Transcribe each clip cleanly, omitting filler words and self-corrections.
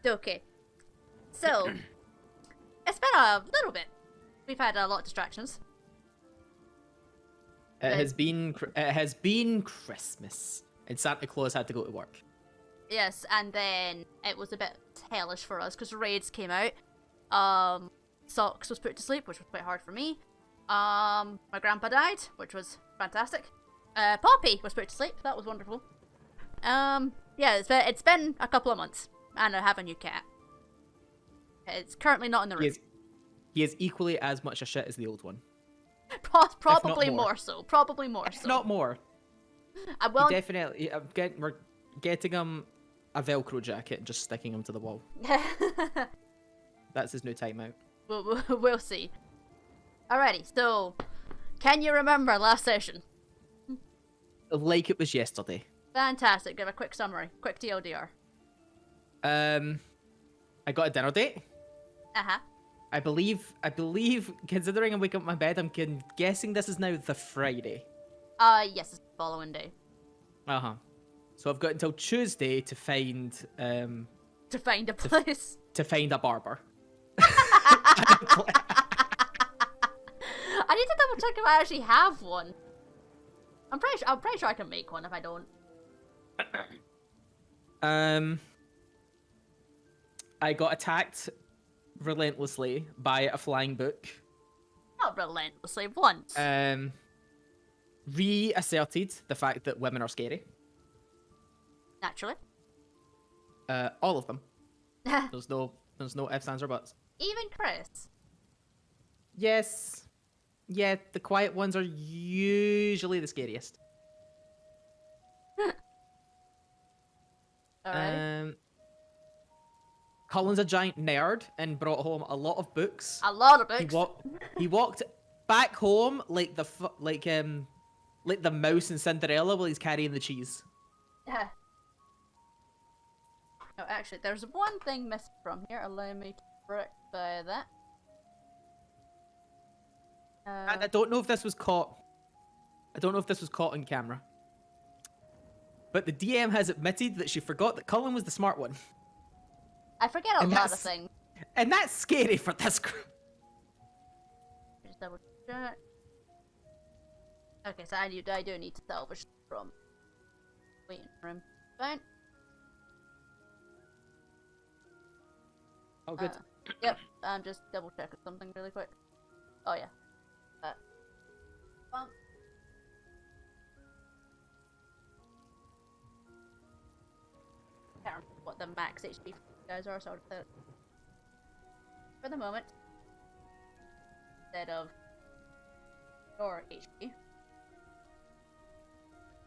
Okay. So, it's been a little bit. We've had a lot of distractions. It has been Christmas, and Santa Claus had to go to work. Yes, and then it was a bit hellish for us because raids came out. Socks was put to sleep, which was quite hard for me. My grandpa died, which was fantastic. Poppy was put to sleep. That was wonderful. Yeah, it's been a couple of months, and I have a new cat. It's currently not in the room. He is equally as much a shit as the old one. Probably more so. Probably more so. Not more. Well, Definitely. We're getting him a Velcro jacket and just sticking him to the wall. That's his new timeout. We'll see. Alrighty, so can you remember last session? Like it was yesterday. Fantastic. Give a quick summary. Quick TLDR. I got a dinner date. Uh-huh. I believe, considering I'm waking up in my bed, I'm guessing this is now the Friday. Yes, it's the following day. Uh-huh. So I've got until Tuesday to find, To find a place. to find a barber. I need to double check if I actually have one. I'm pretty sure I can make one if I don't. I got attacked relentlessly by a flying book. Not relentlessly, once. Reasserted the fact that women are scary. Naturally. All of them. There's no ifs, ands, or buts. Even Chris. Yes. Yeah, the quiet ones are usually the scariest. Alright. Cullen's a giant nerd and brought home a lot of books. A lot of books. He walked back home like the mouse in Cinderella while he's carrying the cheese. Yeah. No, actually, there's one thing missing from here. Allow me to rectify that. And I don't know if this was caught. I don't know if this was caught on camera. But the DM has admitted that she forgot that Cullen was the smart one. I forget a lot of things. And that's scary for this group. Just double check. Okay, so I do need to salvage from waiting for him. Fine. Oh, good. Yep, I'm just double checking something really quick. Oh yeah. Bump. Can't remember what the max HP guys are, so I'll put for the moment instead of your HP.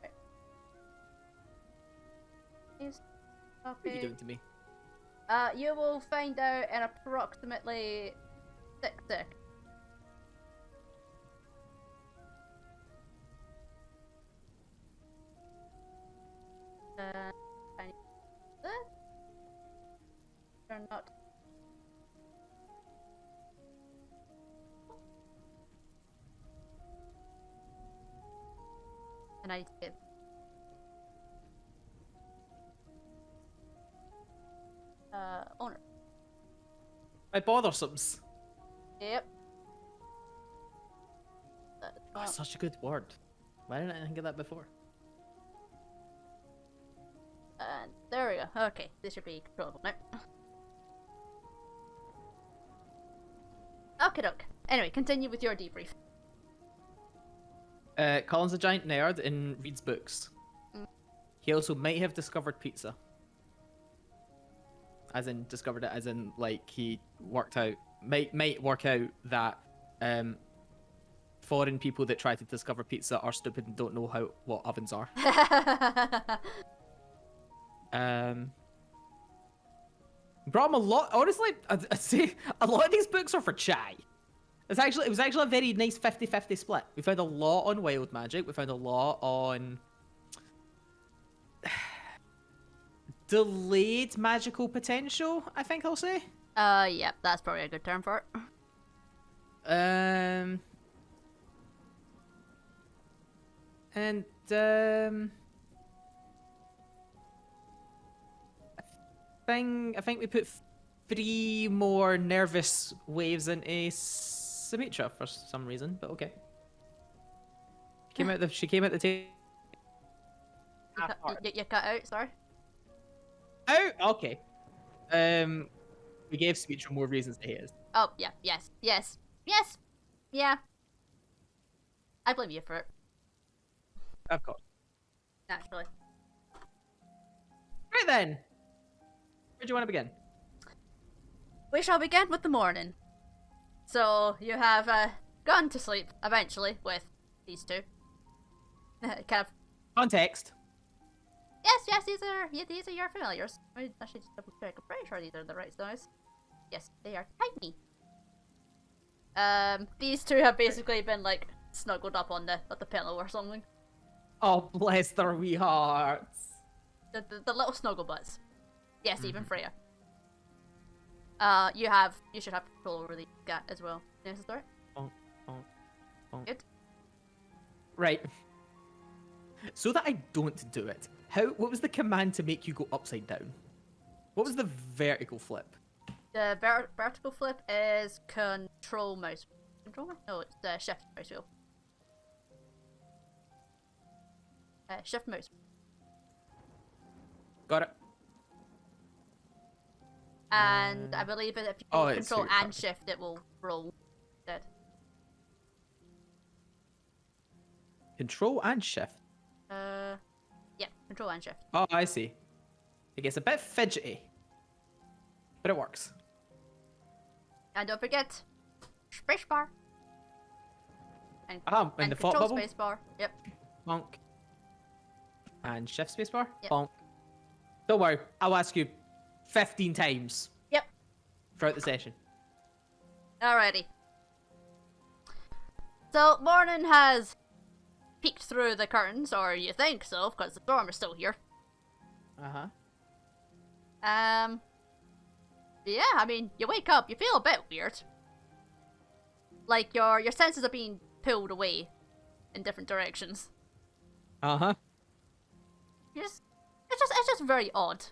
Right. What are you doing to me? You will find out in approximately 6 seconds. Can you do this? Or not? And I need to get owner. My bothersomes. Yep. Oh, such a good word. Why didn't I think of that before? And there we go. Okay, this should be controllable now. Okay, doke. Anyway, continue with your debrief. Cullen's a giant nerd and reads books. He also might have discovered pizza. As in, discovered it as in, like, he worked out, might work out that foreign people that try to discover pizza are stupid and don't know what ovens are. Brought him a lot. Honestly, I'd say a lot of these books are for chai. It was actually a very nice 50-50 split. We found a lot on wild magic. We found a lot on delayed magical potential, I think I'll say. Yep, that's probably a good term for it. think we put 3 more nervous waves into Symmetra for some reason, but okay. She came out the table. You cut out, sorry. Oh, okay. We gave Symmetra more reasons to hate us. Oh, yeah, yes. Yeah. I blame you for it. Of course. Naturally. Right then. Where do you want to begin? We shall begin with the morning. So, you have gone to sleep, eventually, with these two. kind of... Context. Yes, these are your familiars. I should just double check. I'm pretty sure these are the right size. Yes, they are tiny. These two have basically been, like, snuggled up on the pillow or something. Oh, bless their wee hearts. The little snuggle butts. Yes, even Freya. You should have control over the cat as well. Necessary? Good. Right. So that I don't do it, what was the command to make you go upside down? What was the vertical flip? The vertical flip is control mouse. Controller? No, it's shift mouse wheel. Shift mouse. Got it. And I believe that if you hold control and shift, it will roll dead. Control and shift? Yeah, control and shift. Oh, I see. It gets a bit fidgety. But it works. And don't forget, spacebar. And the thought control bubble? spacebar. Yep. Bonk. And shift spacebar? Yep. Bonk. Don't worry, I'll ask you 15 times. Yep. Throughout the session. Alrighty. So, morning has peeked through the curtains, or you think so, because the storm is still here. Uh-huh. Yeah, I mean, you wake up, you feel a bit weird. Like, your senses are being pulled away in different directions. Uh-huh. It's just very odd.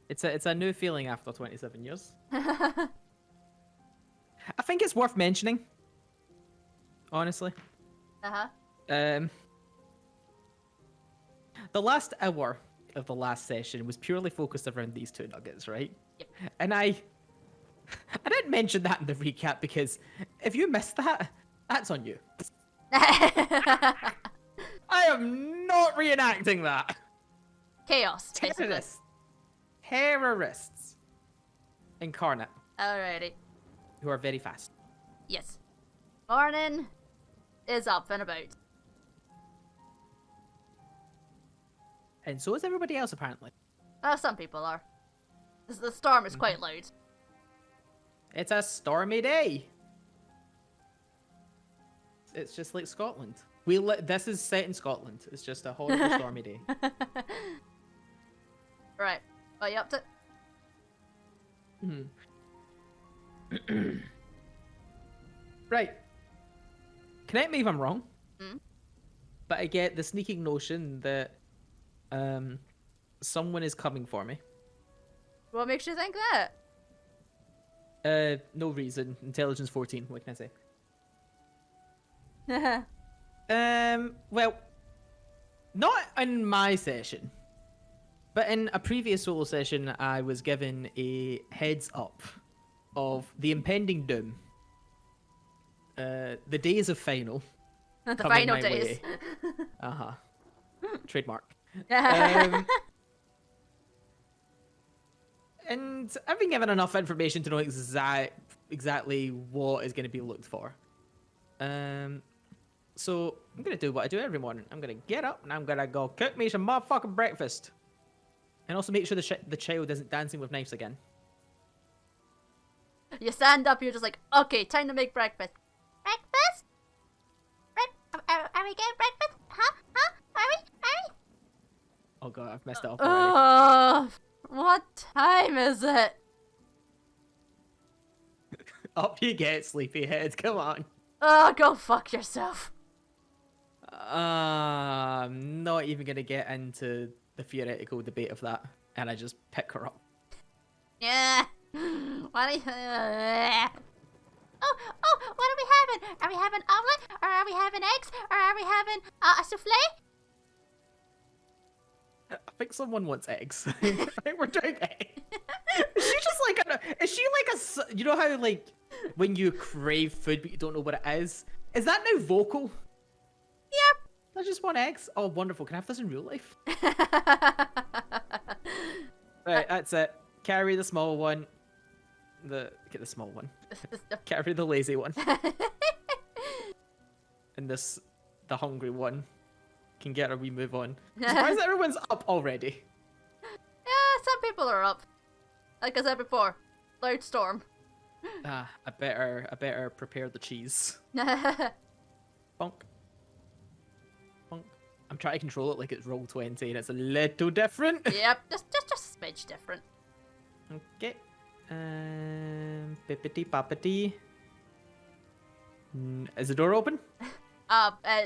It's a new feeling after 27 years. I think it's worth mentioning. Honestly. Uh-huh. The last hour of the last session was purely focused around these two nuggets, right? Yep. And I didn't mention that in the recap because if you missed that, that's on you. I am not reenacting that. Chaos, basically. Terrorists. Incarnate. Alrighty. Who are very fast. Yes. Morning is up and about. And so is everybody else, apparently. Some people are. The storm is quite loud. It's a stormy day. It's just like Scotland. This is set in Scotland. It's just a horrible stormy day. Right. Are you up to? Right. Correct me if I'm wrong. Mm? But I get the sneaking notion that someone is coming for me. What makes you think that? No reason. Intelligence 14. What can I say? Well, not in my session, but in a previous solo session, I was given a heads up of the impending doom. The days of final. The final days. Uh-huh. Trademark. And I've been given enough information to know exactly what is going to be looked for. So I'm going to do what I do every morning. I'm going to get up and I'm going to go cook me some motherfucking breakfast. And also make sure the child isn't dancing with knives again. You stand up, you're just like, okay, time to make breakfast. Breakfast? Are we getting breakfast? Huh? Are we? Oh god, I've messed it up already. What time is it? Up you get, sleepyhead. Come on. Oh, go fuck yourself. I'm not even going to get into the theoretical debate of that. And I just pick her up. Yeah. What are you... what are we having? Are we having omelet? Or are we having eggs? Or are we having a souffle? I think someone wants eggs. I think we're doing eggs. Is she just like is she like you know how like when you crave food but you don't know what it is? Is that now vocal? Yep. I just want eggs. Oh, wonderful. Can I have this in real life? Right, that's it. Carry the small one. Get the small one. Carry the lazy one. And the hungry one can get a wee move on. Surprised everyone's up already. Yeah, some people are up. Like I said before, loud storm. I better prepare the cheese. Yep, Bonk. Bonk. I'm trying to control it like it's Roll20 and it's a little different. just a smidge different. Okay. Bippity boppity. Is the door open?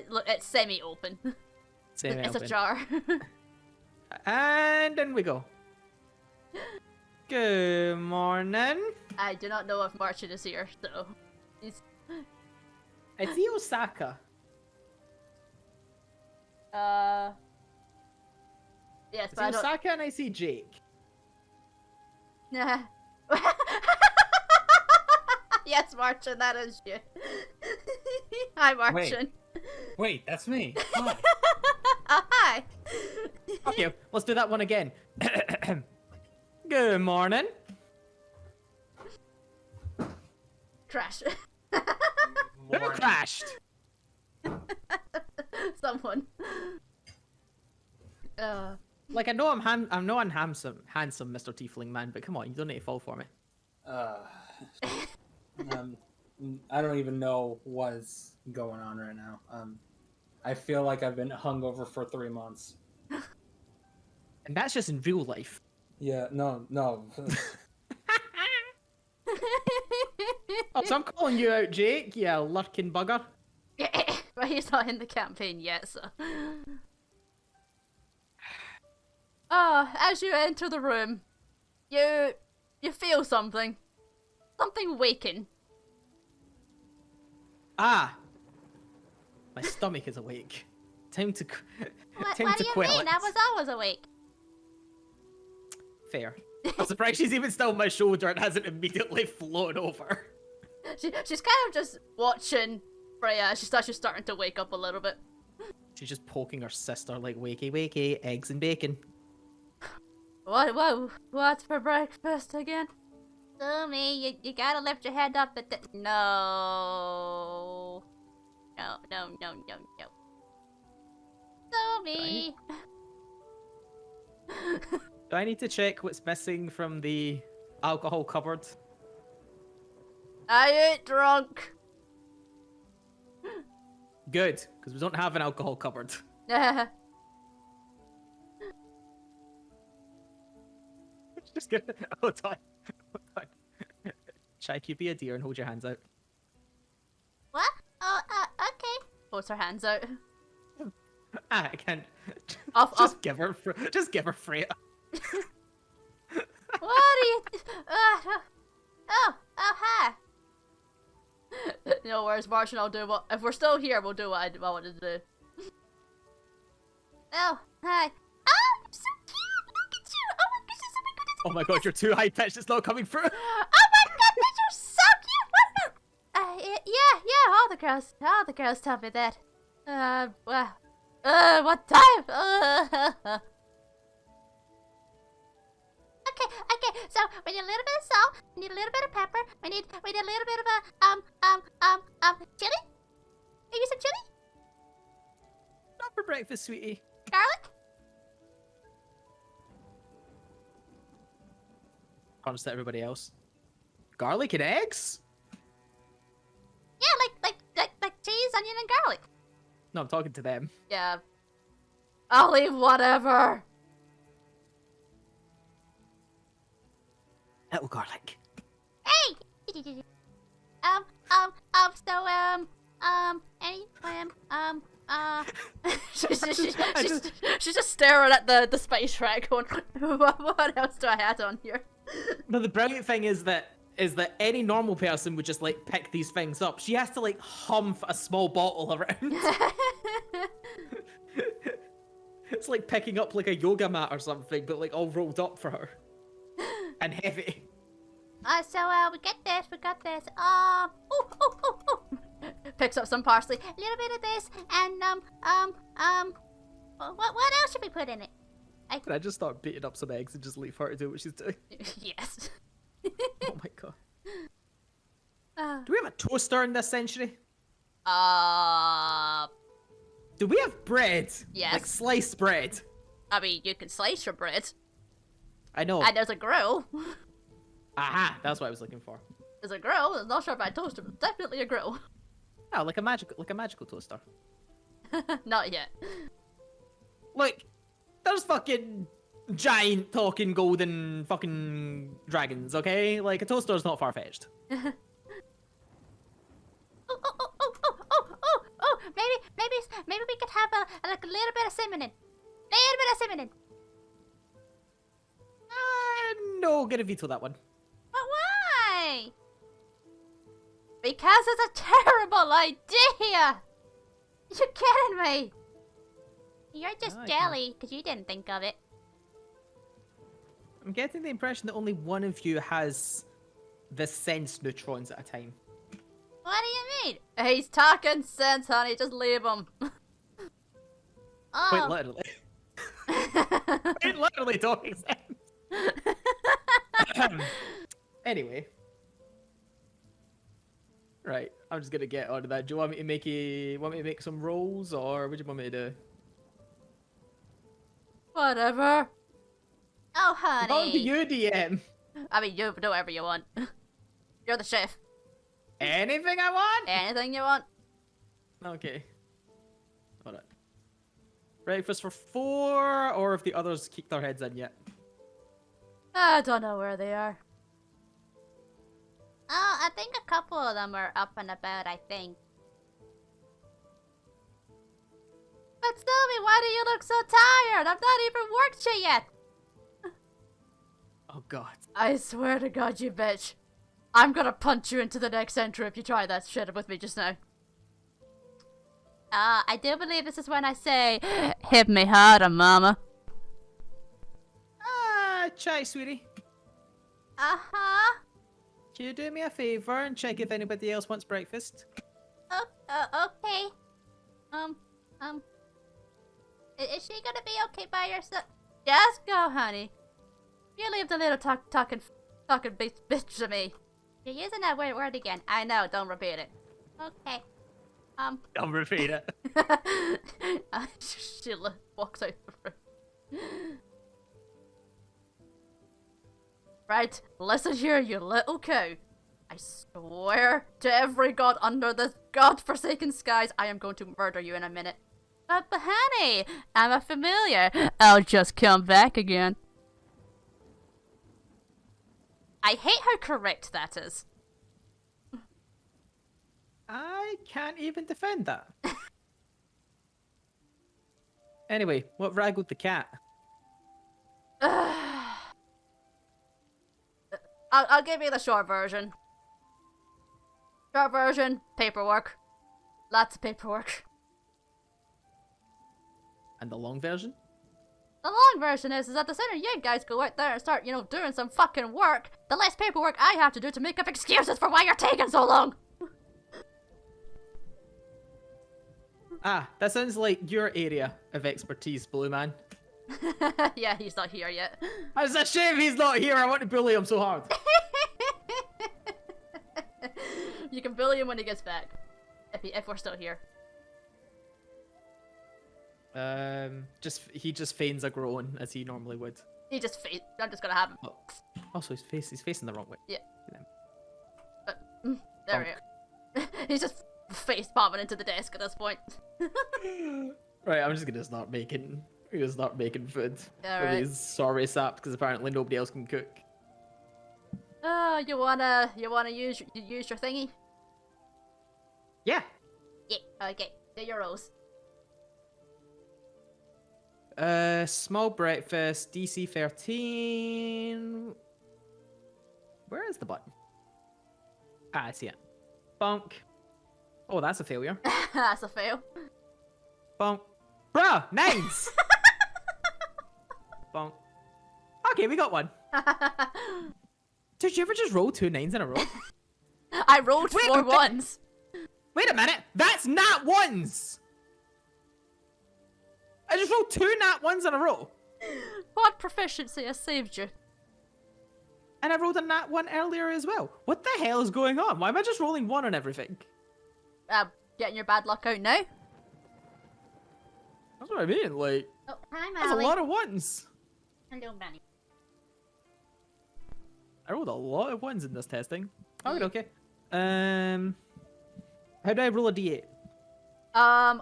Look, it's semi-open. It's ajar. And in we go. Good morning. I do not know if Martian is here, so... I see Osaka. Yes, I but see I don't... Osaka and I see Jake. Nah. Yes, Martian, that is you. Hi, Martian. Wait, that's me. Hi. Hi. Okay, let's do that one again. Good morning. Crash. Who crashed? Someone. Like I know I'm handsome, Mr. Tiefling man, but come on, you don't need to fall for me. I don't even know what's going on right now. I feel like I've been hungover for 3 months. And that's just in real life. Yeah, no. Oh, so I'm calling you out, Jake, you lurking bugger. Well, he's not in the campaign yet, so... as you enter the room, you feel something. Something waking. Ah! My stomach is awake. Time to What time do to you quell mean? it. I was always awake. Fair. I'm surprised she's even still on my shoulder and hasn't immediately flown over. She's kind of just watching Freya. She's actually starting to wake up a little bit. She's just poking her sister like, wakey, wakey, eggs and bacon. What's for breakfast again? Sumi, you gotta lift your head up at No. No. Sumi! Do I need to check what's missing from the alcohol cupboard? I ain't drunk. Good, because we don't have an alcohol cupboard. Just gonna... Hold on. Shike, you be a deer and hold your hands out. What? Oh, okay. Holds her hands out. I can't. Off. Give her Freya. What are you... Oh, hi. No worries, Martian, I'll do what... If we're still here, we'll do what I wanted to do. Oh, hi. Oh, you're so cute! Look at you! Oh my goodness, Oh my god, you're too high pitched, it's not coming through. Oh my goodness, you're so cute! Yeah, all the girls tell me that. What time? Okay, so we need a little bit of salt, we need a little bit of pepper, we need a little bit of chili? Maybe some chili? Not for breakfast, sweetie. Garlic? Conscious to everybody else. Garlic and eggs? Yeah, like cheese, onion, and garlic. No, I'm talking to them. Yeah. I'll leave whatever. Little garlic. Hey! She's just staring at the spice rack going, what else do I have on here? No, the brilliant thing is that any normal person would just like pick these things up. She has to like humph a small bottle around. It's like picking up like a yoga mat or something, but like all rolled up for her. And heavy. We got this. Picks up some parsley, a little bit of this, and what else should we put in it? Can I just start beating up some eggs and just leave her to do what she's doing? Yes. Oh my god. Do we have a toaster in this century? Do we have bread? Yes. Like sliced bread? I mean, you can slice your bread. I know. And there's a grill. Aha, that's what I was looking for. There's a grill. I'm not sure about a toaster, but definitely a grill. Oh, like a magical toaster. Not yet. Like, there's fucking giant talking golden fucking dragons, okay? Like, a toaster's not far-fetched. Maybe we could have a little bit of cinnamon. No, gonna veto that one. But why? Because it's a terrible idea! You're kidding me! You're just jelly, because you didn't think of it. I'm getting the impression that only one of you has the sense neutrons at a time. What do you mean? He's talking sense, honey. Just leave him. Quite literally. Quite literally talking sense. Anyway. Right, I'm just gonna get onto that. Do you want me to make some rolls, or what do you want me to do? Whatever. Oh, honey. On to you, DM. I mean, you do whatever you want. You're the chef. Anything I want? Anything you want. Okay. Alright. Breakfast for 4, or if the others keep their heads in yet. I don't know where they are. Oh, I think a couple of them are up and about, I think. But Sylvie, why do you look so tired? I've not even worked you yet. Oh god. I swear to God, you bitch. I'm gonna punch you into the next entry if you try that shit with me just now. I do believe this is when I say, hit me harder, mama. Chai, sweetie. Uh-huh. Can you do me a favor and check if anybody else wants breakfast? Okay. Is she gonna be okay by herself? Just go, honey. You leave the little talking bitch to me. You're using that word again. I know, don't repeat it. Okay. Don't repeat it. She walks out the room. Right, listen here, you little cow. I swear to every god under this god-forsaken skies, I am going to murder you in a minute. But honey, I'm a familiar. I'll just come back again. I hate how correct that is. I can't even defend that. Anyway, what raggled the cat? I'll give you the short version. Short version, paperwork. Lots of paperwork. And the long version? The long version is that the sooner you guys go out there and start, doing some fucking work, the less paperwork I have to do to make up excuses for why you're taking so long. That sounds like your area of expertise, Blue Man. Yeah, he's not here yet. It's a shame he's not here. I want to bully him so hard. You can bully him when he gets back. If we're still here. He just feigns a groan as he normally would. He just I'm just gonna have him. Oh. Also, he's facing the wrong way. Yeah. There we go. He's just face bombing into the desk at this point. Right, I'm just gonna start making food for these sorry saps because apparently nobody else can cook. Oh, you wanna use your thingy? Yeah. Yeah. Okay. Do your rolls. Small breakfast, DC 13. Where is the button? Ah, I see it. Bonk. Oh, that's a failure. That's a fail. Bonk. Bruh, nines! Bonk. Okay, we got one. Did you ever just roll 2 9s in a row? I rolled Wait, 4 okay. ones. Wait a minute, that's nat ones! I just rolled 2 nat ones in a row. What proficiency has saved you? And I rolled a nat 1 earlier as well. What the hell is going on? Why am I just rolling 1 on everything? Getting your bad luck out now? That's what I mean, like, Oh, hi, that's a lot of 1s. Hello, Manny. I rolled a lot of 1s in this testing. Yeah. Okay. How do I roll a d8?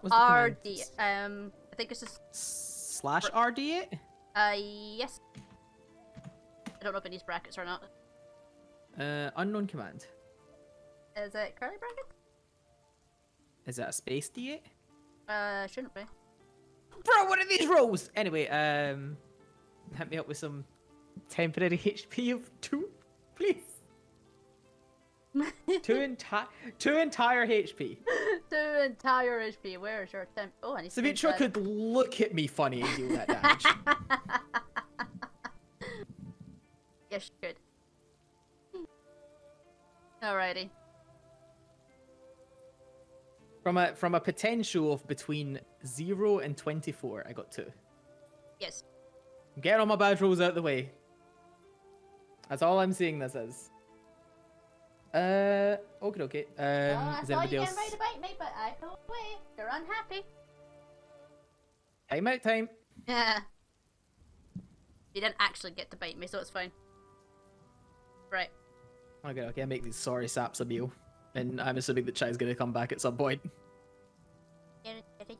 What's the RD. command? I think it's just, Slash RD8? yes. I don't know if it needs brackets or not. Unknown command. Is it curly brackets? Is that a space d8? Shouldn't be. Bro, what are these rolls? Anyway, hit me up with some temporary HP of 2, please. 2 entire HP. 2 entire HP. Where is your temp? Oh, I need to Savitra could look at me funny and deal that damage. Yes, she could. Alrighty. From a potential of between 0 and 24, I got 2. Yes. I'm getting all my bad rolls out of the way. That's all I'm seeing this is. Okay. I Is saw anybody you else? getting ready to bite me, but I pulled away. You're unhappy. Time out time. Yeah. You didn't actually get to bite me, so it's fine. Right. Okay, I make these sorry saps a meal. And I'm assuming that Chai's gonna come back at some point. Okay.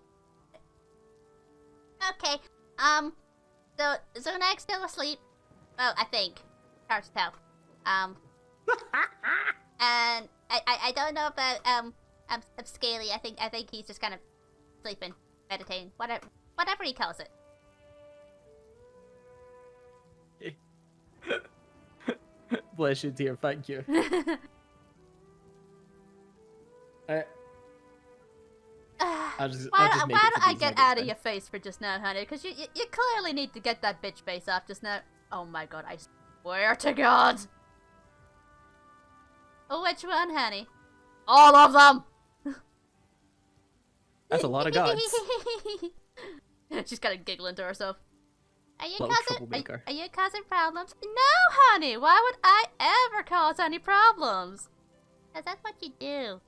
So Zonag's still asleep. Well, I think. Hard to tell. And I don't know about I'm Scaly. I think he's just kind of sleeping, meditating, whatever he calls it. Bless you, dear. Thank you. I'll just Why make it don't for I these get nuggets out of then. your face for just now, honey? Because you clearly need to get that bitch face off just now. Oh my god, I swear to God. Oh, which one, honey? All of them! That's a lot of gods. She's kind of giggling to herself. Are you Little troublemaker. are you causing problems? No, honey. Why would I ever cause any problems? Cause that's what you do.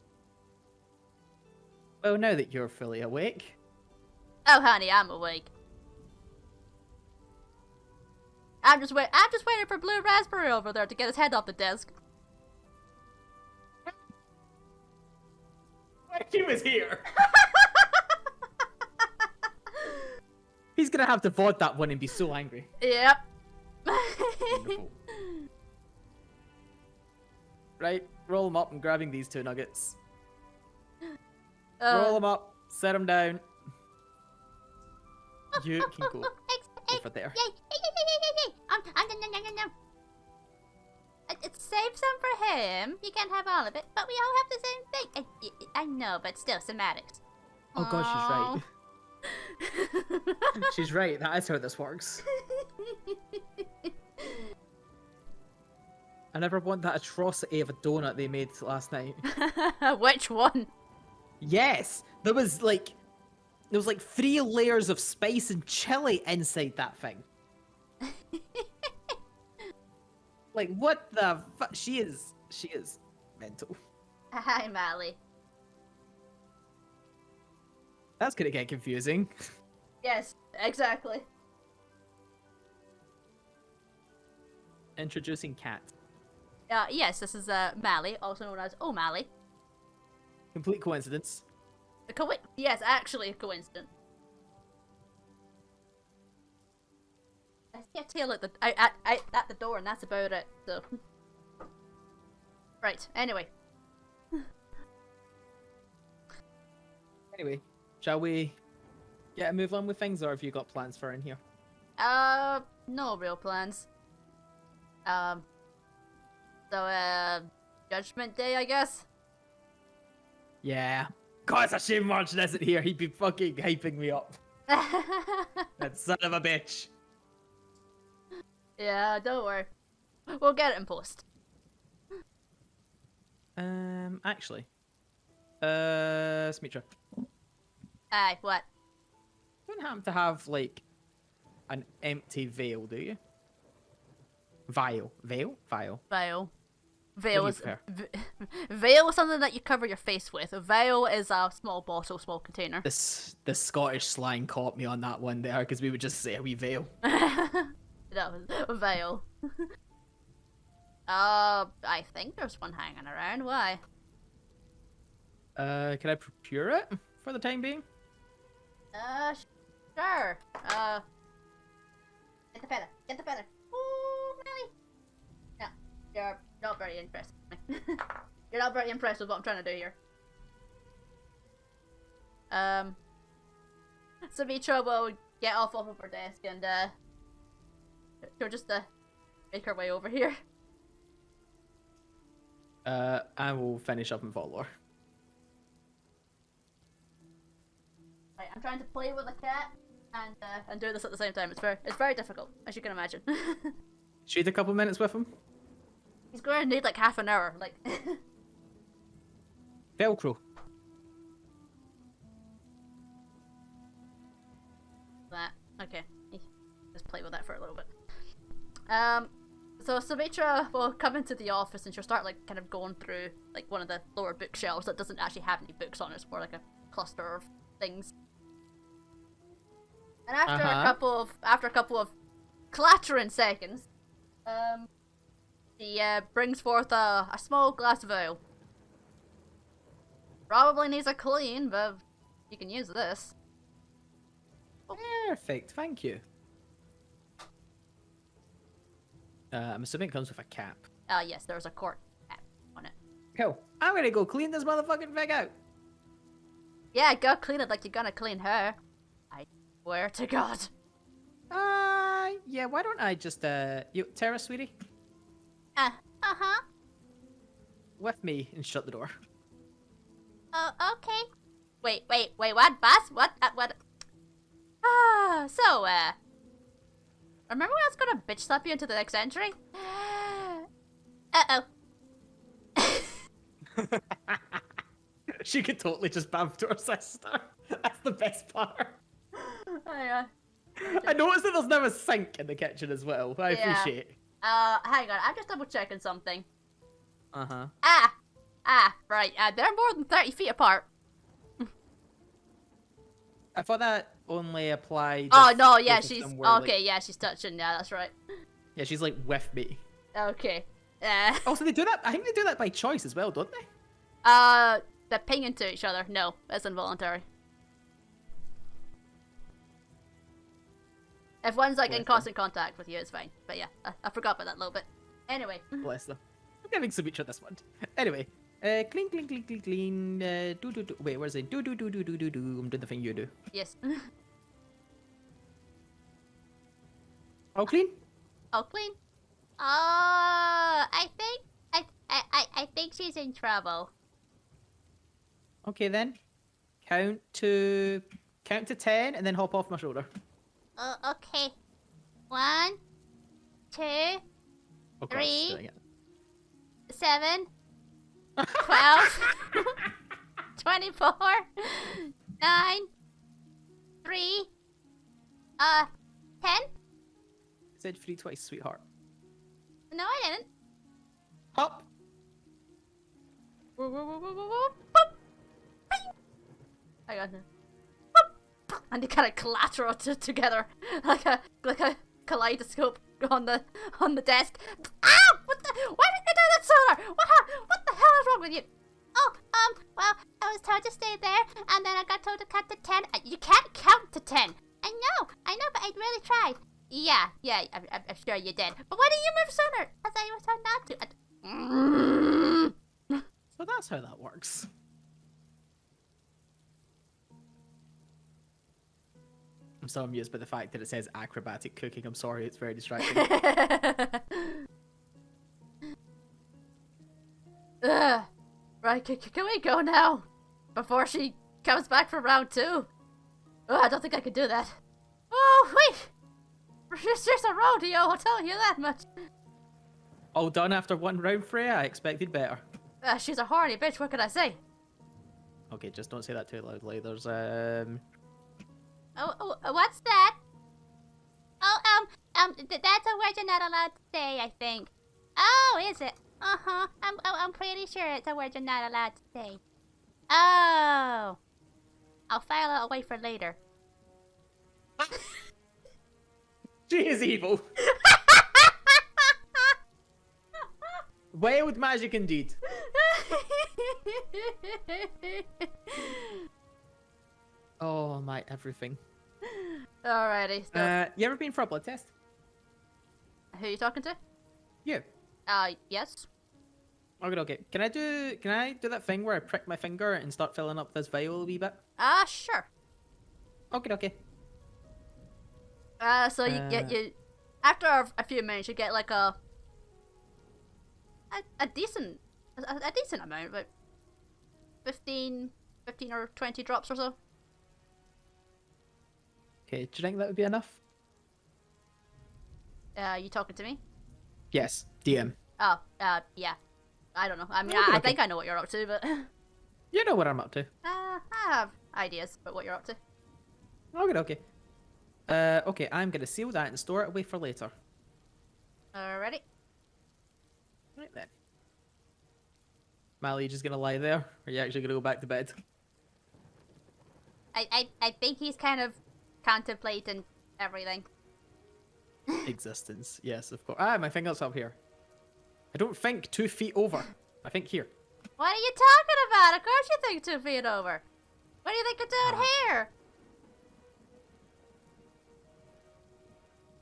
Well, now that you're fully awake, Oh, honey, I'm awake. I'm just waiting for Blue Raspberry over there to get his head off the desk. he was here. He's gonna have to VOD that one and be so angry. Yep. Wonderful. Right, roll them up. I'm grabbing these 2 nuggets. Roll them up. Set them down. You can go over there. Yay! No. Save some for him. You can't have all of it, but we all have the same thing. I know, but still, semantics. Oh gosh, she's right. She's right. That is how this works. I never want that atrocity of a donut they made last night. Which one? Yes, there was like 3 layers of spice and chili inside that thing. Like what the fuck? She is mental. Hi, Mally. That's gonna get confusing. Yes, exactly. Introducing Cat. Yes, this is Mally, also known as O'Malley. Complete coincidence. Yes, actually a coincidence. I see a tail at the door, and that's about it. So, right. Anyway, Anyway, shall we get a move on with things, or have you got plans for in here? No real plans. Judgment Day, I guess? Yeah. God, it's a shame Martin isn't here. He'd be fucking hyping me up. That son of a bitch. Yeah, don't worry. We'll get it in post. Actually. Smitra. Aye, what? You don't happen to have, like, an empty veil, do you? Vial. Veil? Vial. Veil. What Veil do you is prefer? veil is something that you cover your face with. A veil is a small bottle, small container. The Scottish slang caught me on that one there, because we would just say a wee veil. That was a veil. I think there's one hanging around. Why? Can I procure it for the time being? Sure. Get the feather. Get the feather. Ooh, really? No, you're not very impressed with me. You're not very impressed with what I'm trying to do here. Savitra will get off of her desk and, she'll just, make her way over here. I will finish up and follow her. Right, I'm trying to play with a cat and do this at the same time. It's very difficult, as you can imagine. Shoot a couple minutes with him. He's going to need like half an hour, like. Velcro. That okay. Just play with that for a little bit. So Savitra will come into the office and she'll start like kind of going through like one of the lower bookshelves that doesn't actually have any books on it. It's more like a cluster of things. And after a couple of clattering seconds, she brings forth a small glass of ale. Probably needs a clean, but you can use this. Perfect, thank you. I'm assuming it comes with a cap. Yes, there's a cork cap on it. Cool. I'm gonna go clean this motherfucking thing out. Yeah, go clean it like you're gonna clean her. I swear to God. Yeah, why don't I just, you, Tara, sweetie? Uh-huh. With me and shut the door. Okay. Wait, what, boss? What? So, remember when I was gonna bitch slap you into the next entry? Uh-oh. She could totally just bump to her sister. That's the best part. I noticed that there's now a sink in the kitchen as well. I appreciate. Hang on, I'm just double checking something. Uh-huh. Right, they're more than 30 feet apart. I thought that only applied. Oh no, yeah, if she's somewhere, okay. like... Yeah, she's touching. Yeah, that's right. Yeah, she's like with me. Okay. Also, they do that. I think they do that by choice as well, don't they? They're pinging to each other. No, it's involuntary. If one's like in constant contact with you, it's fine. But yeah, I forgot about that a little bit. Anyway. Bless them. I'm giving Subicha this one. Anyway, clean. Do. Wait, where's it? Do. I'm doing the thing you do. Yes. All clean? All clean. I think she's in trouble. Okay then. Count to 10 and then hop off my shoulder. Okay. 1, 2, Oh, God, 3, she's doing it. 7, 12, 24, 9, 3, 10. Said 3 twice, sweetheart. No, I didn't. Hop. I got it. And they kind of clatter together like a kaleidoscope on the desk. Ah! Why did you do that, Solar? What the hell is wrong with you? Oh, well, I was told to stay there, and then I got told to count to 10. You can't count to 10. I know, but I really tried. Yeah, I'm sure you did. But why didn't you move sooner? Because I was told not to. So that's how that works. I'm so amused by the fact that it says acrobatic cooking. I'm sorry, it's very distracting. Ugh. Right, can we go now? Before she comes back for round 2? Oh, I don't think I could do that. Oh, wait! It's just a rodeo, I'll tell you that much. All done after one round, Freya? I expected better. She's a horny bitch, what can I say? Okay, just don't say that too loudly. There's, Oh, what's that? Oh, that's a word you're not allowed to say, I think. Oh, is it? Uh-huh. I'm pretty sure it's a word you're not allowed to say. Oh. I'll file it away for later. She is evil. Wild magic indeed. Oh, my everything. Alrighty, so You ever been for a blood test? who are you talking to? You. Yes. Okay. Can I do that thing where I prick my finger and start filling up this vial a wee bit? Sure. Okay. So you after a few minutes you get like a decent amount, about 15 or 20 drops or so. Okay, do you think that would be enough? You talking to me? Yes, DM. Oh, yeah. I don't know. I mean, Okay. I think I know what you're up to, but You know what I'm up to. I have ideas about what you're up to. Okay. Okay, I'm gonna seal that and store it away for later. Alrighty. Right then. Mally, you just gonna lie there? Or are you actually gonna go back to bed? I think he's kind of contemplating everything. Existence, yes, of course. Ah, my finger's up here. I don't think 2 feet over. I think here. What are you talking about? Of course you think 2 feet over. What do you think you're doing here?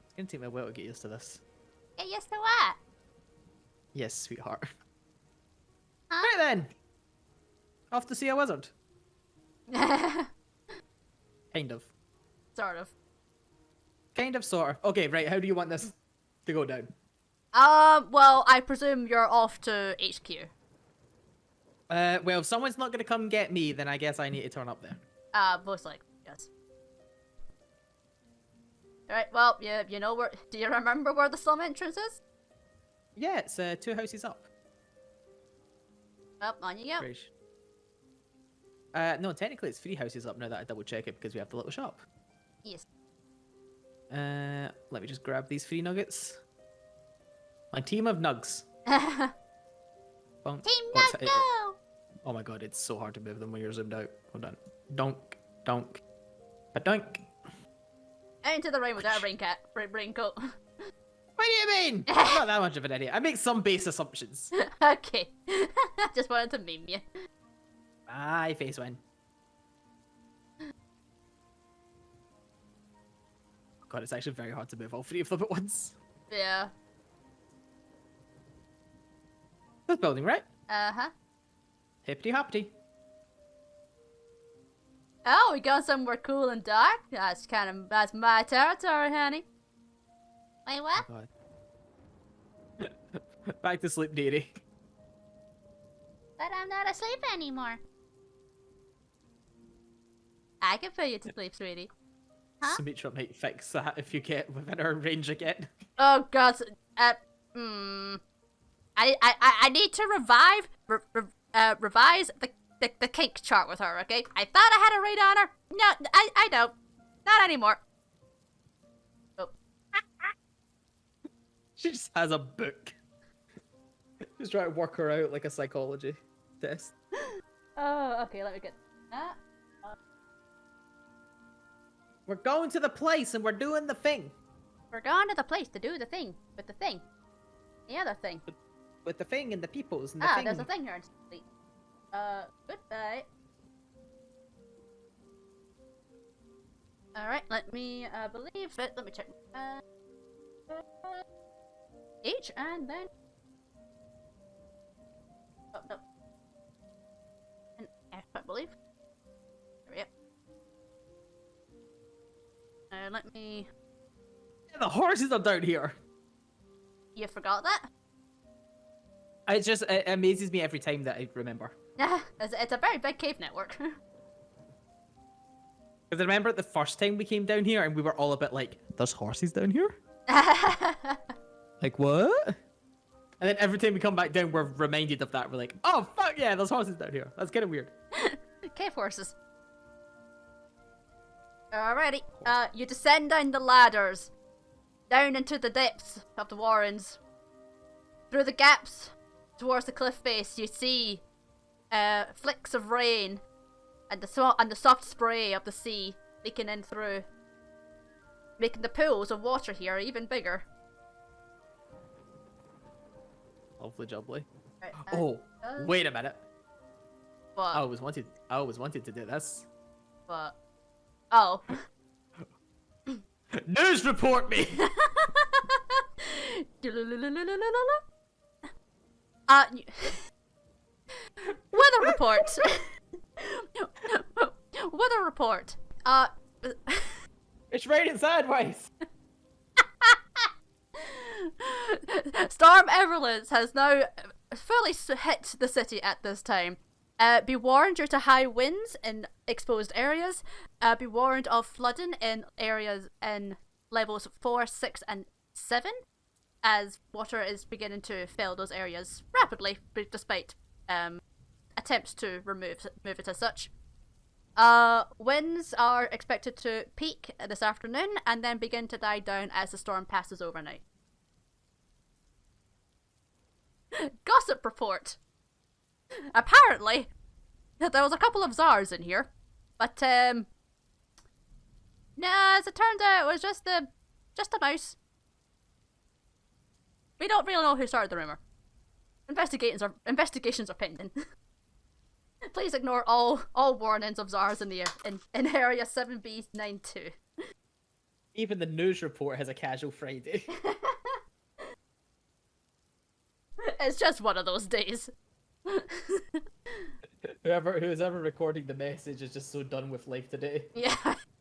It's gonna take me a while to get used to this. Get used to what? Yes, sweetheart. Huh? Right then. Off to see a wizard. Kind of. Sort of. Kind of, sort of. Okay, right, how do you want this to go down? Well, I presume you're off to HQ. Well, if someone's not gonna come get me, then I guess I need to turn up there. Most likely, yes. Alright, well, you know where... Do you remember where the slum entrance is? Yeah, it's 2 houses up. Well, on you go. Great. No, technically it's 3 houses up now that I double check it because we have the little shop. Yes. Let me just grab these 3 nuggets. My team of nugs. Bonk. Team What's Nut it? Go! Oh my god, it's so hard to move them when you're zoomed out. Hold on. Donk. Ba-donk. Out into the rain without a raincoat. What do you mean? I'm not that much of an idiot. I make some base assumptions. Okay. Just wanted to meme you. Bye, face win. God, it's actually very hard to move all 3 of them at once. Yeah. This building, right? Uh-huh. Hippity hoppity. Oh, we going somewhere cool and dark? That's my territory, honey. Wait, what? God. Back to sleep, dearie. But I'm not asleep anymore. I can put you to sleep, sweetie. Huh? Sumitra might fix that if you get within our range again. Oh god, I need to revise the kink chart with her, okay? I thought I had a read on her. No, I don't. Not anymore. Oh. She just has a book. Just trying to work her out like a psychology test. Oh, okay, let me get that. We're going to the place and we're doing the thing. We're going to the place to do the thing with the thing. The other thing. With the thing and the peoples and the thing. There's a thing here in sleep. Goodbye. Alright, let me, believe it. Let me check. H, and then... Oh, no. And F, I believe. There we go. Let me... Yeah, the horses are down here. You forgot that? It amazes me every time that I remember. Yeah, it's a very big cave network. Because I remember the first time we came down here and we were all a bit like, there's horses down here? Like, what? And then every time we come back down, we're reminded of that. We're like, oh, fuck yeah, there's horses down here. That's kind of weird. Cave horses. Alrighty, you descend down the ladders, down into the depths of the warrens. Through the gaps towards the cliff face, you see flicks of rain and the soft spray of the sea leaking in through, making the pools of water here even bigger. Lovely jubbly. Right, Oh, wait a minute. What? I always wanted to do this. What? Oh. News report me! Weather report. Weather report. It's raining sideways. Storm Everlance has now fully hit the city at this time. Be warned due to high winds in exposed areas. Be warned of flooding in areas in levels 4, 6, and 7, as water is beginning to fill those areas rapidly, despite attempts to move it as such. Winds are expected to peak this afternoon and then begin to die down as the storm passes overnight. Gossip report. Apparently, there was a couple of czars in here, but no, as it turned out, it was just a mouse. We don't really know who started the rumor. Investigations are pending. Please ignore all warnings of czars in the in area 7B92. Even the news report has a casual Friday. It's just one of those days. Who's ever recording the message is just so done with life today. Yeah.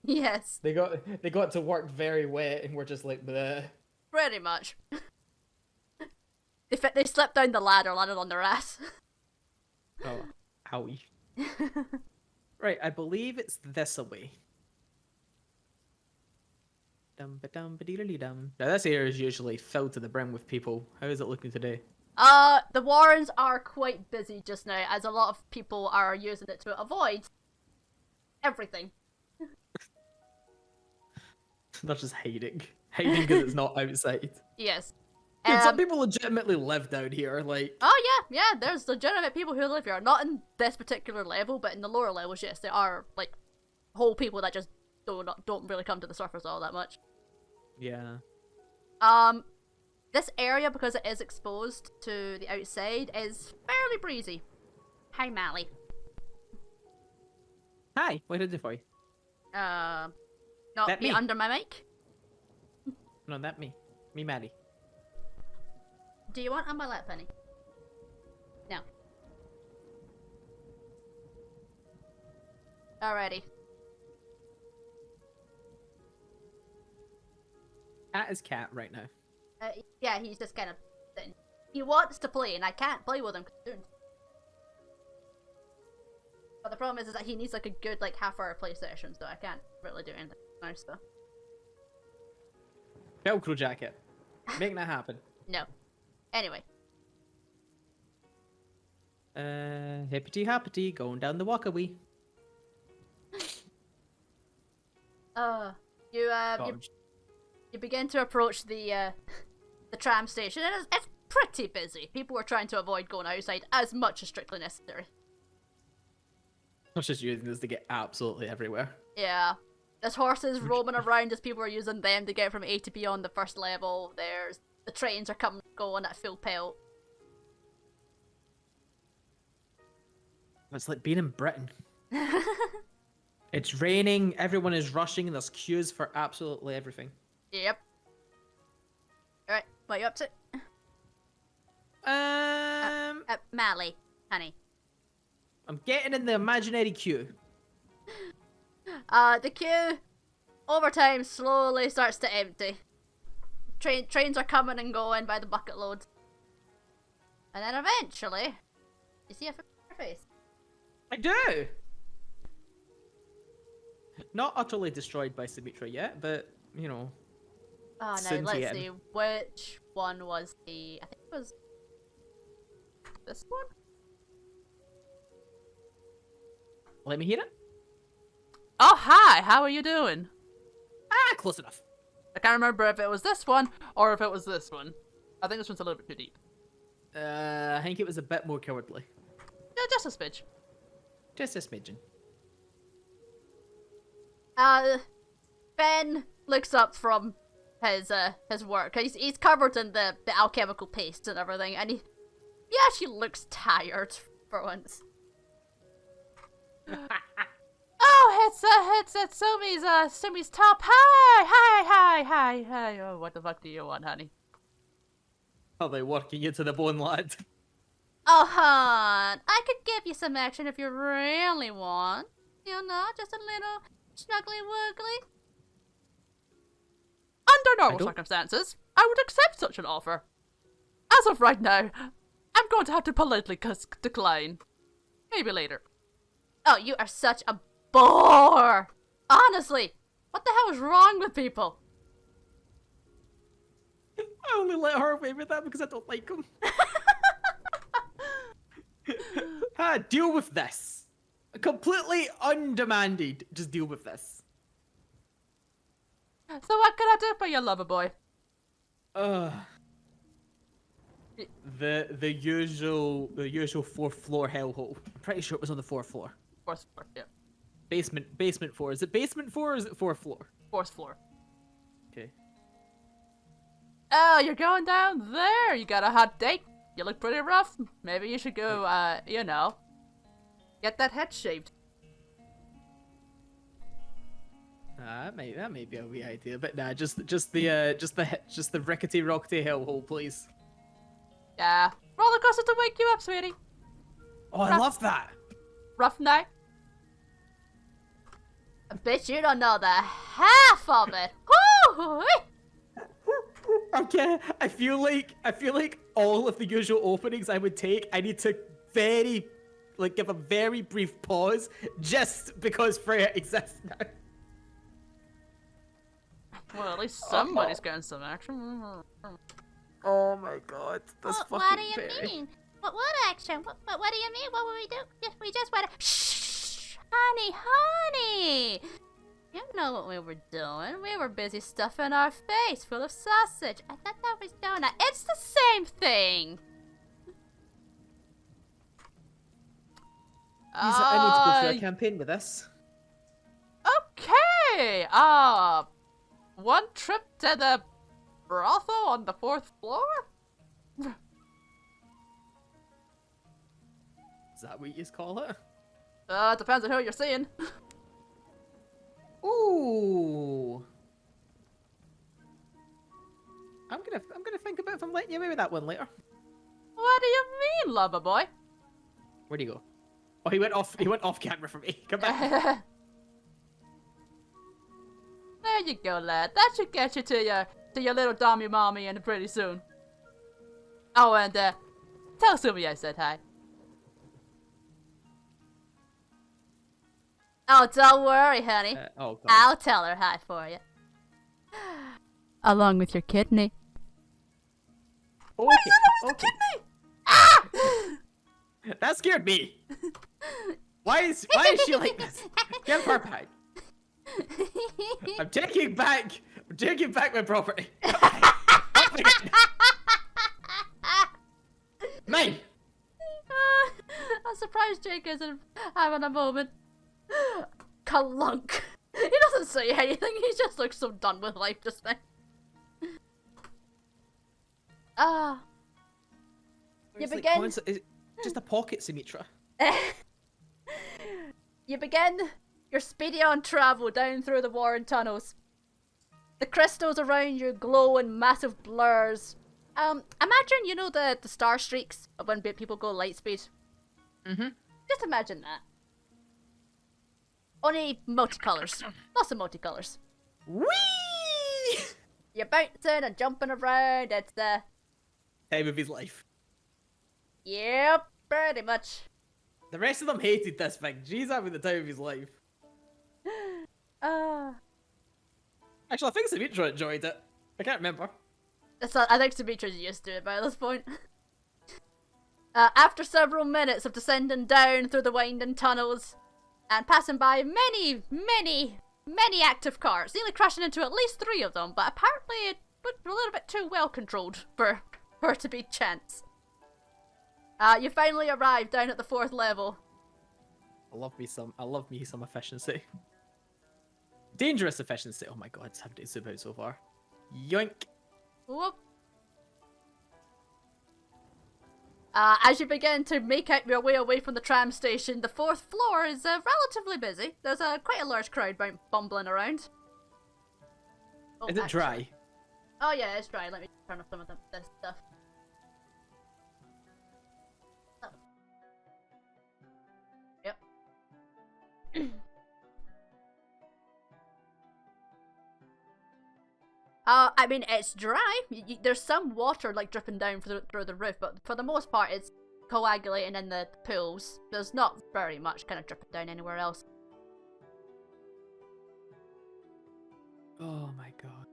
Yes. They got to work very wet, and we're just like, bleh. Pretty much. They slipped down the ladder, landed on their ass. Oh, owie. Right, I believe it's this away. Dum-ba-dum-ba-dee-dee-dum. Now this area is usually filled to the brim with people. How is it looking today? The Warrens are quite busy just now, as a lot of people are using it to avoid everything. They're just hiding because it's not outside. Yes. Dude, some people legitimately live down here, like... Oh yeah, there's legitimate people who live here. Not in this particular level, but in the lower levels, yes, there are, like, whole people that just don't really come to the surface all that much. Yeah. This area, because it is exposed to the outside, is fairly breezy. Hi, Mally. Hi, what did I do for you? Not That me me. under my mic. No, that me. Me, Maddie. Do you want on my lap, honey? No. Alrighty. Cat is cat right now. Yeah, he's just kind of sitting. He wants to play, and I can't play with him soon. But the problem is that he needs like a good half-hour play session, so I can't really do anything now. So Velcro jacket. Making that happen. no. Anyway. Hippity hoppity, going down the walkaway. You begin to approach the tram station, and it's pretty busy. People are trying to avoid going outside as much as strictly necessary. I was just using this to get absolutely everywhere. Yeah. There's horses roaming around as people are using them to get from A to B on the first level. The trains are coming and going at full pelt. It's like being in Britain. It's raining, everyone is rushing, and there's queues for absolutely everything. Yep. Alright, what are you up to? Mally, honey. I'm getting in the imaginary queue. The queue overtime slowly starts to empty. Trains are coming and going by the bucket load. And then eventually, you see a familiar face. I do! Not utterly destroyed by Symmetra yet, but, you know. Oh no, soon to let's get see. in. Which one was the... I think it was... this one? Let me hear it. Oh, hi! How are you doing? Ah, close enough. I can't remember if it was this one or if it was this one. I think this one's a little bit too deep. I think it was a bit more cowardly. Yeah, just a smidge. Just a smidgen. Ben looks up from his work. He's covered in the alchemical paste and everything, and he actually looks tired for once. Oh, it's Sumi's top. Hi. Oh, what the fuck do you want, honey? Are they working you to the bone, lad? Oh, hon, I could give you some action if you really want. You know, just a little snuggly wuggly. Under normal don't- circumstances, I would accept such an offer. As of right now, I'm going to have to politely decline. Maybe later. Oh, you are such a bore! Honestly, what the hell is wrong with people? I only let her away with that because I don't like him. Deal with this. Completely undemanded. Just deal with this. So what can I do for you, lover boy? The usual fourth floor hellhole. I'm pretty sure it was on the fourth floor. Fourth floor, yeah. Basement 4. Is it basement 4 or is it fourth floor? Fourth floor. Okay. Oh, you're going down there. You got a hot date. You look pretty rough. Maybe you should go, you know, get that head shaved. That may be a wee idea, but nah, just the rickety rockety hellhole, please. Yeah. Roller coaster to wake you up, sweetie. Oh, I love that. Rough night. I bet you don't know the half of it. Woo! Okay, I feel like all of the usual openings I would take, I need to give a very brief pause just because Freya exists now. Well, at least somebody's getting some action. Oh my god, this What do you mean? What action? What do you mean? What will we do? We just wanna... Shh! Honey! You know what we were doing. We were busy stuffing our face full of sausage. I thought that was donut. It's the same thing! I need to go through a campaign with this. Okay. One trip to the brothel on the 4th floor? Is that what you call it? Depends on who you're seeing. Ooh. I'm gonna think about if I'm letting you away with that one later. What do you mean, lover boy? Where'd he go? Oh, he went off camera for me. Come back. There you go, lad. That should get you to your little dommy mommy and pretty soon. Oh, and tell Sumi I said hi. Oh, don't worry, honey. Oh god. I'll tell her hi for you. Along with your kidney. Okay. Ah! That scared me. Why is she like this? Give her back. I'm taking back my property. Mine. I'm surprised Jake isn't having a moment. Kalunk. He doesn't say anything, he just looks so done with life just now. You It's like begin. it's just a pocket, Symmetra. You begin your speedy on travel down through the Warren tunnels. The crystals around you glow in massive blurs. Imagine, you know, the star streaks when people go light speed? Mm-hmm. Just imagine that. Only multicolours. Lots of multicolours. Whee! You're bouncing and jumping around. It's the Time of his life. yep, pretty much. The rest of them hated this thing. G's having the time of his life. Actually, I think Symmetra enjoyed it. I can't remember. I think Symmetra's used to it by this point. After several minutes of descending down through the winding tunnels and passing by many active cars, nearly crashing into at least 3 of them, but apparently it looked a little bit too well controlled for her to be chance. You finally arrived down at the 4th level. I love me some efficiency. Dangerous efficiency. Oh my god, it's having to about so far. Yoink. Whoop. As you begin to make out your way away from the tram station, the 4th floor is relatively busy. There's quite a large crowd bumbling around. Oh, Is it actually- dry? Oh yeah, it's dry. Let me turn off some of this stuff. Oh. Yep. I mean, it's dry. There's some water like dripping down through the roof, but for the most part, it's coagulating in the pools. There's not very much kind of dripping down anywhere else. Oh my god.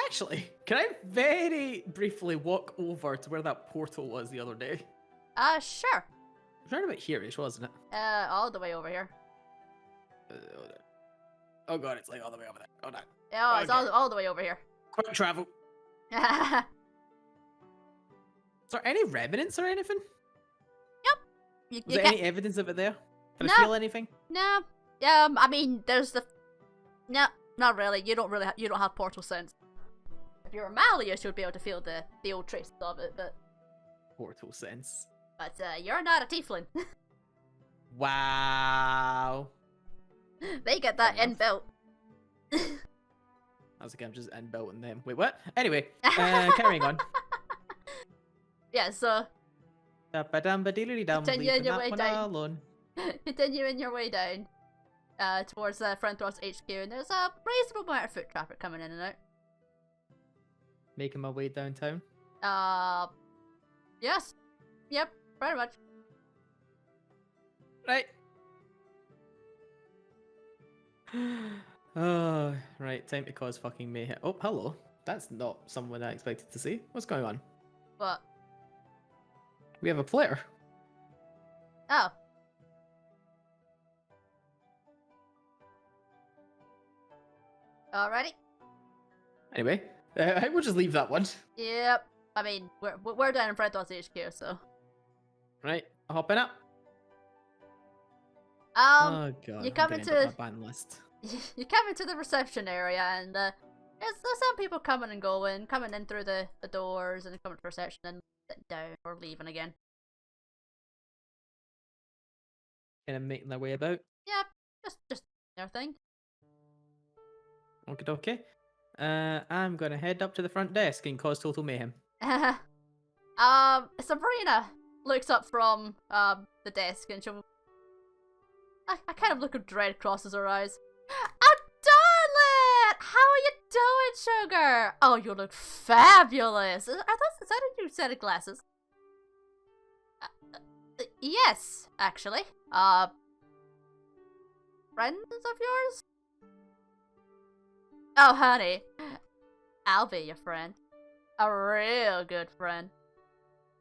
Actually, can I very briefly walk over to where that portal was the other day? Sure. It was right about here-ish, wasn't it? All the way over here. Oh god, it's like all the way over there. Oh no. Yeah, it's Okay. all the way over here. Quick travel. Is there any remnants or anything? You Was there get any evidence of it there? Can No. I feel anything? no. I mean, there's the no, not really. You don't have portal sense. If you were Malleus, you'd be able to feel the old traces of it, but Portal sense. you're not a tiefling. Wow. They get that Fair enough. inbuilt. I was like, I'm just inbuilt them. Wait, what? Anyway, carrying on. Yeah, so Continue Continue your way down. alone. continuing your way down towards Frenthrost's HQ, and there's a reasonable amount of foot traffic coming in and out. Making my way downtown. Yes. Yep, pretty much. Right. Oh, right. Time to cause fucking mayhem. Oh, hello. That's not someone I expected to see. What's going on? What? We have a player. Oh. Alrighty. Anyway, I will just leave that one. Yep. I mean, we're down in Frenthrost's HQ, so. Right, hopping up. Um, Oh god, you I'm come gonna into- end up my ban list. you come into the reception area, and there's some people coming and going, coming in through the doors, and coming to reception and sitting down or leaving again. Kind of making their way about. Yep, just their thing. Okay, okay. I'm gonna head up to the front desk and cause total mayhem. Sabrina looks up from the desk, and she'll. I kind of look of dread crosses her eyes. Oh, darling! How are you doing, sugar? Oh, you look fabulous. Is that a new set of glasses? Yes, actually. Friends of yours? Oh, honey. I'll be your friend. A real good friend.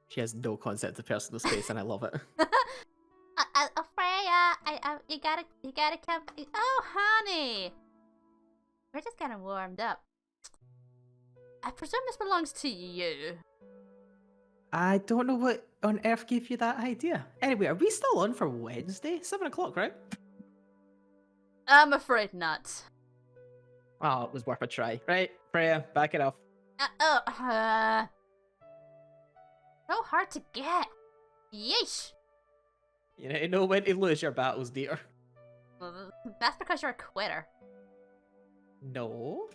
She has no concept of personal space, and I love it. Freya, you gotta come. Oh, honey. We're just kind of warmed up. I presume this belongs to you. I don't know what on earth gave you that idea. Anyway, are we still on for Wednesday? 7 o'clock, right? I'm afraid not. Oh, it was worth a try. Right, Freya, back it off. So hard to get. Yeesh. You know when to lose your battles, dear. That's because you're a quitter. No,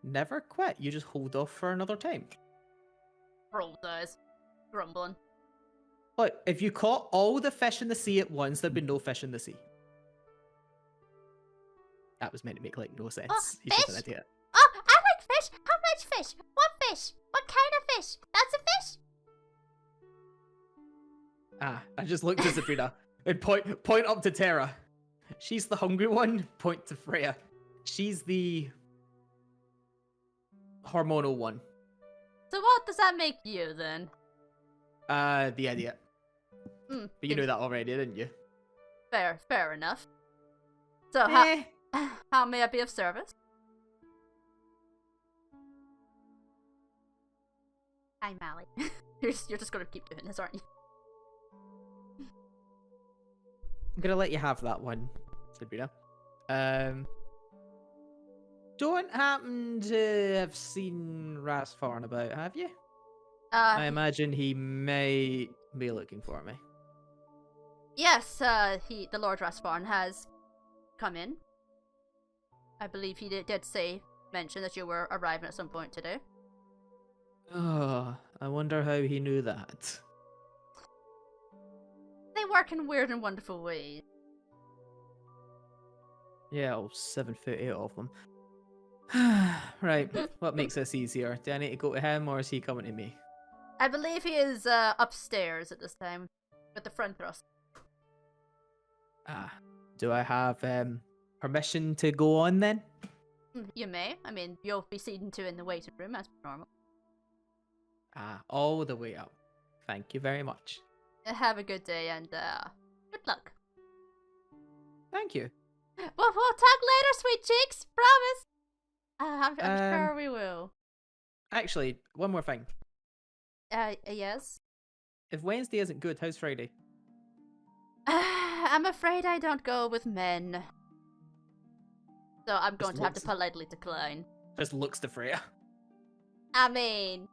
never quit. You just hold off for another time. Roll dice. Grumbling. Look, if you caught all the fish in the sea at once, there'd be no fish in the sea. That was meant to make like no sense. Oh, He's just fish? an idiot. Oh, I like fish. How much fish? What fish? What kind of fish? Lots of fish? I just looked at Sabrina and point up to Terra. She's the hungry one. Point to Freya. She's the hormonal one. So what does that make you then? The idiot. Hmm, But you knew that already, didn't you? fair enough. So Eh. how may I be of service? Hi, Mally. You're just gonna keep doing this, aren't you? I'm gonna let you have that one, Sabrina. Don't happen to have seen Rasfarn about, have you? I imagine he may be looking for me. Yes, the Lord Rasfarn has come in. I believe he did mention that you were arriving at some point today. Oh, I wonder how he knew that. They work in weird and wonderful ways. Yeah, all 7'8" of them. Right, what makes this easier? Do I need to go to him or is he coming to me? I believe he is upstairs at this time, with the front thrust. Do I have permission to go on then? You may. I mean, you'll be seen to in the waiting room, as normal. All the way up. Thank you very much. Have a good day and good luck. Thank you. Well, we'll talk later, sweet cheeks. Promise. I'm sure we will. Actually, one more thing. Yes. If Wednesday isn't good, how's Friday? I'm afraid I don't go with men. So I'm going to have to politely decline. Just looks to Freya. I mean,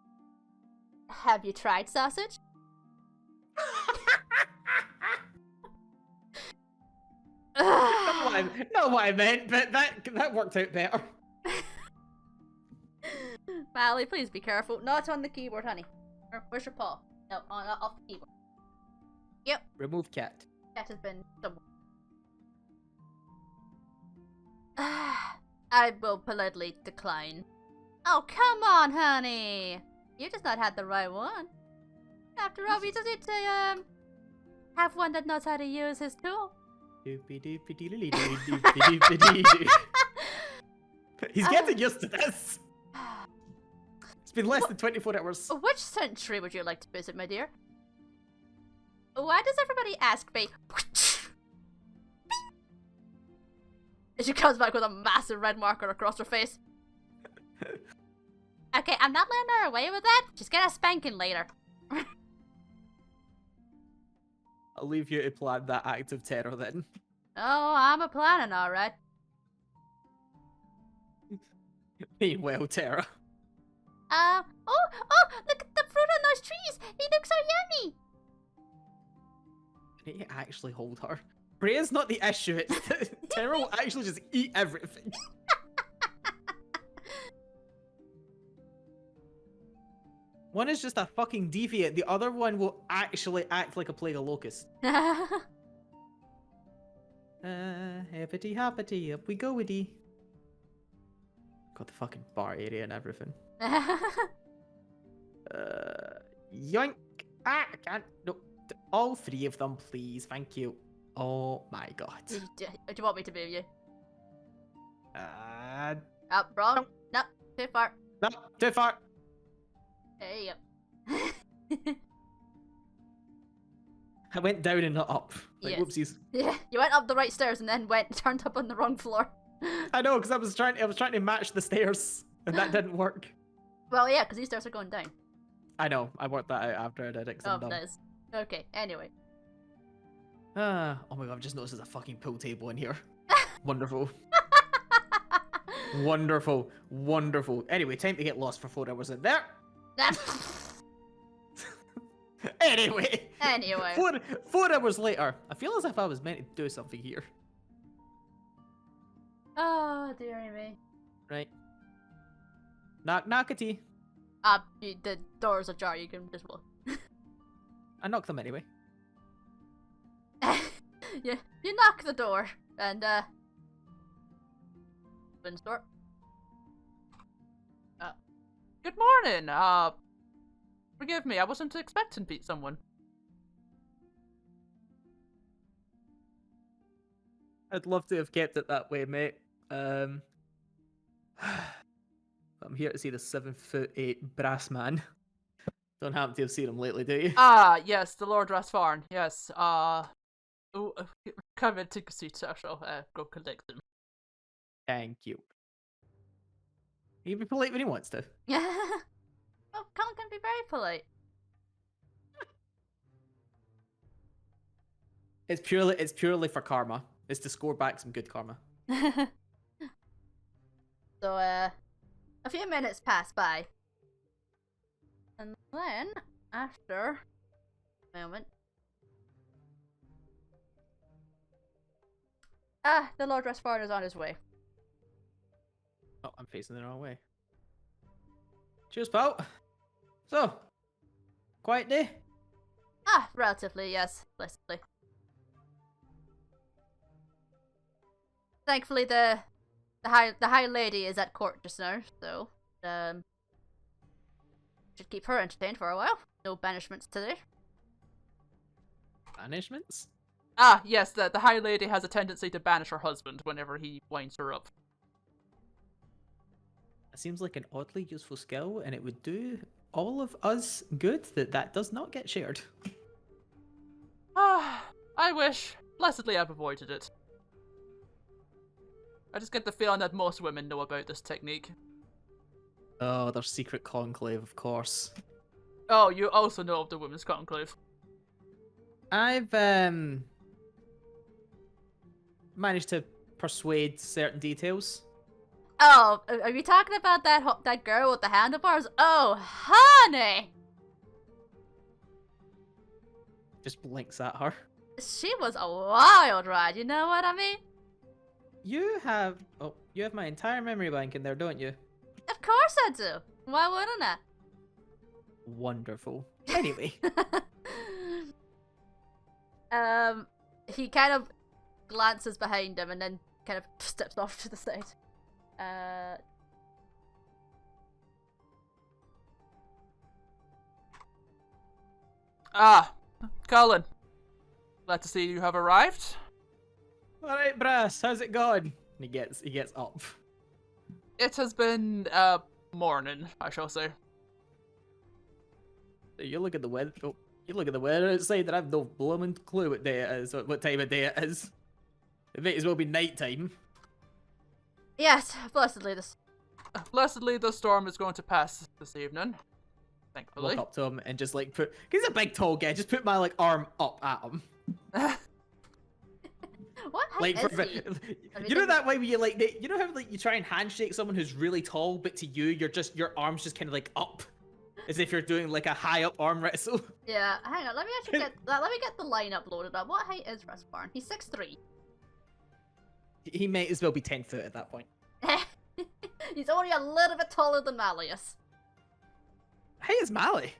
have you tried sausage? Not what I meant, but that worked out better. Mally, please be careful. Not on the keyboard, honey. Where's your paw? No, off the keyboard. Yep. Remove cat. Cat has been somewhere. I will politely decline. Oh, come on, honey. You just not had the right one. After all, we just need to, have one that knows how to use his tool. He's getting used to this. It's been less than 24 hours. Which century would you like to visit, my dear? Why does everybody ask me? She comes back with a massive red marker across her face. Okay, I'm not letting her away with that. Just get a spanking later. I'll leave you to plan that act of terror then. Oh, I'm a planning, alright. Meanwhile, Terra. Oh, look at the fruit on those trees. They look so yummy. I need to actually hold her. Freya's not the issue. It's Terra will actually just eat everything. One is just a fucking deviant. The other one will actually act like a plague of locusts. Hippity hoppity, up we go witty. Got the fucking bar area and everything. Yoink. I can't. No, all three of them, please. Thank you. Oh my god. Do you want me to move you? Up, Wrong. No, too far. No, too far. There you go. I went down and not up. Like, Yes. whoopsies. Yeah, you went up the right stairs and then turned up on the wrong floor. I know, because I was trying to match the stairs, and that didn't work. Well, yeah, because these stairs are going down. I know. I worked that out after I did it. 'Cause I'm Oh, dumb. nice. Okay, anyway. Oh my god! I've just noticed there's a fucking pool table in here. Wonderful. Wonderful. Wonderful. Anyway, time to get lost for 4 hours in there. Anyway. Anyway. 4 hours later. I feel as if I was meant to do something here. Oh, dearie me. Right. Knock knockety. The door's ajar, you can just walk. I knock them anyway. You knock the door, and, Boonsdorp. Good morning. Forgive me, I wasn't expecting to beat someone. I'd love to have kept it that way, mate. I'm here to see the 7'8" brass man. Don't happen to have seen him lately, do you? Ah, yes, the Lord Rasfarn. Yes. Come and take a seat, I shall go collect them. Thank you. He can be polite when he wants to. Oh, Cullen can be very polite. It's purely for karma. It's to score back some good karma. So, a few minutes pass by. And then, after a moment. The Lord Rasfarn is on his way. Oh, I'm facing the wrong way. Cheers, pal. So, quiet day? Relatively, yes. Blessedly. Thankfully, the high lady is at court just now, so should keep her entertained for a while. No banishments today. Banishments? Ah, yes, the High Lady has a tendency to banish her husband whenever he winds her up. It seems like an oddly useful skill, and it would do all of us good that does not get shared. I wish. Blessedly I've avoided it. I just get the feeling that most women know about this technique. Oh, their secret conclave, of course. Oh, you also know of the Women's Conclave. I've managed to persuade certain details. Oh, are you talking about that girl with the handlebars? Oh, honey! Just blinks at her. She was a wild ride, you know what I mean? You have my entire memory bank in there, don't you? Of course I do. Why wouldn't I? Wonderful. Anyway. He kind of glances behind him and then kind of steps off to the side. Cullen. Glad to see you have arrived. Alright, Brass, how's it going? He gets up. It has been, morning, I shall say. You look at the weather. Oh, you look at the weather outside, and I've no blooming clue what day it is, or what time of day it is. It might as well be night time. Yes, blessedly Blessedly, the storm is going to pass this evening. I Thankfully. walk up to him and just like put. He's a big tall guy. Just put my like arm up at him. What height Like, is he? you know that way where you like, you know how like you try and handshake someone who's really tall, but to you, your arm's just kind of like up, as if you're doing like a high up arm wrestle. Yeah, hang on. Let me actually get that. Let me get the lineup loaded up. What height is Rasparn? He's 6'3". He might as well be 10 foot at that point. He's only a little bit taller than Malleus. Hey, is Mally?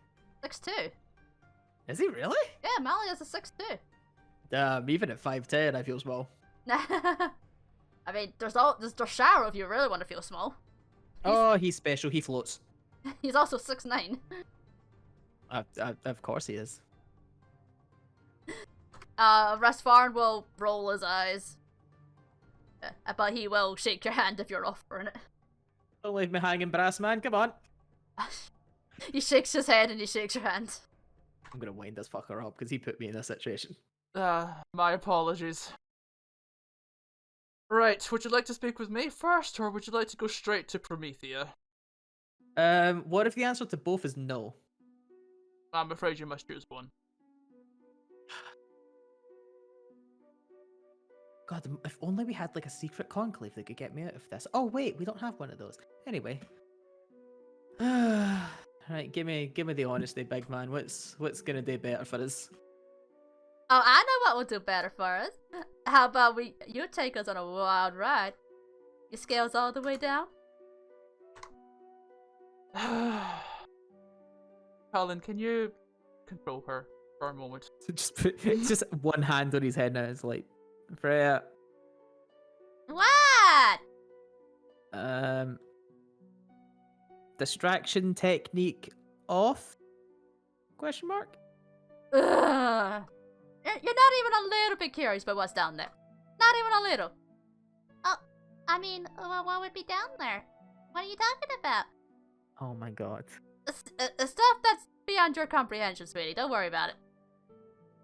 6'2". Is he really? Yeah, Malleus is 6'2". Even at 5'10", I feel small. I mean, there's Sharo if you really want to feel small. Oh, he's special. He floats. He's also 6'9". Of course he is. Rasfarn will roll his eyes. But he will shake your hand if you're offering it. Don't leave me hanging, Brass man. Come on. He shakes his head and he shakes your hand. I'm gonna wind this fucker up because he put me in this situation. My apologies. Right, would you like to speak with me first, or would you like to go straight to Promethea? What if the answer to both is no? I'm afraid you must choose one. God, if only we had like a secret conclave that could get me out of this. Oh wait, we don't have one of those. Anyway. Alright, give me the honesty, big man. What's gonna do better for us? Oh, I know what will do better for us. How about you take us on a wild ride? Your scales all the way down? Cullen, can you control her for a moment? So just one hand on his head now. It's like, Freya. What? Distraction technique off? Question mark? Ugh. You're not even a little bit curious about what's down there. Not even a little. I mean, what would be down there? What are you talking about? Oh my god. Stuff that's beyond your comprehension, sweetie. Don't worry about it.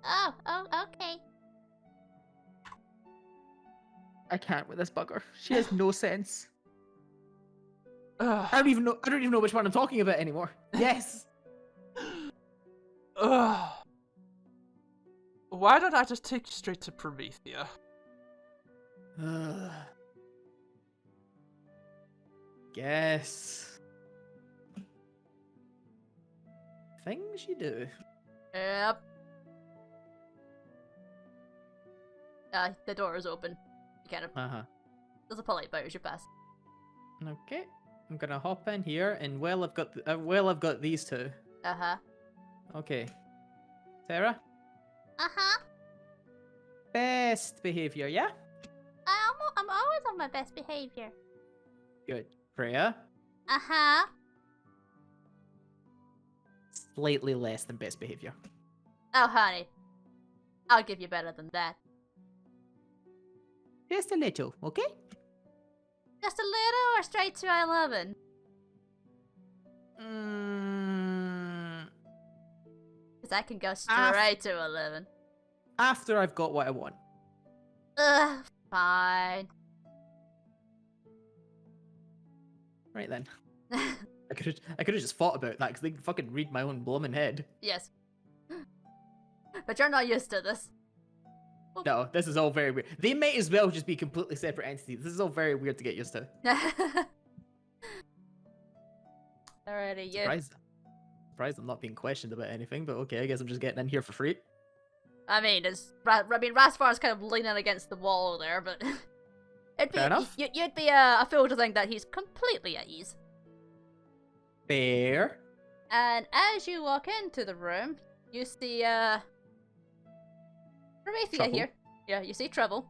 Oh, okay. I can't with this bugger. She has no sense. Ugh. I don't even know which one I'm talking about anymore. Yes. Ugh. Why don't I just take you straight to Promethea? Guess. Things you do. Yep. The door is open. You kind of. There's a polite bow as you pass. Okay. I'm gonna hop in here, and I've got these two. Okay. Sarah. Best behavior, yeah? I'm always on my best behavior. Good. Freya. Slightly less than best behavior. Oh, honey. I'll give you better than that. Just a little, okay? Just a little or straight to 11? Because I can go straight to 11. After I've got what I want. Ugh, fine. Right then. I could have just thought about that, because they can fucking read my own blooming head. Yes. But you're not used to this. No, this is all very weird. They might as well just be completely separate entities. This is all very weird to get used to. Alrighty, yeah. Surprised I'm not being questioned about anything, but okay, I guess I'm just getting in here for free. I mean, Rasfar's kind of leaning against the wall there, but Fair enough. You'd be a fool to think that he's completely at ease. Fair. And as you walk into the room, you see Promethea Trouble. here. Yeah, you see Trouble.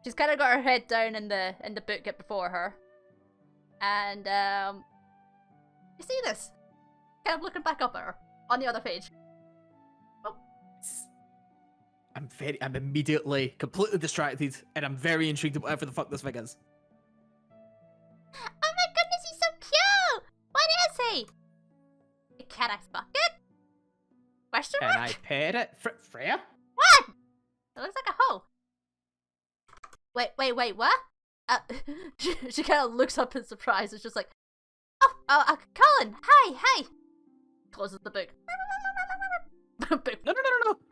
She's kind of got her head down in the book before her, and you see this, kind of looking back up at her on the other page. I'm immediately completely distracted, and I'm very intrigued about whatever the fuck this thing is. Oh my goodness, he's so cute! What is he? A cat bucket? Question Can mark? I pet it? Freya? What? It looks like a hole. Wait, what? She kind of looks up in surprise. It's just like, Cullen, hi. Closes the book. Book.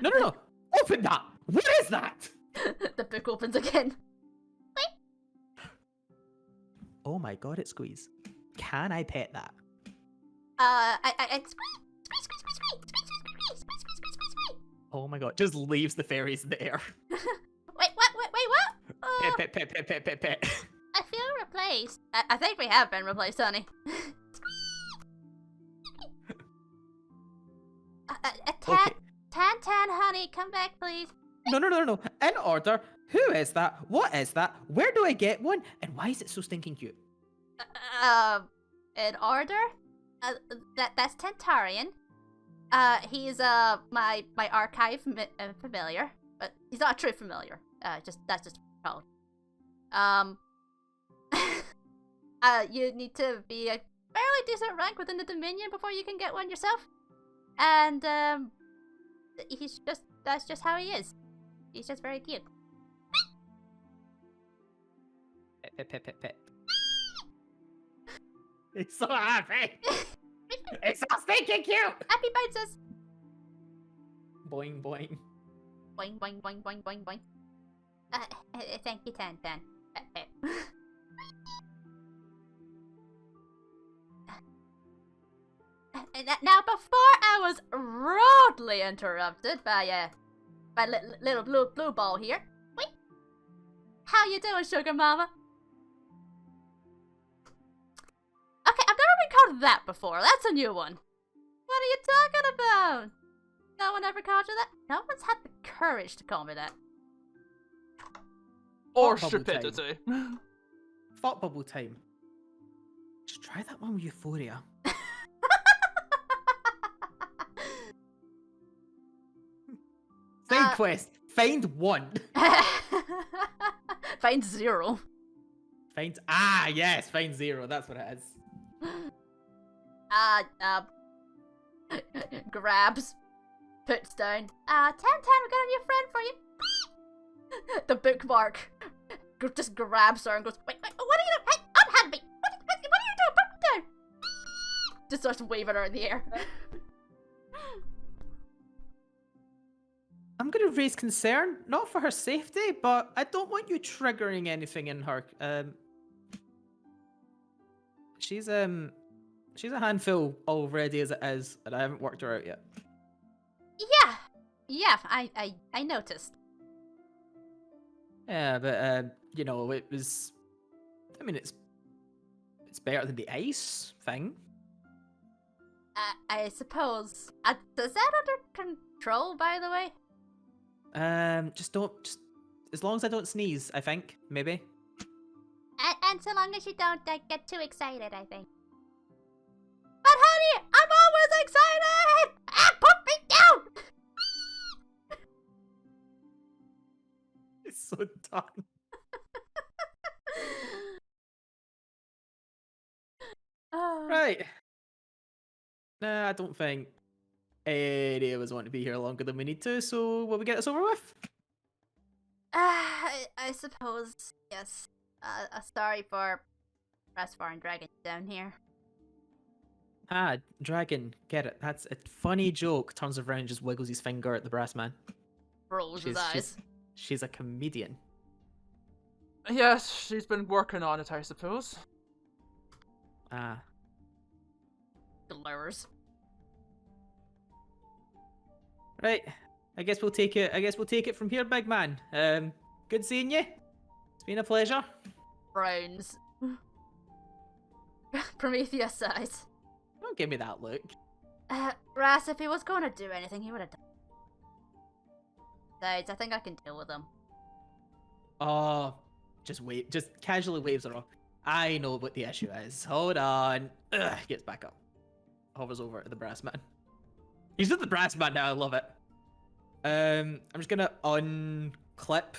No. Open that! What is that? The book opens again. Oh my god, it squeezes. Can I pet that? Squeeze. Oh my god, just leaves the fairies in the air. Wait, what? Pet. I feel replaced. I think we have been replaced, honey. Okay. Tan, honey, come back, please. No. In order. Who is that? What is that? Where do I get one? And why is it so stinking cute? In order? That's Tantarian. He's my archive familiar, but he's not a true familiar. That's just called. You need to be a fairly decent rank within the Dominion before you can get one yourself. And that's just how he is. He's just very cute. Pet. It's so happy. It's so stinking cute. Happy bounces. Boing. Boing. Thank you, Tan. Now, before I was rudely interrupted by little blue ball here. Wait. How you doing, sugar mama? Okay, I've never been called that before. That's a new one. What are you talking about? No one ever called you that? No one's had the courage to call me that. Or Thought bubble stupidity. Thought bubble time. Just try that one with Euphoria. Side quest. Find one. Find 0. Yes, find 0. That's what it is. Grabs. Puts down. 10, we got a new friend for you. The bookmark just grabs her and goes, wait, what are you doing? Hey, unhand me! What are you doing? Put me down! Just starts waving her in the air. I'm gonna raise concern, not for her safety, but I don't want you triggering anything in her. She's a handful already as it is, and I haven't worked her out yet. Yeah, I noticed. Yeah, but you know, it was. I mean, it's better than the ice thing. I suppose. Is that under control, by the way? Just as long as I don't sneeze, I think maybe. And so long as you don't get too excited, I think. But honey, I'm always excited! Put me down! It's so done. Right. Nah, I don't think any of us want to be here longer than we need to, so will we get this over with? I suppose, yes. Sorry for Rasvar and Dragon down here. Ah, Dragon, get it. That's a funny joke. Turns around and just wiggles his finger at the brass man. Rolls his eyes. She's a comedian. Yes, she's been working on it, I suppose. Ah. Glowers. Right. I guess we'll take it from here, big man. Good seeing you. It's been a pleasure. Browns. Prometheus sighs. Don't give me that look. Ras, if he was going to do anything, he would have done. Besides, I think I can deal with him. Oh, just casually waves her off. I know what the issue is. Hold on. Ugh, gets back up. Hovers over to the brass man. He's at the brass man now. I love it. I'm just gonna unclip.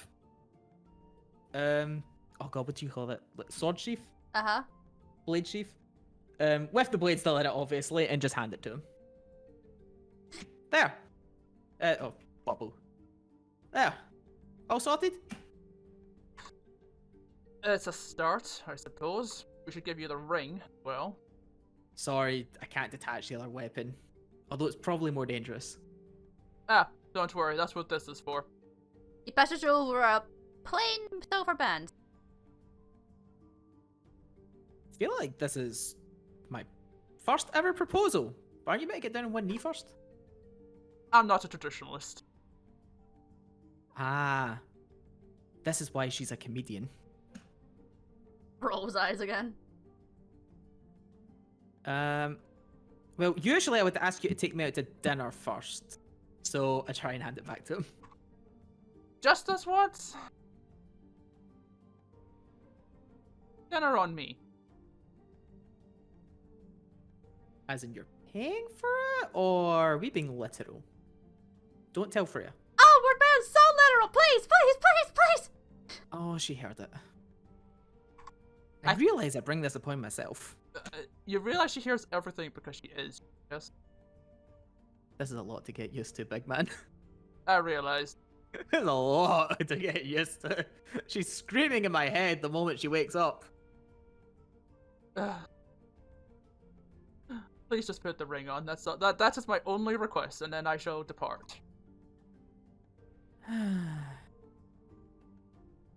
Oh god, what do you call it? Sword sheath? Uh-huh. Blade sheath? With the blade still in it, obviously, and just hand it to him. There. Oh, bubble. There. All sorted? It's a start, I suppose. We should give you the ring, well. Sorry, I can't detach the other weapon. Although it's probably more dangerous. Ah, don't worry, that's what this is for. He passes you over a plain silver band. I feel like this is my first ever proposal. Aren't you meant to get down on one knee first? I'm not a traditionalist. Ah. This is why she's a comedian. Rolls eyes again. Well, usually I would ask you to take me out to dinner first. So I try and hand it back to him. Just this once? Dinner on me. As in you're paying for it? Or are we being literal? Don't tell Freya. Oh, we're being so literal! Please, please, please, please! Oh, she heard it. I realise I bring this upon myself. You realize she hears everything because she is, yes? This is a lot to get used to, big man. I realized. There's a lot to get used to. She's screaming in my head the moment she wakes up. Please just put the ring on. That is my only request, and then I shall depart.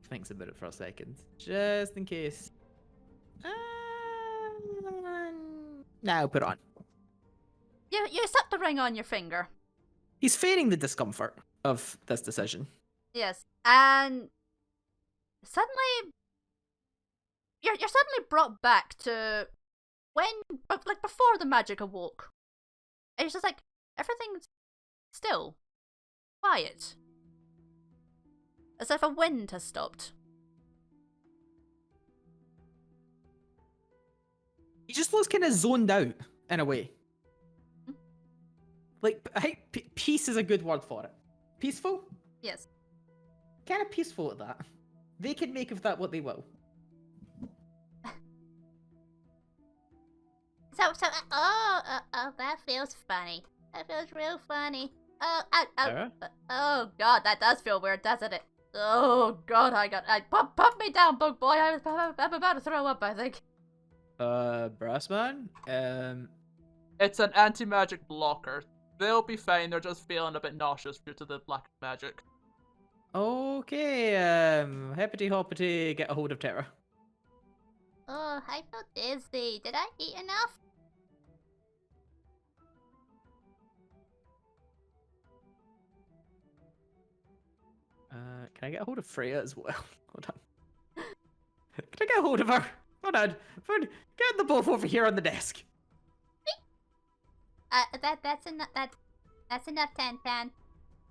Thinks about it for a second, just in case. Now put it on. You slip the ring on your finger. He's feigning the discomfort of this decision. Yes, and suddenly you're suddenly brought back to like before the magic awoke. And it's just like everything's still, quiet, as if a wind has stopped. He just looks kind of zoned out in a way. Like, I think peace is a good word for it. Peaceful? Yes. Kind of peaceful at that. They can make of that what they will. Oh, that feels funny. That feels real funny. Oh god, that does feel weird, doesn't it? Oh god, pop me down, bug boy. I'm about to throw up, I think. Brassman? It's an anti-magic blocker. They'll be fine, they're just feeling a bit nauseous due to the lack of magic. Okay, Hippity Hoppity, get a hold of Terra. Oh, I feel dizzy. Did I eat enough? Can I get a hold of Freya as well? Hold on. Can I get a hold of her? Hold on. Get them both over here on the desk. That's enough. That's enough, Tan.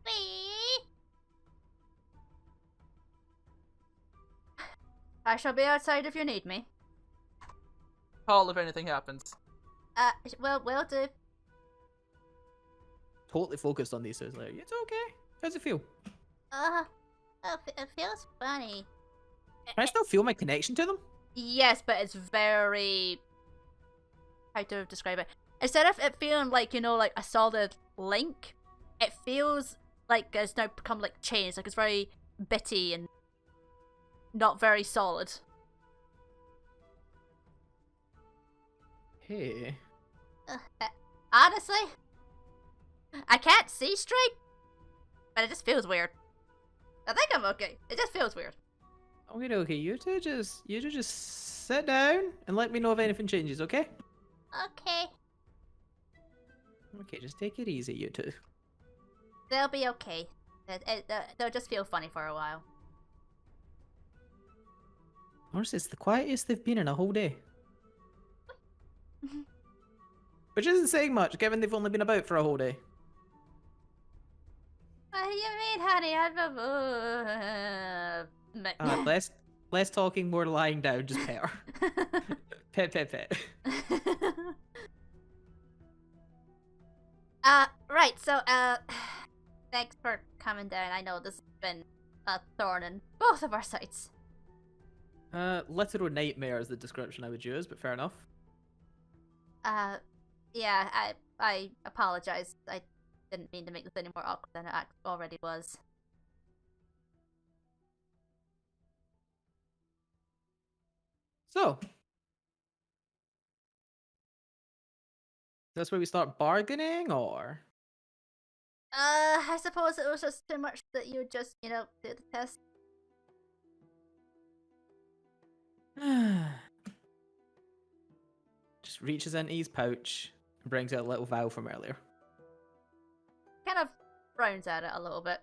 Wee. I shall be outside if you need me. Call if anything happens. Well, will do. Totally focused on these, so it's like, it's okay. How's it feel? It feels funny. Can I still feel my connection to them? Yes, but it's very... How to describe it? Instead of it feeling like, you know, like a solid link, it feels like it's now become like chains. Like it's very bitty and not very solid. Hey. Honestly, I can't see straight, but it just feels weird. I think I'm okay. It just feels weird. Okay. You two just sit down and let me know if anything changes, okay? Okay. Okay, just take it easy, you two. They'll be okay. They'll just feel funny for a while. Honestly, it's the quietest they've been in a whole day. Which isn't saying much, given they've only been about for a whole day. What do you mean, honey? Less talking, more lying down, just pet her. Pet. Right, so, thanks for coming down. I know this has been a thorn in both of our sides. Literal nightmare is the description I would use, but fair enough. Yeah, I apologize. I didn't mean to make this any more awkward than it already was. So, that's where we start bargaining, or? I suppose it was just too much that you just, you know, do the test. Just reaches into his pouch and brings out a little vial from earlier. Kind of frowns at it a little bit.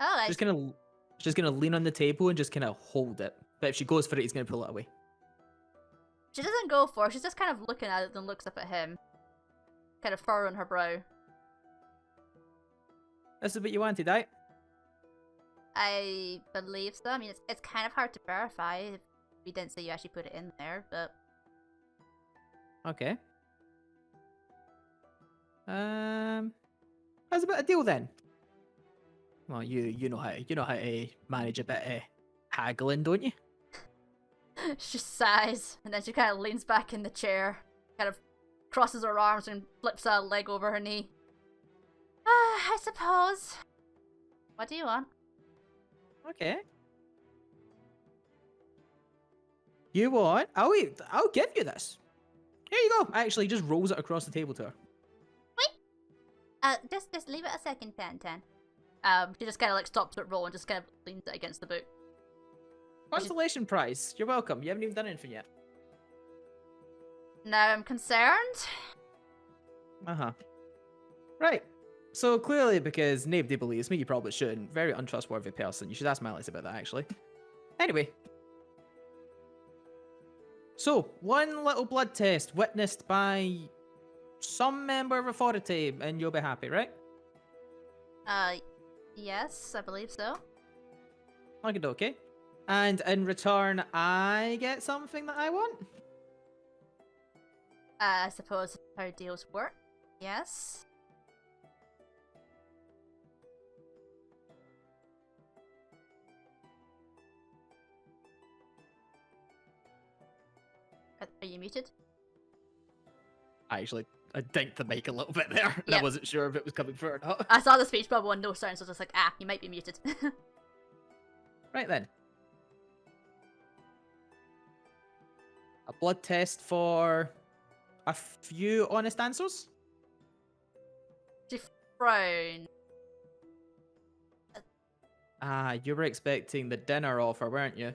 Oh, Just gonna lean on the table and just kind of hold it. But if she goes for it, he's gonna pull it away. She doesn't go for it. She's just kind of looking at it and looks up at him. Kind of furrowing her brow. This is what you wanted, right? I believe so. I mean, it's kind of hard to verify if we didn't say you actually put it in there, but... Okay. How's about a deal then? Well, you know how to manage a bit of haggling, don't you? She sighs, and then she kind of leans back in the chair, kind of crosses her arms and flips a leg over her knee. I suppose. What do you want? Okay. You want? I'll give you this. Here you go. Actually, just rolls it across the table to her. Wait. Just leave it a second, Tan. She just kind of like stops at roll and just kind of leans it against the boot. Consolation prize. You're welcome. You haven't even done anything yet. Now I'm concerned. Right. So clearly, because nobody believes me, you probably shouldn't. Very untrustworthy person. You should ask Malice about that, actually. Anyway. So, one little blood test witnessed by some member of authority, and you'll be happy, right? Yes, I believe so. Okay. And in return, I get something that I want? I suppose how deals work. Yes. Are you muted? I dinked the mic a little bit there, and I Yep. wasn't sure if it was coming through or not. I saw the speech bubble and no sound, so I was just like, you might be muted. Right then. A blood test for a few honest answers? She frowned. Ah, you were expecting the dinner offer, weren't you?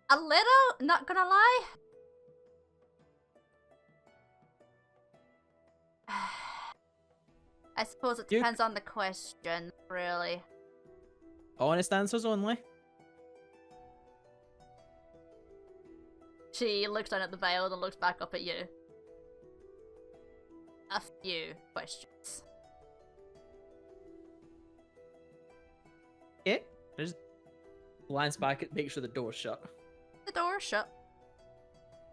A little, not gonna lie. I suppose it You- depends on the question, really. Honest answers only? She looks down at the vial and looks back up at you. A few questions. Okay. Just glance back at make sure the door's shut. The door's shut.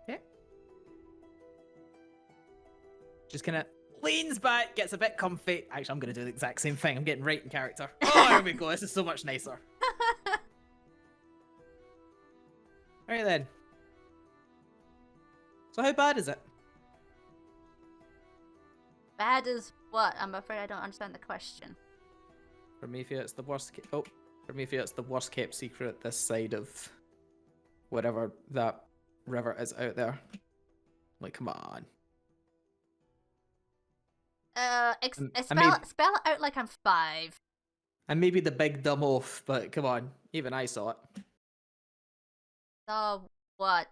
Okay. Just kind of leans back, gets a bit comfy. Actually, I'm going to do the exact same thing. I'm getting right in character. Oh, there we go. This is so much nicer. Alright then. So how bad is it? Bad as what? I'm afraid I don't understand the question. For me, it's the worst. For me, it's the worst kept secret this side of whatever that river is out there. Like, come on. Spell it out like I'm 5. And maybe the big dumb oaf, but come on, even I saw it. So what?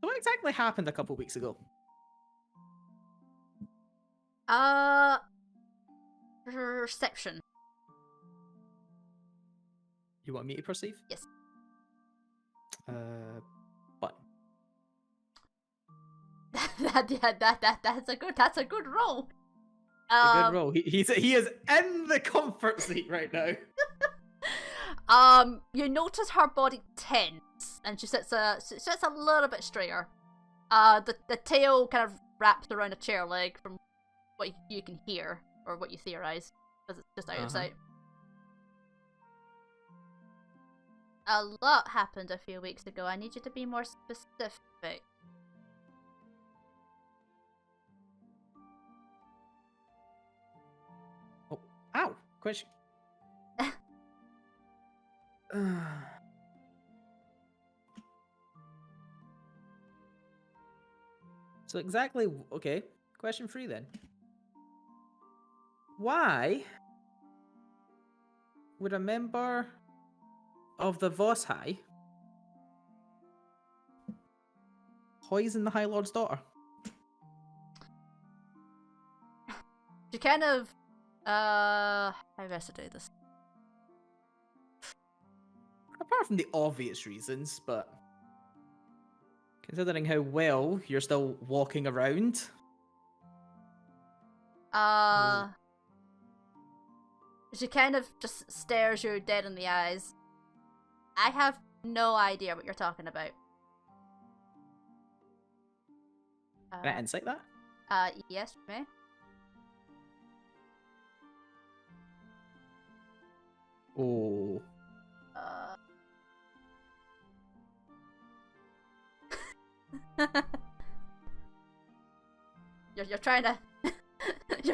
So what exactly happened a couple weeks ago? Perception. You want me to perceive? Yes. What? That's a good roll. A good roll. He is in the comfort seat right now. You notice her body tense, and she sits a little bit straighter. The tail kind of wraps around a chair leg from what you can hear or what you theorize, because it's just out of sight. A lot happened a few weeks ago. I need you to be more specific. Oh, ow! Question. So exactly, okay. Question 3 then. Why would a member of the Voss High poison the High Lord's daughter? She kind of, how best to do this? Apart from the obvious reasons, but considering how well you're still walking around. She kind of just stares you dead in the eyes. I have no idea what you're talking about. Can I insight that? Yes, you may. Oh. You're trying to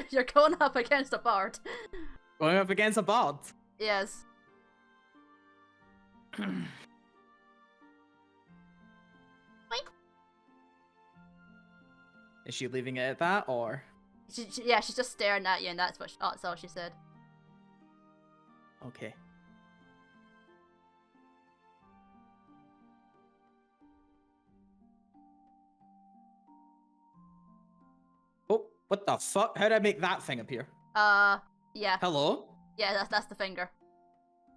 you're going up against a bard. Going up against a bard? Yes. Is she leaving it at that, or? Yeah, she's just staring at you, and that's all she said. Okay. Oh, what the fuck? How did I make that thing appear? Yeah. Hello? Yeah, that's the finger.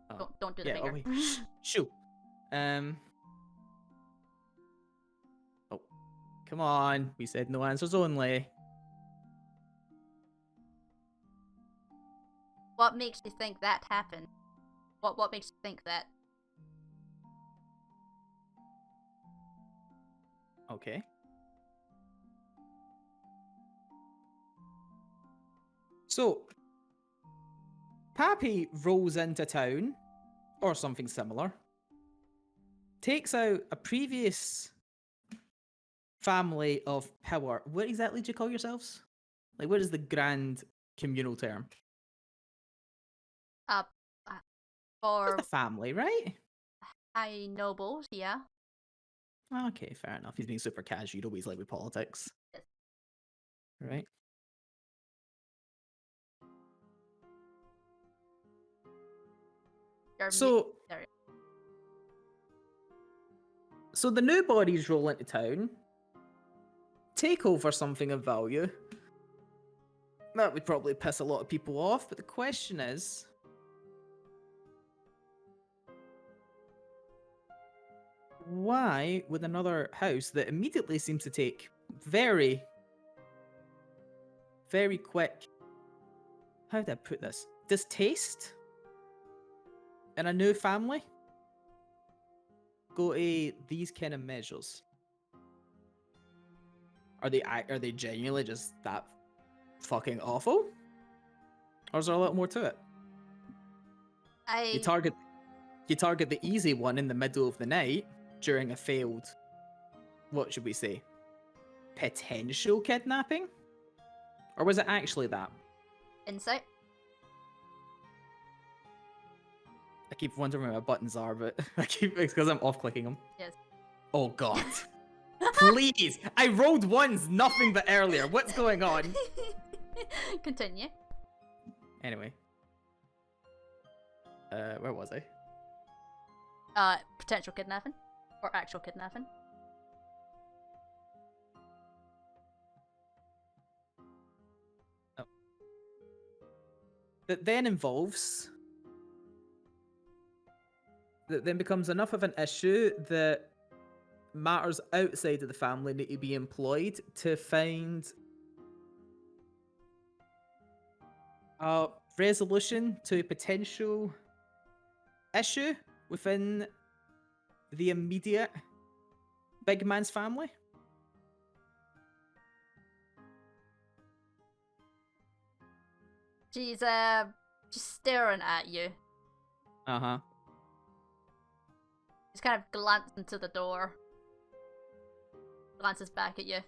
Oh. Don't do the Yeah, finger. wait. Shoo. Oh, come on. We said no answers only. What makes you think that happened? What makes you think that? Okay. So, Pappy rolls into town, or something similar, takes out a previous family of power. What exactly do you call yourselves? Like, what is the grand communal term? Uh, Just for a family, right? high nobles, yeah. Okay, fair enough. He's being super casual. You'd always like with politics. Yes. Right? So, Sorry. so the new bodies roll into town, take over something of value. That would probably piss a lot of people off, but the question is, why would another house that immediately seems to take very, very quick, how do I put this, distaste in a new family go to these kind of measures? Are they genuinely just that fucking awful? Or is there a lot more to it? You target the easy one in the middle of the night during a failed, what should we say, potential kidnapping? Or was it actually that? Insight. I keep wondering where my buttons are, but it's because I'm off clicking them. Yes. Oh god. Please! I rolled ones, nothing but earlier. What's going on? Continue. Anyway. Where was I? Potential kidnapping. Or actual kidnapping. Oh. That then involves... That then becomes enough of an issue that matters outside of the family need to be employed to find a resolution to a potential issue within the immediate big man's family. She's just staring at you. Uh-huh. She's kind of glancing to the door. Glances back at you.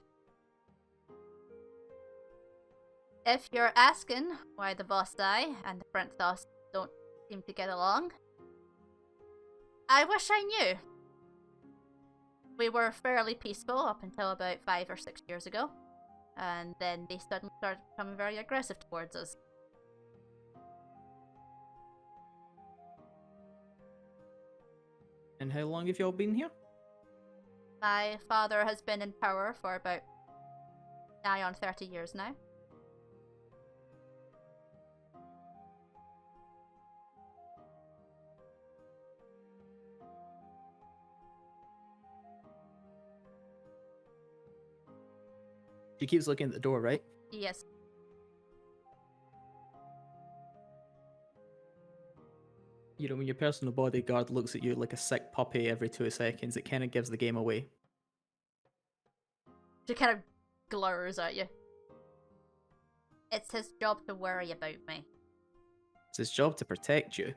If you're asking why the boss and the princess don't seem to get along, I wish I knew. We were fairly peaceful up until about 5 or 6 years ago, and then they suddenly started becoming very aggressive towards us. And how long have y'all been here? My father has been in power for about nigh on 30 years now. She keeps looking at the door, right? Yes. You know, when your personal bodyguard looks at you like a sick puppy every 2 seconds, it kind of gives the game away. She kind of glowers at you. It's his job to worry about me. It's his job to protect you.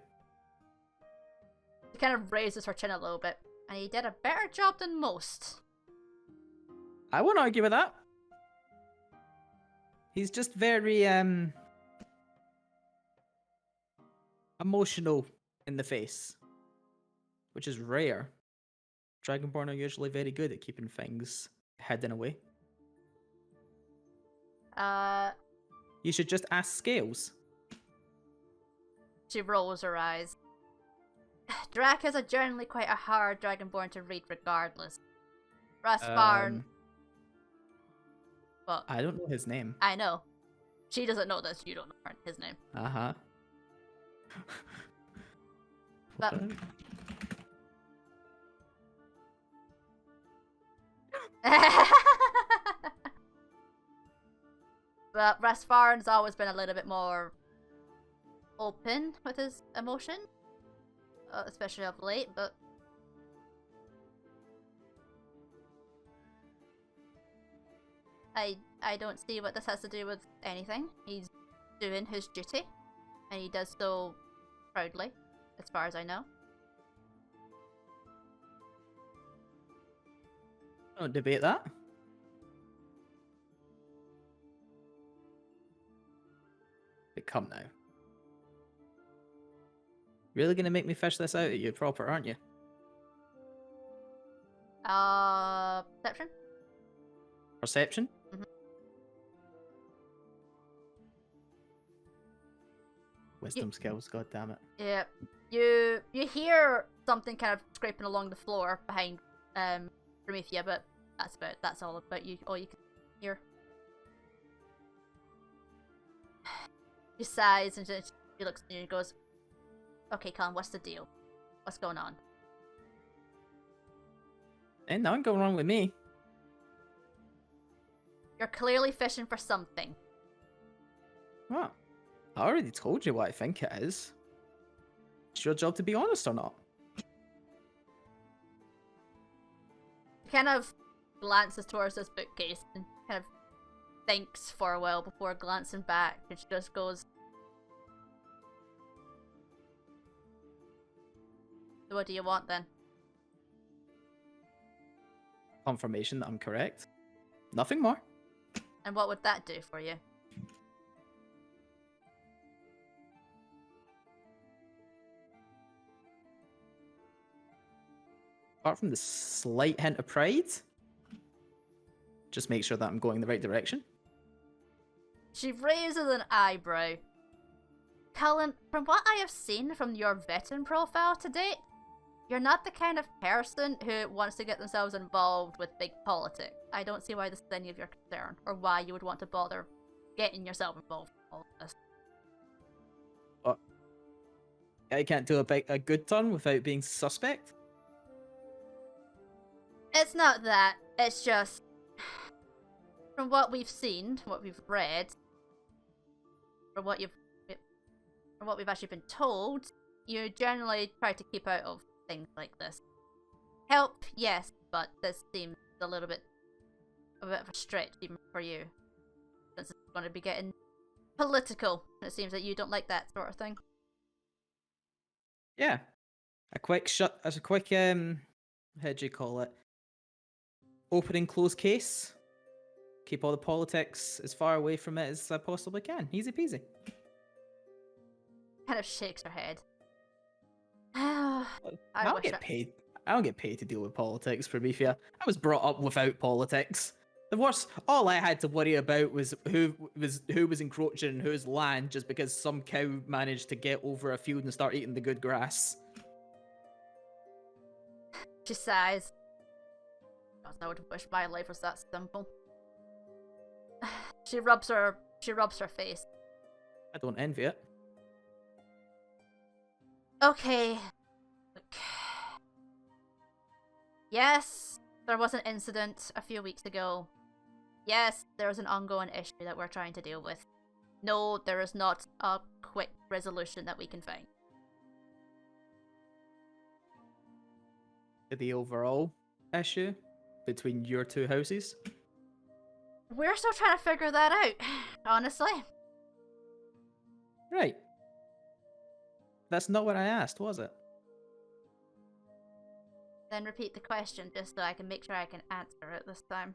She kind of raises her chin a little bit, and he did a better job than most. I won't argue with that. He's just very, emotional in the face, which is rare. Dragonborn are usually very good at keeping things hidden away. You should just ask Scales. She rolls her eyes. Drakas are generally quite a hard Dragonborn to read regardless. Rasparn. But I don't know his name. I know. She doesn't know this, you don't know his name. Uh-huh. But but Rasparn's always been a little bit more open with his emotion, especially of late, but I don't see what this has to do with anything. He's doing his duty, and he does so proudly, as far as I know. Don't debate that. But come now. Really gonna make me fish this out at you proper, aren't you? Perception? Perception? Mhm. Wisdom skills, god damn it. Yeah. You hear something kind of scraping along the floor behind Promethea, but that's all you can hear. She sighs and she looks at you and goes, "Okay, Cullen, what's the deal? What's going on?" Ain't nothing going wrong with me. You're clearly fishing for something. What? I already told you what I think it is. It's your job to be honest or not. He kind of glances towards this bookcase and kind of thinks for a while before glancing back, and she just goes, "So what do you want then?" Confirmation that I'm correct. Nothing more. And what would that do for you? Apart from the slight hint of pride, just make sure that I'm going the right direction. She raises an eyebrow. Cullen, from what I have seen from your veteran profile to date, you're not the kind of person who wants to get themselves involved with big politics. I don't see why this is any of your concern, or why you would want to bother getting yourself involved in all of this. I can't do a good turn without being suspect. It's not that. It's just, from what we've seen, what we've read, from what we've actually been told, you generally try to keep out of things like this. Help, yes, but this seems a bit of a stretch even for you, since it's going to be getting political. It seems that you don't like that sort of thing. Yeah. A quick how do you call it? Open and close case. Keep all the politics as far away from it as I possibly can. Easy peasy. Kind of shakes her head. I don't get paid. I don't get paid to deal with politics, Promethea. I was brought up without politics. The worst, all I had to worry about was who was encroaching whose land just because some cow managed to get over a field and start eating the good grass. She sighs. God, I would wish my life was that simple. She rubs her face. I don't envy it. Okay. Look. Yes, there was an incident a few weeks ago. Yes, there is an ongoing issue that we're trying to deal with. No, there is not a quick resolution that we can find. The overall issue between your two houses? We're still trying to figure that out, honestly. Right. That's not what I asked, was it? Then repeat the question just so I can make sure I can answer it this time.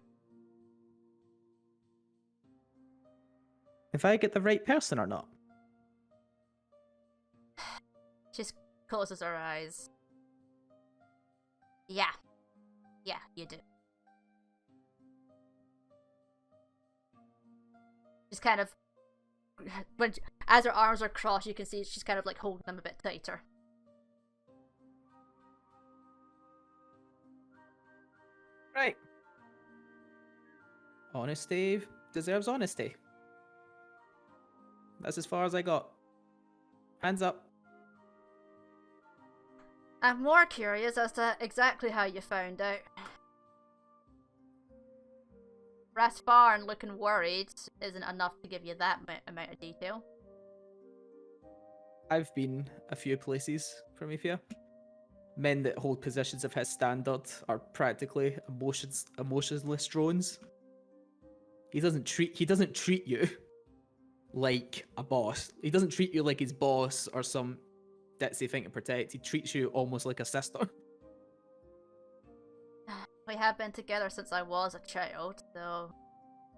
If I get the right person or not? She closes her eyes. Yeah. Yeah, you do. She's kind of... as her arms are crossed, you can see she's kind of like holding them a bit tighter. Right. Honesty deserves honesty. That's as far as I got. Hands up. I'm more curious as to exactly how you found out. Rasfarn looking worried isn't enough to give you that amount of detail. I've been a few places, Promethea. Men that hold positions of his standard are practically emotionless drones. He doesn't treat you like a boss. He doesn't treat you like his boss or some ditzy thing to protect. He treats you almost like a sister. We have been together since I was a child, so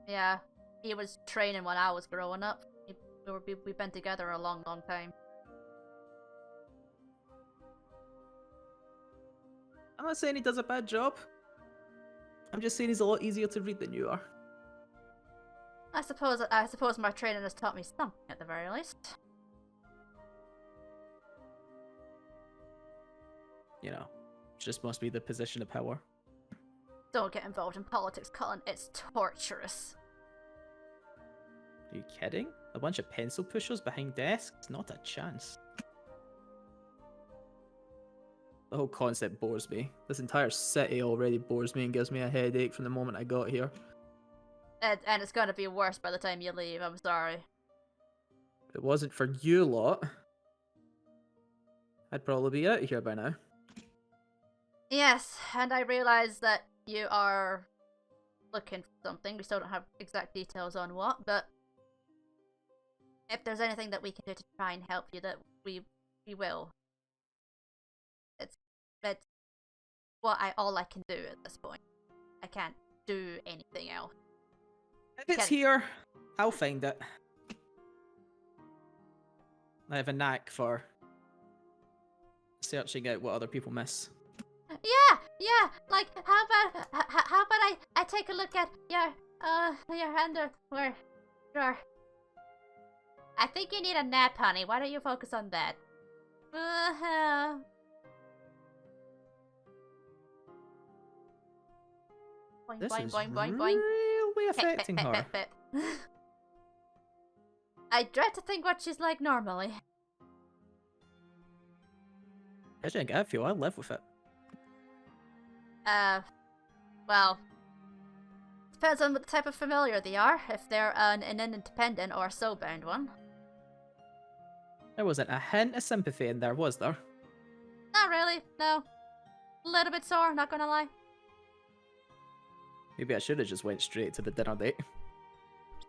yeah. He was training when I was growing up. We've been together a long, long time. I'm not saying he does a bad job. I'm just saying he's a lot easier to read than you are. I suppose my training has taught me something at the very least. You know, just must be the position of power. Don't get involved in politics, Cullen. It's torturous. Are you kidding? A bunch of pencil pushers behind desks? Not a chance. The whole concept bores me. This entire city already bores me and gives me a headache from the moment I got here. And it's gonna be worse by the time you leave, I'm sorry. If it wasn't for you lot, I'd probably be out of here by now. Yes, and I realize that you are looking for something. We still don't have exact details on what, but if there's anything that we can do to try and help you, that we will. It's all I can do at this point. I can't do anything else. If it's here, I'll find it. I have a knack for searching out what other people miss. Yeah. Like, how about I take a look at your underwear drawer. I think you need a nap, honey. Why don't you focus on that? Boing, This boing, is boing, boing, boing. really affecting her. I dread to think what she's like normally. I feel I live with it. Well, depends on what type of familiar they are, if they're an independent or a soul-bound one. There wasn't a hint of sympathy in there, was there? Not really, no. A little bit sore, not gonna lie. Maybe I should have just went straight to the dinner date.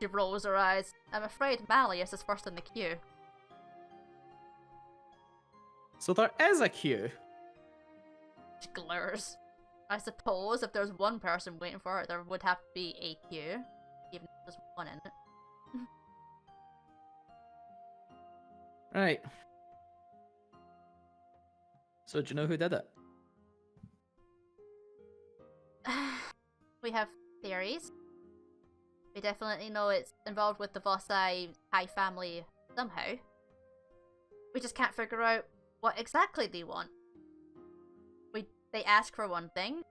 She rolls her eyes. I'm afraid Malleus is first in the queue. So there is a queue. She glares. I suppose if there's one person waiting for it, there would have to be a queue. Even if there's one in it. Right. So do you know who did it? We have theories. We definitely know it's involved with the Vosai high family somehow. We just can't figure out what exactly they want. They ask for one thing.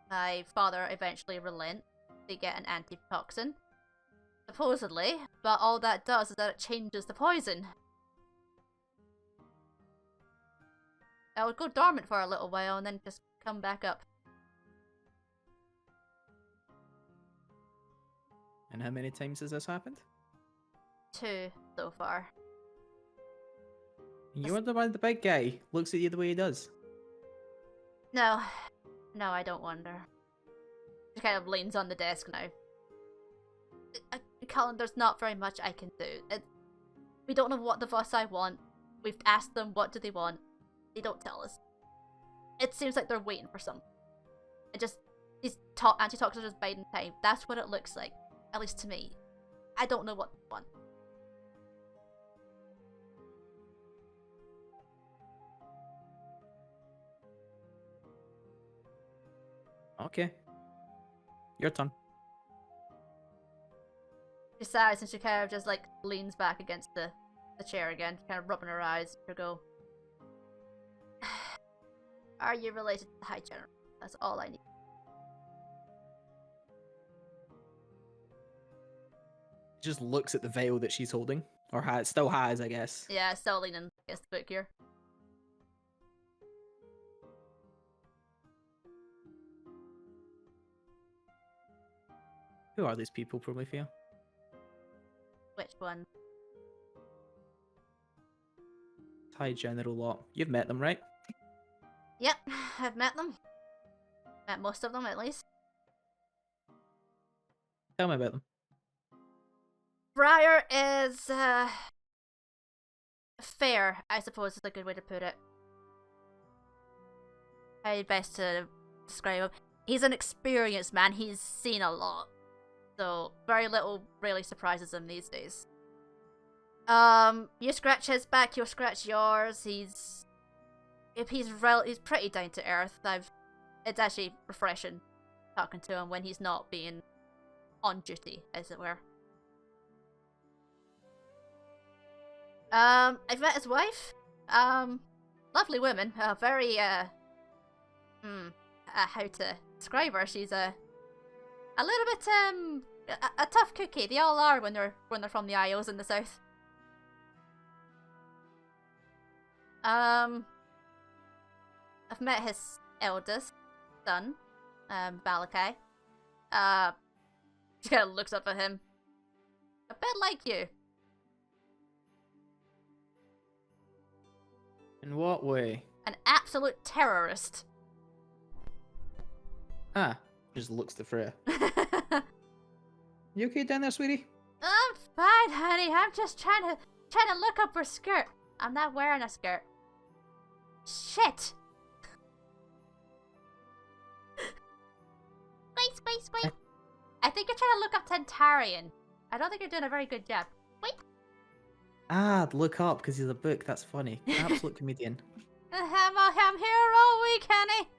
My father eventually relents. They get an antitoxin. Supposedly, but all that does is that it changes the poison. It would go dormant for a little while and then just come back up. And how many times has this happened? 2 so far. You're the one, the big guy, looks at you the way he does. No, I don't wonder. She kind of leans on the desk now. Cullen, there's not very much I can do. We don't know what the Vosai want. We've asked them what do they want. They don't tell us. It seems like they're waiting for something. It just, these antitoxins are just biding time. That's what it looks like. At least to me. I don't know what they want. Okay. Your turn. She sighs and she kind of just like leans back against the chair again, kind of rubbing her eyes. She'll go, are you related to the High General? That's all I need. Just looks at the veil that she's holding. Or still has, I guess. Yeah, still leaning against the book here. Who are these people, Promethea? Which one? Thai general lot. You've met them, right? Yep, I've met them. Met most of them, at least. Tell me about them. Briar is, fair, I suppose is a good way to put it. How best to describe him. He's an experienced man, he's seen a lot. So, very little really surprises him these days. You scratch his back, you'll scratch yours. He's pretty down to earth. It's actually refreshing talking to him when he's not being on duty, as it were. I've met his wife. Lovely woman. Very how to describe her? She's a little bit a tough cookie. They all are when they're from the Isles in the south. I've met his eldest son, Balakai. She kind of looks up at him. A bit like you. In what way? An absolute terrorist. Ah, just looks to Freya. You okay down there, sweetie? I'm fine, honey. I'm just trying to look up her skirt. I'm not wearing a skirt. Shit. Wait. I think you're trying to look up Tentarian. I don't think you're doing a very good job. Ah, look up because he's a book. That's funny. Absolute comedian. I'm here all week, honey.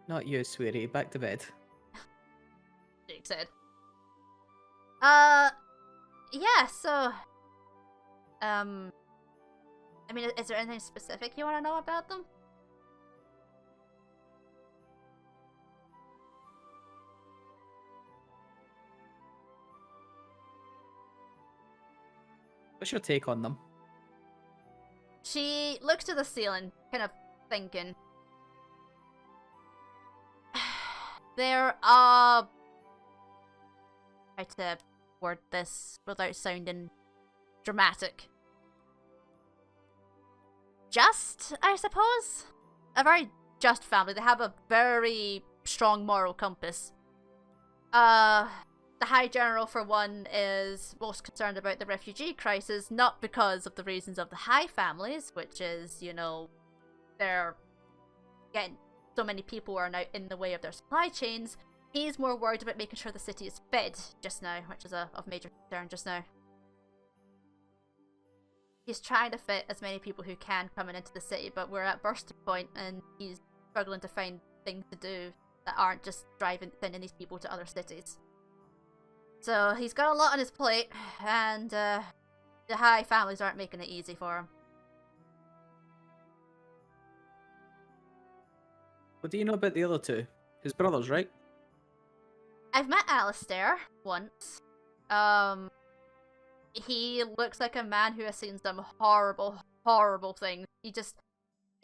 Not you, sweetie. Back to bed. Jake said. Yeah, so... I mean, is there anything specific you want to know about them? What's your take on them? She looks to the ceiling, kind of thinking. There are... How to word this without sounding dramatic. Just, I suppose? A very just family. They have a very strong moral compass. The High General, for one, is most concerned about the refugee crisis, not because of the reasons of the High families, which is, you know, they're getting so many people are now in the way of their supply chains. He's more worried about making sure the city is fed just now, which is of major concern just now. He's trying to fit as many people who can coming into the city, but we're at bursting point and he's struggling to find things to do that aren't just sending these people to other cities. So he's got a lot on his plate, and the High families aren't making it easy for him. What do you know about the other two? His brothers, right? I've met Alistair once. He looks like a man who has seen some horrible, horrible things. He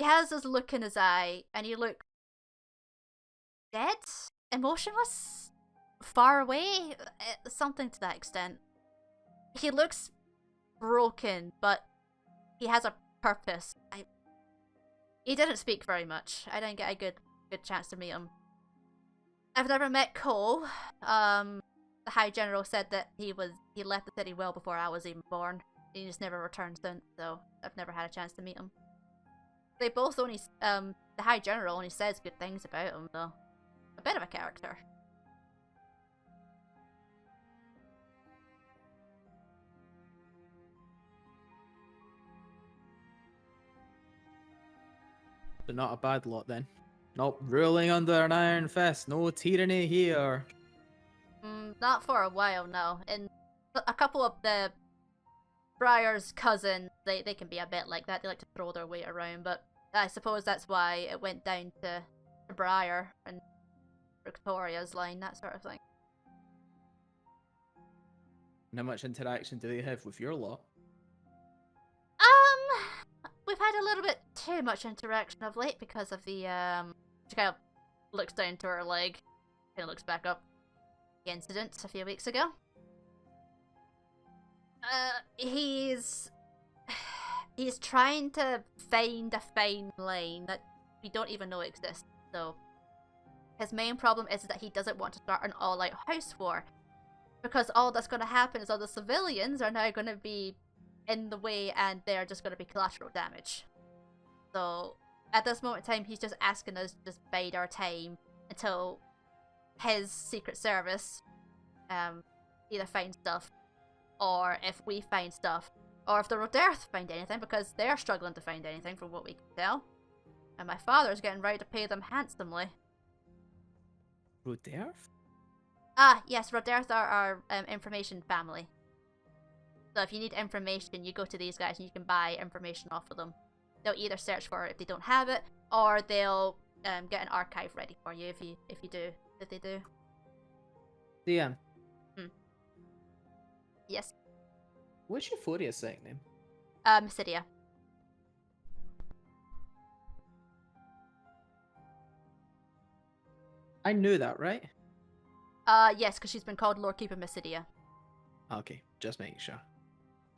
has this look in his eye, and he looks dead? Emotionless? Far away? Something to that extent. He looks broken, but he has a purpose. He didn't speak very much. I didn't get a good chance to meet him. I've never met Cole. The High General said that he left the city well before I was even born. He just never returned since, so I've never had a chance to meet him. They both only, the High General only says good things about him, though. A bit of a character. They're not a bad lot then. Not ruling under an iron fist. No tyranny here. Not for a while, no. And a couple of the Briar's cousins, they can be a bit like that. They like to throw their weight around, but I suppose that's why it went down to Briar and Victoria's line, that sort of thing. And how much interaction do they have with your lot? We've had a little bit too much interaction of late because of the, she kind of looks down to her leg, kind of looks back up. The incident a few weeks ago. He's he's trying to find a fine line that we don't even know exists. So his main problem is that he doesn't want to start an all-out house war, because all that's going to happen is all the civilians are now going to be in the way, and they're just going to be collateral damage. So at this moment in time, he's just asking us to just bide our time until his Secret Service either find stuff, or if we find stuff, or if the Roderth find anything, because they're struggling to find anything from what we can tell. And my father's getting ready to pay them handsomely. Roderth? Ah, yes, Roderth are our information family. So if you need information, you go to these guys and you can buy information off of them. They'll either search for it if they don't have it, or they'll get an archive ready for you if they do. DM. Yes. What's Euphoria's second name? Mysidia. I knew that, right? Yes, because she's been called Lord Keeper Mysidia. Okay, just making sure.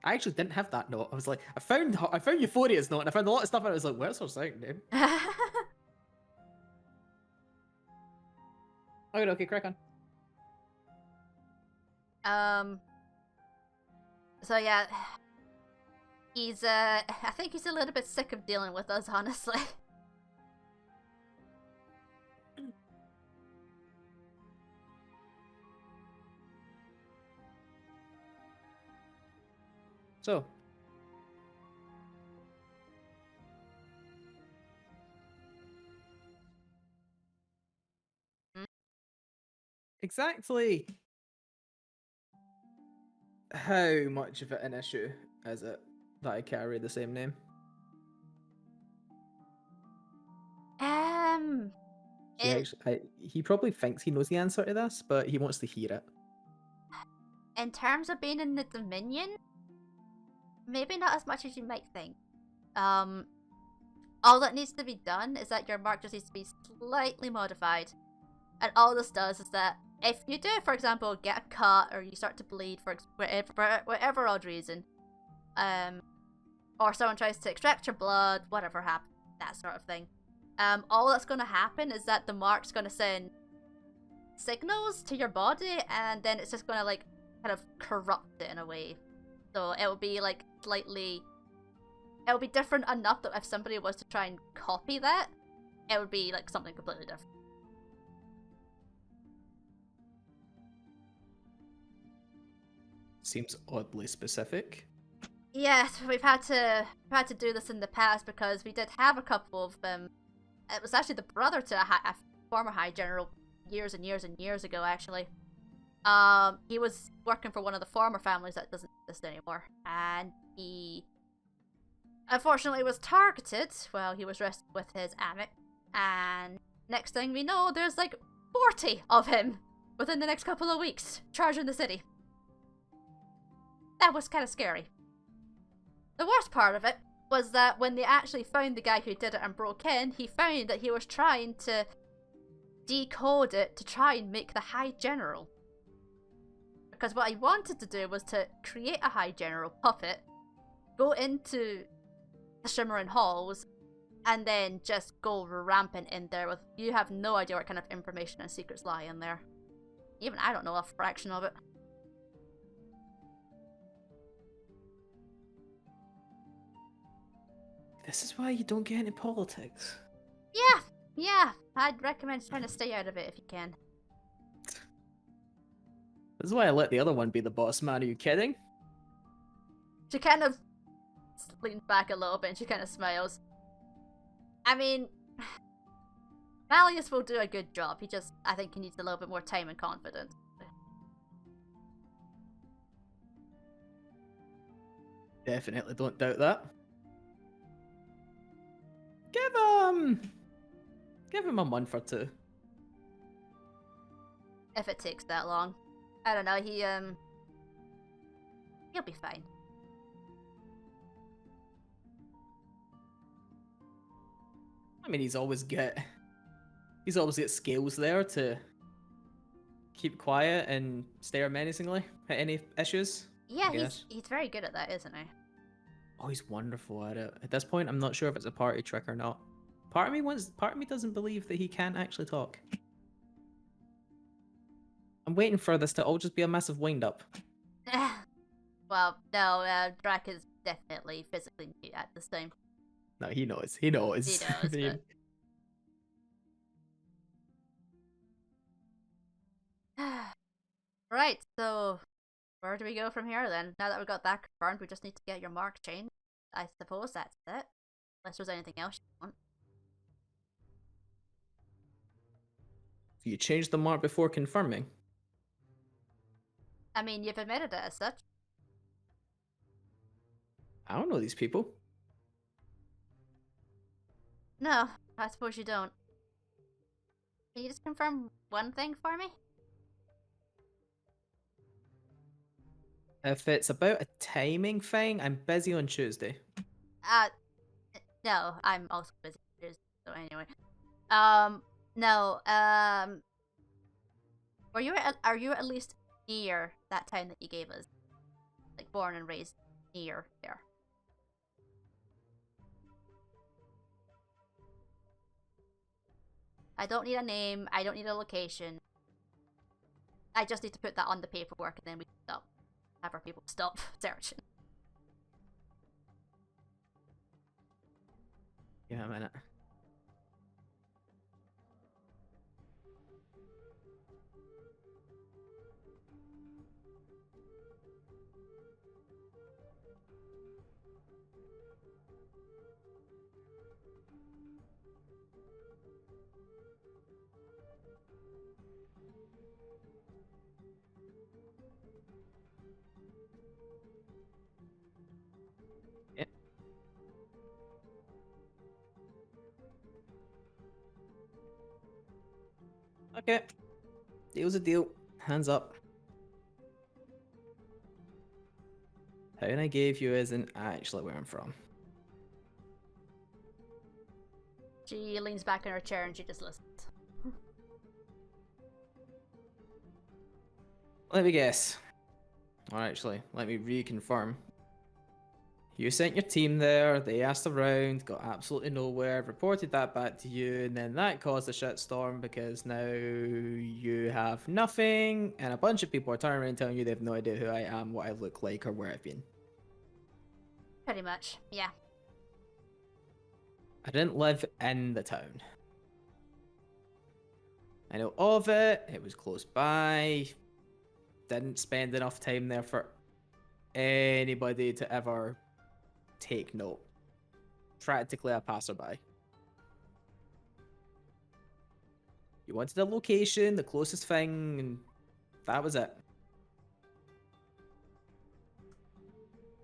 I actually didn't have that note. I was like, I found Euphoria's note, and I found a lot of stuff, and I was like, where's her second name? Okay, crack on. So yeah, he's I think he's a little bit sick of dealing with us, honestly. So. Exactly how much of it an issue is it that I carry the same name? He probably thinks he knows the answer to this, but he wants to hear it. In terms of being in the Dominion, maybe not as much as you might think. All that needs to be done is that your mark just needs to be slightly modified. And all this does is that if you do, for example, get a cut or you start to bleed for whatever odd reason, or someone tries to extract your blood, whatever happens, that sort of thing, all that's going to happen is that the mark's going to send signals to your body, and then it's just going to like kind of corrupt it in a way. So it will be like slightly, it will be different enough that if somebody was to try and copy that, it would be like something completely different. Seems oddly specific. Yes, we've had to do this in the past because we did have a couple of them. It was actually the brother to a former High General years and years and years ago, actually. He was working for one of the former families that doesn't exist anymore, and he unfortunately was targeted while he was resting with his Amic, and next thing we know, there's like 40 of him within the next couple of weeks, charging the city. That was kind of scary. The worst part of it was that when they actually found the guy who did it and broke in, he found that he was trying to decode it to try and make the High General. Because what he wanted to do was to create a High General puppet, go into the Shimmering Halls, and then just go rampant in there with, you have no idea what kind of information and secrets lie in there. Even I don't know a fraction of it. This is why you don't get into politics. Yeah, I'd recommend trying to stay out of it if you can. This is why I let the other one be the boss man. Are you kidding? She kind of leans back a little bit and she kind of smiles. I mean, Malleus will do a good job. I think he needs a little bit more time and confidence. Definitely don't doubt that. Give him a month or two. If it takes that long. I don't know, he'll be fine. I mean, he's always got skills there to keep quiet and stare menacingly at any issues. Yeah, he's very good at that, isn't he? Oh, he's wonderful at it. At this point, I'm not sure if it's a party trick or not. Part of me doesn't believe that he can't actually talk. I'm waiting for this to all just be a massive wind-up. Well, no, Drac is definitely physically mute at this time. No, he knows. He knows. He knows, but... Right, so where do we go from here then? Now that we've got that confirmed, we just need to get your mark changed. I suppose that's it. Unless there's anything else you want. You changed the mark before confirming. I mean, you've admitted it as such. I don't know these people. No, I suppose you don't. Can you just confirm one thing for me? If it's about a timing thing, I'm busy on Tuesday. No, I'm also busy. So anyway, no, are you at least near that time that you gave us? Like born and raised near there? I don't need a name. I don't need a location. I just need to put that on the paperwork and then we can stop. Have our people stop searching. Yeah, a minute. Okay. Deal's a deal. Hands up. Town I gave you isn't actually where I'm from. She leans back in her chair and she just listens. Let me guess. Or actually, let me reconfirm. You sent your team there, they asked around, got absolutely nowhere, reported that back to you, and then that caused a shitstorm because now you have nothing, and a bunch of people are turning around telling you they have no idea who I am, what I look like, or where I've been. Pretty much, yeah. I didn't live in the town. I know of it, it was close by, didn't spend enough time there for anybody to ever take note. Practically a passerby. You wanted a location, the closest thing, and that was it.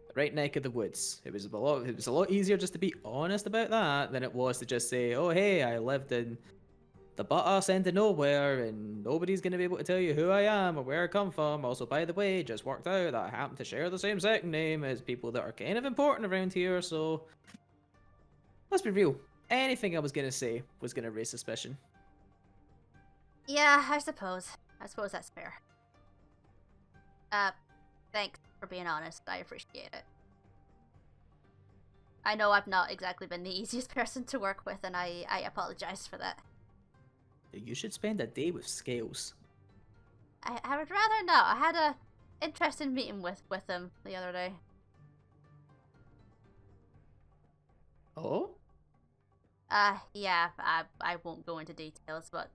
The right neck of the woods. It was a lot easier just to be honest about that than it was to just say, oh hey, I lived in the butt ass end of nowhere and nobody's gonna be able to tell you who I am or where I come from. Also, by the way, it just worked out that I happen to share the same second name as people that are kind of important around here, so let's be real. Anything I was gonna say was gonna raise suspicion. Yeah, I suppose. I suppose that's fair. Thanks for being honest. I appreciate it. I know I've not exactly been the easiest person to work with, and I apologize for that. You should spend a day with Scales. I would rather not. I had a interesting meeting with him the other day. Oh? Yeah, I won't go into details, but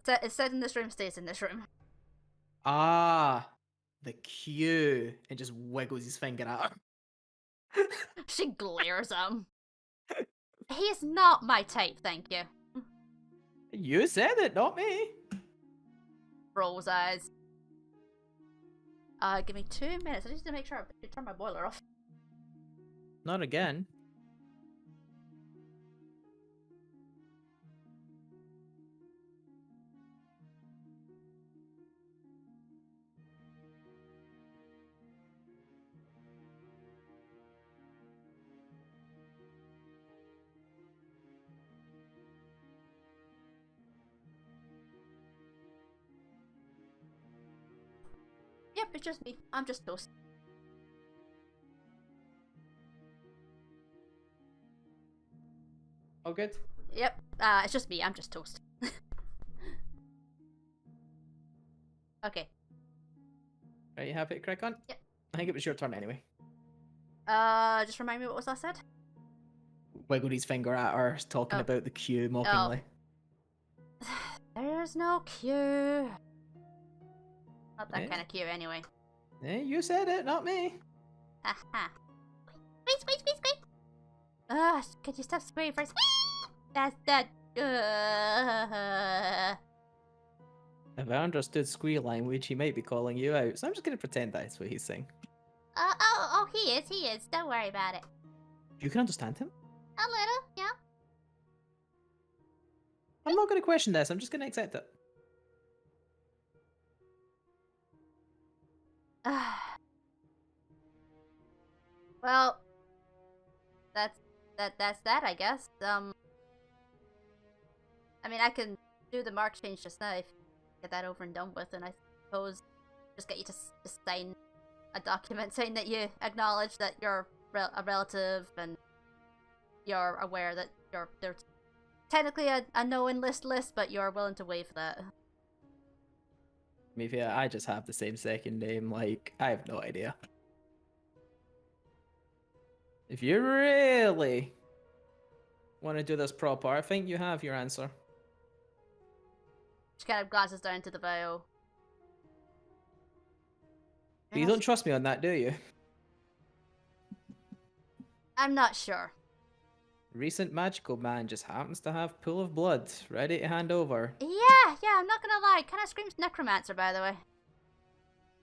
it's said in this room stays in this room. Ah, the Q. And just wiggles his finger at her. She glares at him. He's not my type, thank you. You said it, not me. Rolls eyes. Give me 2 minutes. I just need to make sure I turn my boiler off. Not again. Yep, it's just me. I'm just toast. All good? Yep. It's just me. I'm just toast. Okay. Are you happy to crack on? Yep. I think it was your turn anyway. Just remind me what was I said? Wiggled his finger at her, talking Oh. about the queue mockingly. There's no queue. Not that Yeah. kind of queue, anyway. You said it, not me. Haha. Squeak. Could you stop squealing first? That's that. If I understood squeal language, he might be calling you out, so I'm just going to pretend that's what he's saying. He is. Don't worry about it. You can understand him? A little, yeah. I'm not going to question this, I'm just going to accept it. Well, that's that, I guess. I mean, I can do the mark change just now if get that over and done with, and I suppose just get you to just sign a document saying that you acknowledge that you're a relative and you're aware that there's technically a no-enlist list, but you're willing to waive that. Maybe I just have the same second name, like, I have no idea. If you really want to do this proper, I think you have your answer. She kind of glances down to the vial. You don't trust me on that, do you? I'm not sure. Recent magical man just happens to have pool of blood ready to hand over. Yeah, I'm not gonna lie. Kind of screams necromancer, by the way.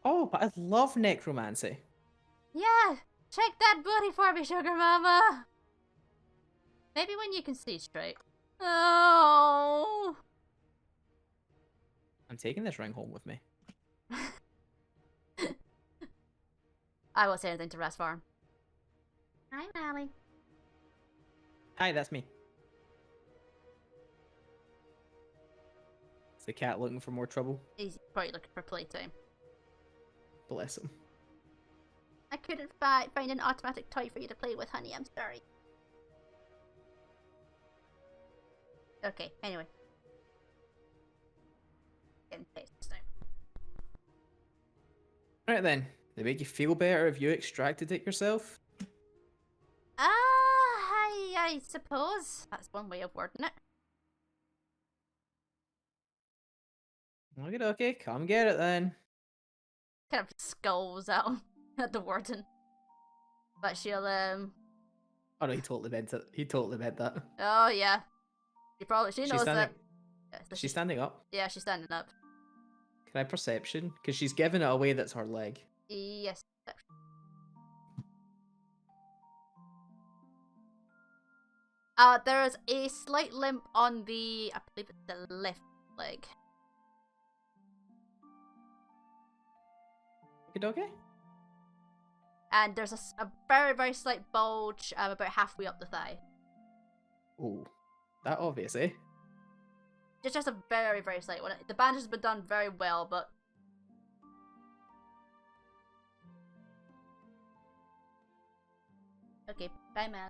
Oh, but I love necromancy. Yeah, check that booty for me, sugar mama. Maybe when you can see straight. Oh. I'm taking this ring home with me. I won't say anything to Rasfarm. Hi, Molly. Hi, that's me. Is the cat looking for more trouble? He's probably looking for playtime. Bless him. I couldn't find an automatic toy for you to play with, honey. I'm sorry. Okay, anyway. Getting pissed this time. Right then, they make you feel better if you extracted it yourself? I suppose that's one way of wording it. Okay, come get it then. Kind of skulls at him at the warden. But she'll Oh no, he totally meant it. He totally meant that. oh yeah. She She's knows standing. that. Yeah, so She's standing up. yeah, she's standing up. Can I perception? Because she's giving it away that's her leg. Yes. There is a slight limp on the, I believe it's the left leg. Okay. And there's a very, very slight bulge about halfway up the thigh. Oh, that obvious, eh? It's just a very, very slight one. The bandage has been done very well, but... Okay, bye man.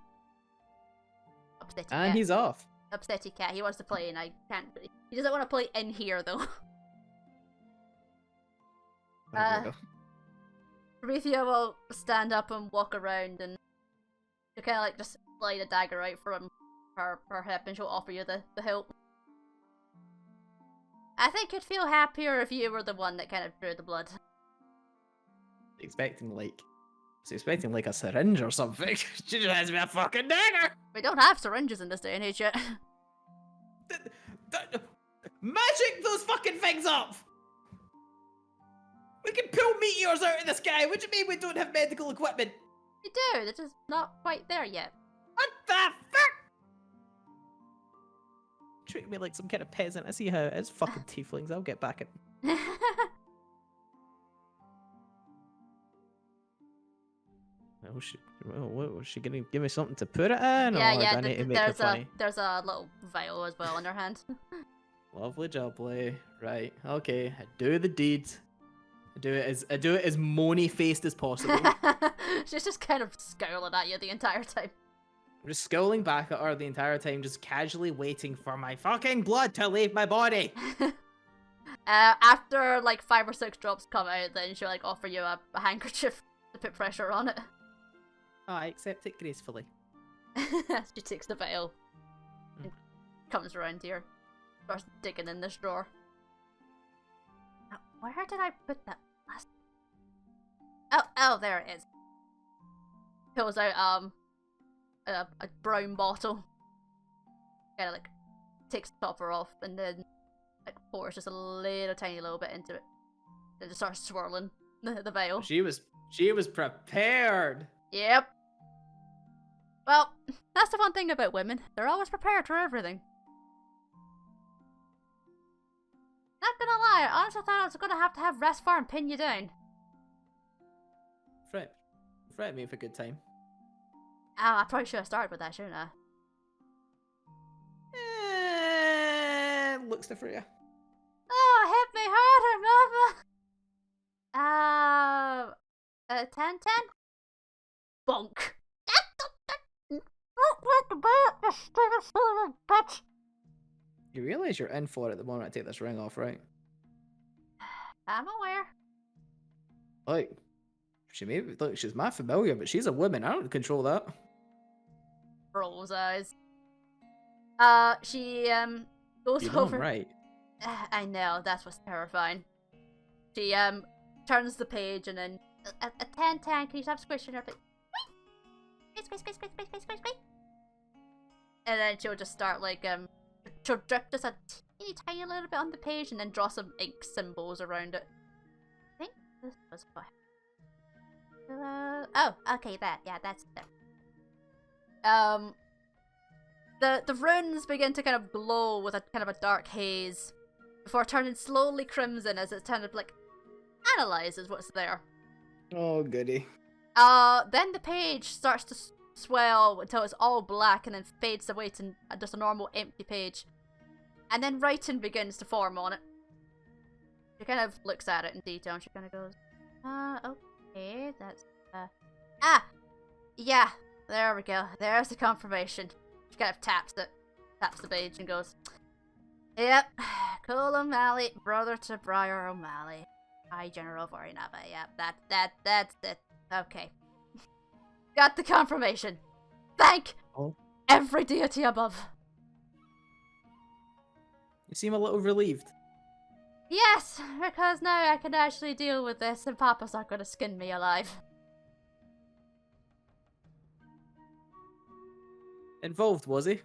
Upsetty And cat. he's off. Upsetty cat. He wants to play and I can't really... He doesn't want to play in here though. Rethia will stand up and walk around and she'll kind of like just slide a dagger out from her hip and she'll offer you the help. I think you'd feel happier if you were the one that kind of drew the blood. Expecting like a syringe or something. She just hands me a fucking dagger. We don't have syringes in this day and age yet. Magic those fucking things up! We can pull meteors out of the sky. What do you mean we don't have medical equipment? We do, they're just not quite there yet. What the fuck? Treating me like some kind of peasant. I see how it is. Fucking tieflings. I'll get back at. What was she gonna give me something to put it in? Or do I need to make her funny? there's a little vial as well in her hand. Lovely jubbly. Right. Okay. I do the deed. I do it as moany faced as possible. She's just kind of scowling at you the entire time. I'm just scrolling back at her the entire time, just casually waiting for my fucking blood to leave my body. After like 5 or 6 drops come out, then she'll like offer you a handkerchief to put pressure on it. Oh, I accept it gracefully. She takes the vial and comes around here, starts digging in this drawer. Now, where did I put that last? Oh, there it is. Pulls out a brown bottle. Kind of like takes the topper off and then like pours just a little tiny little bit into it. Then just starts swirling the vial. She was prepared. Yep. Well, that's the one thing about women. They're always prepared for everything. Not gonna lie, I honestly thought I was gonna have to have rest for and pin you down. Fret me for a good time. Oh, I probably should have started with that, shouldn't I? Looks different, yeah. Oh, hit me harder, mama! 10-10? Bonk! You realize you're in for it the moment I take this ring off, right? I'm aware. Like, she's my familiar, but she's a woman. I don't control that. Rolls eyes. She, goes You know over. I'm right. I know, that's what's terrifying. She, turns the page and then, a 10-10, can you stop squishing her? Squish. And then she'll just start, like, she'll drip just a teeny tiny little bit on the page and then draw some ink symbols around it. I think this was fine. Oh, okay, that's it. The runes begin to kind of glow with a kind of a dark haze before turning slowly crimson as it kind of like analyzes what's there. Oh, goody. Then the page starts to swell until it's all black and then fades away to just a normal empty page. And then writing begins to form on it. She kind of looks at it in detail and she kind of goes, okay, that's, yeah, there we go. There's the confirmation. She kind of taps the page and goes, yep, Cullen O'Malley, brother to Briar O'Malley. High General of Orinaba. Yep, that's it. Okay. Got the confirmation. Thank every deity above. You seem a little relieved. Yes, because now I can actually deal with this and Papa's not gonna skin me alive. Involved, was he?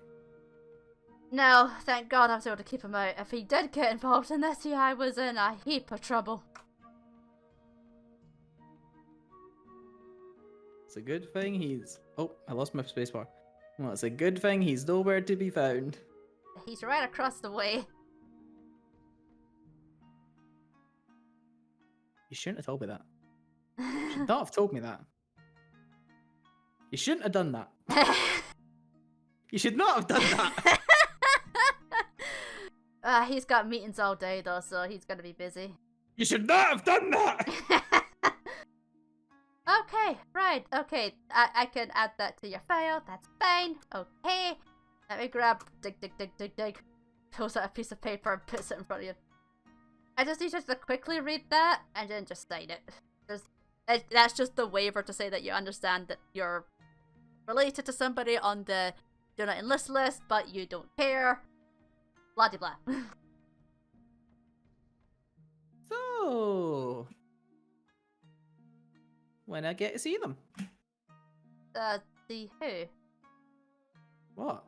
No, thank God I was able to keep him out. If he did get involved in this, I was in a heap of trouble. It's a good thing he's... Oh, I lost my spacebar. Well, it's a good thing he's nowhere to be found. He's right across the way. You shouldn't have told me that. You should not have told me that. You shouldn't have done that. You should not have done that. He's got meetings all day though, so he's gonna be busy. You should not have done that. Okay, right, okay. I can add that to your file. That's fine. Okay. Let me grab dig. Pulls out a piece of paper and puts it in front of you. I just need you to quickly read that and then just sign it. That's just the waiver to say that you understand that you're related to somebody on the do not enlist list, but you don't care. Blah de blah. So, when I get to see them? See who? What?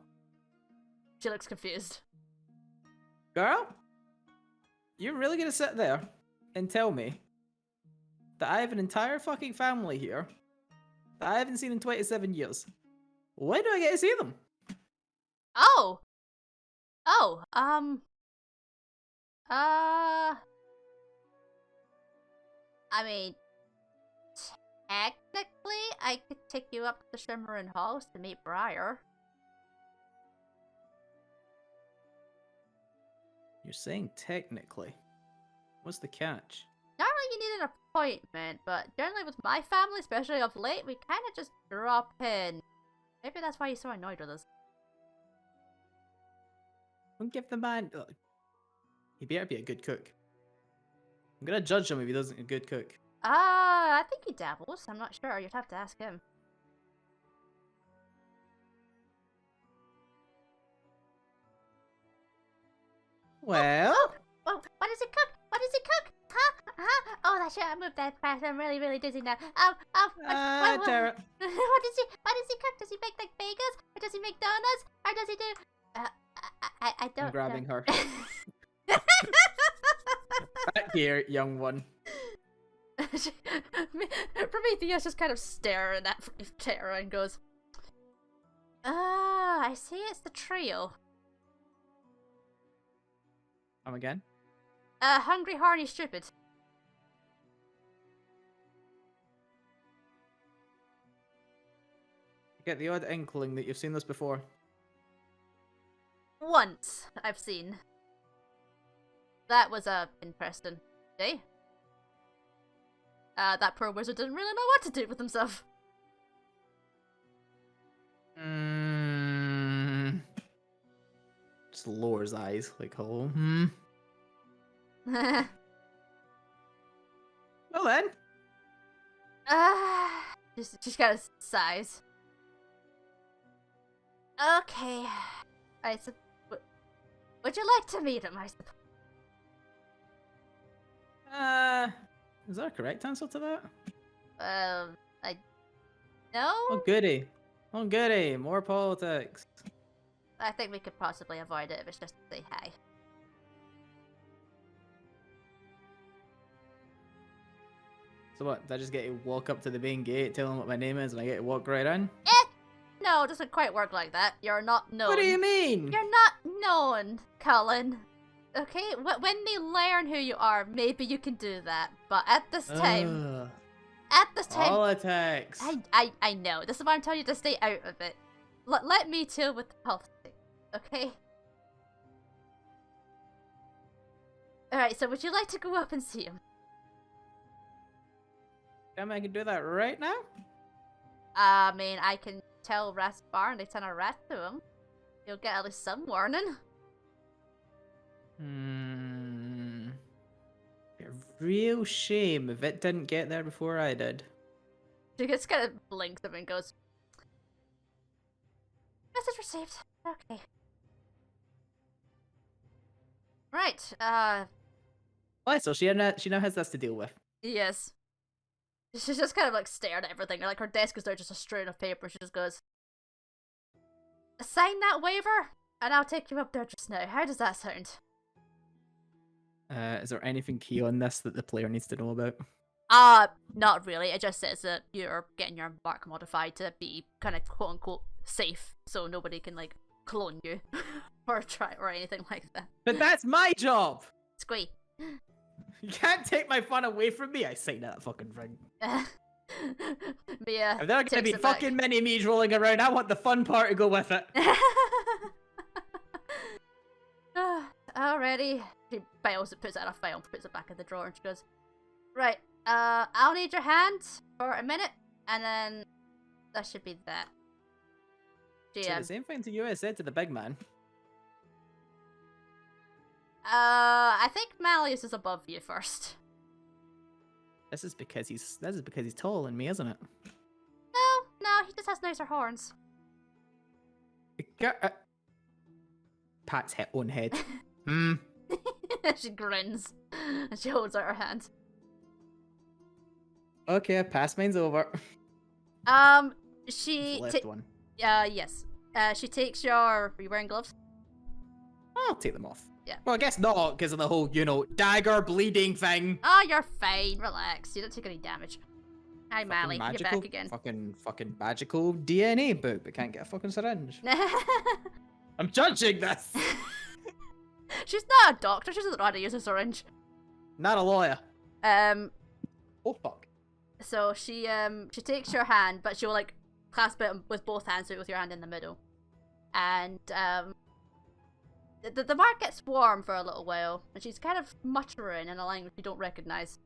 She looks confused. Girl? You're really gonna sit there and tell me that I have an entire fucking family here that I haven't seen in 27 years? When do I get to see them? Oh! I mean, technically, I could take you up to the Shimmering Halls to meet Briar. You're saying technically. What's the catch? Normally you need an appointment, but generally with my family, especially of late, we kind of just drop in. Maybe that's why he's so annoyed with us. Don't give the man. Ugh. He better be a good cook. I'm gonna judge him if he doesn't a good cook. I think he dabbles. I'm not sure. You'd have to ask him. Well, Oh, what does it cook? What does it cook? Huh? Huh? Oh, that's it. I moved that fast. I'm really, really dizzy now. Tara. What does he cook? Does he make like bagels? Or does he make donuts? Or does he do? I don't I'm grabbing know. her. Back here, young one. Prometheus just kind of staring at Tara and goes, I see it's the trio. Come again? Hungry, horny, stupid. You get the odd inkling that you've seen this before. Once, I've seen. That was, interesting day. That poor wizard didn't really know what to do with himself. Just lowers eyes, like, hello. Well then. Just kind of sighs. Okay. Would you like to meet him, I suppose? Is there a correct answer to that? No? Oh goody. Oh goody. More politics. I think we could possibly avoid it if it's just to say hi. So what? Do I just get to walk up to the main gate, tell them what my name is, and I get to walk right in? No, it doesn't quite work like that. You're not known. What do you mean? You're not known, Cullen. Okay? When they learn who you are, maybe you can do that. But at this time... Politics. I know. This is why I'm telling you to stay out of it. Let me deal with the politics, okay? Alright, so would you like to go up and see him? Damn, I can do that right now? I mean, I can tell Raspar and they send a rat to him. You'll get at least some warning. A real shame if it didn't get there before I did. She just kind of blinks at him and goes, "Message received. Okay. Right, Oh, so she now has this to deal with. yes. She's just kind of like staring at everything. Like her desk is there just a stream of paper. She just goes, "Sign that waiver and I'll take you up there just now. How does that sound?" Is there anything key on this that the player needs to know about? Not really. It just says that you're getting your mark modified to be kind of quote unquote safe, so nobody can like clone you or try or anything like that. But that's my job! Squee. You can't take my fun away from me. I say that fucking thing. Mia. If there are gonna be takes it back. fucking mini-me's rolling around, I want the fun part to go with it. Alrighty. She files it, puts it in a file, puts it back in the drawer, and she goes, "Right, I'll need your hand for a minute, and then that should be that." Say the same thing to you I said to the big man. I think Malleus is above you first. This is because he's taller than me, isn't it? No, he just has nicer horns. Pat's own head. She grins, and she holds out her hand. Okay, pass mine's over. She Left one. yes. She takes your... Are you wearing gloves? I'll take them off. Yeah. Well, I guess not, because of the whole, dagger bleeding thing. Oh, you're fine. Relax. You don't take any damage. Hi, Mally. You're back again. Fucking magical DNA book, but can't get a fucking syringe. I'm judging this! She's not a doctor. She doesn't know how to use a syringe. Not a lawyer. Oh, fuck. So she takes your hand, but she'll, like, clasp it with both hands, so with your hand in the middle. And, the mark gets warm for a little while, and she's kind of muttering in a language you don't recognize.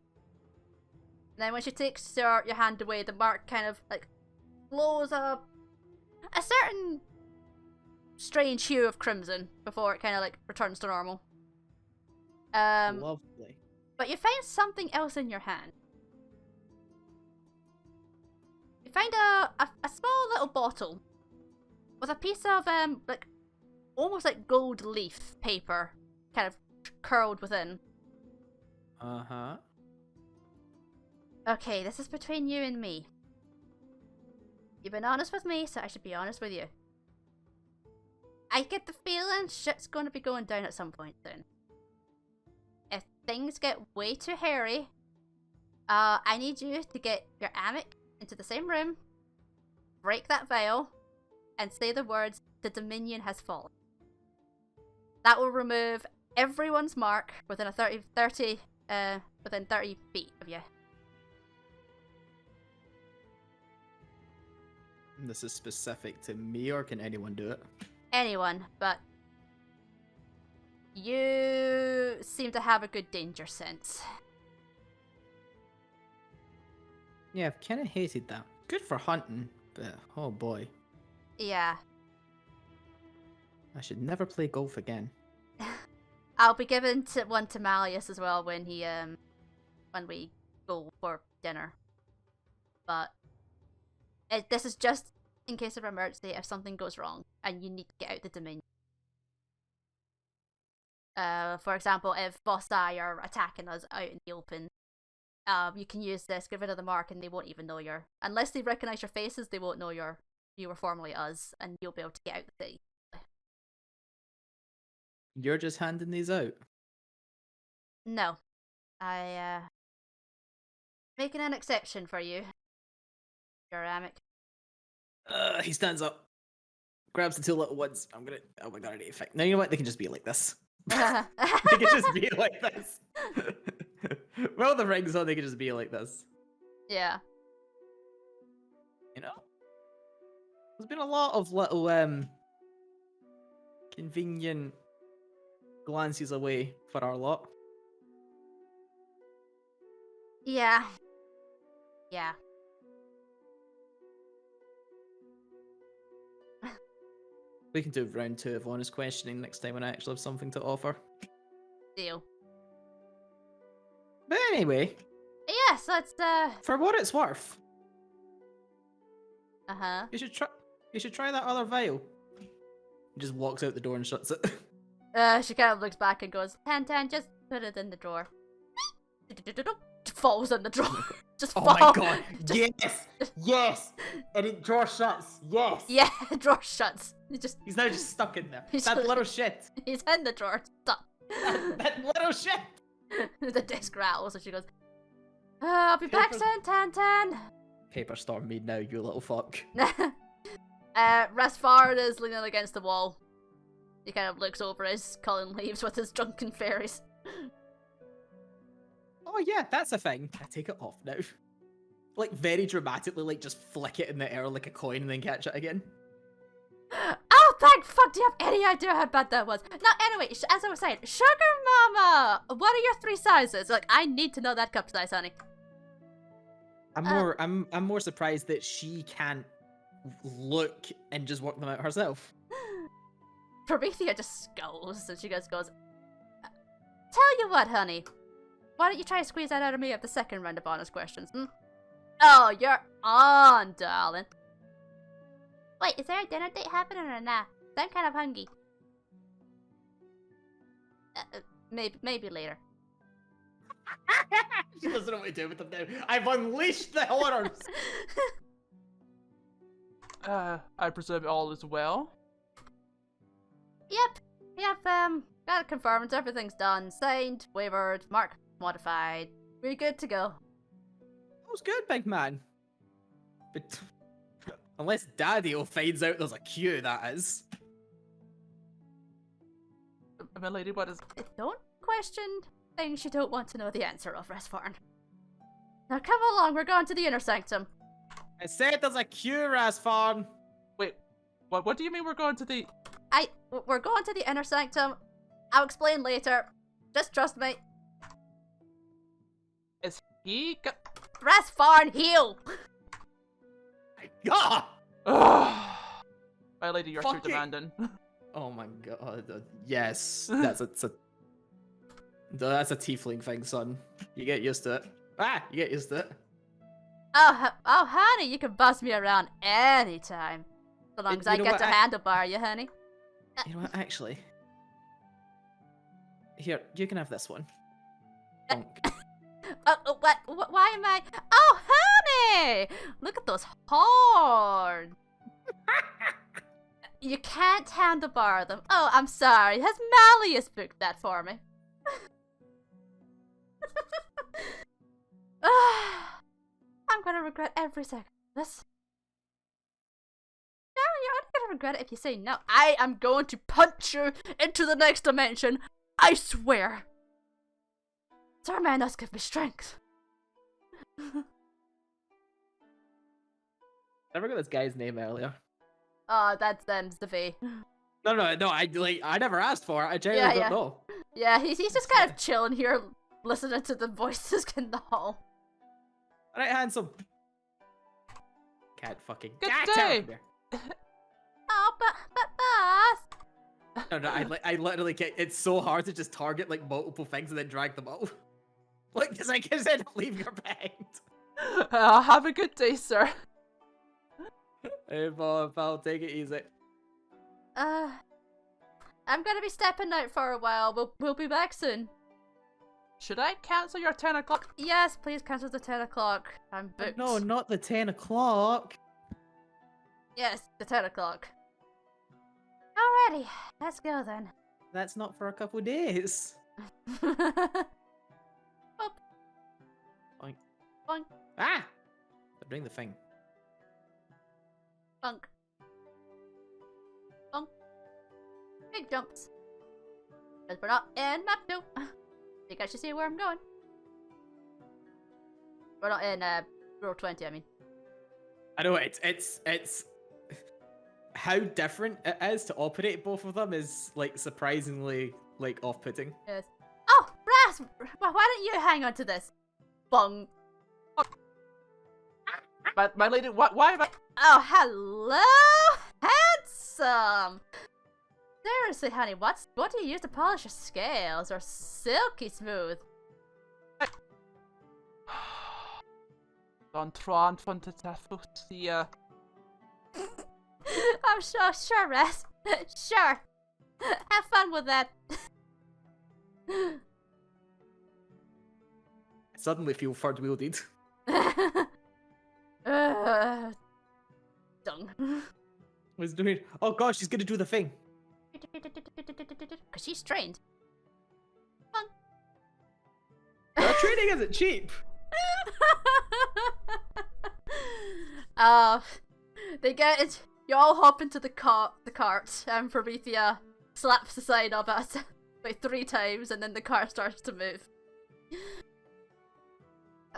And then when she takes your hand away, the mark kind of like glows a a certain strange hue of crimson before it kind of like returns to normal. Lovely. But you find something else in your hand. You find a small little bottle with a piece of like almost like gold leaf paper kind of curled within. Uh-huh. Okay, this is between you and me. You've been honest with me, so I should be honest with you. I get the feeling shit's gonna be going down at some point soon. If things get way too hairy, I need you to get your Amic into the same room, break that veil, and say the words, "The Dominion has fallen." That will remove everyone's mark within within 30 feet of you. This is specific to me, or can anyone do it? Anyone, but you seem to have a good danger sense. Yeah, I've kind of hated that. Good for hunting, but oh boy. Yeah. I should never play golf again. I'll be giving one to Malleus as well when we go for dinner. But this is just in case of emergency if something goes wrong and you need to get out the Dominion. For example, if Bossai are attacking us out in the open, you can use this, get rid of the mark, and they won't even know unless they recognize your faces, they won't know you were formerly us, and you'll be able to get out the city. You're just handing these out? No. Making an exception for you. Your Amic. He stands up, grabs the two little ones. Oh my god, I need to fix. No, you know what? They can just be like this. They can just be like this. Well, the rings on, they can just be like this. Yeah. You know? There's been a lot of little, convenient glances away for our lot. Yeah. Yeah. We can do round 2 of honest questioning next time when I actually have something to offer. Deal. But anyway. Yes, let's For what it's worth. Uh-huh. You should try that other vial. He just walks out the door and shuts it. She kind of looks back and goes, Tan, just put it in the drawer. Falls in the drawer. Just Oh falls. my god. Yes! Yes! And it drawer shuts. Yes! Yeah, the drawer shuts. He's now just stuck in there. He's That just- little shit. He's in the drawer, stuck. That little shit. The desk rattles and she goes, I'll be back Papers- soon, Tan. Paper storm me now, you little fuck. Rasfard is leaning against the wall. He kind of looks over as Cullen leaves with his drunken fairies. Oh yeah, that's a thing. I take it off now. Like very dramatically, like just flick it in the air like a coin and then catch it again. Oh, thank fuck, do you have any idea how bad that was? Now, anyway, as I was saying, Sugar Mama, what are your 3 sizes? Like, I need to know that cup size, honey. I'm more surprised that she can't look and just work them out herself. Promethea just scolds and she goes, tell you what, honey. Why don't you try to squeeze that out of me of the second round of honest questions, hmm? Oh, you're on, darling. Wait, is there a dinner date happening or not? I'm kind of hungry. Maybe later. She doesn't know what to do with them now. I've unleashed the horrors. I presume all is well. Yep, got it confirmed, everything's done, signed, wavered, mark modified. We're good to go. That was good, big man. But unless Daddy-o finds out there's a queue, that is. My lady, what is... Don't question things you don't want to know the answer of, Rasfarn. Now come along, we're going to the inner sanctum. I said there's a queue, Rasfarn. Wait, what do you mean we're going to the... We're going to the inner sanctum. I'll explain later. Just trust me. Is he... Rasfarn, heal! God! My lady, you're Fuck too it. demanding. Oh my god. Yes, that's a tiefling thing, son. You get used to it. You get used to it. Oh, honey, you can boss me around anytime. So long as You I know get what, to handlebar you, honey. You know what, actually? Here, you can have this one. Bonk. What? Why am I? Oh, honey! Look at those horns. You can't handlebar them. Oh, I'm sorry. Has Malleus booked that for me? I'm gonna regret every second of this. No, you're only gonna regret it if you say no. I am going to punch you into the next dimension. I swear. Sorry, man, that's give me strength. Never got this guy's name earlier. Oh, that's the V. No, I never asked for it. I genuinely Yeah, don't know. Yeah, he's just kind of chilling here, listening to the voices in the hall. Alright, handsome. Can't fucking Good get day. out of here. Oh, but boss. No, I literally can't. It's so hard to just target like multiple things and then drag them out. Like, because I can end up leaving your bed. Have a good day, sir. Hey, Bob, I'll take it easy. I'm gonna be stepping out for a while. We'll be back soon. Should I cancel your 10 o'clock? Yes, please cancel the 10 o'clock. I'm booked. No, not the 10 o'clock. Yes, the 10 o'clock. Alrighty, let's go then. That's not for a couple days. Boop. Boink. Boink. Ah! Bring the thing. Bunk. Bunk. Big jumps. Because we're not in map 2. You guys should see where I'm going. We're not in row 20, I mean. I know it's how different it is to operate both of them is like surprisingly like off-putting. Yes. Oh, Ras! Why don't you hang on to this? Bung. My lady, why am I... Oh, hello, handsome. Seriously, honey, what do you use to polish your scales? They're silky smooth. Don't try and fun to the I'm sure, Ras. Sure. Have fun with that. I suddenly feel third-wielded. Dung. Was doing. Oh gosh, she's gonna do the thing. Cause she's trained. Training isn't cheap. They get it. You all hop into the cart, and Promethea slaps the side of us like 3 times, and then the car starts to move.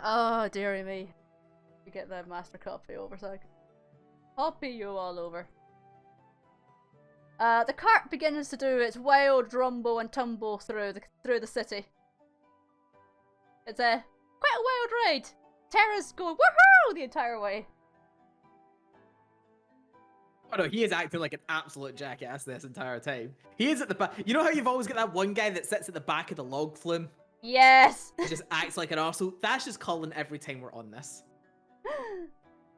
Oh, dearie me. You get the master copy over, Sag. Copy you all over. The cart begins to do its wild rumble and tumble through the city. It's quite a wild ride. Terra's going woohoo the entire way. Oh no, he is acting like an absolute jackass this entire time. He is at the back. You know how you've always got that one guy that sits at the back of the log flume? Yes. He just acts like an arsehole. That's just Cullen every time we're on this.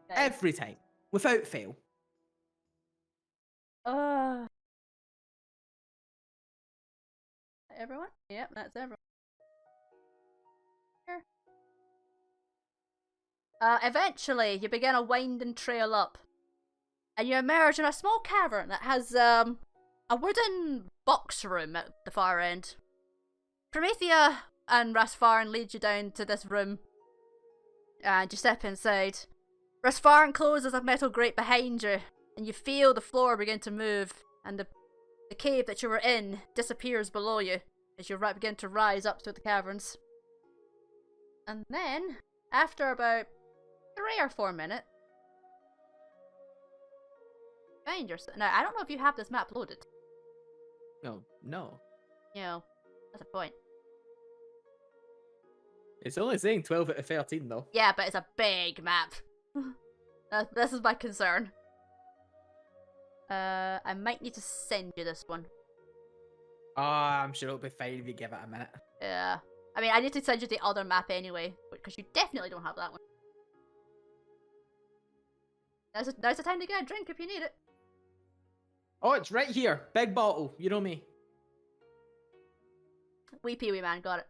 Nice. Every time. Without fail. Everyone? Yep, that's everyone. Here. Eventually, you begin a winding trail up. And you emerge in a small cavern that has, a wooden box room at the far end. Promethea and Rasfarin lead you down to this room. And you step inside. Rasfarin closes a metal grate behind you, and you feel the floor begin to move, and the cave that you were in disappears below you as you begin to rise up through the caverns. And then, after about 3 or 4 minutes, find yourself. Now, I don't know if you have this map loaded. No. You know, that's a point. It's only saying 12 out of 13 though. Yeah, but it's a big map. This is my concern. I might need to send you this one. Oh, I'm sure it'll be fine if you give it a minute. Yeah. I mean, I need to send you the other map anyway, because you definitely don't have that one. Now's the time to get a drink if you need it. Oh, it's right here. Big bottle. You know me. Wee pee wee man, got it.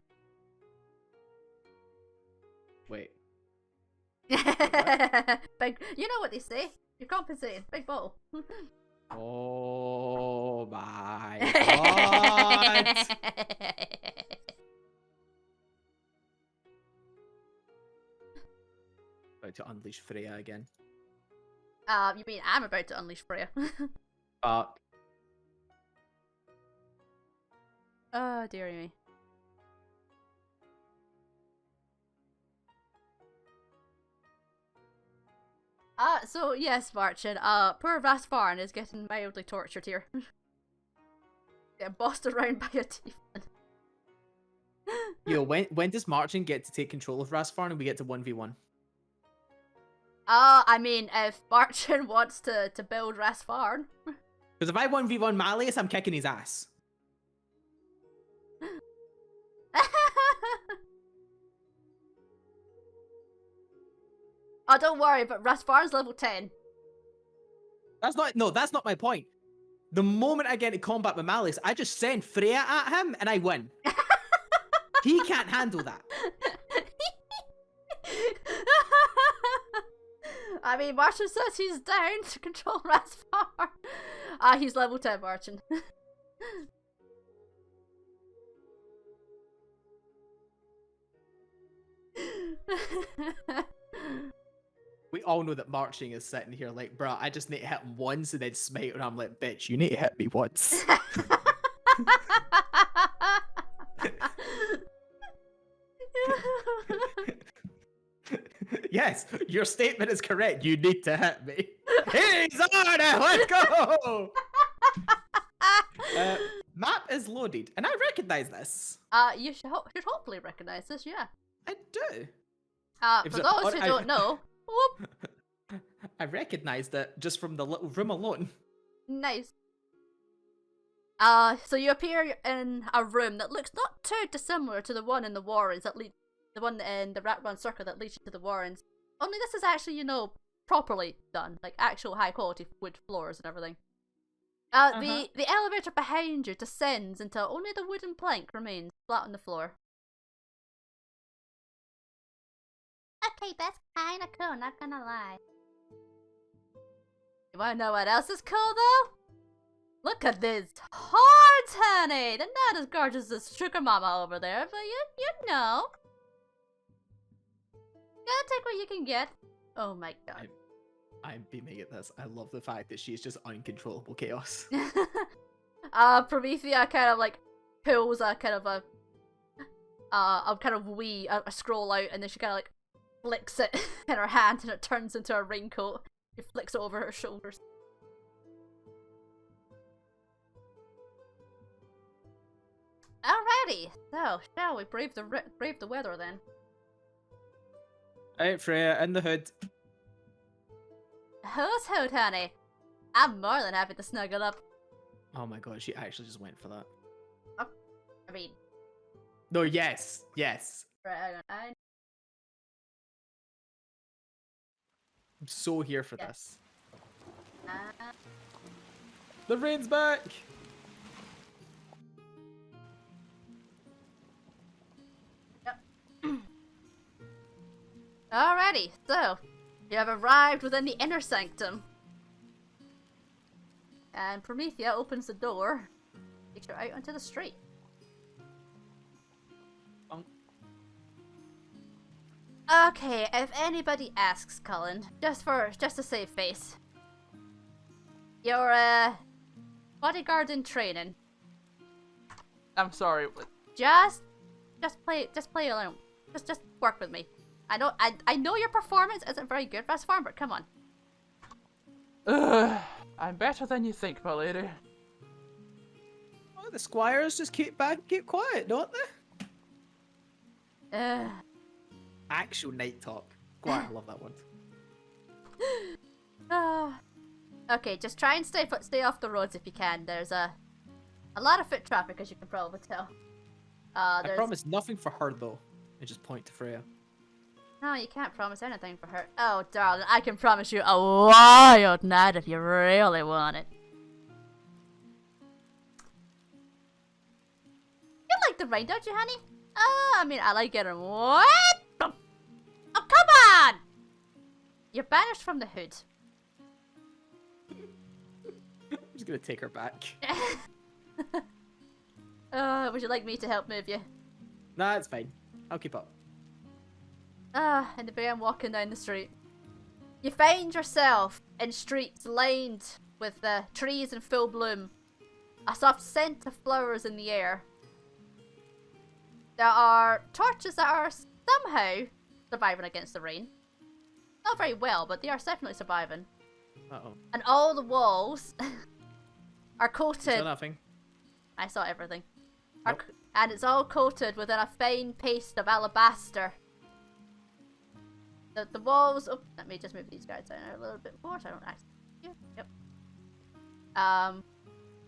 Wait. Big, you know what they say. You're compensating. Big bottle. Oh my god. About to unleash Freya again. You mean I'm about to unleash Freya? Fuck. Oh, dearie me. So yes, Marchin, poor Rasfarn is getting mildly tortured here. Getting bossed around by a tiefling. Yo, when does Marchin get to take control of Rasfarn and we get to 1v1? I mean, if Marchin wants to build Rasfarn. Because if I 1v1 Malleus, I'm kicking his ass. Oh, don't worry, but Rasfarn's level 10. That's not my point. The moment I get into combat with Malleus, I just send Freya at him and I win. He can't handle that. I mean, Marchin says he's down to control Rasfarn. He's level 10, Marchin. We all know that Marching is sitting here like, bruh, I just need to hit him once and then smite, and I'm like, bitch, you need to hit me once. Yes, your statement is correct. You need to hit me. He's on it! Let's go! Map is loaded, and I recognize this. You should hopefully recognize this, yeah. I do. For those who don't know, whoop, I recognized it just from the little room alone. nice. So you appear in a room that looks not too dissimilar to the one in the Warrens, the one in the Rat Run Circle that leads you to the Warrens. Only this is actually, properly done, like actual high quality wood floors and everything. The elevator behind you descends until only the wooden plank remains flat on the floor. Okay, that's kinda cool, not gonna lie. You wanna know what else is cool though? Look at this heart, honey! They're not as gorgeous as Sugar Mama over there, but you know. Gotta take what you can get. Oh my god. I'm beaming at this. I love the fact that she's just uncontrollable chaos. Promethea kind of like pulls a kind of a scroll out, and then she kind of like flicks it in her hand and it turns into a raincoat. She flicks it over her shoulders. Alrighty, so shall we brave the weather then? Out Freya, in the hood. Who's hood, honey? I'm more than happy to snuggle up. Oh my god, she actually just went for that. Oh, I mean... No, yes. Right, hang on. I'm so here for Yeah. this. The rain's back! Alrighty, so you have arrived within the inner sanctum. And Promethea opens the door, takes you out onto the street. Okay, if anybody asks, Cullen, just to save face, you're bodyguard in training. I'm sorry. Just play along. Just work with me. I know your performance isn't very good, Rasfarn, but come on. I'm better than you think, my lady. Oh, the squires just keep back and keep quiet, don't they? Actual night talk. Squire, I love that one. Okay, just try and stay off the roads if you can. There's a lot of foot traffic, as you can probably tell. I promise nothing for her though. I just point to Freya. No, you can't promise anything for her. Oh, darling, I can promise you a wild night if you really want it. You like the rain, don't you, honey? Oh, I mean, I like getting wet. Oh, come on! You're banished from the hood. I'm just gonna take her back. Would you like me to help move you? Nah, it's fine. I'll keep up. And the bear walking down the street. You find yourself in streets lined with trees in full bloom. A soft scent of flowers in the air. There are torches that are somehow surviving against the rain. Not very well, but they are definitely surviving. Uh-oh. And all the walls are You coated. saw nothing. I saw everything. Nope. And it's all coated within a fine paste of alabaster. The walls. Oh, let me just move these guys down a little bit more so I don't actually. Yep.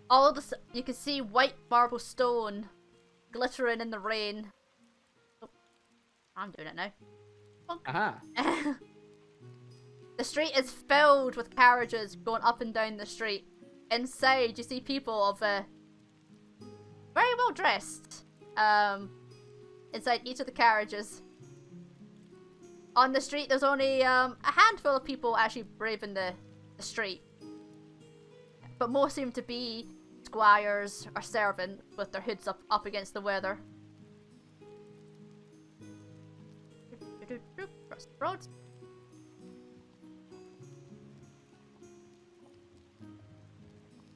All the you can see white marble stone glittering in the rain. Oh, I'm doing it now. Aha. The street is filled with carriages going up and down the street. Inside, you see people of very well dressed. Inside each of the carriages. On the street, there's only a handful of people actually braving the street. But most seem to be squires or servants with their hoods up against the weather. Cross the road.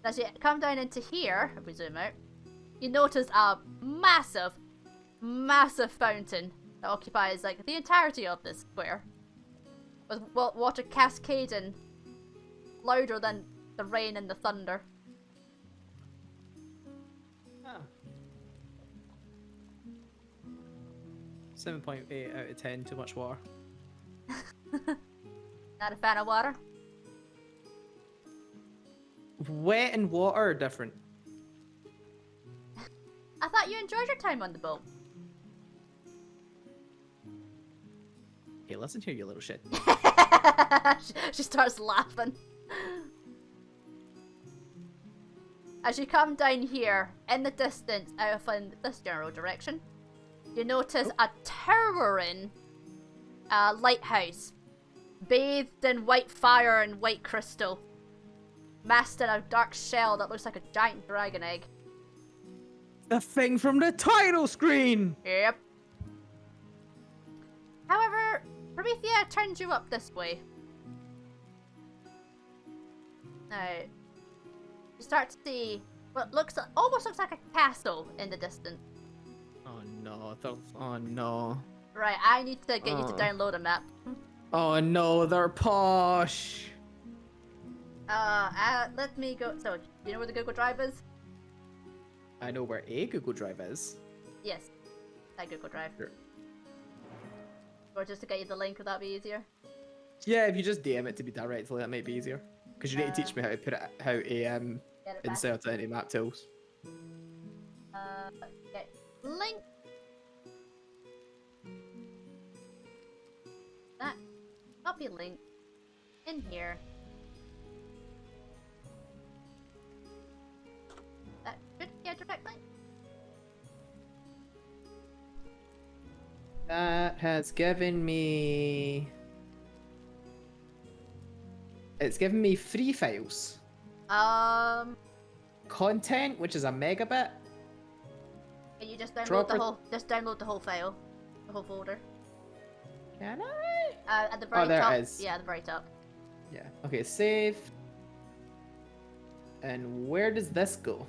As you come down into here, if we zoom out, you notice a massive, massive fountain that occupies like the entirety of this square, with water cascading louder than the rain and the thunder. Ah. 7.8 out of 10, too much water. Not a fan of water? Wet and water are different. I thought you enjoyed your time on the boat. Hey, listen here, you little shit. She starts laughing. As you come down here, in the distance, out of this general direction, you notice a towering lighthouse, bathed in white fire and white crystal, masked in a dark shell that looks like a giant dragon egg. The thing from the title screen! Yep. However, Promethea turns you up this way. Now, you start to see what almost looks like a castle in the distance. Oh no, oh no. Right, I need to get you to download a map. Oh no, they're posh! Let me go. So, do you know where the Google Drive is? I know where a Google Drive is. Yes, that Google Drive. Sure. Or just to get you the link, would that be easier? Yeah, if you just DM it to me directly, that might be easier. Because you need to teach me how to put it, how to Get it back. insert it into map tools. Okay. Link. That copy link in here. That should be a direct link. That has given me... It's given me 3 files. Content, which is a megabit. Can you just download Proper- download the whole file, the whole folder? Can I? At the very there it top. is. Yeah, at the very top. Yeah. Okay, save. And where does this go?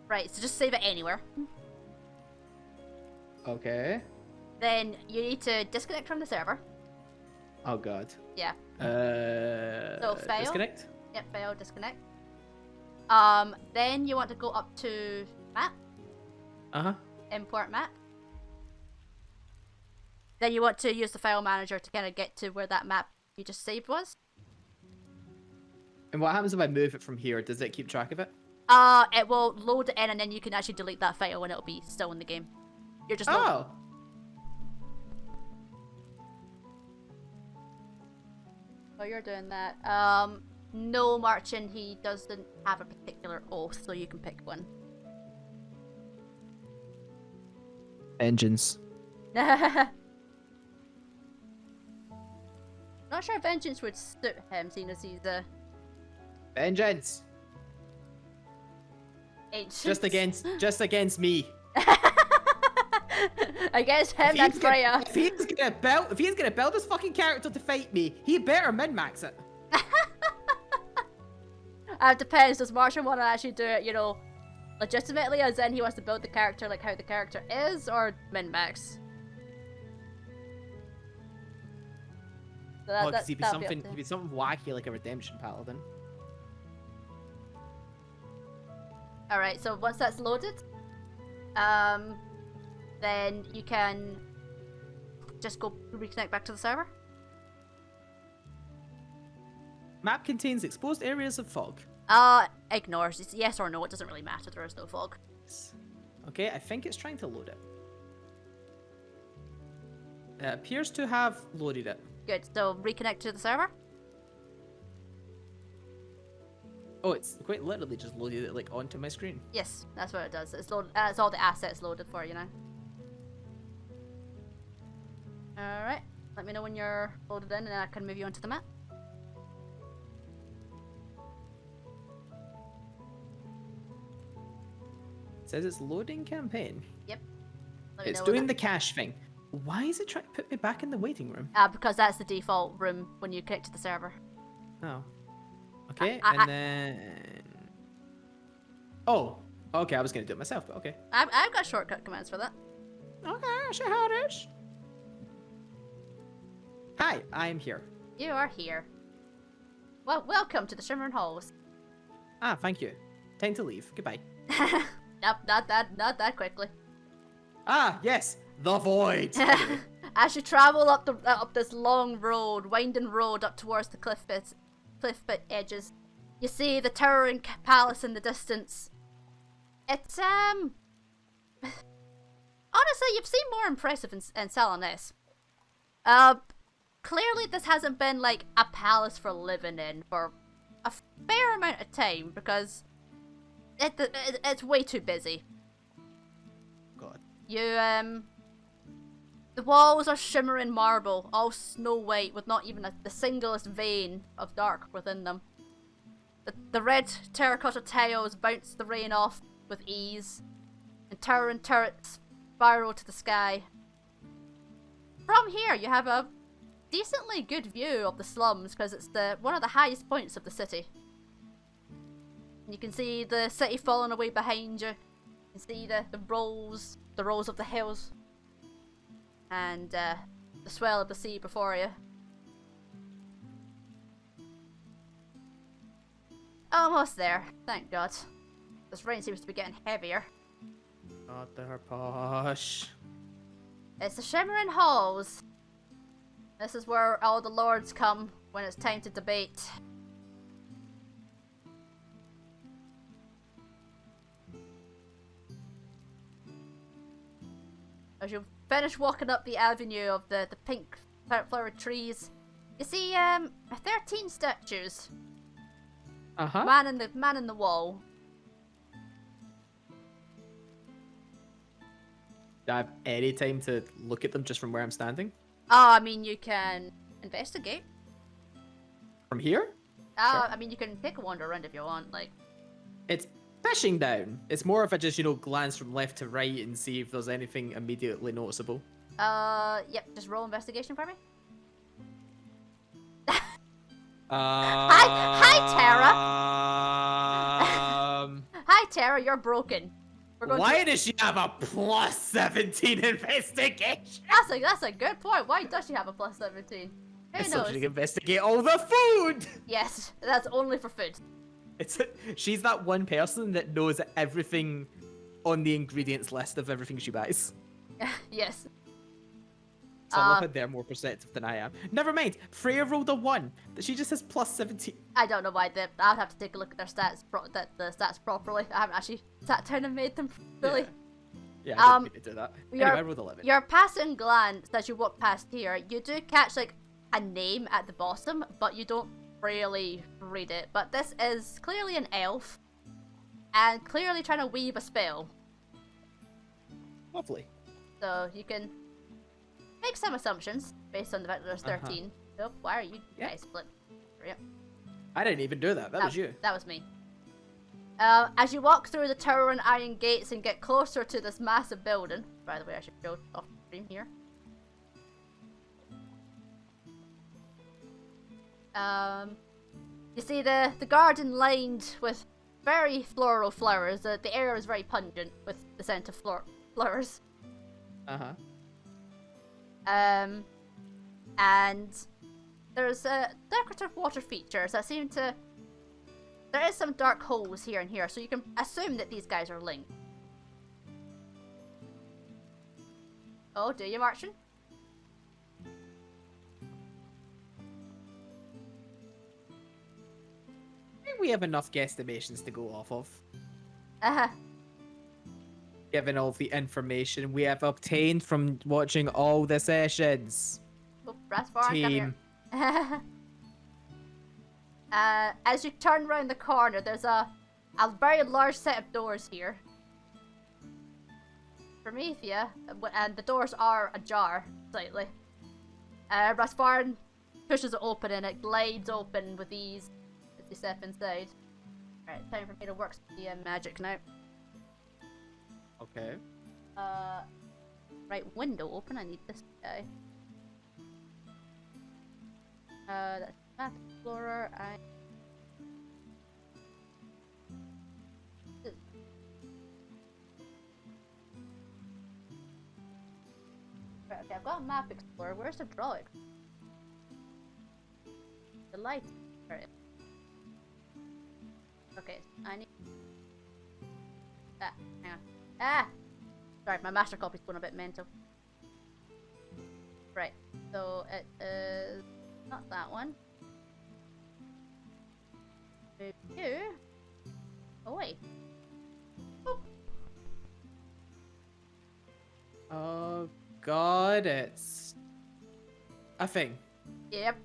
Right. So just save it anywhere. Okay. Then you need to disconnect from the server. Oh god. Yeah. So fail? disconnect? Yep. Fail. Disconnect. Then you want to go up to map. Uh-huh. Import map. Then you want to use the file manager to kind of get to where that map you just saved was. And what happens if I move it from here? Does it keep track of it? It will load it in, and then you can actually delete that file, and it'll be still in the game. You're just Oh. While you're doing that, no Marchin, he doesn't have a particular oath, so you can pick one. Engines. Not sure vengeance would suit him, seeing as he's a Vengeance. ancient. Just against me. Against him and Freya. If he's gonna build his fucking character to fight me, he better min-max it. It depends. Does Martian want to actually do it, legitimately, as in he wants to build the character like how the character is, or min-max? So Oh, because he'd be that'll up something. to He'd be something wacky like a redemption paladin. All right. So once that's loaded, then you can just go reconnect back to the server. Map contains exposed areas of fog. Ignores. It's yes or no. It doesn't really matter. There is no fog. Okay, I think it's trying to load it. It appears to have loaded it. Good. So reconnect to the server. Oh, it's quite literally just loaded it like onto my screen. Yes, that's what it does. It's loaded. It's all the assets loaded for you now. All right. Let me know when you're loaded in, and then I can move you onto the map. It says it's loading campaign. Yep. Let me It's know doing when the cache thing. Why is it trying to put me back in the waiting room? because that's the default room when you connect to the server. Oh. Okay, I- and then... Oh, okay, I was going to do it myself, but okay. I've got shortcut commands for that. Okay, sure how it is. Hi, I am here. You are here. Well, welcome to the Shimmering Halls. Ah, thank you. Time to leave. Goodbye. Nope, not that quickly. Ah, yes, the void. Anyway. As you travel up this long road, winding road up towards the cliff bit edges, you see the towering palace in the distance. It's honestly, you've seen more impressive in Salaness. Clearly this hasn't been like a palace for living in for a fair amount of time because it's way too busy. God. The walls are shimmering marble, all snow white with not even the singlest vein of dark within them. The red terracotta tiles bounce the rain off with ease, and towering turrets spiral to the sky. From here, you have a decently good view of the slums because it's one of the highest points of the city. You can see the city falling away behind you. You can see the rolls of the hills, and the swell of the sea before you. Almost there, thank God. This rain seems to be getting heavier. God, they're posh. It's the Shimmering Halls. This is where all the lords come when it's time to debate. As you finish walking up the avenue of the pink flowered trees, you see 13 statues. Uh-huh. Man in the wall. Do I have any time to look at them just from where I'm standing? Oh, I mean, you can investigate. From here? Sure. I mean, you can take a wander around if you want, like. It's fishing down. It's more if I just, glance from left to right and see if there's anything immediately noticeable. Yep, just roll investigation for me. Hi, Tara. Hi, Tara, you're broken. Why does she have a plus 17 investigation? That's a good point. Why does she have a plus 17? Who So knows? she can investigate all the food! Yes, that's only for food. She's that one person that knows everything on the ingredients list of everything she buys. Yes. So I love how they're more perceptive than I am. Never mind. Freya rolled a 1. She just has plus 17. I don't know why I'd have to take a look at their stats, the stats properly. I haven't actually sat down and made them fully. Yeah, I didn't mean to do that. Anyway, I rolled 11. Your passing glance as you walk past here, you do catch like a name at the bottom, but you don't really read it. But this is clearly an elf, and clearly trying to weave a spell. Lovely. So you can make some assumptions based on the fact that there's 13. So why are you guys split? Yep. I didn't even do that. That was you. That was me. As you walk through the towering iron gates and get closer to this massive building. By the way, I should show off the stream here. You see the garden lined with very floral flowers. The air is very pungent with the scent of flowers. And there's decorative water features that seem to... There is some dark holes here and here, so you can assume that these guys are linked. Oh, do you, Martian? I think we have enough guesstimations to go off of. Given all the information we have obtained from watching all the sessions. Oh, Team. As you turn around the corner, there's a very large set of doors here. Promethea, and the doors are ajar slightly. Rasvarin pushes it open and it glides open with ease as you step inside. Alright, time for me to work the magic now. Okay. Right, window open. I need this guy. That's Map Explorer. Right, okay, I've got a Map Explorer. Where's the drawing? The light. Right. Okay, I need. Hang on. Sorry, my master copy's going a bit mental. Right, so it is not that one. Move you. Oh wait. Boop. Oh god, it's a thing. Yep.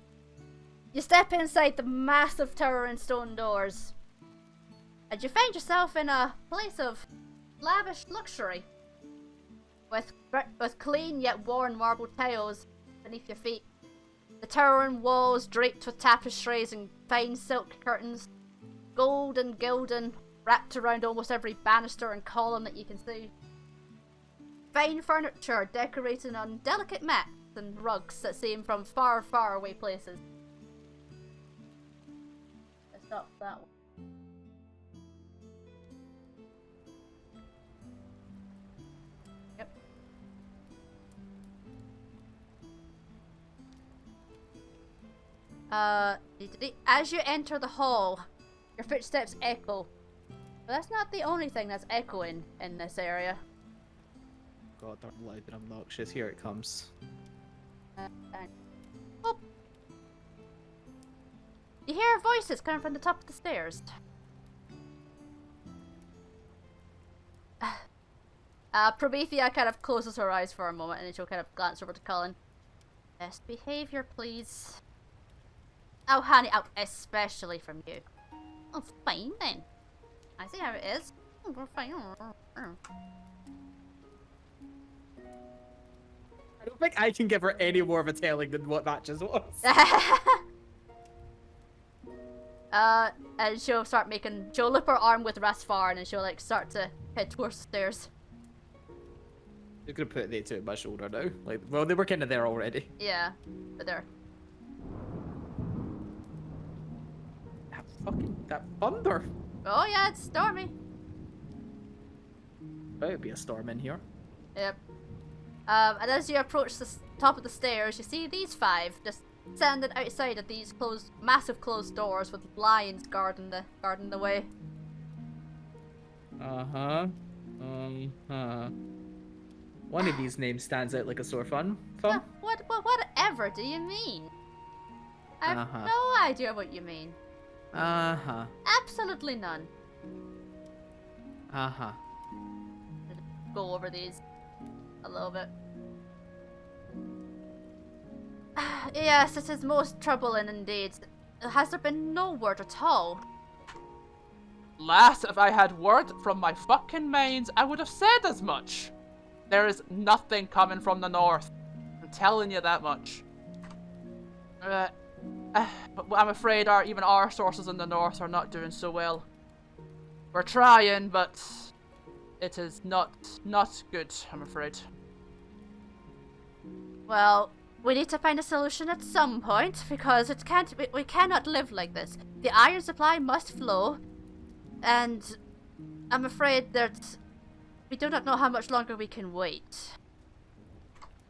You step inside the massive towering stone doors, and you find yourself in a place of lavish luxury, with clean yet worn marble tiles beneath your feet. The towering walls draped with tapestries and fine silk curtains, gold and gilding wrapped around almost every banister and column that you can see. Fine furniture decorated on delicate mats and rugs that seem from far, far away places. Let's stop that one. As you enter the hall, your footsteps echo. But that's not the only thing that's echoing in this area. God, they're loud and obnoxious. Here it comes. Oh. You hear voices coming from the top of the stairs. Promethea kind of closes her eyes for a moment and then she'll kind of glance over to Cullen. Best behavior, please. Oh, honey, oh, especially from you. Oh, fine then. I see how it is. Oh, we're fine. I don't think I can give her any more of a telling than what that just was. And she'll start she'll lip her arm with Rasvarin and she'll like start to head towards the stairs. Just gonna put they two at my shoulder now. Like, well, they were kind of there already. Yeah, but they're. That thunder. Oh yeah, it's stormy. There would be a storm in here. Yep. And as you approach the top of the stairs, you see these five just standing outside of these massive closed doors with lions guarding the way. One of these names stands out like a sore thumb. Yeah, what whatever do you mean? I have no idea what you mean. Uh-huh. Absolutely none. Uh-huh. Go over these a little bit. Yes, it is most troubling indeed. Has there been no word at all? Lass, if I had word from my fucking mains, I would have said as much. There is nothing coming from the north. I'm telling you that much. I'm afraid even our sources in the north are not doing so well. We're trying, but it is not good, I'm afraid. Well, we need to find a solution at some point, because we cannot live like this. The iron supply must flow, and I'm afraid that we do not know how much longer we can wait.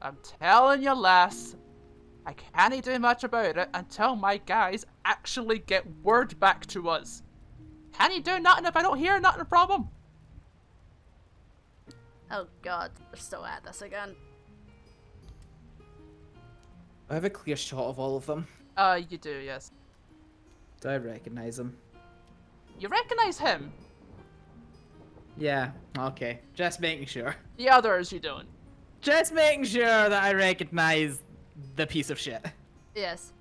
I'm telling you, lass, I can't do much about it until my guys actually get word back to us. Can you do nothing if I don't hear nothing, problem? Oh god, we're still at this again. I have a clear shot of all of them. You do, yes. Do I recognize them? You recognize him? Yeah, okay. Just making sure. The others you don't. Just making sure that I recognize the piece of shit. Yes.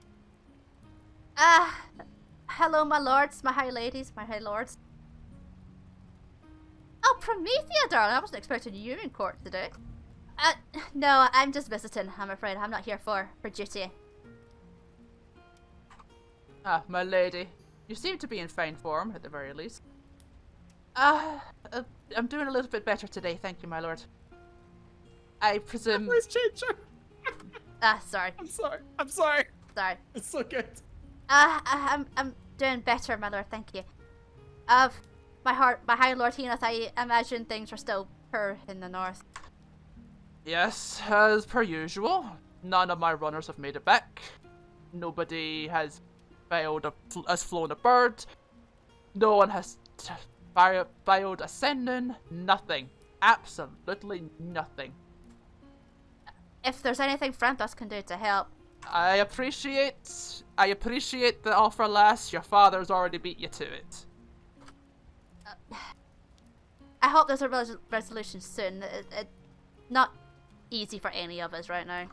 Hello, my lords, my high ladies, my high lords. Oh, Promethea, darling, I wasn't expecting you in court today. No, I'm just visiting, I'm afraid. I'm not here for duty. Ah, my lady. You seem to be in fine form, at the very least. I'm doing a little bit better today, thank you, my lord. I presume... Please change her. Sorry. I'm sorry. Sorry. It's so good. I'm doing better, my lord, thank you. My high lord Henoth, I imagine things are still poor in the north. Yes, as per usual. None of my runners have made it back. Nobody has flown a bird. No one has failed ascending. Nothing. Absolutely nothing. If there's anything Franthos can do to help. I appreciate the offer, lass. Your father's already beat you to it. I hope there's a resolution soon. It's not easy for any of us right now.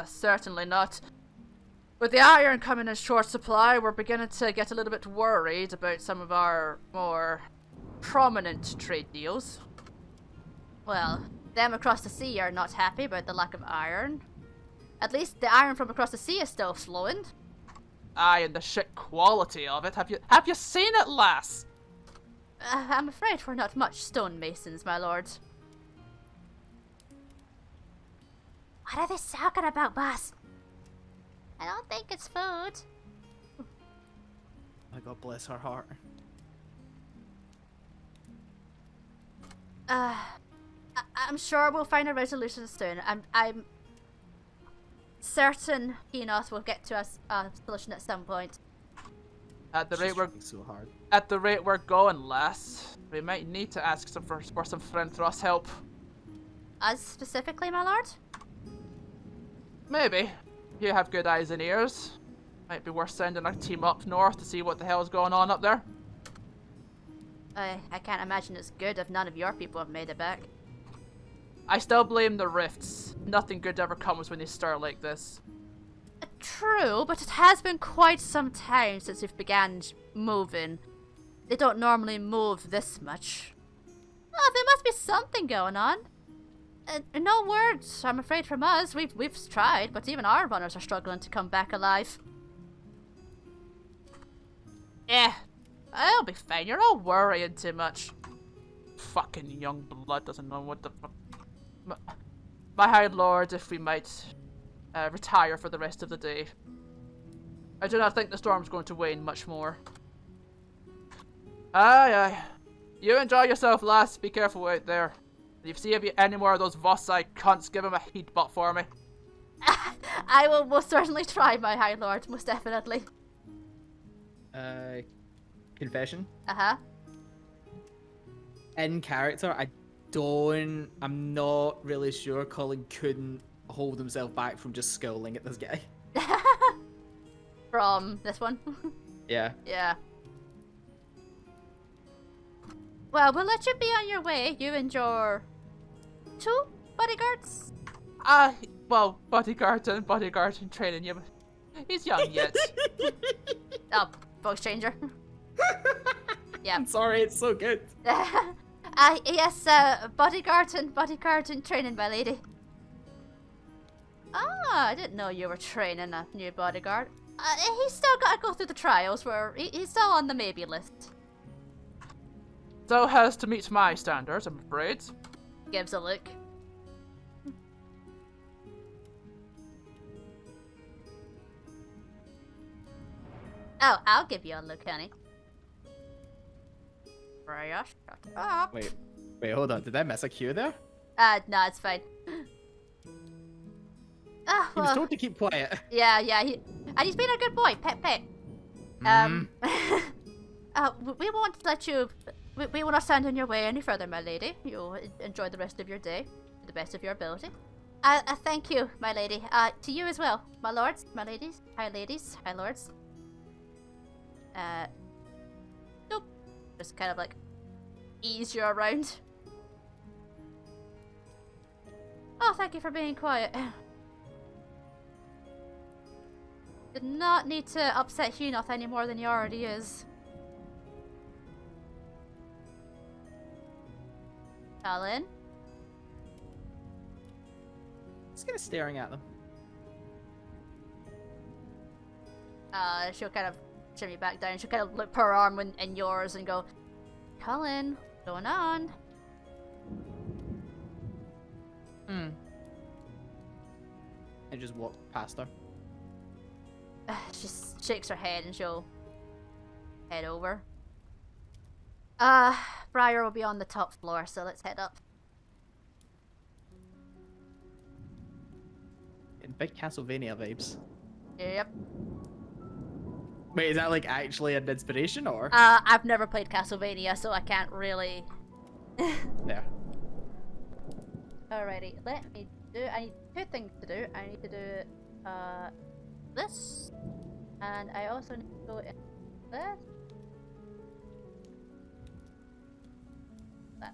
Certainly not. With the iron coming in short supply, we're beginning to get a little bit worried about some of our more prominent trade deals. Well, them across the sea are not happy about the lack of iron. At least the iron from across the sea is still flowing. Aye, and the shit quality of it. Have you seen it, lass? I'm afraid we're not much stonemasons, my lord. What are they talking about, boss? I don't think it's food. My God bless her heart. I'm sure we'll find a resolution soon. I'm certain Henoth will get to a solution at some point. At the rate we're so hard. At the rate we're going, lass, we might need to ask for some friend Thros help. Us specifically, my lord? Maybe. You have good eyes and ears. Might be worth sending a team up north to see what the hell's going on up there. I can't imagine it's good if none of your people have made it back. I still blame the rifts. Nothing good ever comes when they stir like this. True, but it has been quite some time since we've began moving. They don't normally move this much. Oh, there must be something going on. No words, I'm afraid, from us. We've tried, but even our runners are struggling to come back alive. Eh, I'll be fine. You're all worrying too much. Fucking young blood doesn't know what the fuck. My high lord, if we might retire for the rest of the day. I do not think the storm's going to wane much more. Aye. You enjoy yourself, lass. Be careful out there. If you see any more of those Vossai cunts, give them a heat butt for me. I will most certainly try, my high lord, most definitely. Confession? Uh-huh. In character, I'm not really sure Cullen couldn't hold himself back from just scowling at this guy. From this one. Yeah. Yeah. Well, we'll let you be on your way. You and your 2 bodyguards. Well, bodyguard and training you. He's young yet. Oh, voice changer. Yeah. I'm sorry, it's so good. Yes, bodyguard and training, my lady. Ah, I didn't know you were training a new bodyguard. He's still got to go through the trials where he's still on the maybe list. So has to meet my standards, I'm afraid. Gives a look. Oh, I'll give you a look, honey. Freya, shut up. Wait, hold on. Did I miss a cue there? No, it's fine. Ah, He was well, told to keep quiet. yeah, and he's been a good boy, pet. We won't let you. We will not stand in your way any further, my lady. You enjoy the rest of your day to the best of your ability. Thank you, my lady. To you as well, my lords, my ladies, hi lords. Nope. Just kind of like ease you around. Oh, thank you for being quiet. Did not need to upset Hunoth any more than he already is. Cullen? Just kind of staring at them. She'll kind of shimmy back down. She'll kind of look her arm in yours and go, Cullen, what's going on? And just walk past her. She shakes her head and she'll head over. Briar will be on the top floor, so let's head up. In big Castlevania vibes. Yep. Wait, is that like actually an inspiration or? I've never played Castlevania, so I can't really. There. Alrighty, let me do. I need 2 things to do. I need to do this, and I also need to go in this. That.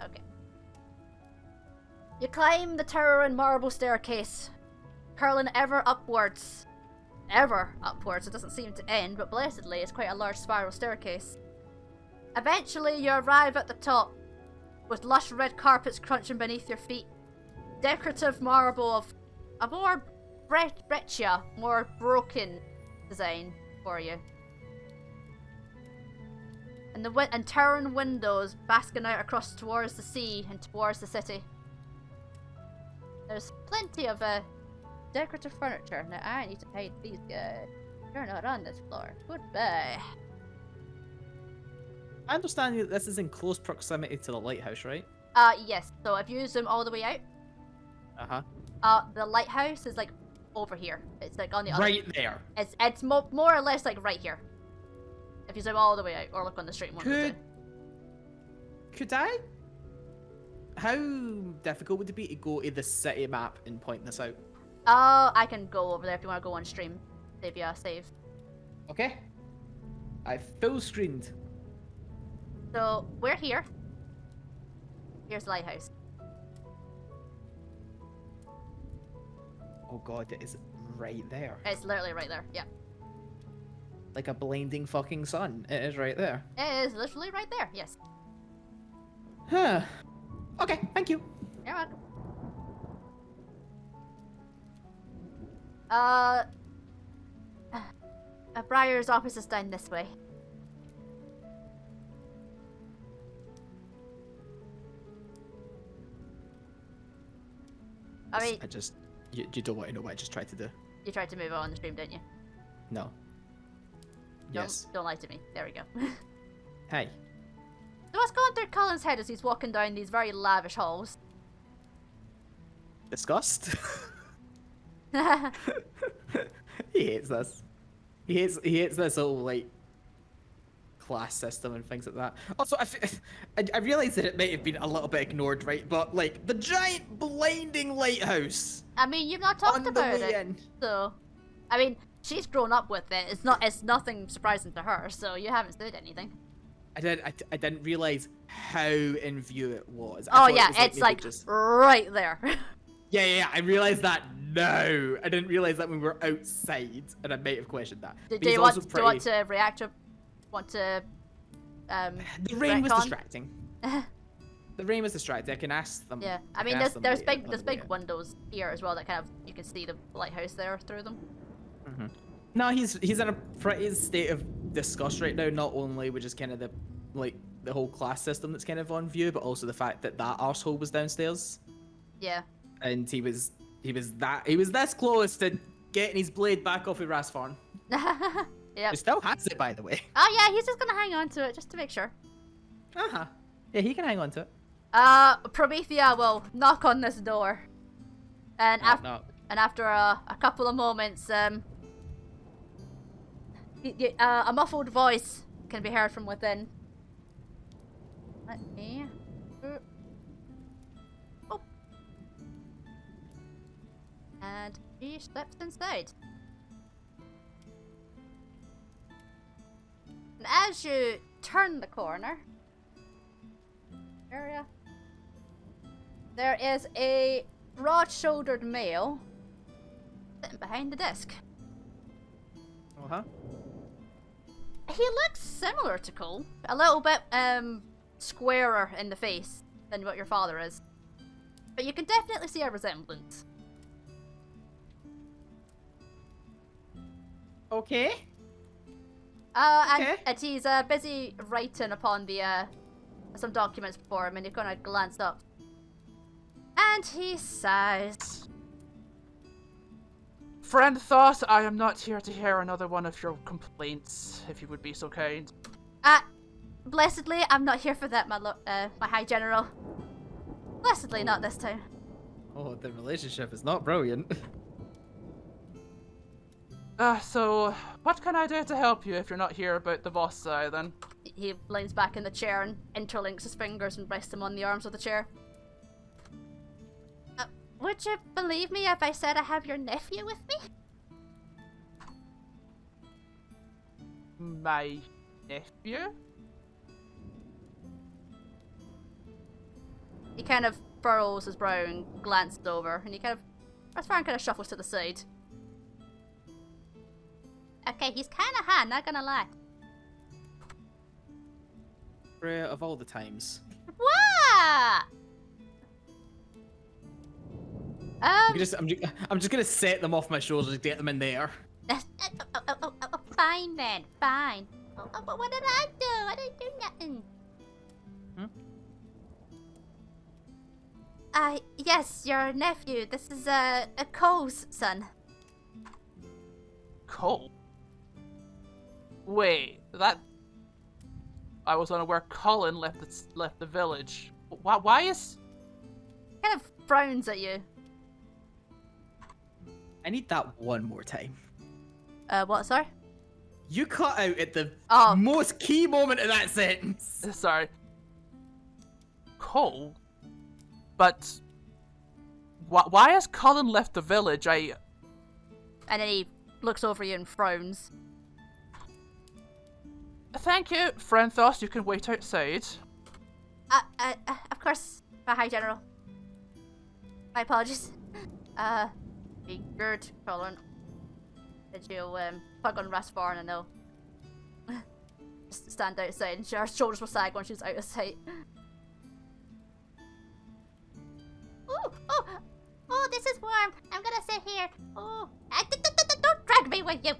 Okay. You climb the tower and marble staircase, curling ever upwards. Ever upwards. It doesn't seem to end, but blessedly, it's quite a large spiral staircase. Eventually, you arrive at the top, with lush red carpets crunching beneath your feet. Decorative marble of a more breccia, more broken design for you. And towering windows basking out across towards the sea and towards the city. There's plenty of decorative furniture. Now I need to hide these guys. You're not on this floor. Goodbye. I understand that this is in close proximity to the lighthouse, right? Yes. So if you zoom all the way out, the lighthouse is like over here. It's like on the other. Right there. It's more or less like right here. If you zoom all the way out, or look on the street one. Could I? How difficult would it be to go to the city map and point this out? Oh, I can go over there if you want to go on stream. Save you a save. Okay. I full screened. So we're here. Here's the lighthouse. Oh god, it is right there. It's literally right there. Yeah. Like a blinding fucking sun. It is right there. It is literally right there. Yes. Huh. Okay, thank you. You're welcome. Briar's office is down this way. I mean, you don't want to know what I just tried to do. you tried to move it on the stream, didn't you? No. Yes. Don't lie to me. There we go. Hey. So what's going through Cullen's head as he's walking down these very lavish halls? Disgust? He hates this. He hates this whole like class system and things like that. Also, I realize that it might have been a little bit ignored, right? But like the giant blinding lighthouse I mean, you've not talked On the about way it, in. so... I mean, she's grown up with it. It's nothing surprising to her, so you haven't said anything. I didn't realize how in view it was. Oh yeah, it's maybe like just... right there. Yeah, I realized that now. I didn't realize that when we were outside, and I might have questioned that. Do But you he's want, also do you want pretty- to react to... Want to... The rain was retcon? distracting. The rain was distracting. I can ask them. Yeah, I can mean, ask there's them later big on the way in. windows here as well that kind of you can see the lighthouse there through them. Mhm. No, he's in a pretty state of disgust right now. Not only with just kind of the whole class system that's kind of on view, but also the fact that arsehole was downstairs, Yeah. and he was this close to getting his blade back off of Rasfarn. Yep. He still has it, by the way. Oh yeah, he's just gonna hang on to it just to make sure. Yeah, he can hang on to it. Promethea will knock on this door, and No. after a couple of moments, a muffled voice can be heard from within. Let me. Oh. And she slips inside. And as you turn the corner, area, there is a broad-shouldered male sitting behind the desk. Uh-huh. He looks similar to Cole, a little bit squarer in the face than what your father is, but you can definitely see a resemblance. Okay. And he's busy writing upon the some documents before him, and you kind of glance up, and he sighs. Friend Thought, I am not here to hear another one of your complaints, if you would be so kind. Blessedly, I'm not here for that, my High General. Blessedly, not this time. Oh, the relationship is not brilliant. So, what can I do to help you if you're not here about the boss side, then? He leans back in the chair and interlinks his fingers and rests them on the arms of the chair. Would you believe me if I said I have your nephew with me? My nephew? He kind of furrows his brow and glances over, and he kind of shuffles to the side. Okay, he's kind of hot, not gonna lie. Freya, of all the times. What? I'm just gonna set them off my shoulders to get them in there. Fine then, fine. What did I do? I didn't do nothing. Yes, your nephew. This is a Cole's son. Cole? Wait, that... I was unaware Cullen left the village. Why is... Kind of frowns at you. I need that one more time. What, sorry? You cut out at the Oh. most key moment of that sentence. Sorry. Cole? But... Why has Cullen left the village? And then he looks over you and frowns. Thank you, friend Thos, you can wait outside. Of course, my High General. My apologies. Be good, Cullen. Did you, plug on Rasfarn and they'll just stand outside and her shoulders will sag when she's out of sight. Oh, this is warm. I'm gonna sit here. Oh, don't drag me with you.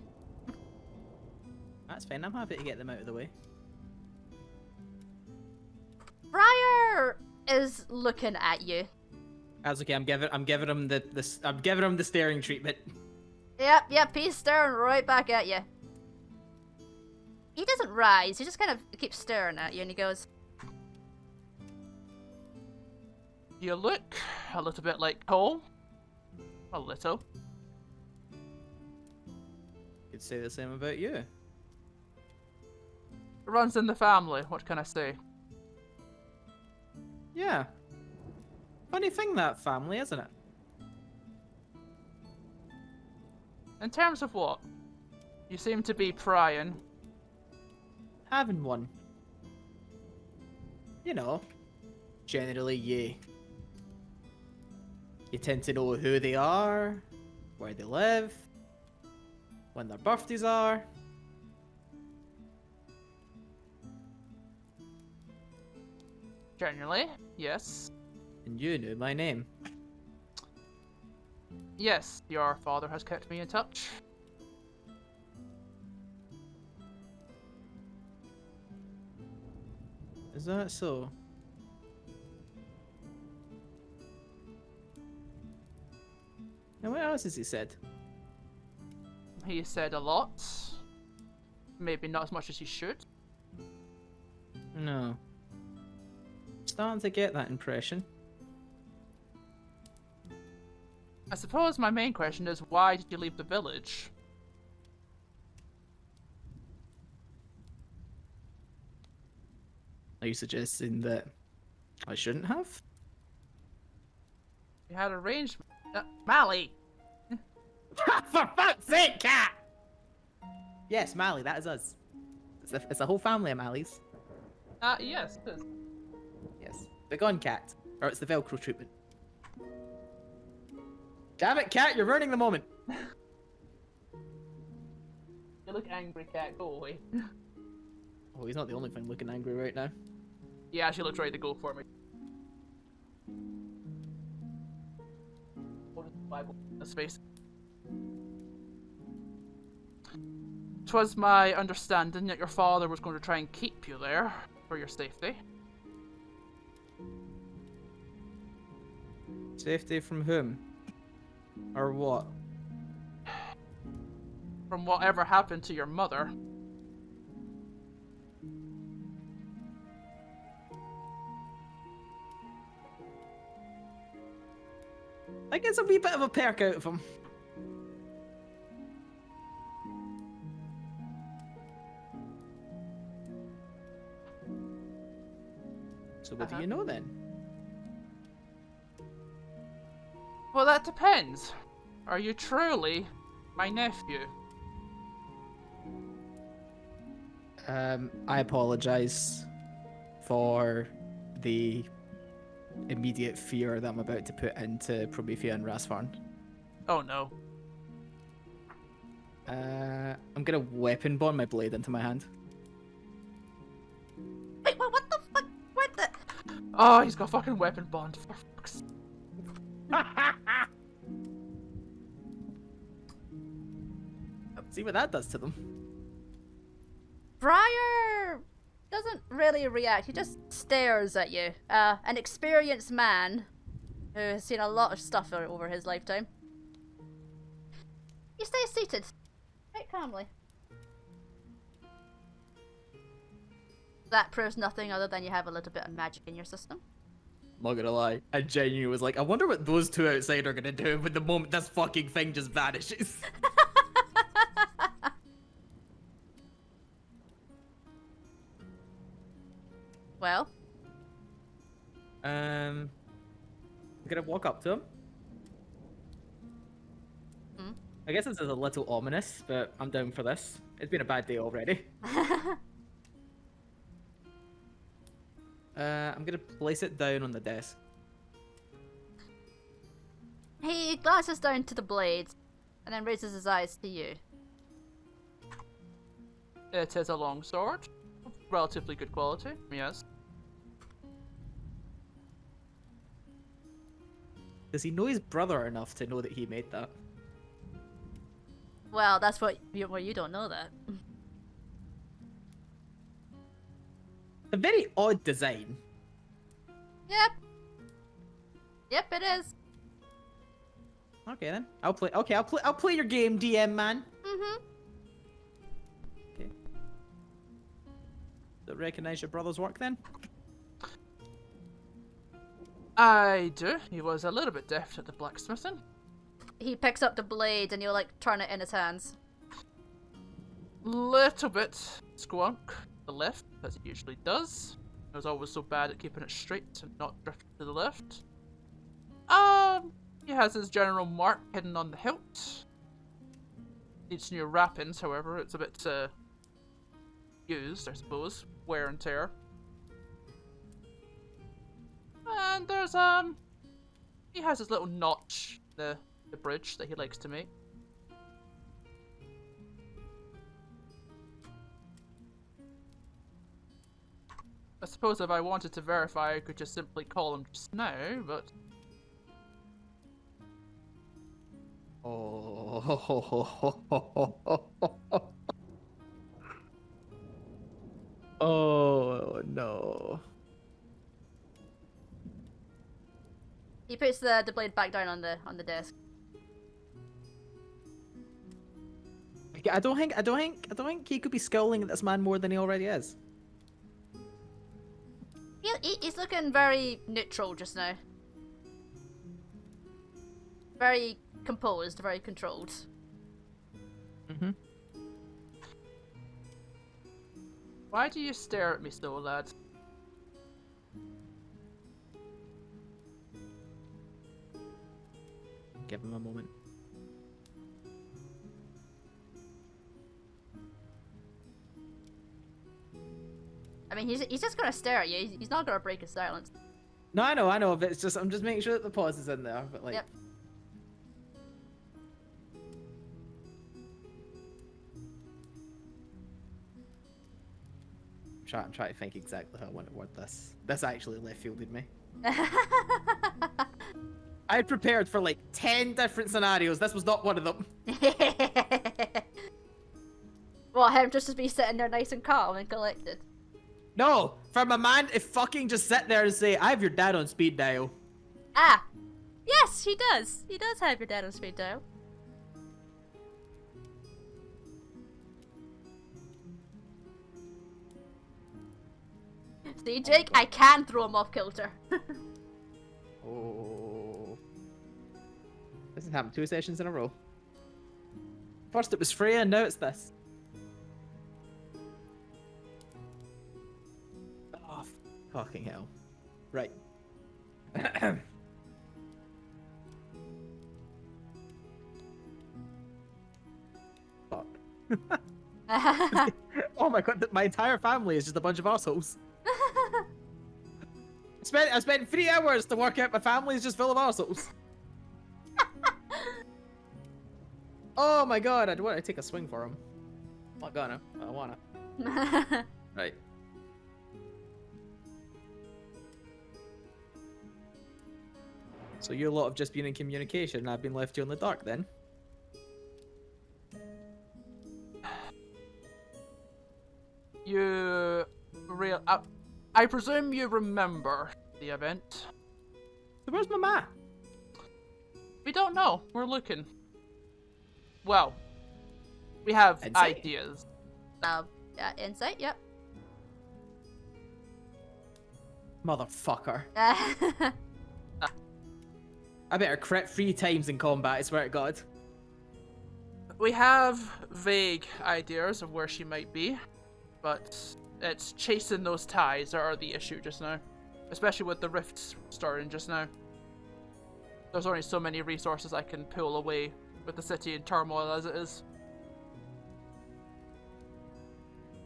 That's fine. I'm happy to get them out of the way. Briar is looking at you. That's okay. I'm giving him the staring treatment. Yep, he's staring right back at you. He doesn't rise, he just kind of keeps staring at you and he goes, You look a little bit like Cole. A little. Could say the same about you. Runs in the family, what can I say? Yeah. Funny thing, that family, isn't it? In terms of what? You seem to be prying. Having one. You know, generally you tend to know who they are, where they live, when their birthdays are. Generally, yes. And you knew my name. Yes, your father has kept me in touch. Is that so? And what else has he said? He said a lot. Maybe not as much as he should. No. Starting to get that impression. I suppose my main question is, why did you leave the village? Are you suggesting that I shouldn't have? You had arranged... Mally! For fuck's sake, cat! Yes, Mally, that is us. It's a whole family of Mallies. Yes, it is. Yes. Begone, cat. Or it's the Velcro treatment. Damn it, cat, you're ruining the moment. You look angry, cat. Go away. Oh, he's not the only thing looking angry right now. Yeah, she looks ready to go for me. What is the Bible in his face? 'Twas my understanding that your father was going to try and keep you there for your safety. Safety from whom? Or what? From whatever happened to your mother. I guess a wee bit of a perk out of him. So what do you know then? Well, that depends. Are you truly my nephew? I apologize for the immediate fear that I'm about to put into Promethea and Rasfarn. Oh no. I'm gonna weapon bond my blade into my hand. Wait, what the fuck? What the? Oh, he's got fucking weapon bond. For fuck's sake. See what that does to them. Briar doesn't really react. He just stares at you. An experienced man who has seen a lot of stuff over his lifetime. He stays seated, quite calmly. That proves nothing other than you have a little bit of magic in your system. Not gonna lie, I genuinely was like, I wonder what those two outside are gonna do when the moment this fucking thing just vanishes. Well, I'm gonna walk up to him. Hmm? I guess this is a little ominous, but I'm down for this. It's been a bad day already. I'm gonna place it down on the desk. he glances down to the blade and then raises his eyes to you. It is a long sword. Relatively good quality, yes. Does he know his brother enough to know that he made that? Well, that's what you don't know that. A very odd design. Yep. Yep, it is. Okay then, I'll play. Okay, I'll play your game, DM man. Mm-hmm. Okay. Don't recognize your brother's work then? I do. He was a little bit deft at the blacksmithing. He picks up the blade and you'll like turn it in his hands. Little bit squonk the left, as he usually does. He was always so bad at keeping it straight and not drifting to the left. He has his general mark hidden on the hilt. Needs new wrappings, however, it's a bit used, I suppose. Wear and tear. And there's he has his little notch in the bridge that he likes to make. I suppose if I wanted to verify, I could just simply call him just now, but... Oh no. He puts the blade back down on the desk. I don't think he could be scowling at this man more than he already is. He's looking very neutral just now. Very composed, very controlled. Mm-hmm. Why do you stare at me so, lad? Give him a moment. I mean, he's just gonna stare at you. He's not gonna break his silence. No, I know, but it's just I'm just making sure that the pause is in there. But like, Yep. I'm trying to think exactly how I want to word this. This actually left fielded me. I had prepared for like 10 different scenarios. This was not one of them. Well, him just to be sitting there nice and calm and collected. No, from a man to fucking just sit there and say, I have your dad on speed dial. Ah! Yes, he does. He does have your dad on speed dial. See, Jake, I can throw him off kilter. Oh. This has happened 2 sessions in a row. First it was Freya, and now it's this. Oh, fucking hell. Right. Fuck. Oh my god, my entire family is just a bunch of assholes. I spent 3 hours to work out my family is just full of assholes. Oh my god, I'd want to take a swing for him. I'm not gonna. I wanna. Right. So you lot have just been in communication and I've been left here in the dark then? I presume you remember the event. So where's my ma? We don't know. We're looking. Well, we have Insight? ideas. Insight, yep. Motherfucker. I better crit 3 times in combat, I swear to god. We have vague ideas of where she might be, but it's chasing those ties that are the issue just now. Especially with the rifts starting just now. There's only so many resources I can pull away with the city in turmoil as it is.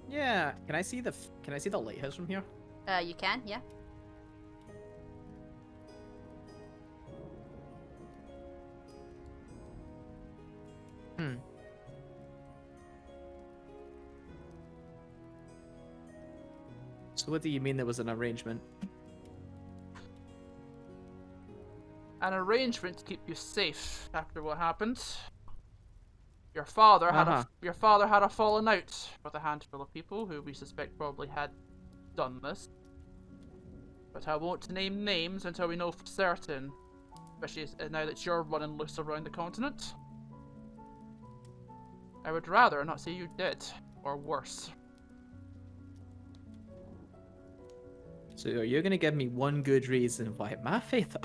Yeah, can I see the lighthouse from here? You can, yeah. So what do you mean there was an arrangement? An arrangement to keep you safe after what happened. Your father had a fallen out with a handful of people who we suspect probably had done this. But I won't name names until we know for certain, especially now that you're running loose around the continent. I would rather not see you dead, or worse. So are you gonna give me one good reason why my faith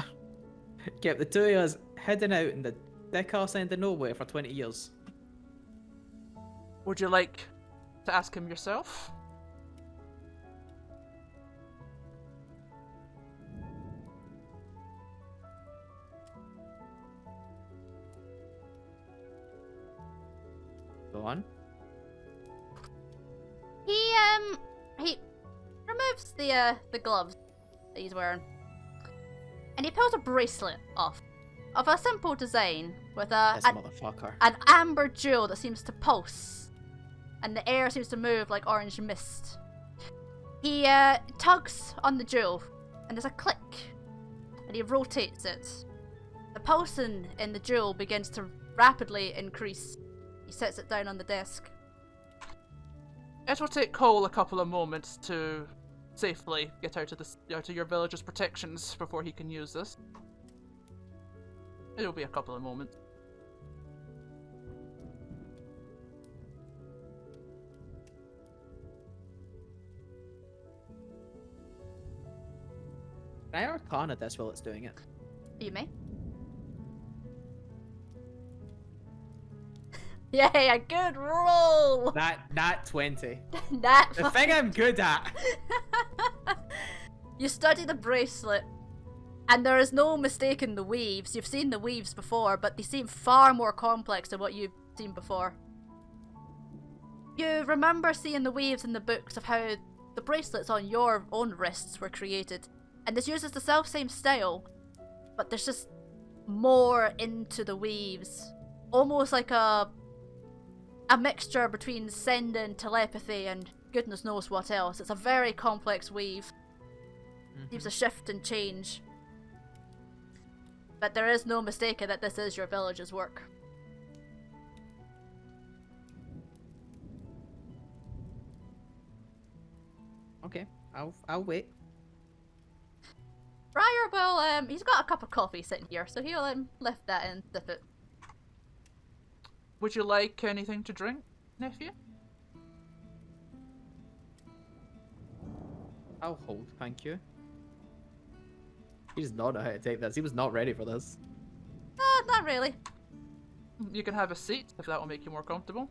kept the 2 of us hidden out in the dick arse end of nowhere for 20 years? Would you like to ask him yourself? on. He removes the gloves that he's wearing, and he pulls a bracelet off of a simple design with This motherfucker. an amber jewel that seems to pulse, and the air seems to move like orange mist. He tugs on the jewel, and there's a click, and he rotates it. The pulsing in the jewel begins to rapidly increase. He sets it down on the desk. It will take Cole a couple of moments to safely get out of your village's protections before he can use this. It'll be a couple of moments. Can I arcana this while it's doing it? You may. Yay, a good roll! That 20. That The thing I'm good at. You study the bracelet, and there is no mistaking the weaves. You've seen the weaves before, but they seem far more complex than what you've seen before. You remember seeing the weaves in the books of how the bracelets on your own wrists were created, and this uses the self-same style, but there's just more into the weaves. Almost like a mixture between sending telepathy and goodness knows what else. It's a very complex weave. Seems to shift and change. But there is no mistaking that this is your village's work. Okay, I'll wait. Briar will, he's got a cup of coffee sitting here, so he'll lift that and sip it. Would you like anything to drink, nephew? I'll hold, thank you. He does not know how to take this. He was not ready for this. Not really. You can have a seat if that will make you more comfortable.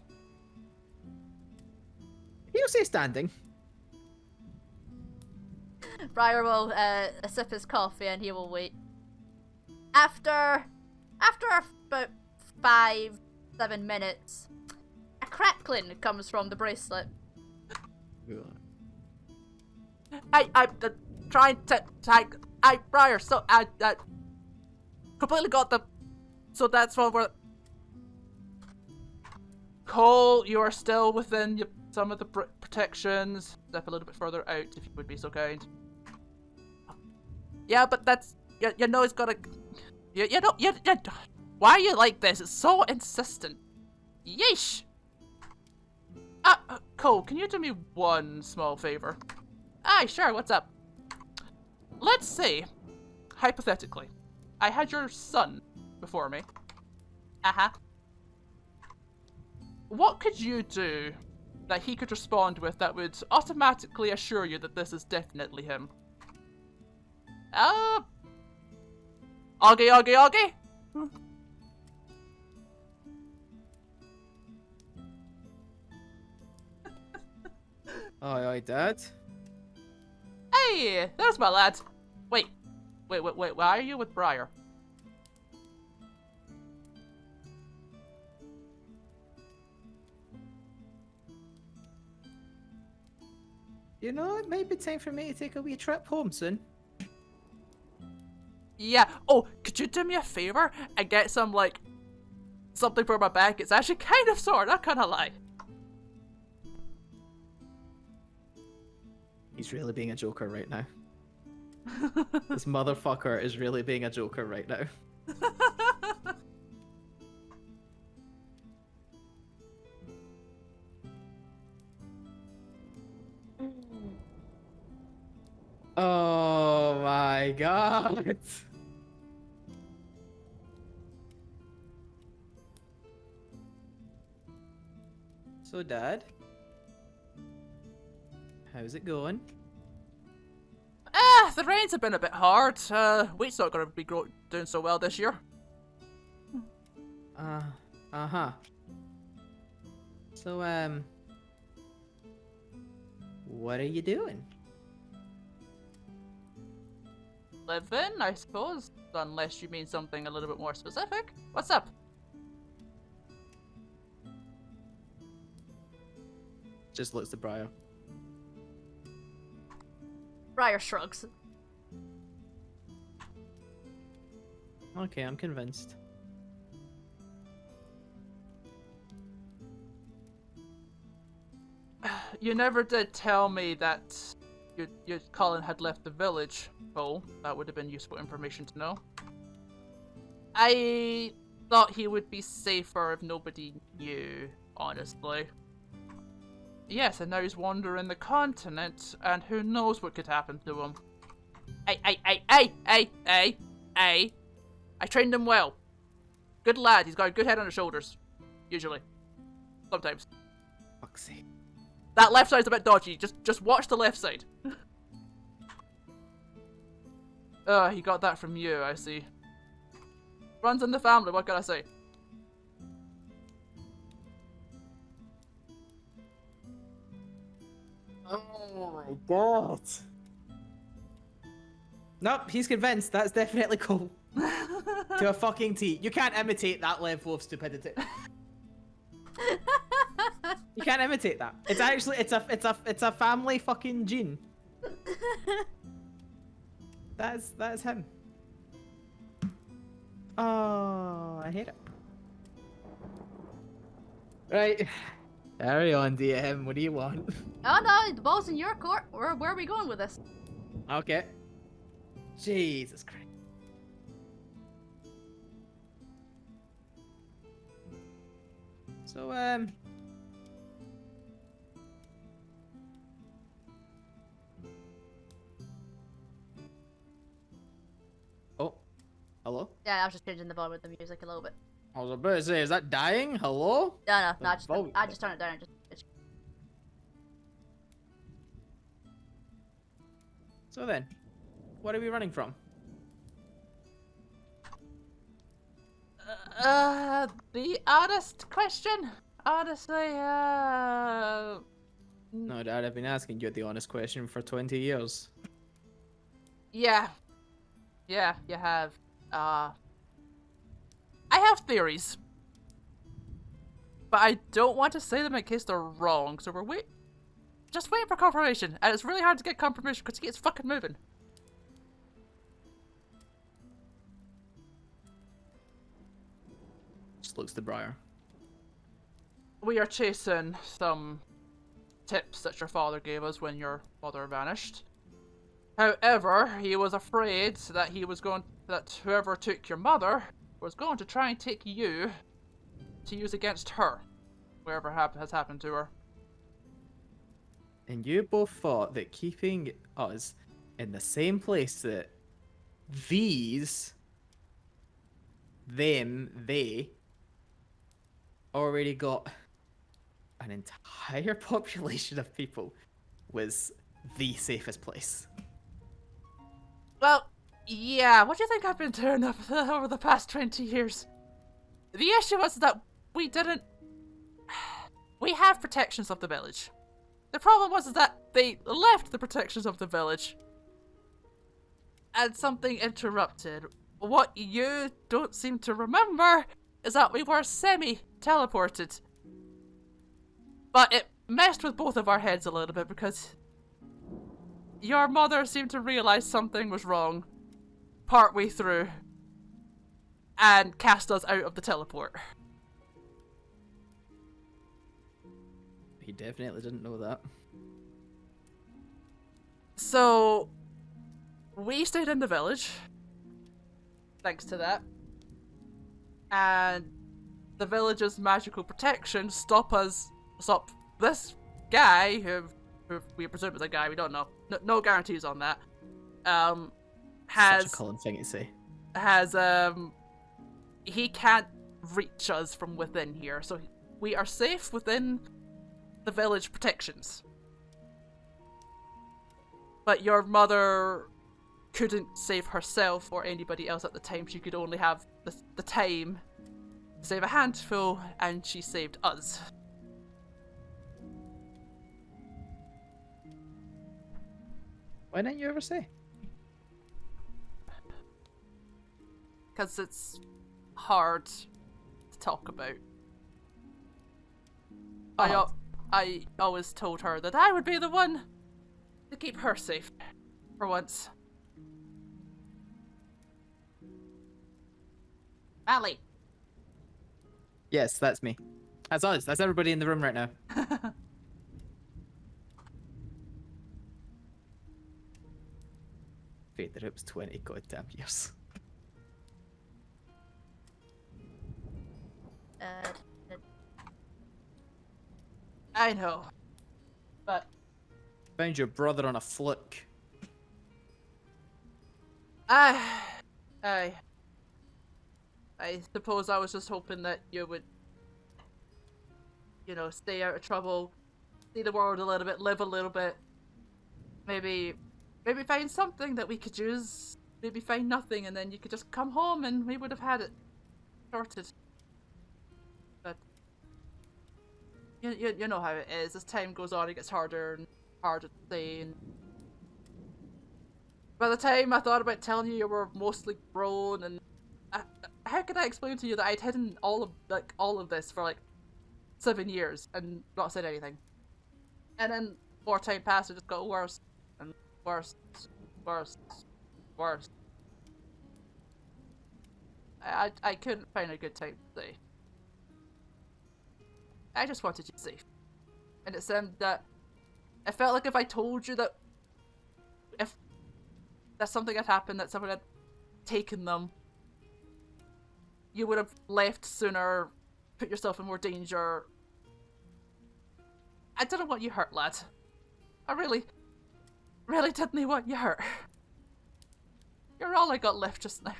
He'll say standing. Briar will sip his coffee and he will wait. After about 5-7 minutes, a crackling comes from the bracelet. I'm trying to Briar, so I completely got the. So that's what we're. Cole, you are still within some of the protections. Step a little bit further out, if you would be so kind. Yeah, but that's you know it's gotta. You know you. Why are you like this? It's so insistent. Yeesh. Cole, can you do me one small favor? Aye, sure. What's up? Let's say, hypothetically, I had your son before me. What could you do that he could respond with that would automatically assure you that this is definitely him? Augie. Aye, Dad. Hey, there's my lad. Wait, why are you with Briar? You know, it might be time for me to take a wee trip home soon. Yeah. Oh, could you do me a favor and get some, like, something for my back? It's actually kind of sore, not gonna lie. He's really being a joker right now. This motherfucker is really being a joker right now. Oh my god. So, Dad, how's it going? The rains have been a bit hard. Wheat's not gonna be doing so well this year. Uh-huh. So, what are you doing? Living, I suppose. Unless you mean something a little bit more specific. What's up? Just looks at Briar. Briar shrugs. Okay, I'm convinced. You never did tell me that your Cullen had left the village, Cole. That would have been useful information to know. I thought he would be safer if nobody knew, honestly. Yes, and now he's wandering the continent, and who knows what could happen to him. Hey! I trained him well. Good lad, he's got a good head on his shoulders. Usually. Sometimes. Fuck's sake. That left side's a bit dodgy. Just watch the left side. He got that from you, I see. Runs in the family, what can I say? Oh my god. Nope, he's convinced. That's definitely cool. To a fucking T. You can't imitate that level of stupidity. You can't imitate that. It's actually it's a family fucking gene. That's him. Oh, I hate it. Right. Carry on, DM. What do you want? Oh no, the ball's in your court. Where are we going with this? Okay. Jesus Christ. So, oh, hello? Yeah, I was just changing the volume with the music a little bit. I was about to say, is that dying? Hello? No, The volume. I just turned it down and just... So then, what are we running from? The honest question? Honestly, No, Dad, I've been asking you the honest question for 20 years. Yeah. Yeah, you have. I have theories. But I don't want to say them in case they're wrong, so we're just waiting for confirmation. And it's really hard to get confirmation because he gets fucking moving. Just looks to Briar. We are chasing some tips that your father gave us when your mother vanished. However, he was afraid that that whoever took your mother was going to try and take you to use against her, whatever has happened to her. And you both thought that keeping us in the same place that they already got an entire population of people was the safest place. Well, yeah, what do you think I've been doing over the past 20 years? The issue was that we have protections of the village. The problem was that they left the protections of the village. And something interrupted. What you don't seem to remember is that we were semi-teleported. But it messed with both of our heads a little bit because your mother seemed to realize something was wrong partway through and cast us out of the teleport. He definitely didn't know that. So, we stayed in the village, thanks to that, and the village's magical protection stop this guy, who we presume is a guy, we don't know, no guarantees on that, Such a Cullen thing to say. He can't reach us from within here, so we are safe within the village protections. But your mother couldn't save herself or anybody else at the time. She could only have the time to save a handful, and she saved us. Why didn't you ever say? Because it's hard to talk about. I I always told her that I would be the one to keep her safe. For once. Ali. Yes, that's me. That's us. That's everybody in the room right now. Wait, there was 20 goddamn years. I know. But Found your brother on a fluke. I suppose I was just hoping that you would, you know, stay out of trouble, see the world a little bit, live a little bit. Maybe find something that we could use. Maybe find nothing, and then you could just come home, and we would have had it sorted. But you know how it is. As time goes on, it gets harder and harder to say. And by the time I thought about telling you, you were mostly grown, and how could I explain to you that I'd hidden all of this for like 7 years and not said anything? And then more time passed, it just got worse and worse, worse, worse. I couldn't find a good time to say. I just wanted you safe, and it seemed that I felt like if I told you that if that something had happened, that someone had taken them, you would have left sooner, put yourself in more danger. I didn't want you hurt, lad. I really didn't want you hurt. You're all I got left just now.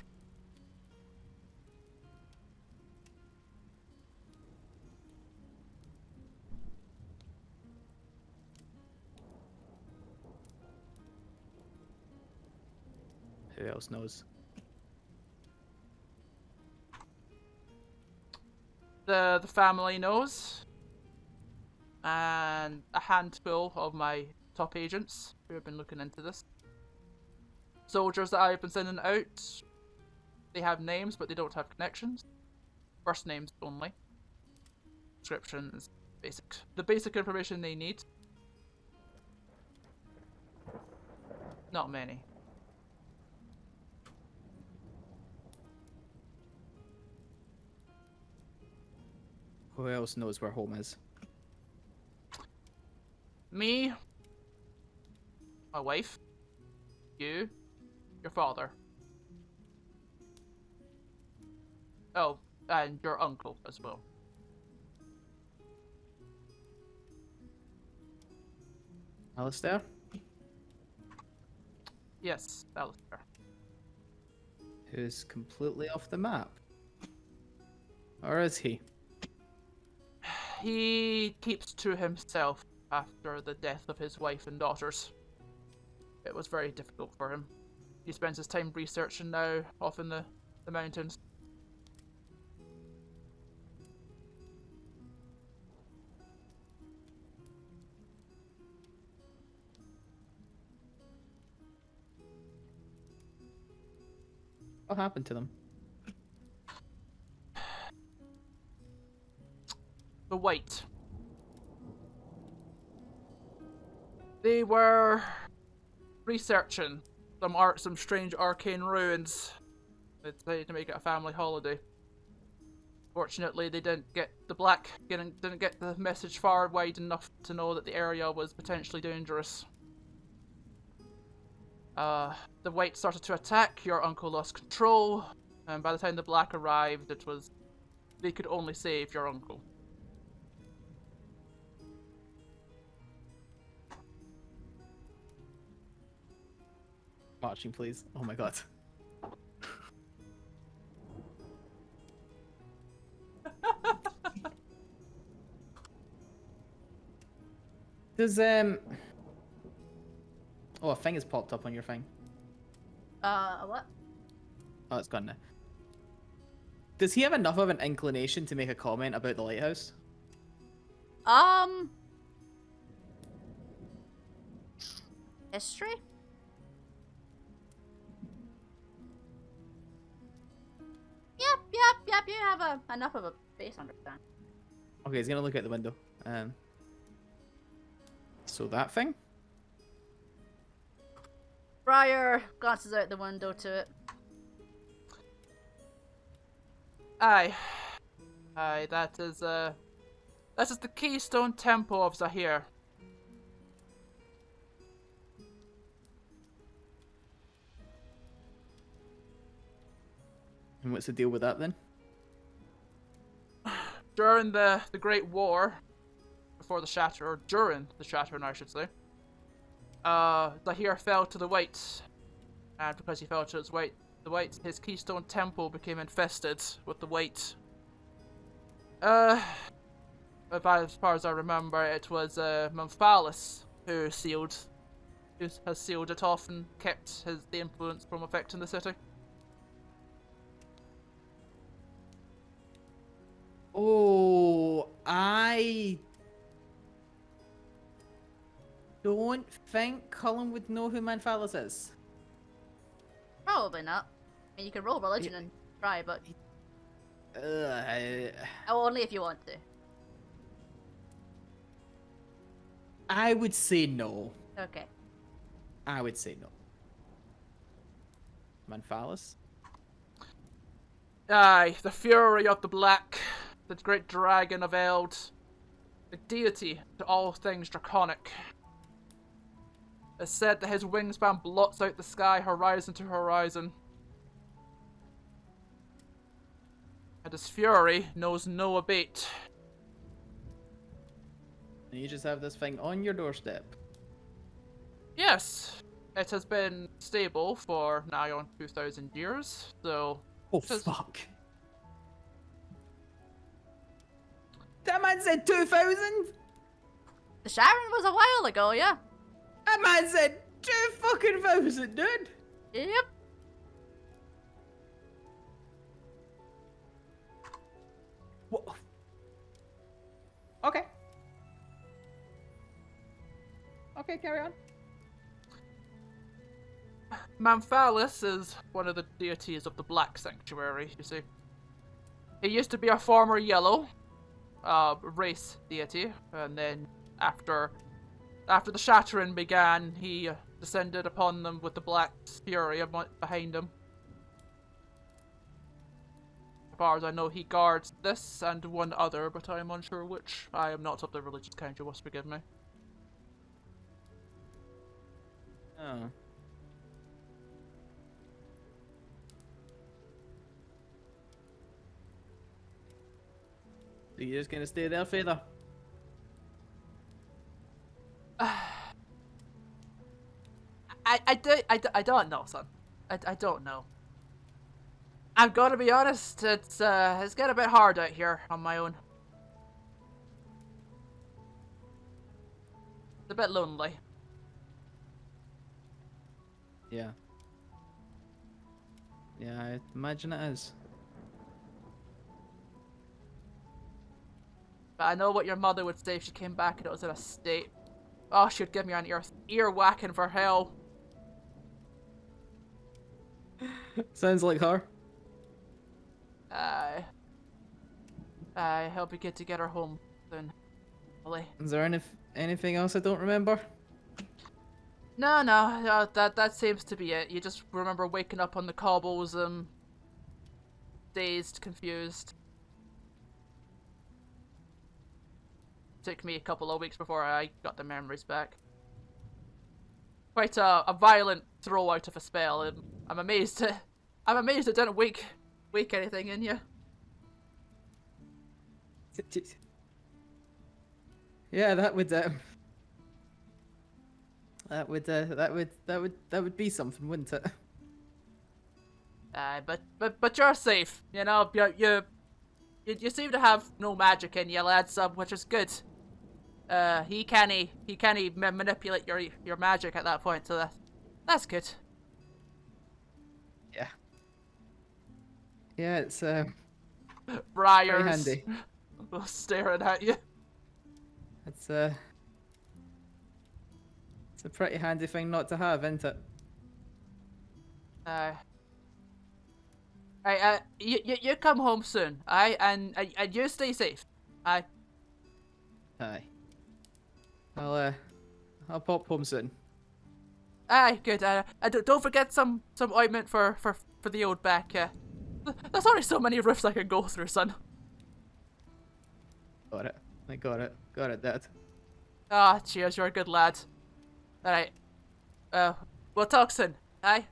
Who else knows? The family knows, and a handful of my top agents who have been looking into this. Soldiers that I've been sending out, they have names, but they don't have connections. First names only. Description is basic. The basic information they need. Not many. Who else knows where home is? Me, my wife, you, your father. Oh, and your uncle as well. Alistair? Yes, Alistair. Who's completely off the map? Or is he? He keeps to himself after the death of his wife and daughters. It was very difficult for him. He spends his time researching now, off in the mountains. What happened to them? The White. They were researching some strange arcane ruins. They decided to make it a family holiday. Fortunately, they didn't get didn't get the message far wide enough to know that the area was potentially dangerous. The White started to attack. Your uncle lost control, and by the time the Black arrived, they could only save your uncle. Marching, please. Oh my god. Does oh, a thing has popped up on your thing. What? Oh, it's gone now. Does he have enough of an inclination to make a comment about the lighthouse? History? Yep, you have enough of a base understanding. Okay, he's gonna look out the window. So that thing? Briar glances out the window to it. Aye. Aye, that is the Keystone Temple of Zahir. And what's the deal with that then? During the Great War, before the Shatter, or during the Shattering, I should say, Zahir fell to the Whites, and because he fell to the Whites, his Keystone Temple became infested with the White. As far as I remember, it was Memphalis who has sealed it off and kept the influence from affecting the city. Oh, I don't think Cullen would know who Manphalis is. Probably not. I mean, you can roll religion and try, but I only if you want to. would say no. Okay. I would say no. Manphalis? Aye, the fury of the Black, the great dragon of Eld, the deity to all things draconic. It's said that his wingspan blots out the sky horizon to horizon. And his fury knows no abate. And you just have this thing on your doorstep. Yes, it has been stable for nigh on 2,000 years, so... Oh, fuck. That man said 2,000? The Sharon was a while ago, yeah? That man said 2,000, dude! Yep. What? Okay. Okay, carry on. Memphalis is one of the deities of the Black Sanctuary, you see. He used to be a former Yellow race deity, and then after the Shattering began, he descended upon them with the Black Fury behind him. As far as I know, he guards this and one other, but I am unsure which. I am not of the religious kind, you must forgive me. Oh. So you're just gonna stay there, Feather? I don't know, son. I don't know. I've got to be honest, it's getting a bit hard out here on my own. It's a bit lonely. Yeah. Yeah, I imagine it is. But I know what your mother would say if she came back and it was in a state. Oh, she'd give me an ear whacking for hell. Sounds like her. I hope we get to get her home soon. Hopefully. Is there anything else I don't remember? No, that seems to be it. You just remember waking up on the cobbles, dazed, confused. Took me a couple of weeks before I got the memories back. Quite a violent throw out of a spell. I'm amazed it didn't wake anything in you. Yeah, that would be something, wouldn't it? But you're safe. You know, you seem to have no magic in you, lads, which is good. He can't manipulate your magic at that point, so that's good. Yeah. Yeah, it's Briars very handy. staring at you. It's a pretty handy thing not to have, isn't it? You come home soon, and you stay safe. Aye. I'll pop home soon. Aye, good. Don't forget some ointment for the old back. There's only so many rifts I can go through, son. Got it. I got it. Got it, Dad. Ah, cheers. You're a good lad. All right. We'll talk soon. Aye.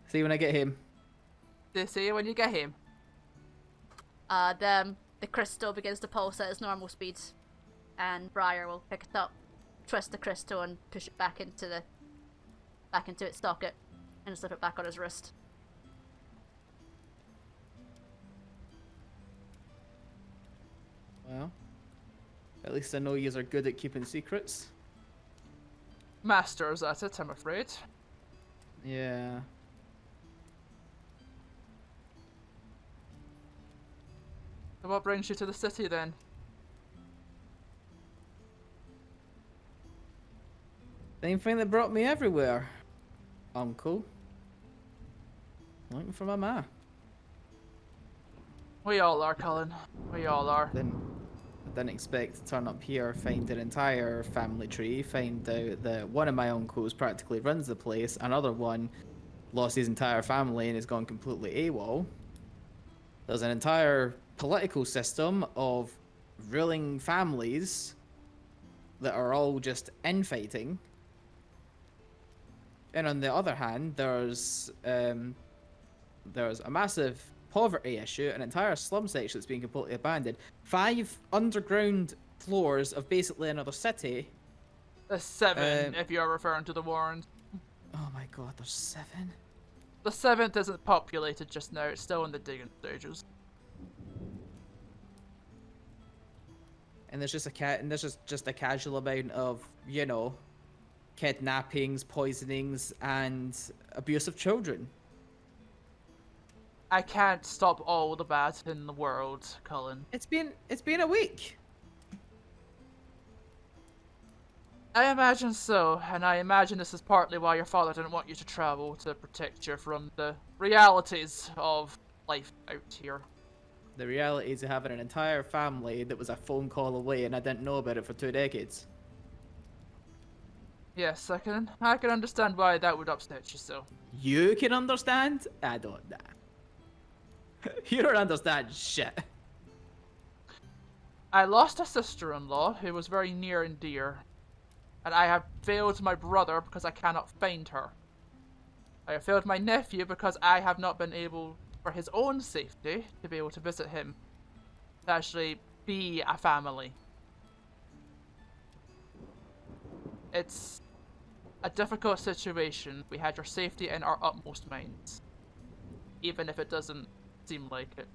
See you when I get home. See you when you get home. The crystal begins to pulse at its normal speed, and Briar will pick it up, twist the crystal, and push it back into its socket, and slip it back on his wrist. Well, at least I know yous are good at keeping secrets. Masters at it, I'm afraid. Yeah. So what brings you to the city then? Same thing that brought me everywhere, Uncle. Looking for my ma. We all are, Cullen. We all are. I didn't expect to turn up here, find an entire family tree, find out that one of my uncles practically runs the place, another one lost his entire family and has gone completely AWOL. There's an entire political system of ruling families that are all just infighting. And on the other hand, there's a massive poverty issue, an entire slum section that's being completely abandoned, 5 underground floors of basically another city. There's 7, if you're referring to the Warrens. Oh my god, there's 7? The 7th isn't populated just now, it's still in the digging stages. And there's just a casual amount of, you know, kidnappings, poisonings, and abuse of children. I can't stop all the bad in the world, Cullen. It's been a week. I imagine so, and I imagine this is partly why your father didn't want you to travel, to protect you from the realities of life out here. The reality is having an entire family that was a phone call away and I didn't know about it for 2 decades. Yes, I can understand why that would upset you so. You can understand? I don't know. You don't understand shit. I lost a sister-in-law who was very near and dear, and I have failed my brother because I cannot find her. I have failed my nephew because I have not been able, for his own safety, to be able to visit him, to actually be a family. It's a difficult situation. We had your safety in our utmost minds, even if it doesn't seem like it.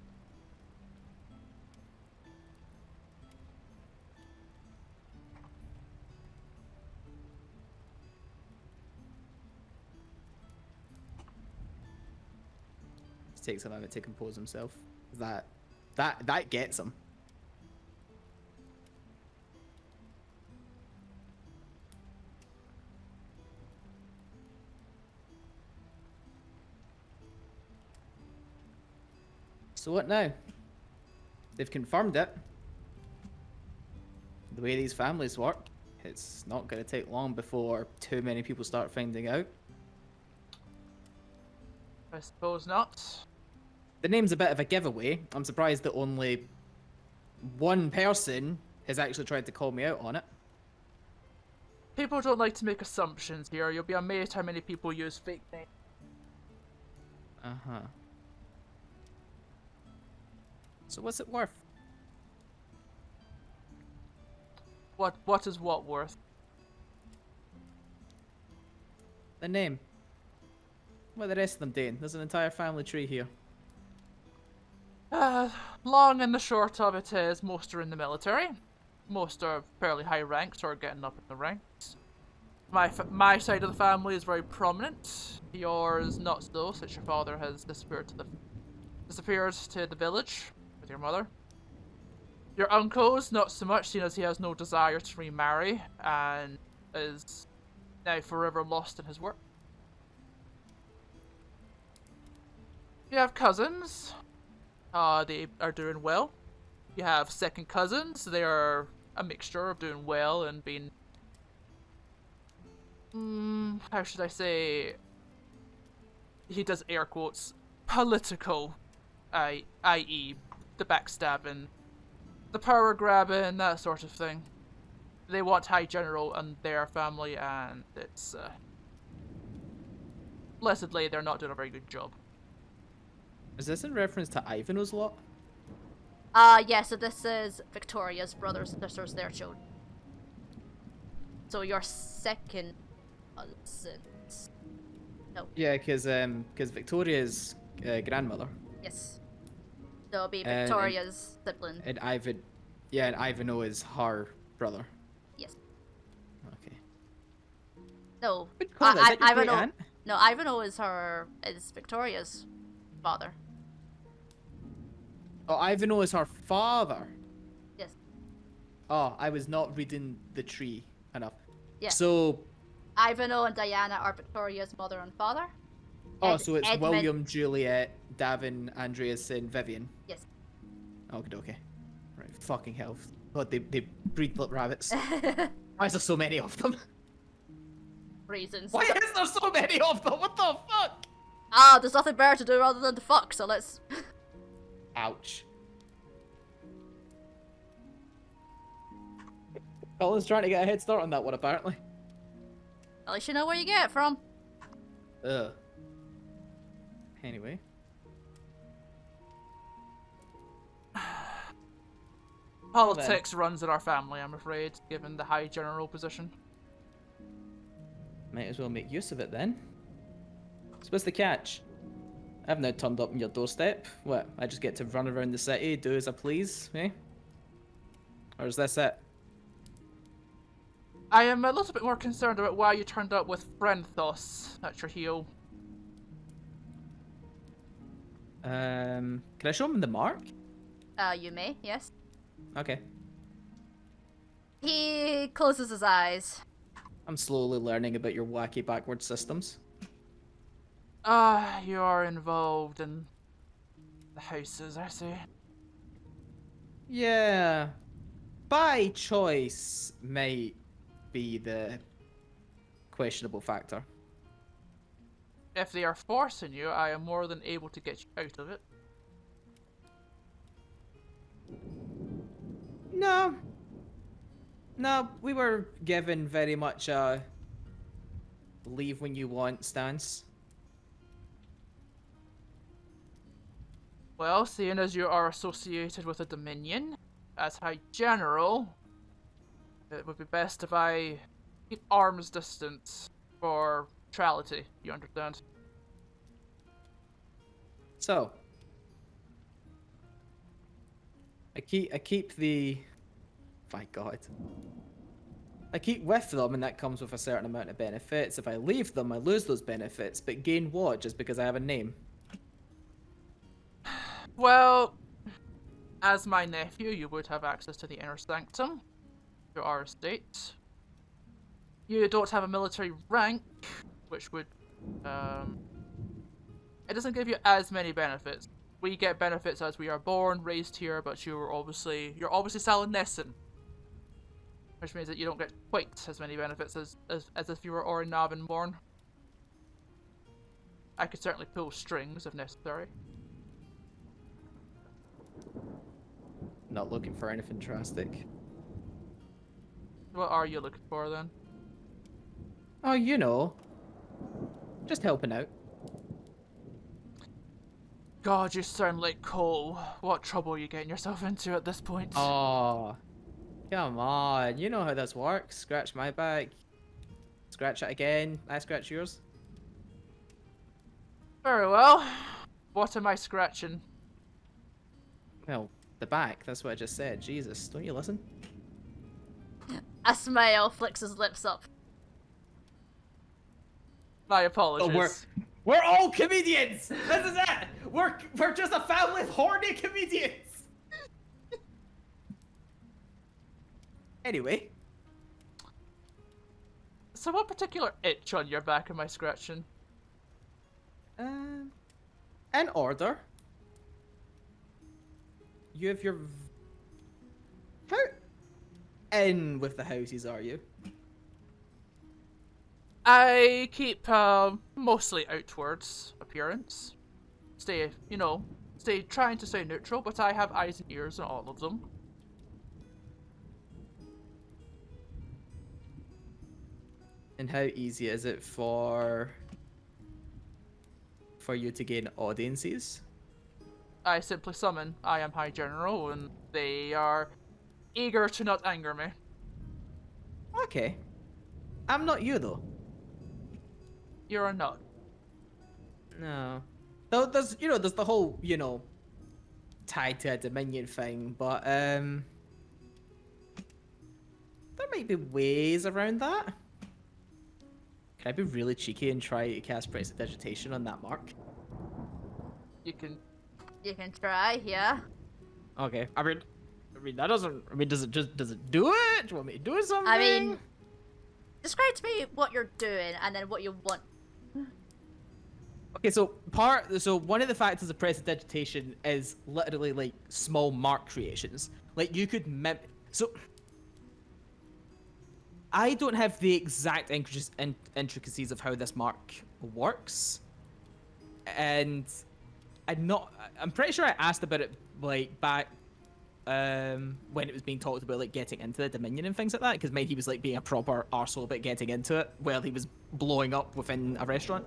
It takes a moment to compose himself. That gets him. So what now? They've confirmed it. The way these families work, it's not going to take long before too many people start finding out. I suppose not. The name's a bit of a giveaway. I'm surprised that only one person has actually tried to call me out on it. People don't like to make assumptions here. You'll be amazed how many people use fake names. Uh-huh. So what's it worth? What is what worth? The name. What are the rest of them doing? There's an entire family tree here. Long and the short of it is most are in the military. Most are fairly high ranked or getting up in the ranks. My side of the family is very prominent. Yours not so, since your father has disappeared to the village with your mother. Your uncle's not so much, seeing as he has no desire to remarry and is now forever lost in his work. You have cousins. They are doing well. You have second cousins. They are a mixture of doing well and being, how should I say, he does air quotes, political, i.e. the backstabbing, the power grabbing, that sort of thing. They want High General and their family, and it's, blessedly, they're not doing a very good job. Is this in reference to Ivanhoe's lot? Yeah, so this is Victoria's brothers and sisters, their children. So your second cousins. No. Yeah, because Victoria's grandmother. Yes. So it'll be And- Victoria's sibling. And Ivanhoe is her brother. Yes. Okay. No. Good call, is that your great Ivanhoe. aunt? No, Ivanhoe is Victoria's father. Oh, Ivanhoe is her father. Yes. Oh, I was not reading the tree enough. Yeah. So, Ivanhoe and Diana are Victoria's mother and father. so it's Edmund- William, Juliet, Davin, Andreas, and Vivian. Yes. Okay. Right, fucking hell. God, they breed like rabbits. Why is there so many of them? Reasons. Why is there so many of them? What the fuck? There's nothing better to do other than to fuck, so let's... Ouch. Cullen's trying to get a head start on that one, apparently. At least you know where you get it from. Ugh. Anyway. Politics runs in our family, I'm afraid, given the High General position. Might as well make use of it then. So what's the catch? I've now turned up on your doorstep. What, I just get to run around the city, do as I please, eh? Or is this it? I am a little bit more concerned about why you turned up with Frenthos at your heel. Can I show him the mark? You may, yes. Okay. He closes his eyes. I'm slowly learning about your wacky backward systems. You are involved in the houses, I see. Yeah. By choice might be the questionable factor. If they are forcing you, I am more than able to get you out of it. No. No, we were given very much a leave when you want stance. Well, seeing as you are associated with a Dominion, as High General, it would be best if I keep arm's distance for neutrality, you understand? So, I keep the... My God. I keep with them, and that comes with a certain amount of benefits. If I leave them, I lose those benefits, but gain what? Just because I have a name? Well, as my nephew, you would have access to the Inner Sanctum, to our estate. You don't have a military rank, which would, it doesn't give you as many benefits. We get benefits as we are born, raised here, but you're obviously Salinessan. Which means that you don't get quite as many benefits as if you were Orinavan born. I could certainly pull strings if necessary. Not looking for anything drastic. What are you looking for then? Oh, you know. Just helping out. God, you sound like Cole. What trouble are you getting yourself into at this point? Oh, come on. You know how this works. Scratch my back. Scratch it again. I scratch yours. Very well. What am I scratching? Well, the back. That's what I just said. Jesus, don't you listen? A smile flicks his lips up. My apologies. We're all comedians. This is it. We're just a family of horny comedians. Anyway. So what particular itch on your back am I scratching? In order. You have your... in with the houses, are you? I keep mostly outwards appearance. Stay trying to stay neutral, but I have eyes and ears in all of them. And how easy is it for you to gain audiences? I simply summon, I am High General, and they are eager to not anger me. Okay. I'm not you, though. You're not. No. Though there's the whole, tied to a Dominion thing, but, there might be ways around that. Can I be really cheeky and try to cast Prestidigitation on that mark? You can. You can try, yeah. Okay. I mean that doesn't. I mean, does it do it? Do you want me to do something? I mean, describe to me what you're doing and then what you want. Okay, so one of the factors of Prestidigitation is literally like small mark creations. Like you could so. I don't have the exact intricacies of how this mark works, and I'm pretty sure I asked about it like back when it was being talked about like getting into the Dominion and things like that, because he was like being a proper arsehole about getting into it while he was blowing up within a restaurant.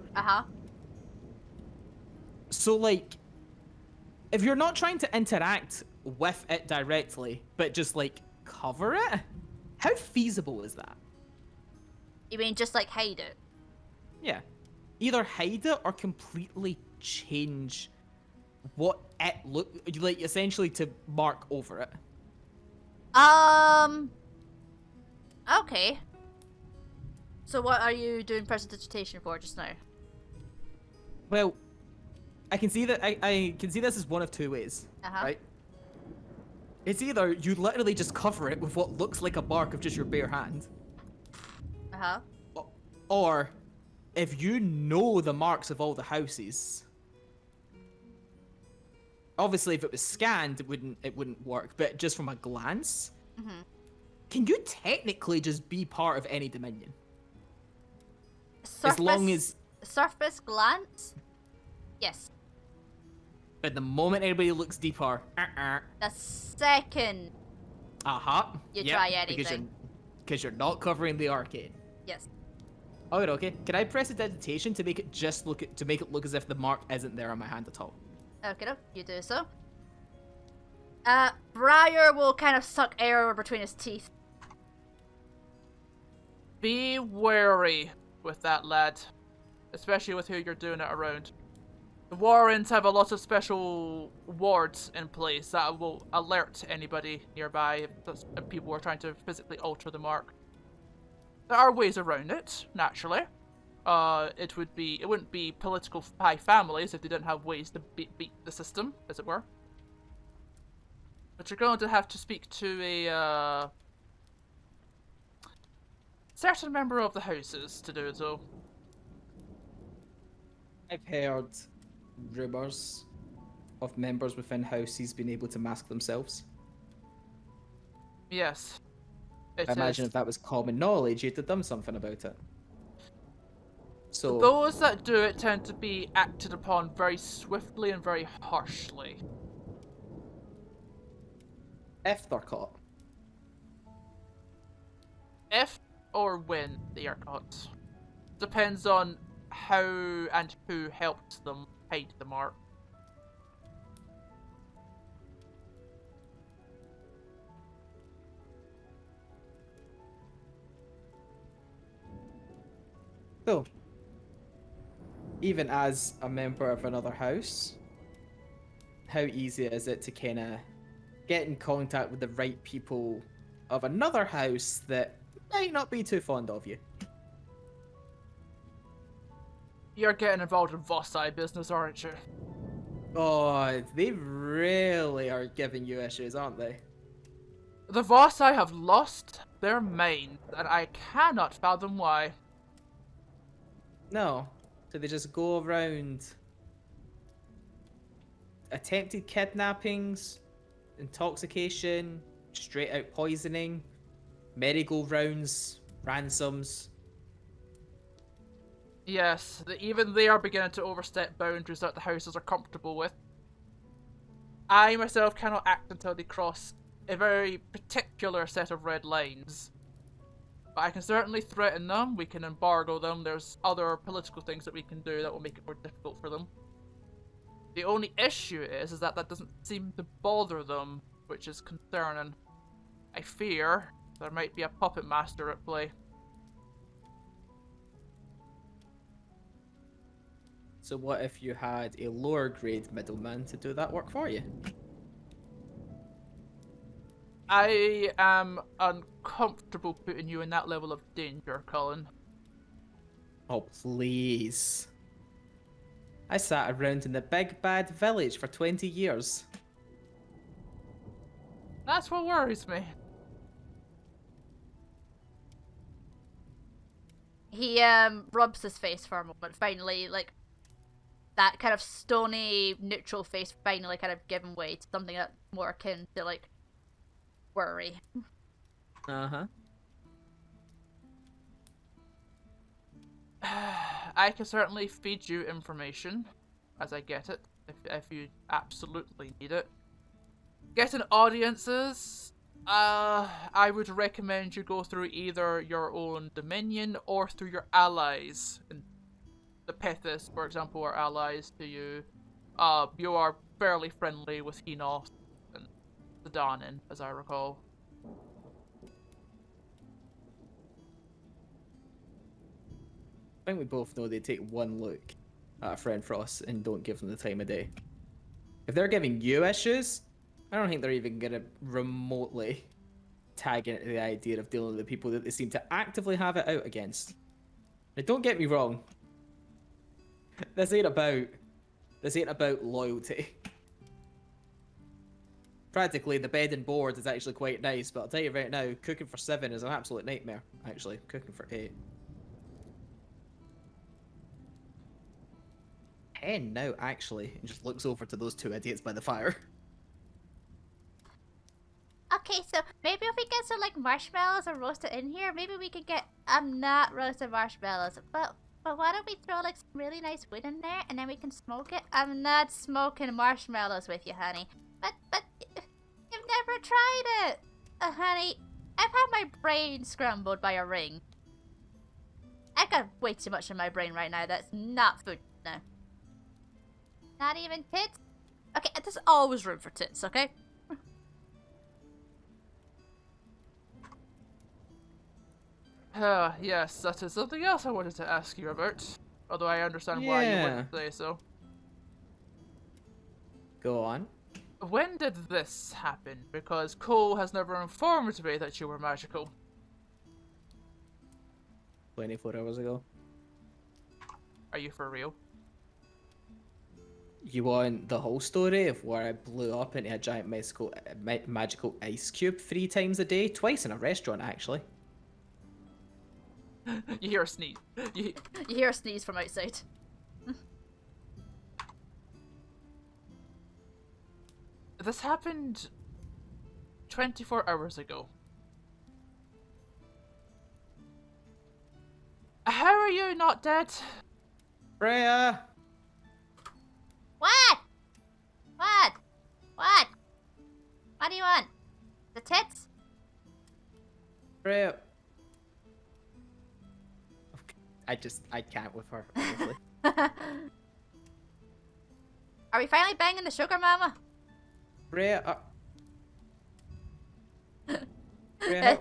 So like, if you're not trying to interact with it directly, but just like cover it, how feasible is that? You mean just like hide it? Yeah. Either hide it or completely change what it like, essentially to mark over it. Okay. So what are you doing Prestidigitation for just now? Well, I can see that I can see this as one of two ways, right? It's either you literally just cover it with what looks like a mark of just your bare hand. Or if you know the marks of all the houses. Obviously, if it was scanned, it wouldn't work. But just from a glance, can you technically just be part of any Dominion? As long as surface glance, yes. But the moment anybody looks deeper, The second you try anything, because you're not covering the arcane. Yes. Okay. Can I press a dedication to make it look as if the mark isn't there on my hand at all? Okay, you do so. Briar will kind of suck air between his teeth. Be wary with that, lad. Especially with who you're doing it around. The Warrens have a lot of special wards in place that will alert anybody nearby if people are trying to physically alter the mark. There are ways around it, naturally. It wouldn't be political high families if they didn't have ways to beat the system, as it were. But you're going to have to speak to a certain member of the houses to do it, though. I've heard rumors of members within houses being able to mask themselves. Yes. I imagine if that was common knowledge, you'd have done something about it. So those that do it tend to be acted upon very swiftly and very harshly. if they're caught. If or when they are caught. Depends on how and who helped them hide the mark. So, even as a member of another house, how easy is it to kind of get in contact with the right people of another house that might not be too fond of you? You're getting involved in Vossai business, aren't you? Oh, they really are giving you issues, aren't they? The Vossai have lost their mind, and I cannot fathom why. No. So they just go around attempted kidnappings, intoxication, straight out poisoning, merry-go-rounds, ransoms. Yes, even they are beginning to overstep boundaries that the houses are comfortable with. I myself cannot act until they cross a very particular set of red lines. But I can certainly threaten them, we can embargo them, there's other political things that we can do that will make it more difficult for them. The only issue is that doesn't seem to bother them, which is concerning. I fear there might be a puppet master at play. So what if you had a lower grade middleman to do that work for you? I am uncomfortable putting you in that level of danger, Cullen. Oh, please. I sat around in the big bad village for 20 years. That's what worries me. He rubs his face for a moment, finally, like, that kind of stony, neutral face finally kind of giving way to something that's more akin to, like, worry. Uh-huh. I can certainly feed you information as I get it, if you absolutely need it. Getting audiences, I would recommend you go through either your own dominion or through your allies. And the Pethis, for example, are allies to you. You are fairly friendly with Henoth and the Danin, as I recall. I think we both know they take one look at a friend Frost and don't give them the time of day. If they're giving you issues, I don't think they're even gonna remotely tag into the idea of dealing with the people that they seem to actively have it out against. Now, don't get me wrong. This ain't about loyalty. Practically, the bed and board is actually quite nice, but I'll tell you right now, cooking for 7 is an absolute nightmare. Actually, cooking for 8. 10 now, actually, and just looks over to those two idiots by the fire. Okay, so maybe if we get some like marshmallows and roast it in here, maybe we could get not roasted marshmallows, but why don't we throw like some really nice wood in there and then we can smoke it? I'm not smoking marshmallows with you, honey. But you've never tried it, honey. I've had my brain scrambled by a ring. I got way too much in my brain right now. That's not food. No. Not even tits? Okay, there's always room for tits, okay? Yes, that is something else I wanted to ask you about. Although I understand why you wouldn't say so. Go on. When did this happen? Because Cole has never informed me that you were magical. 24 hours ago. Are you for real? You want the whole story of where I blew up into a giant magical ice cube 3 times a day? Twice in a restaurant, actually. You hear a sneeze. You hear a sneeze from outside. This happened 24 hours ago. How are you not dead? Freya! What? What? What? What do you want? The tits? Freya! I can't with her, honestly. Are we finally banging the sugar mama? Freya, Freya,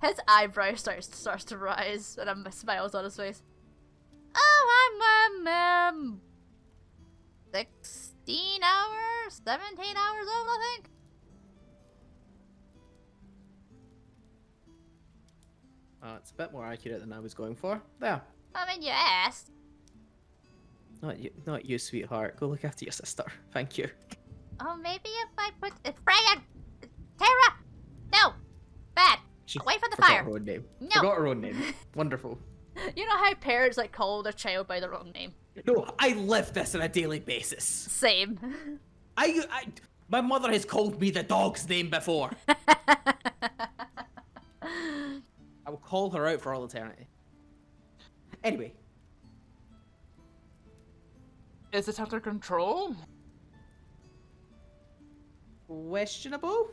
His eyebrow starts to rise and a smile's on his face. Oh, I'm 16 hours, 17 hours old, I think. It's a bit more accurate than I was going for. There. I mean, you asked. Not you, sweetheart. Go look after your sister. Thank you. Oh, maybe if I put... Freya! Tara! No! Bad! She Away from the forgot fire! her own name. No! Forgot her own name. Wonderful. You know how parents like call their child by the wrong name? No, I live this on a daily basis. Same. My mother has called me the dog's name before. call her out for all eternity. Anyway. Is it under control? Questionable?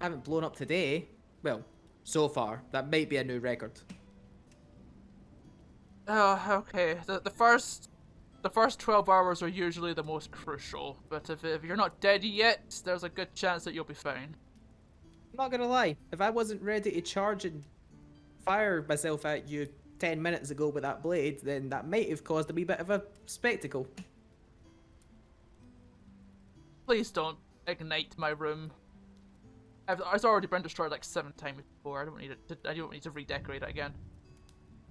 I haven't blown up today. Well, so far. That might be a new record. Okay. The first 12 hours are usually the most crucial, but if you're not dead yet, there's a good chance that you'll be fine. I'm not gonna lie. If I wasn't ready to charge and fire myself at you 10 minutes ago with that blade, then that might have caused a wee bit of a spectacle. Please don't ignite my room. It's already been destroyed like 7 times before. I don't need to redecorate it again.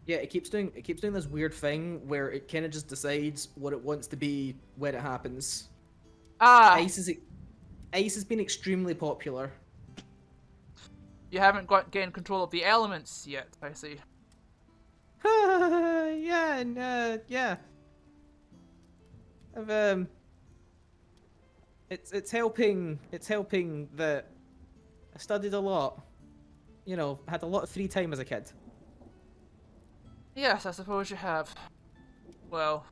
Yeah, it keeps doing this weird thing where it kind of just decides what it wants to be when it happens. Ice has been extremely popular. You haven't gained control of the elements yet, I see. Yeah. It's helping that I studied a lot. You know, had a lot of free time as a kid. Yes, I suppose you have. Well,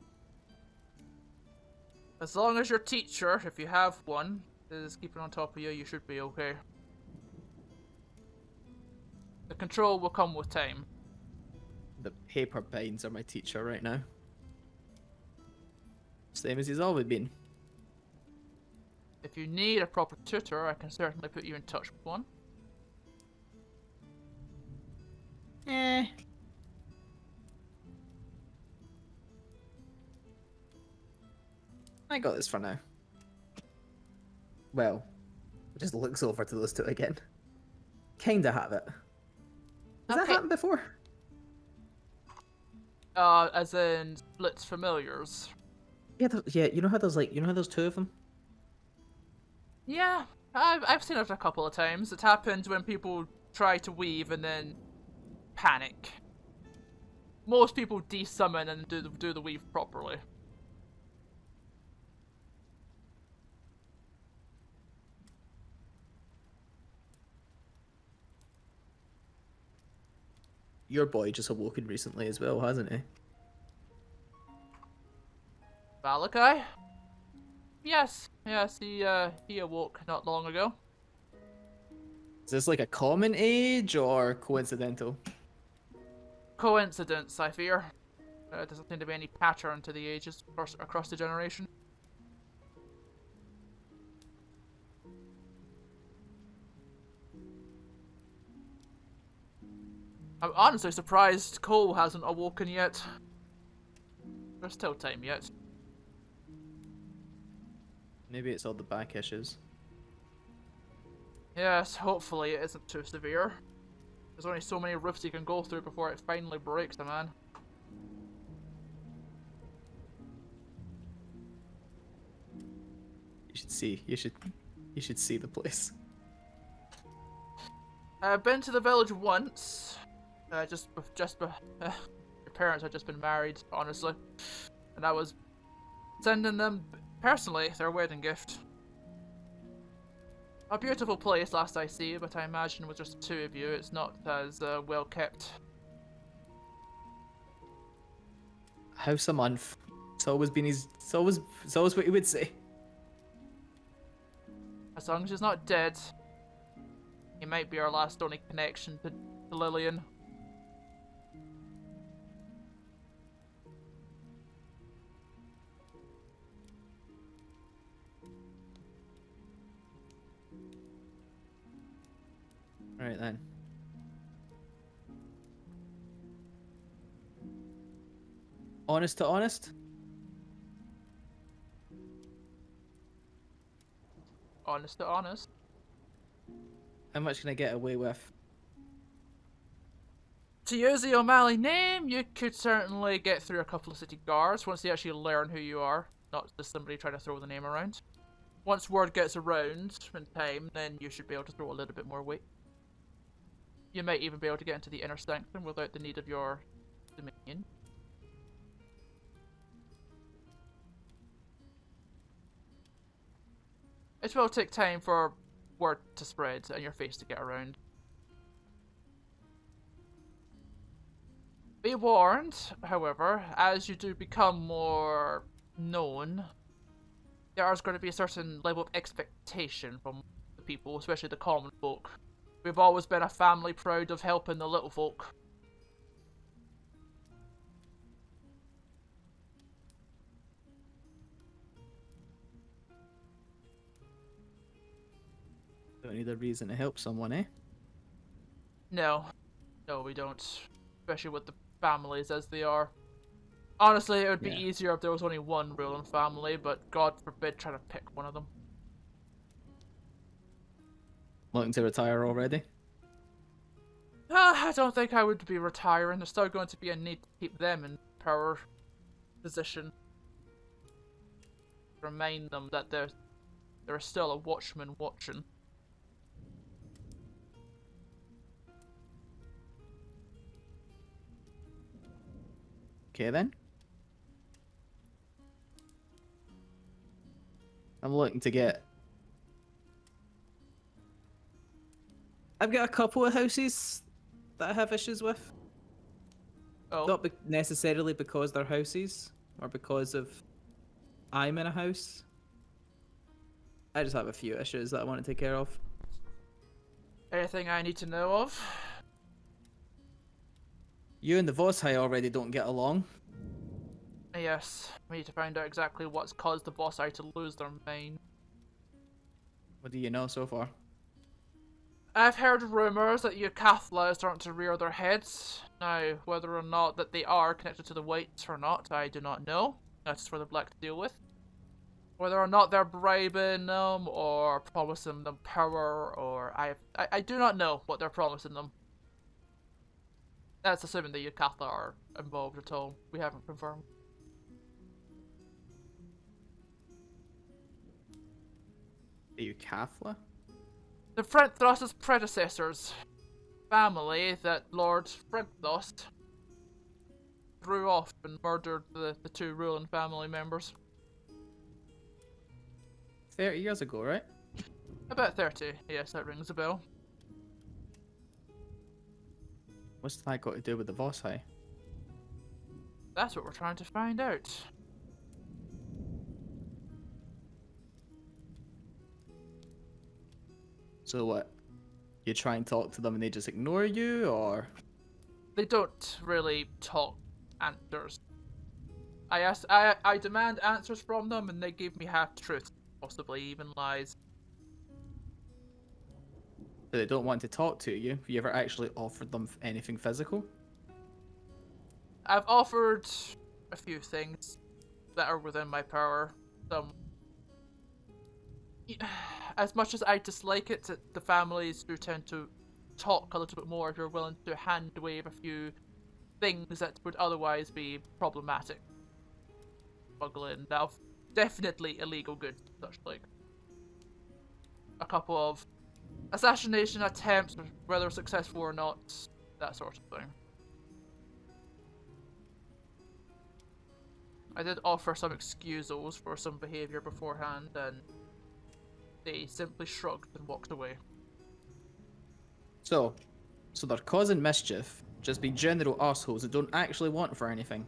as long as your teacher, if you have one, is keeping on top of you, you should be okay. The control will come with time. The paper binds are my teacher right now. Same as he's always been. If you need a proper tutor, I can certainly put you in touch with one. I got this for now. Well, just looks over to those two again. Kinda have it. Has that happened before? As in splits familiars. Yeah. You know how there's two of them. Yeah, I've seen it a couple of times. It happens when people try to weave and then panic. Most people desummon and do the weave properly. Your boy just awoken recently as well, hasn't he? Valakai? Yes, he awoke not long ago. Is this like a common age or coincidental? Coincidence, I fear. Doesn't seem to be any pattern to the ages across the generation. I'm honestly surprised Cole hasn't awoken yet. There's still time yet. Maybe it's all the back issues. Yes, hopefully it isn't too severe. There's only so many roofs you can go through before it finally breaks a man. You should see the place. I've been to the village once. Your parents had just been married, honestly. And I was sending them, personally, their wedding gift. A beautiful place, last I see, but I imagine with just the two of you, it's not as well kept. House a month. It's always what he would say. As long as he's not dead, he might be our last only connection to Lillian. Right then. Honest to honest? Honest to honest. How much can I get away with? To use the O'Malley name, you could certainly get through a couple of city guards once they actually learn who you are, not just somebody trying to throw the name around. Once word gets around in time, then you should be able to throw a little bit more weight. You might even be able to get into the inner sanctum without the need of your dominion. It will take time for word to spread and your face to get around. Be warned, however, as you do become more known, there is going to be a certain level of expectation from the people, especially the common folk. We've always been a family proud of helping the little folk. Don't need a reason to help someone, eh? No. No, we don't. Especially with the families as they are. Honestly, it would be easier if there was only one ruling family, but God forbid trying to pick one of them. Looking to retire already? I don't think I would be retiring. There's still going to be a need to keep them in power position. Remind them that there is still a watchman watching. Okay then. I'm looking to get... I've got a couple of houses that I have issues with. Oh. Not necessarily because they're houses, or because of I'm in a house. I just have a few issues that I want to take care of. Anything I need to know of? You and the Voshai already don't get along. Yes, we need to find out exactly what's caused the Voshai to lose their mind. What do you know so far? I've heard rumours that Yucathla is starting to rear their heads. Now, whether or not that they are connected to the Whites or not, I do not know. That's for the Black to deal with. Whether or not they're bribing them or promising them power, or I do not know what they're promising them. That's assuming the Yucathla are involved at all. We haven't confirmed. The Yucathla? The Frenthrost's predecessors, family that Lord Frentthrost threw off and murdered the two ruling family members. 30 years ago, right? About 30, yes, that rings a bell. What's that got to do with the Voshai? That's what we're trying to find out. So what? You try and talk to them and they just ignore you, or? They don't really talk answers. I demand answers from them and they give me half-truths, possibly even lies. So they don't want to talk to you? Have you ever actually offered them anything physical? I've offered a few things that are within my power. As much as I dislike it, the families do tend to talk a little bit more if you're willing to hand wave a few things that would otherwise be problematic. Smuggling, now definitely illegal goods, such like a couple of assassination attempts, whether successful or not, that sort of thing. I did offer some excusals for some behaviour beforehand, and they simply shrugged and walked away. So they're causing mischief, just being general assholes that don't actually want for anything.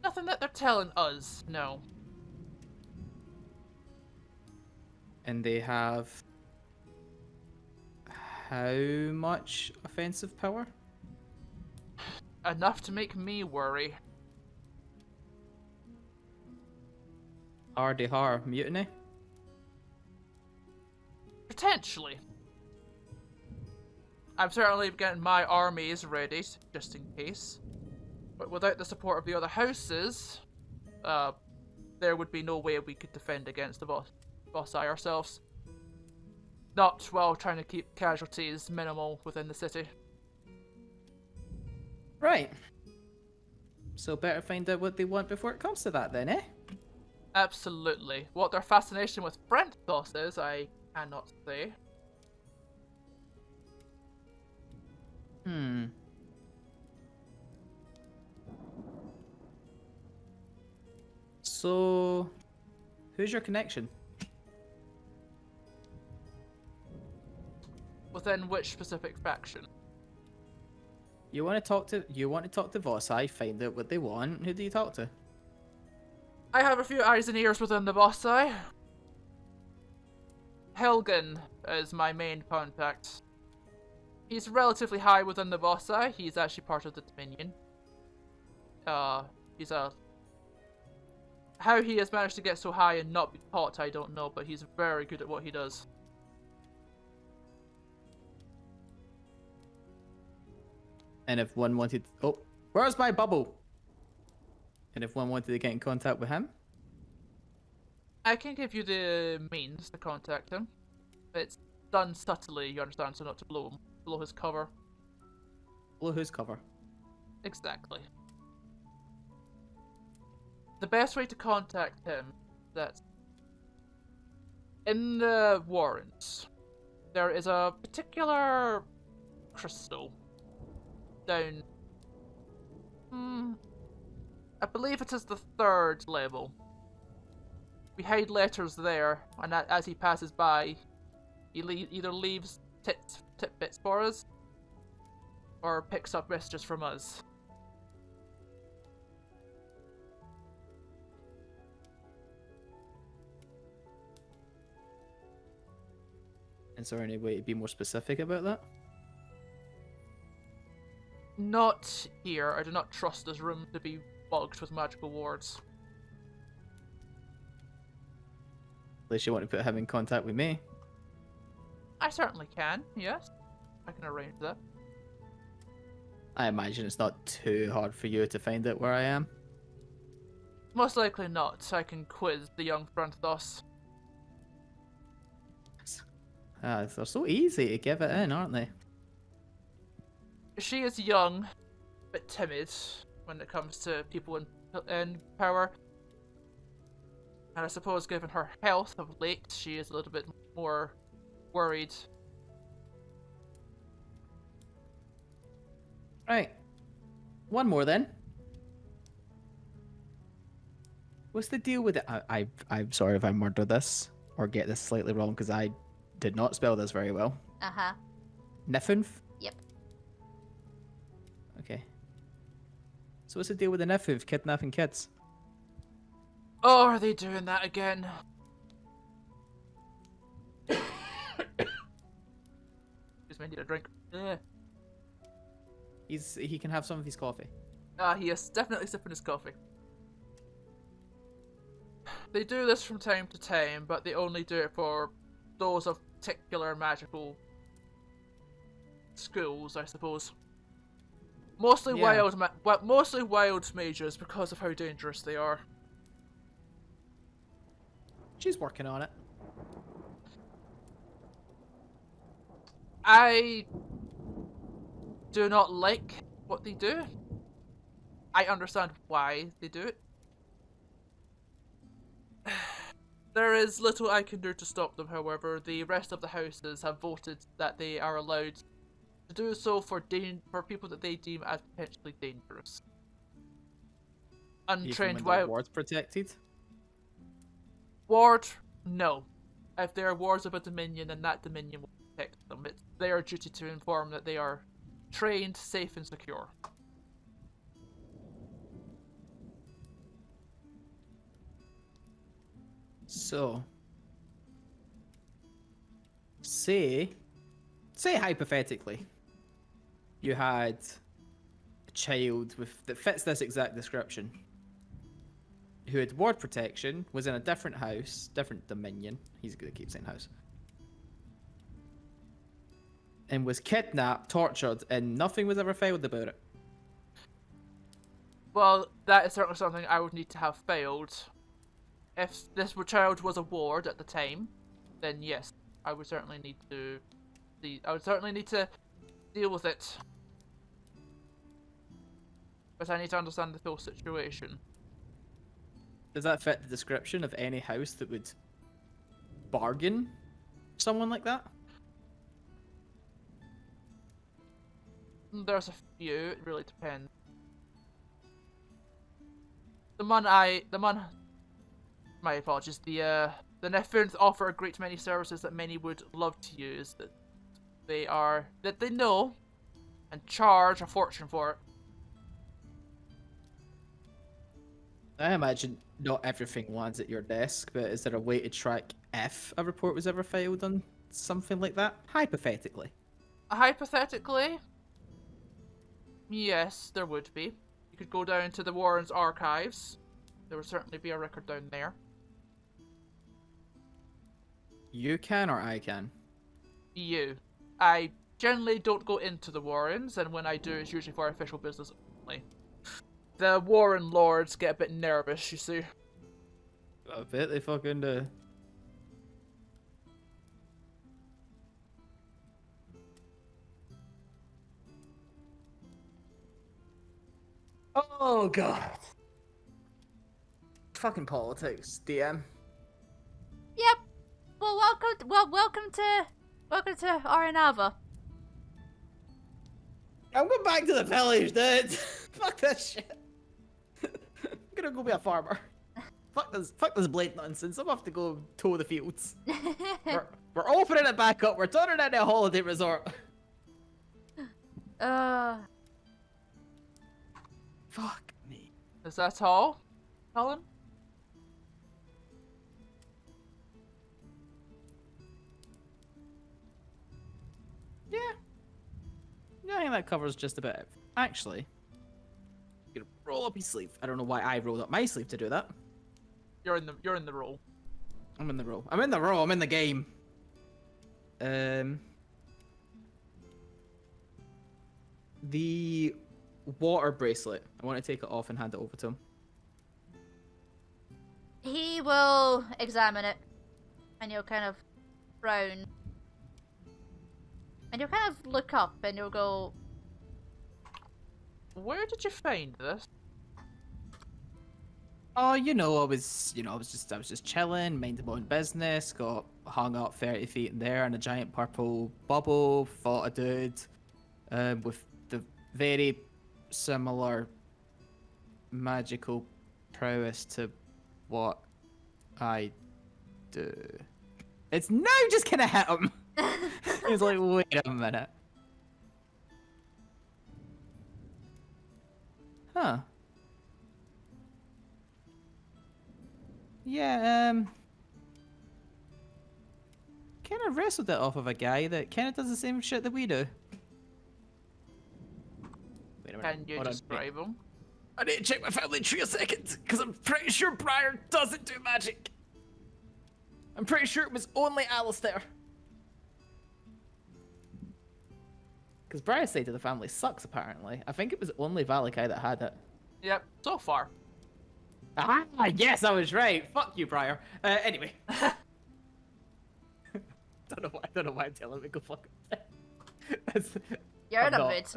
Nothing that they're telling us, no. And they have... how much offensive power? Enough to make me worry. Hardy har mutiny? Potentially. I'm certainly getting my armies ready, just in case. But without the support of the other houses, there would be no way we could defend against the Voshai ourselves. Not while trying to keep casualties minimal within the city. Right. So better find out what they want before it comes to that then, eh? Absolutely. What their fascination with Frentthos is, I cannot say. So, who's your connection? Within which specific faction? You want to talk to Vosai, find out what they want. Who do you talk to? I have a few eyes and ears within the boss eye. Helgen is my main contact. He's relatively high within the boss eye. He's actually part of the Dominion. He's a... How he has managed to get so high and not be caught, I don't know, but he's very good at what he does. And if one wanted... Oh, where's my bubble? And if one wanted to get in contact with him? I can give you the means to contact him. It's done subtly, you understand, so not to blow his cover. Blow whose cover? Exactly. The best way to contact him, that's in the warrants, there is a particular crystal down, I believe it is the 3rd level. We hide letters there, and as he passes by, he either leaves tidbits for us, or picks up messages from us. Is there any way to be more specific about that? Not here. I do not trust this room to be bugged with magical wards. Unless you want to put him in contact with me. I certainly can, yes. I can arrange that. I imagine it's not too hard for you to find out where I am. Most likely not. I can quiz the young Franthos. They're so easy to give it in, aren't they? She is young, but timid when it comes to people in power. And I suppose given her health of late, she is a little bit more worried. Right. One more then. What's the deal with it? I'm sorry if I murder this or get this slightly wrong because I did not spell this very well. Uh-huh. Nifunf? Yep. Okay. So what's the deal with the Nifunf kidnapping kids? Oh, are they doing that again? Excuse me, I need a drink. He can have some of his coffee. He is definitely sipping his coffee. They do this from time to time, but they only do it for those of particular magical schools, I suppose. Mostly mostly wild mages because of how dangerous they are. She's working on it. I do not like what they do. I understand why they do it. There is little I can do to stop them, however. The rest of the houses have voted that they are allowed to do so for people that they deem as potentially dangerous. Untrained wild wards protected? Ward, no. If they are wards of a dominion, then that dominion will protect them. It's their duty to inform that they are trained, safe, and secure. So, say hypothetically, you had a child that fits this exact description, who had ward protection, was in a different house, different dominion. He's gonna keep saying house, and was kidnapped, tortured, and nothing was ever filed about it. Well, that is certainly something I would need to have failed. If this child was a ward at the time, then yes, I would certainly need to deal with it. But I need to understand the full situation. Does that fit the description of any house that would bargain someone like that? There's a few, it really depends. My apologies. The Nefrons offer a great many services that many would love to use. That they know and charge a fortune for it. I imagine not everything lands at your desk, but is there a way to track if a report was ever filed on something like that? Hypothetically. Hypothetically, yes, there would be. You could go down to the Warren's archives. There would certainly be a record down there. You can or I can? You. I generally don't go into the Warrens, and when I do, it's usually for official business only. The Warren lords get a bit nervous, you see. I bet they fucking do. Oh god. Fucking politics, DM. Yep. Well, welcome to Aranava. I'm going back to the village, dude. Fuck this shit. I'm gonna go be a farmer. Fuck this blade nonsense. I'm off to go tow the fields. We're opening it back up. We're turning it into a holiday resort. Fuck me. Is that all, Cullen? Yeah. Yeah, I think that covers just about it. Actually, you can roll up your sleeve. I don't know why I rolled up my sleeve to do that. You're in the role. I'm in the roll. I'm in the roll. I'm in the game. The water bracelet. I want to take it off and hand it over to him. He will examine it, and he'll kind of frown, and he'll kind of look up, and he'll go, Where did you find this? Oh, I was just chilling, minding my own business, got hung up 30 feet in there in a giant purple bubble, fought a dude with the very similar magical prowess to what I do. It's now just gonna hit him. He's like, wait a minute. Huh. Yeah, kind of wrestled it off of a guy that kind of does the same shit that we do. Wait a minute. Can you Hold on. describe him? I need to check my family tree a second, because I'm pretty sure Briar doesn't do magic. I'm pretty sure it was only Alistair. Because Briar's side of the family sucks, apparently. I think it was only Valakai that had it. Yep, so far. Ah, yes, I was right. Fuck you, Briar. Anyway. don't know why I'm telling him to go fuck himself. "You're in a mood." That's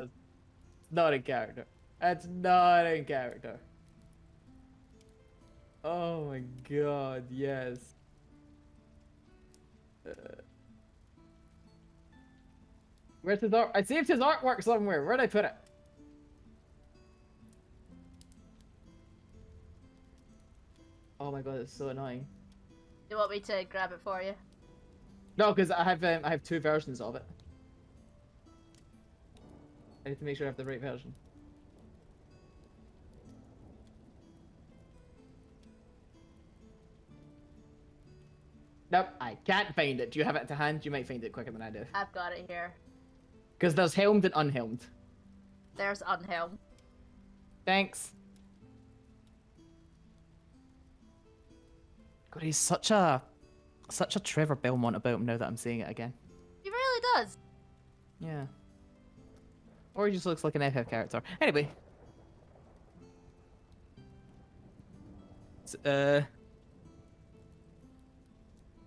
not in character. That's not in character. Oh my god, yes. Where's his art? I saved his artwork somewhere. Where'd I put it? Oh my god, it's so annoying. Do you want me to grab it for you? No, because I have two versions of it. I need to make sure I have the right version. Nope, I can't find it. Do you have it to hand? You might find it quicker than I do. I've got it here. Because there's helmed and unhelmed. There's unhelmed. Thanks. God, he's such a Trevor Belmont about him now that I'm seeing it again. He really does. Yeah. Or he just looks like an FF character. Anyway.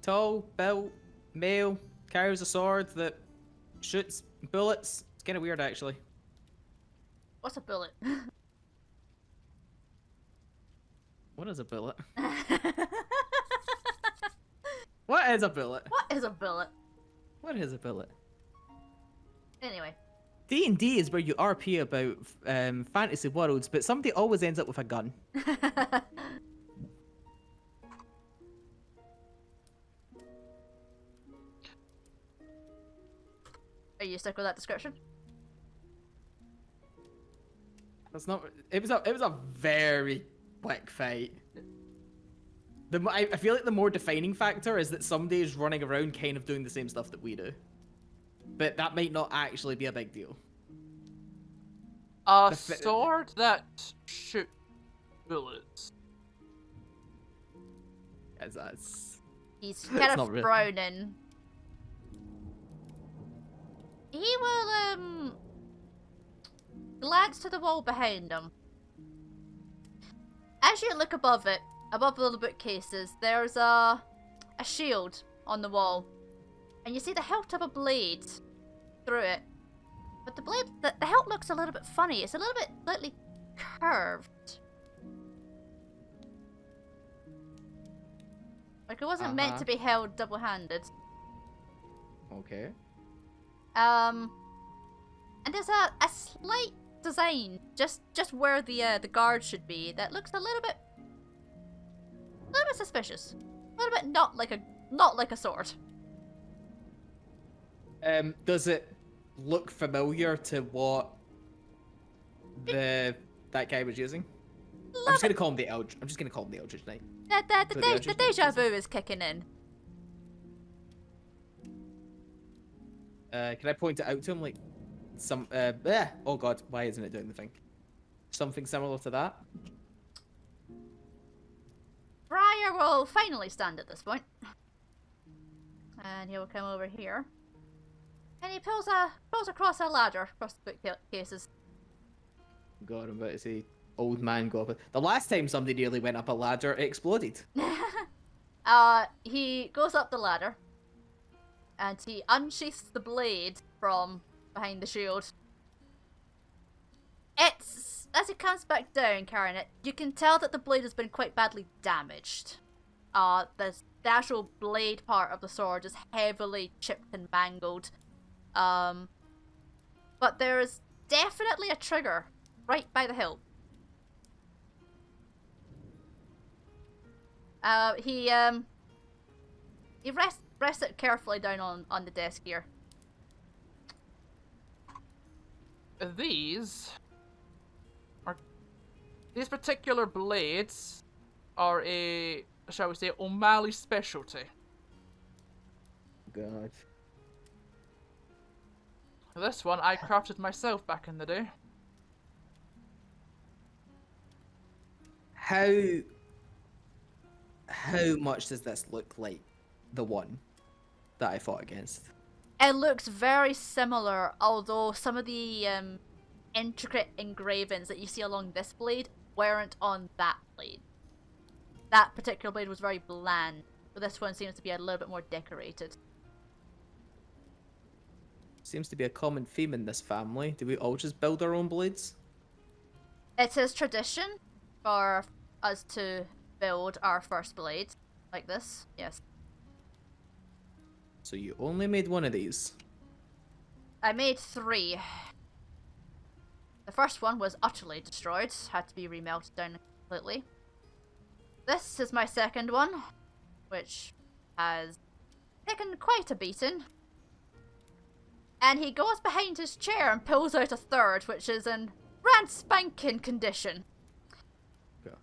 Tall, built, male, carries a sword that shoots bullets. It's kind of weird, actually. What's a bullet? What is a bullet? What is a bullet? What is a bullet? What is a bullet? Anyway. D&D is where you RP about fantasy worlds, but somebody always ends up with a gun. Are you stuck with that description? That's not. It was a very quick fight. I feel like the more defining factor is that somebody is running around kind of doing the same stuff that we do. But that might not actually be a big deal. A sword that shoots bullets. Yes, that's... He's kind of not really- frowning. He will, glance to the wall behind him. As you look above it, above all the bookcases, there's a shield on the wall. And you see the hilt of a blade through it. But the blade, the hilt looks a little bit funny. It's a little bit slightly curved. Like it wasn't meant to be held double-handed. Okay. And there's a slight design just where the guard should be that looks a little bit suspicious. A little bit not like a sword. Does it look familiar to what that guy was using? I'm just gonna call him the Eldritch Knight. The deja vu is kicking in. Can I point it out to him like some oh god, why isn't it doing the thing? Something similar to that? Briar will finally stand at this point. And he'll come over here. And he pulls across a ladder across the bookcases. God, I'm about to say old man go up it. The last time somebody nearly went up a ladder, it exploded. He goes up the ladder. And he unsheaths the blade from behind the shield. It's... As he comes back down carrying it, you can tell that the blade has been quite badly damaged. The actual blade part of the sword is heavily chipped and mangled. But there is definitely a trigger right by the hilt. He rests it carefully down on the desk here. These particular blades are a, shall we say, O'Malley specialty. God. This one I crafted myself back in the day. How much does this look like the one that I fought against? It looks very similar, although some of the intricate engravings that you see along this blade weren't on that blade. That particular blade was very bland, but this one seems to be a little bit more decorated. Seems to be a common theme in this family. Do we all just build our own blades? It is tradition for us to build our first blade like this, yes. So you only made one of these? I made 3. The first one was utterly destroyed, had to be remelted down completely. This is my second one, which has taken quite a beating. And he goes behind his chair and pulls out a third, which is in brand spanking condition. Yeah.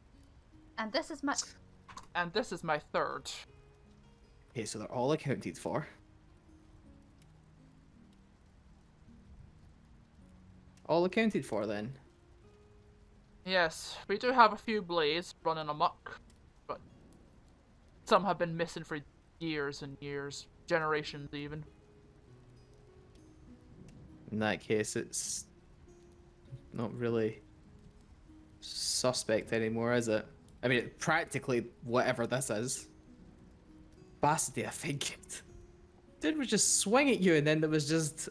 And this is my... And this is my third. Okay, so they're all accounted for. All accounted for then? Yes, we do have a few blades running amok, but some have been missing for years and years, generations even. In that case, it's not really suspect anymore, is it? I mean, practically whatever this is. Bastardy, I think. Dude was just swing at you and then there was just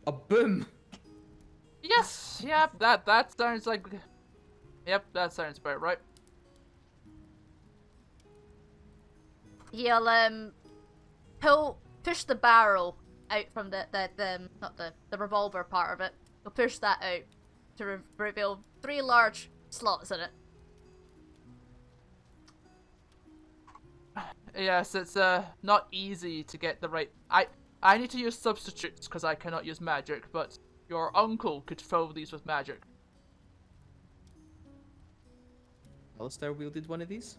a boom. Yes, yep, that sounds like... Yep, that sounds about right. He'll push the barrel out from the not the revolver part of it. He'll push that out to reveal 3 large slots in it. Yes, it's not easy to get the right... I need to use substitutes because I cannot use magic, but your uncle could fill these with magic. Alistair wielded one of these?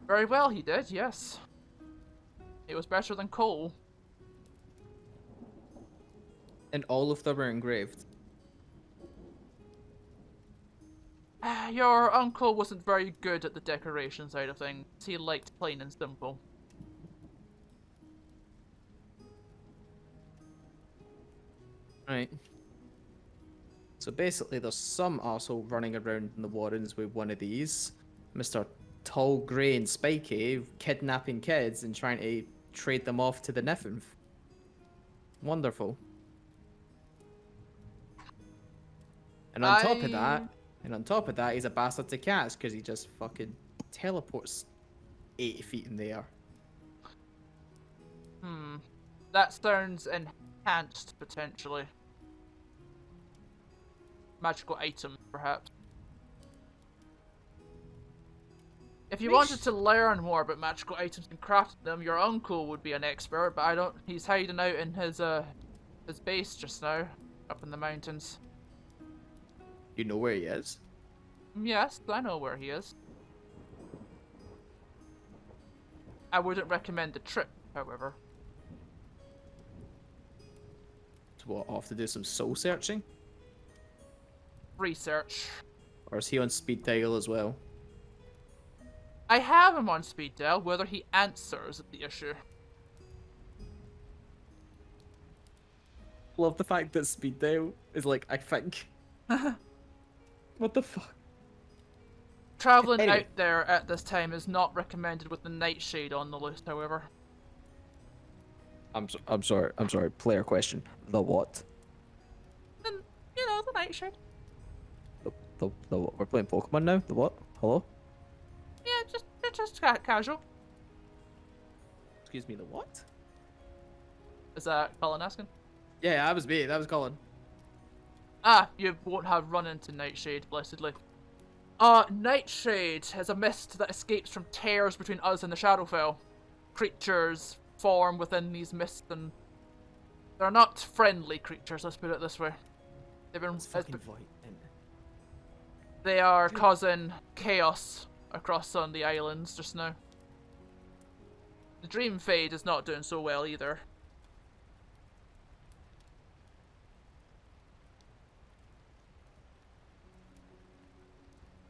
Very well, he did, yes. It was better than Cole. And all of them are engraved. Your uncle wasn't very good at the decoration side of things. He liked plain and simple. Right. So basically there's some arsehole running around in the Warrens with one of these. Mr. Tall, Grey and Spiky kidnapping kids and trying to trade them off to the Nifnth. Wonderful. And on top of that, he's a bastard to catch because he just fucking teleports 80 feet in the air. That sounds enhanced, potentially. Magical item, perhaps. If you wanted to learn more about magical items and crafting them, your uncle would be an expert, but I don't. He's hiding out in his base just now, up in the mountains. You know where he is? Yes, I know where he is. I wouldn't recommend the trip, however. So what, I'll have to do some soul searching? Research. Or is he on speed dial as well? I have him on speed dial, whether he answers is the issue. Love the fact that speed dial is like, I think. What the fuck? Traveling Anyway. out there at this time is not recommended with the nightshade on the list, however. I'm sorry. Player question. The what? And, you know, the nightshade. The what? We're playing Pokemon now? The what? Hello? Yeah, just casual. Excuse me, the what? Is that Cullen asking? Yeah, that was me. That was Colin. Ah, you won't have run into Nightshade, blessedly. Nightshade is a mist that escapes from tears between us and the Shadowfell. Creatures form within these mists, and they're not friendly creatures, let's put it this way. They've been, Fucking void. they are causing chaos across on the islands just now. The Dream Fade is not doing so well either.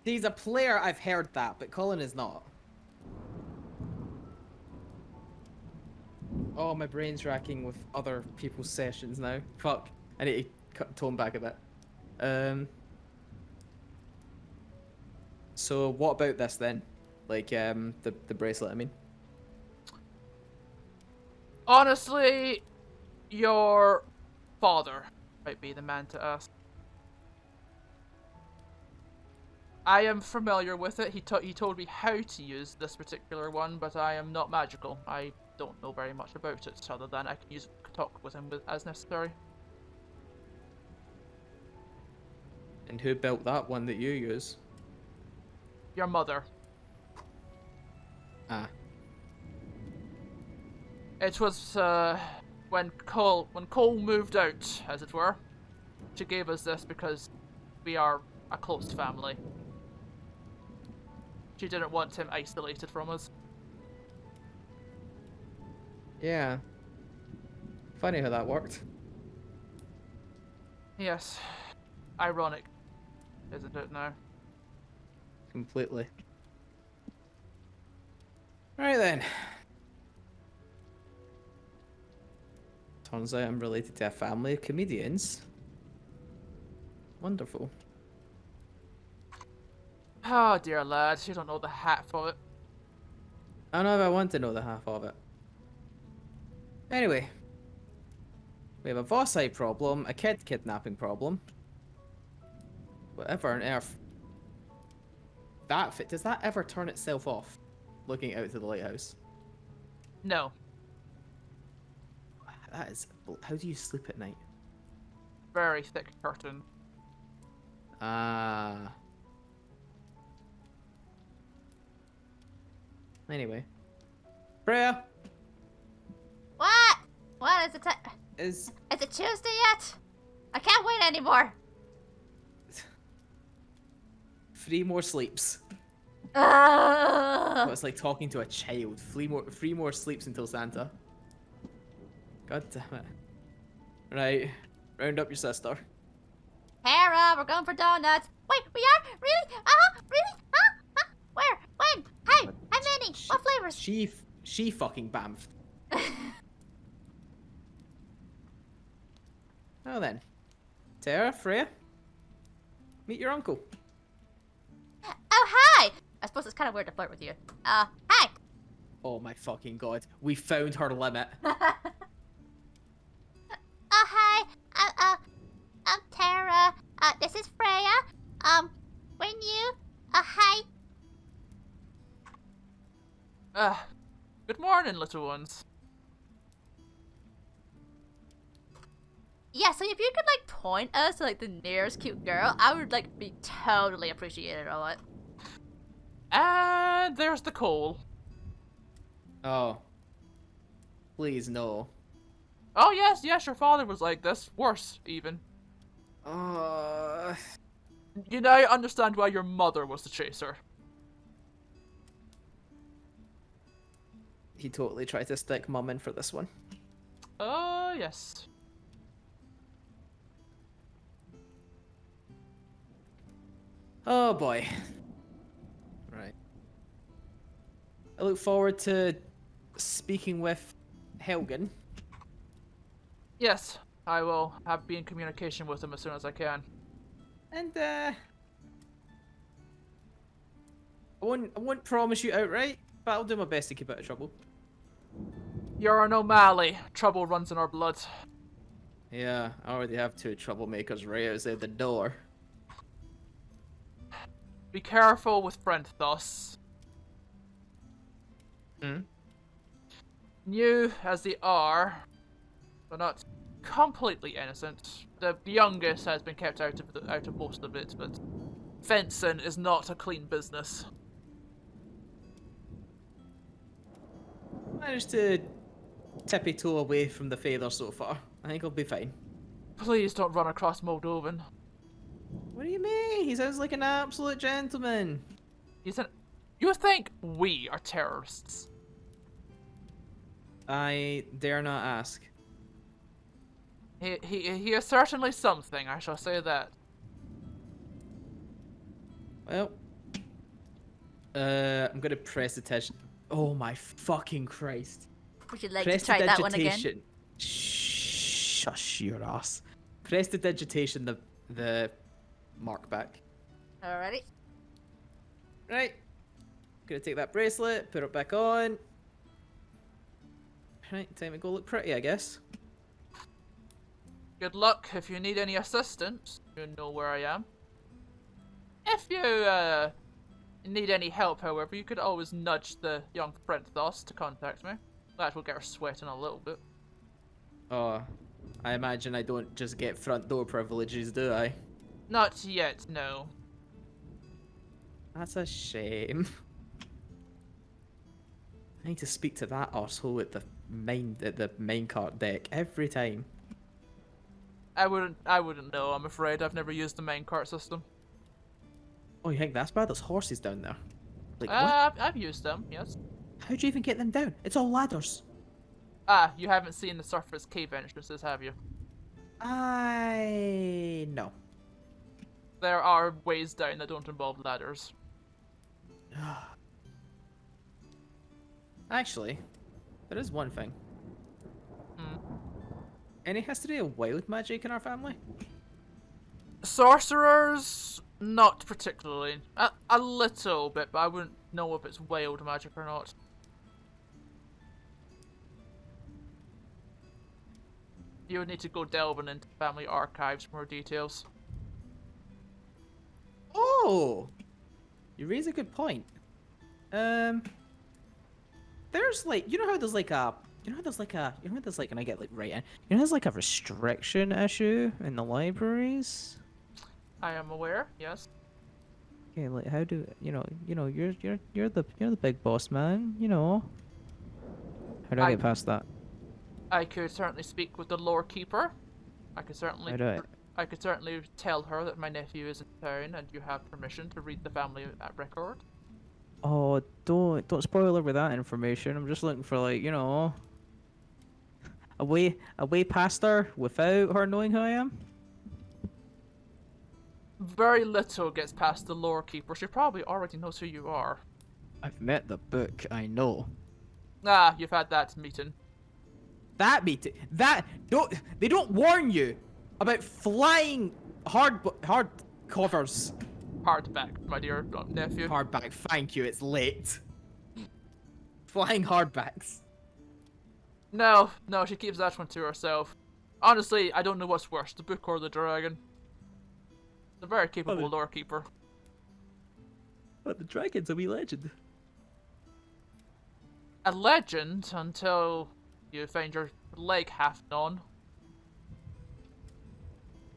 He's a player, I've heard that, but Colin is not. Oh, my brain's racking with other people's sessions now. Fuck. I need to tone back a bit. So what about this then? Like, the bracelet, I mean. Honestly, your father might be the man to ask. I am familiar with it. He told me how to use this particular one, but I am not magical. I don't know very much about it, other than I can talk with him as necessary. And who built that one that you use? Your mother. Ah. It was when Cole moved out, as it were. She gave us this because we are a close family. She didn't want him isolated from us. Yeah. Funny how that worked. Yes. Ironic, isn't it now? Completely. Right then. Turns out I'm related to a family of comedians. Wonderful. Oh dear lad, you don't know the half of it. I don't know if I want to know the half of it. Anyway. We have a Vossai problem, a kid kidnapping problem. Whatever on earth. Does that ever turn itself off? Looking out to the lighthouse. No. That is... How do you sleep at night? Very thick curtain. Ah. Anyway. Freya! What? What is it? Is Is it Tuesday yet? I can't wait anymore. 3 more sleeps. Oh, it's like talking to a child. Three more sleeps until Santa. God damn it. Right. Round up your sister. Tara, we're going for donuts. Wait, we are? Really? Really? Where? When? Hey, how many? What flavors? She fucking bamfed. Well then. Tara, Freya. Meet your uncle. Oh, hi! I suppose it's kind of weird to flirt with you. Hi! Oh my fucking god. We found her limit. Oh, hi. I'm Tara. This is Freya. When you... hi. Good morning, little ones. Yeah, so if you could, like, point us to, like, the nearest cute girl, I would, like, be totally appreciated of it. And there's the coal. Oh. Please, no. Oh, yes, your father was like this. Worse, even. You now understand why your mother was the chaser. He totally tried to stick Mum in for this one. Oh, yes. Oh boy. Right. I look forward to speaking with Helgen. Yes, I will be in communication with him as soon as I can. And I won't promise you outright, but I'll do my best to keep out of trouble. You're an O'Malley. Trouble runs in our blood. Yeah, I already have 2 troublemakers right outside the door. Be careful with Brenthos. New as they are, but not completely innocent. The youngest has been kept out of most of it, but fencing is not a clean business. Managed to tippy-toe away from the father so far. I think I'll be fine. Please don't run across Moldovan. What do you mean? He sounds like an absolute gentleman. You think we are terrorists? I dare not ask. He is certainly something, I shall say that. Well, I'm gonna press attention. Oh my fucking Christ! Would you like to try that one again? Prestidigitation. Shush your ass. Prestidigitation the mark back. Alrighty. Right. Gonna take that bracelet, put it back on. Right, time to go look pretty, I guess. Good luck. If you need any assistance, you know where I am. If you need any help, however, you could always nudge the young Brenthos to contact me. That will get her sweating a little bit. Oh, I imagine I don't just get front door privileges, do I? Not yet, no. That's a shame. I need to speak to that arsehole at the minecart deck every time. I wouldn't know, I'm afraid. I've never used the minecart system. Oh, you think that's bad? There's horses down there. Like, what? I've used them, yes. How'd you even get them down? It's all ladders. Ah, you haven't seen the surface cave entrances, have you? No. There are ways down that don't involve ladders. Actually, there is one thing. Any history of wild magic in our family? Sorcerers, not particularly. A little bit, but I wouldn't know if it's wild magic or not. You would need to go delving into family archives for more details. Oh! You raise a good point. There's like, you know how there's like a, and I get like right in. You know, there's like a restriction issue in the libraries. I am aware, yes. Okay, like how do you're the big boss man, you know. How do I get past that? I could certainly speak with the lore keeper. I could certainly tell her that my nephew is in town and you have permission to read the family record. Oh, don't spoil her with that information. I'm just looking for like, you know, a way past her without her knowing who I am. Very little gets past the lore keeper. She probably already knows who you are. I've met the book, I know. Ah, you've had that meeting. That meeting, they don't warn you about flying hard covers. Hardback, my dear nephew. Hardback, thank you, it's late. Flying hardbacks. No, she keeps that one to herself. Honestly, I don't know what's worse, the book or the dragon. The very capable lore keeper. But the dragon's a wee legend. A legend until you find your leg half gone.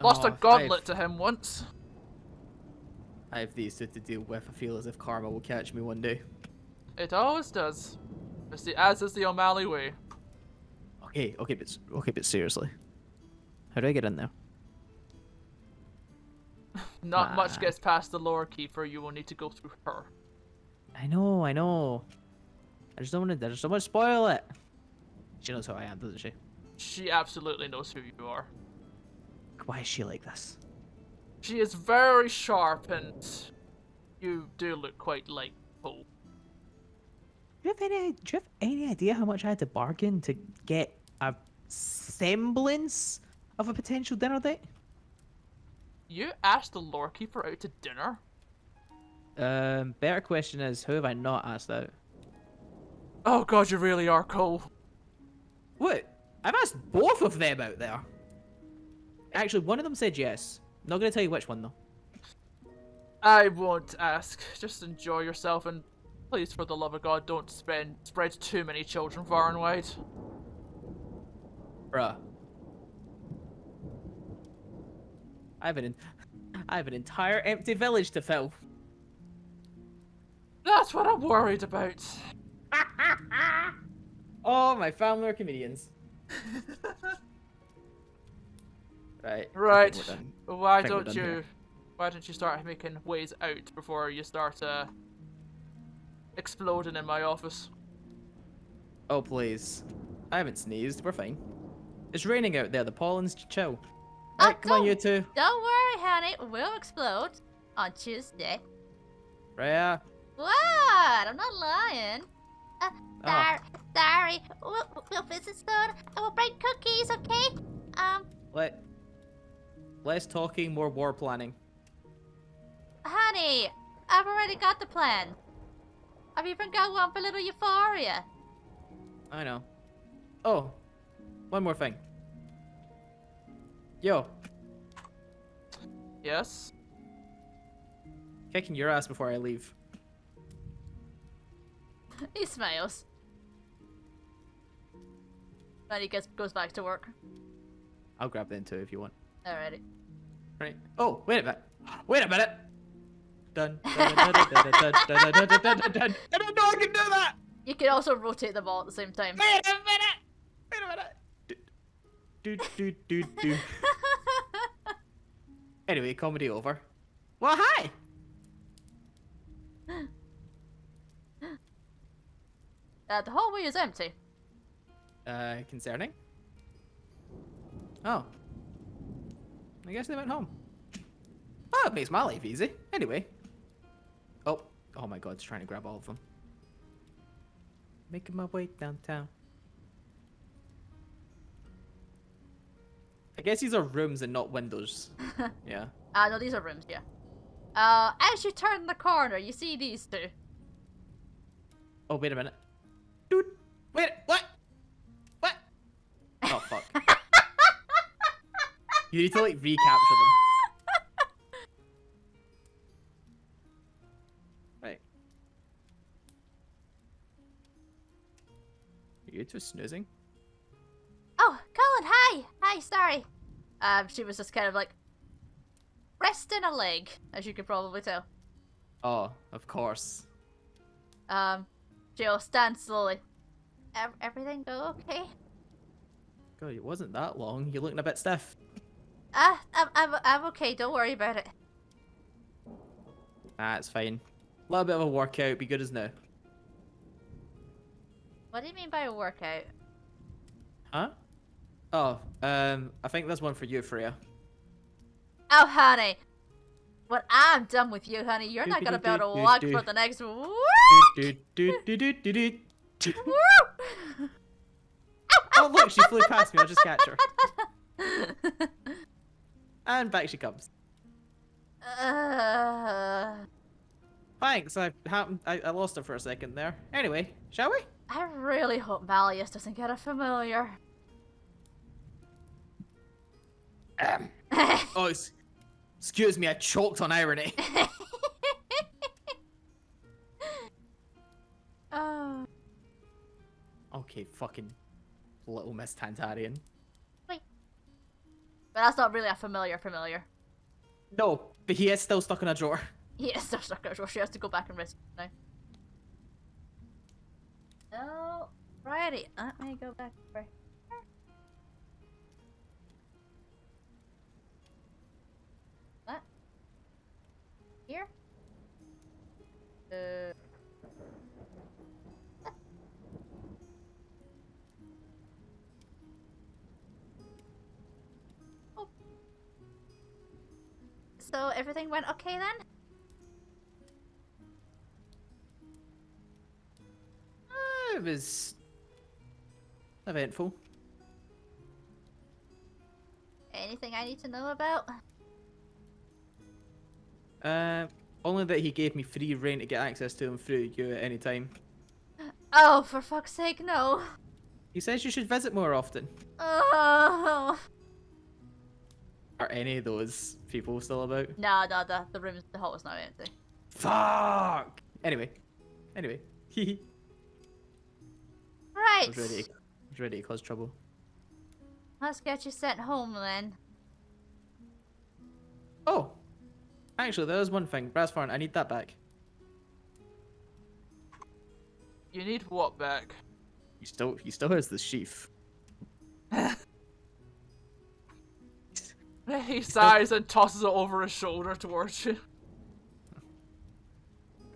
Lost a gauntlet to him once. I have these two to deal with. I feel as if karma will catch me one day. It always does. As is the O'Malley way. Okay, but seriously, how do I get in there? Not much gets past the lore keeper. You will need to go through her. I know. I just don't want to spoil it. She knows who I am, doesn't she? She absolutely knows who you are. Why is she like this? She is very sharp, and you do look quite like Poe. Do you have any idea how much I had to bargain to get a semblance of a potential dinner date? You asked the lore keeper out to dinner? Better question is, who have I not asked out? Oh god, you really are, Cole. What? I've asked both of them out there. Actually, one of them said yes. Not gonna tell you which one though. I won't ask. Just enjoy yourself, and please, for the love of God, don't spread too many children far and wide. Bruh. I have an entire empty village to fill. That's what I'm worried about. Oh, my family are comedians. Right. Right. Why think we're don't done here. Why don't you start making ways out before you start exploding in my office? Oh, please. I haven't sneezed. We're fine. It's raining out there. The pollen's chill. Alright, come on, you two. Don't worry, honey. We'll explode on Tuesday. Rhea. What? I'm not lying. Sorry. We'll visit soon. I will bring cookies, okay? Less talking, more war planning. Honey, I've already got the plan. I've even got one for little Euphoria. I know. Oh, one more thing. Yo, Yes? kicking your ass before I leave. He smiles. Then he goes back to work. I'll grab them too if you want. Alrighty. Right. Oh, wait a minute. Wait a minute. Dun. Dun, dun, dun, dun, dun, dun, dun, dun, dun, dun, dun. I don't know I can do that. You can also rotate them all at the same time. Wait a minute. Wait a minute. Do. Anyway, comedy over. Well, hi. The hallway is empty. Concerning? Oh. I guess they went home. Oh, it makes my life easy. Anyway. Oh my god, it's trying to grab all of them. Making my way downtown. I guess these are rooms and not windows. Yeah. No, these are rooms, yeah. As you turn the corner, you see these two. Oh, wait a minute. Dude. Wait, what? What? Oh, fuck. You need to, like, recapture them. Right. Are you two snoozing? Oh, Cullen, hi! Hi, sorry. She was just kind of like resting a leg, as you could probably tell. Oh, of course. She'll stand slowly. Everything go okay? God, it wasn't that long. You're looking a bit stiff. I'm okay, don't worry about it. Ah, it's fine. A little bit of a workout, be good as new. What do you mean by a workout? Huh? Oh, I think there's one for you, Freya. Oh, honey. When I'm done with you, honey, you're not gonna be able to walk for the next Oh look, she flew past me. I'll just catch her. And back she comes. Thanks. I lost her for a second there. Anyway, shall we? I really hope Malleus doesn't get a familiar. Oh, excuse me. I choked on irony. Oh. Okay, fucking little Miss Tantarian. But that's not really a familiar. No, but he is still stuck in a drawer. He is still stuck in a drawer. She has to go back and rescue him now. Alrighty, let me go back over here. What? Here? Oh. So everything went okay then? It was eventful. Anything I need to know about? Only that he gave me free reign to get access to him through you at any time. Oh, for fuck's sake, no. He says you should visit more often. Oh. Are any of those people still about? No, the room, the hall is now empty. Fuck! Anyway. Hehe. Right. I was ready to cause trouble. Let's get you sent home then. Oh! Actually, there was one thing. Brassfarn, I need that back. You need what back? He still has the sheath. He sighs and tosses it over his shoulder towards you.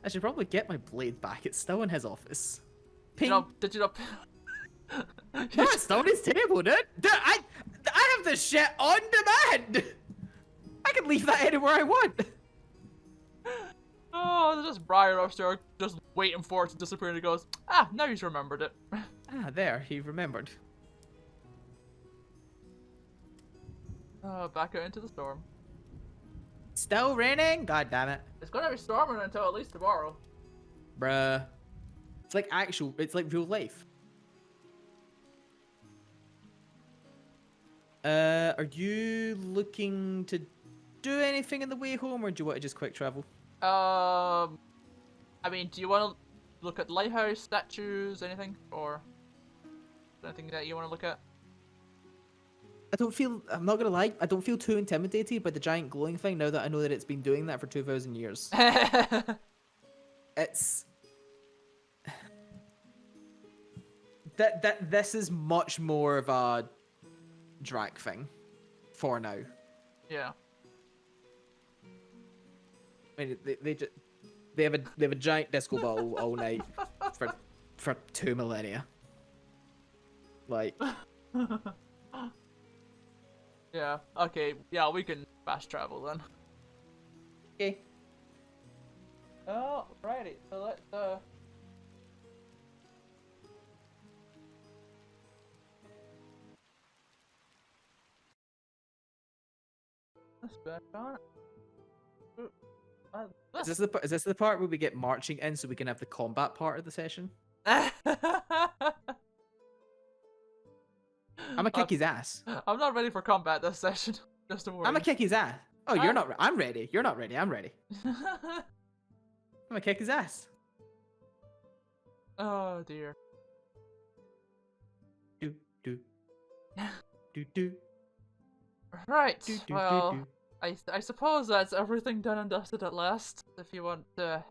I should probably get my blade back. It's still in his office. Did you not? No, it's still on his table, dude. I have this shit on demand. I can leave that anywhere I want. Oh, there's just Briar upstairs, just waiting for it to disappear, and he goes, "Ah, now he's remembered it." Ah, there, he remembered. Back out into the storm. Still raining? God damn it. It's gonna be storming until at least tomorrow. Bruh. It's like real life. Are you looking to do anything in the way home, or do you want to just quick travel? I mean, do you want to look at lighthouse, statues, anything? Or anything that you want to look at? I'm not gonna lie, I don't feel too intimidated by the giant glowing thing now that I know that it's been doing that for 2,000 years. It's... This is much more of a drag thing for now. Yeah. I mean, they have a giant disco ball all night for 2 millennia. Like, Yeah. Okay. Yeah, we can fast travel then. okay. Oh, righty. So let's back on. Is this the part where we get marching in so we can have the combat part of the session? I'm gonna kick his ass. I'm not ready for combat this session. Just to warn I'm gonna kick his ass. Oh, Ah. you're not. I'm ready. You're not ready. I'm ready. I'm gonna kick his ass. Oh dear. Do do do do. Right. Do, do, Well, do, do. I suppose that's everything done and dusted at last. If you want to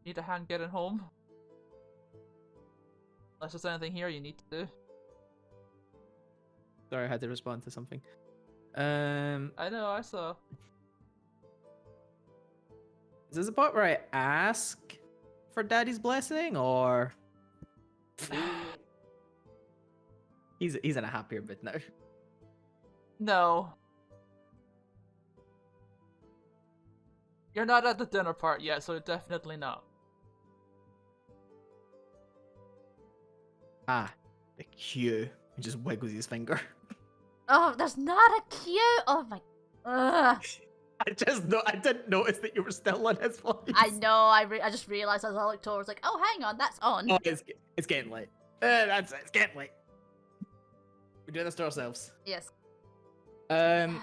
need a hand getting home. Unless there's anything here you need to do. Sorry, I had to respond to something. I know, I saw. Is this a part where I ask for Daddy's blessing, or he's in a happier mood now? No. You're not at the dinner part yet, so definitely not. Ah, the cue. He just wiggles his finger. Oh, there's not a queue. Oh my. Ugh. I didn't notice that you were still on his voice. I know. I just realized as I looked towards, like, oh, hang on, that's on. Oh, it's getting late. That's it. It's getting late. We're doing this to ourselves. Yes.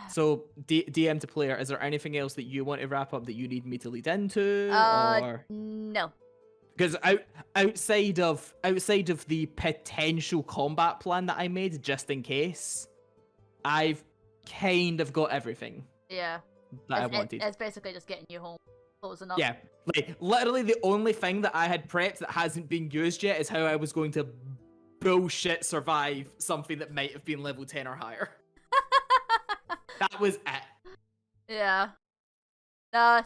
So DM to player. Is there anything else that you want to wrap up that you need me to lead into, or No. because outside of the potential combat plan that I made, just in case, I've kind of got everything Yeah. that I wanted. It's basically just getting you home, closing up. Yeah, like literally the only thing that I had prepped that hasn't been used yet is how I was going to bullshit survive something that might have been level 10 or higher. That was it. Yeah. No.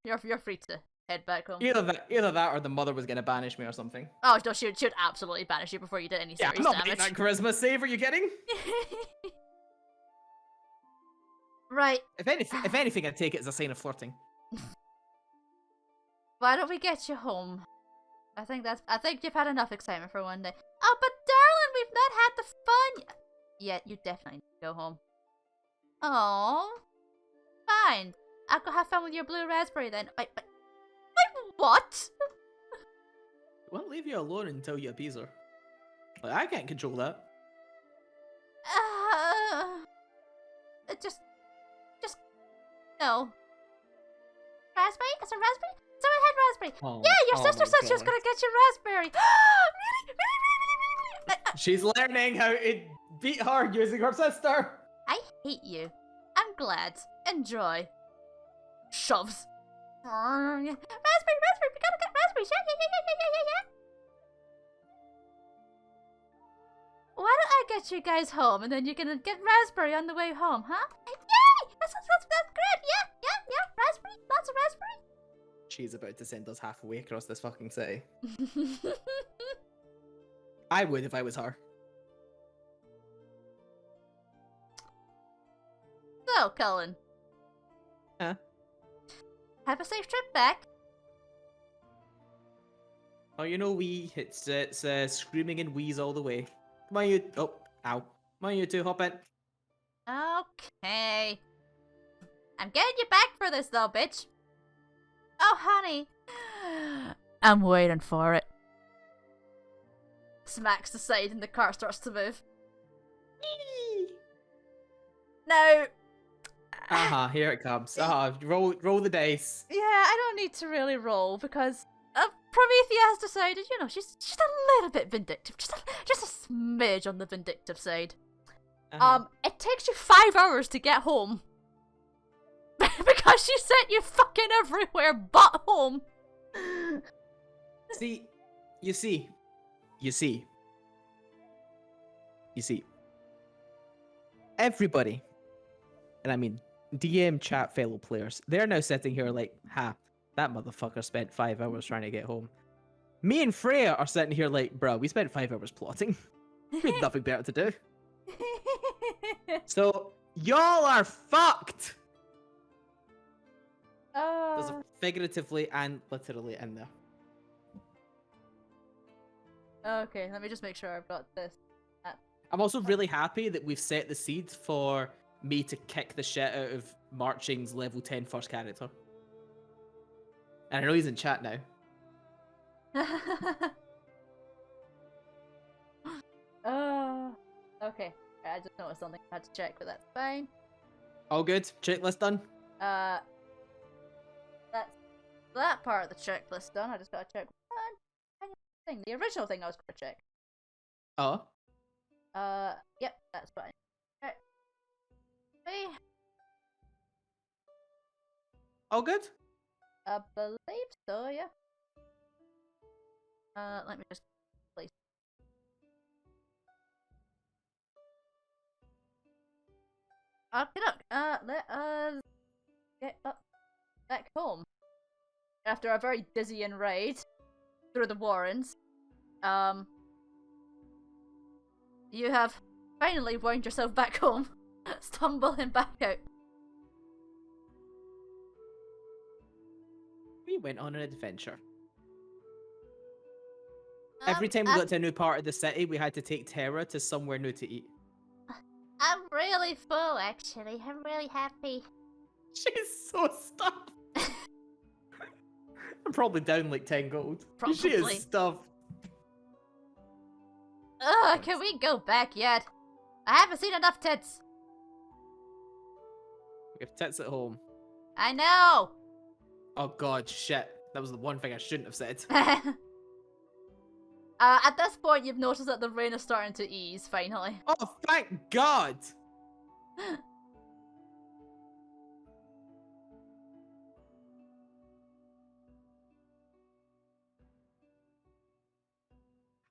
You're free to head back home. Either that or the mother was gonna banish me or something. Oh no, she'd absolutely banish you before you did any Yeah, serious I'm not making damage. that charisma save. Are you kidding? Right. If anything, I'd take it as a sign of flirting. Why don't we get you home? I think you've had enough excitement for one day. Oh, but darling, we've not had the fun yet. You definitely need to go home. Oh, fine. I'll go have fun with your blue raspberry then. Wait, what? I won't leave you alone until you appease her. Like, I can't control that. Just no. Raspberry? Is it raspberry? Someone had raspberry. Oh, Yeah, your oh sister my said she was God. gonna get you raspberry. Really? She's learning how to beat her using her sister. I hate you. I'm glad. Enjoy. Shoves. Raspberry, we gotta get raspberries. Yeah. Why don't I get you guys home and then you're gonna get raspberry on the way home, huh? Yay! That's great. Yeah. Raspberry, lots of raspberry. She's about to send us halfway across this fucking city. I would if I was her. So, Cullen. Huh? Have a safe trip back. Oh, you know, it's screaming and wheeze all the way. Come on, you. Oh, ow. Come on, you two, hop in. Okay. I'm getting you back for this, though, bitch. Oh, honey. I'm waiting for it. Smacks the side and the car starts to move. No. Here it comes. Roll the dice. Yeah, I don't need to really roll because Promethea has decided, she's a little bit vindictive. Just a smidge on the vindictive side. It takes you 5 hours to get home. Because she sent you fucking everywhere but home. You see. Everybody, and I mean DM chat fellow players, they're now sitting here like, that motherfucker spent 5 hours trying to get home. Me and Freya are sitting here like, bro, we spent 5 hours plotting. We had nothing better to do. So, y'all are fucked! There's a figuratively and literally in there. Okay, let me just make sure I've got this. I'm also really happy that we've set the seeds for me to kick the shit out of Marching's level 10 first character. And I know he's in chat now. Okay. I just noticed something I had to check, but that's fine. All good? Checklist done? That's that part of the checklist done. I just gotta check one tiny thing. The original thing I was gonna check. Oh? Yep, that's fine. Okay. All good? I believe so, yeah. Let me just place. Okay, look. Let us get up back home. after a very dizzying ride through the Warrens, you have finally wound yourself back home, stumbling back out. We went on an adventure. Every time we got to a new part of the city, we had to take Terra to somewhere new to eat. I'm really full, actually. I'm really happy. She's so stuffed. I'm probably down like 10 gold. She Probably. is stuffed. Ugh, can we go back yet? I haven't seen enough tits. We have tits at home. I know! Oh god, shit. That was the one thing I shouldn't have said. At this point, you've noticed that the rain is starting to ease, finally. Oh, thank god!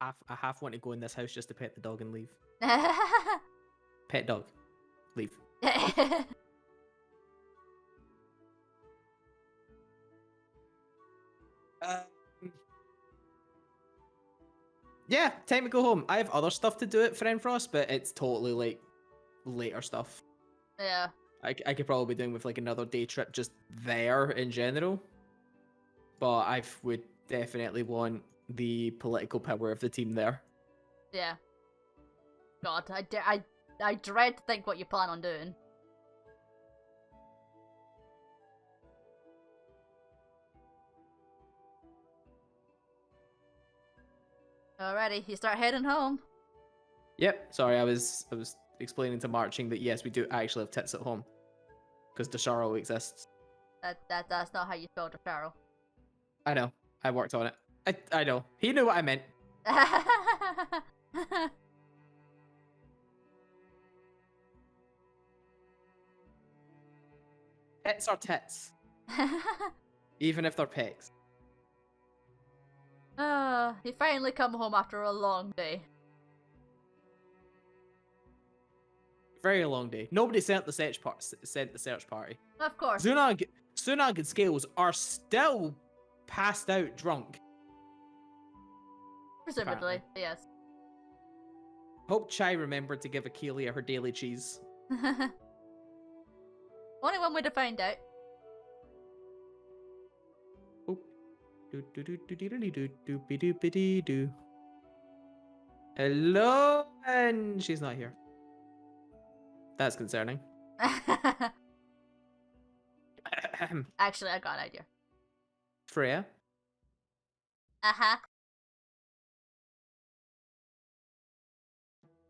I half want to go in this house just to pet the dog and leave. Pet dog. Leave. Yeah, time to go home. I have other stuff to do at Frost, but it's totally like later stuff. Yeah. I could probably be doing with like another day trip just there in general. But I would definitely want the political power of the team there. Yeah. God, I dread to think what you plan on doing. Alrighty, you start heading home. Yep. Sorry, I was explaining to Marching that yes, we do actually have tits at home. Because Desharo exists. That's not how you spell Desharo. I know. I worked on it. I know. He knew what I meant. Tits are tits. Even if they're pegs. You finally come home after a long day. Very long day. Nobody sent the search party. Of course. Sunag and Scales are still passed out drunk. Presumably, apparently. yes. Hope Chai remembered to give Akelia her daily cheese. Only one way to find out. Oh. Do. Hello, and she's not here. That's concerning. Actually, I got an idea. Freya, Uh-huh.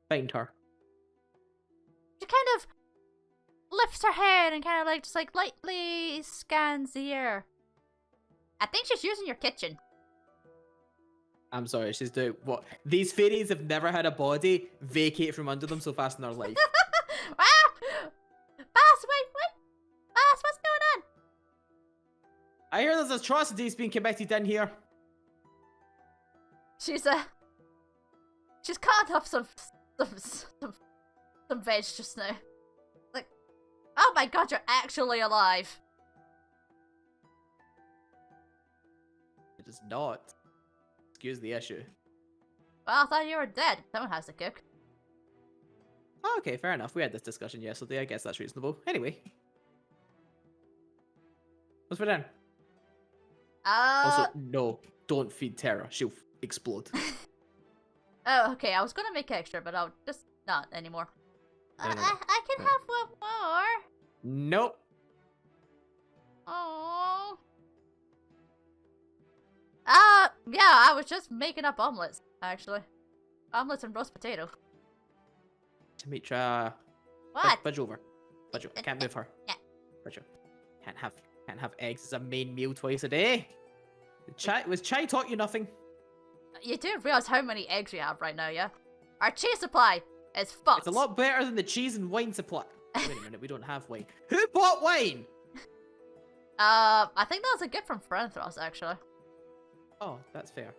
find her. She kind of lifts her head and kind of like just like lightly scans the air. I think she's using your kitchen. I'm sorry, she's doing what? These fairies have never had a body vacate from under them so fast in their life. Ah! Boss, wait! Boss, what's going on? I hear there's atrocities being committed in here. She's caught up some veg just now. Like, oh my god, you're actually alive. It is not. Excuse the issue. Well, I thought you were dead. Someone has to cook. Oh, okay, fair enough. We had this discussion yesterday. I guess that's reasonable. Anyway. What's for dinner? Also, no. Don't feed Terra. She'll explode. Oh, okay. I was gonna make extra, but I'll just not anymore. No. I can have one more. Nope. Oh. Yeah, I was just making up omelets, actually. Omelets and roast potato. Demetra. What? Budge over. I can't move her. Yeah. Budge over. Can't have eggs as a main meal twice a day. Was Chai taught you nothing? You do realize how many eggs we have right now, yeah? Our cheese supply is fucked. It's a lot better than the cheese and wine supply. Wait a minute, we don't have wine. Who bought wine? I think that was a gift from Frenthros, actually. Oh, that's fair.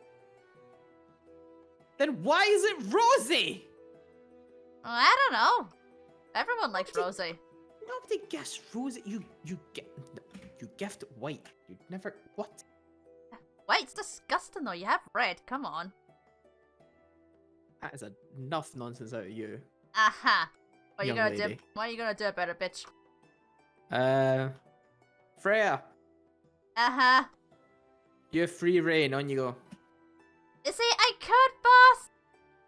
Then why is it Rosie? I don't know. Everyone likes Rosie. Nobody gifts Rosie. You gift white. You never what? White's disgusting though. You have red. Come on. That is enough nonsense out of you. Aha. What are you Young gonna do? lady. What are you gonna do about it, bitch? Freya, Uh-huh. you have free reign. On you go. You see, I could, boss,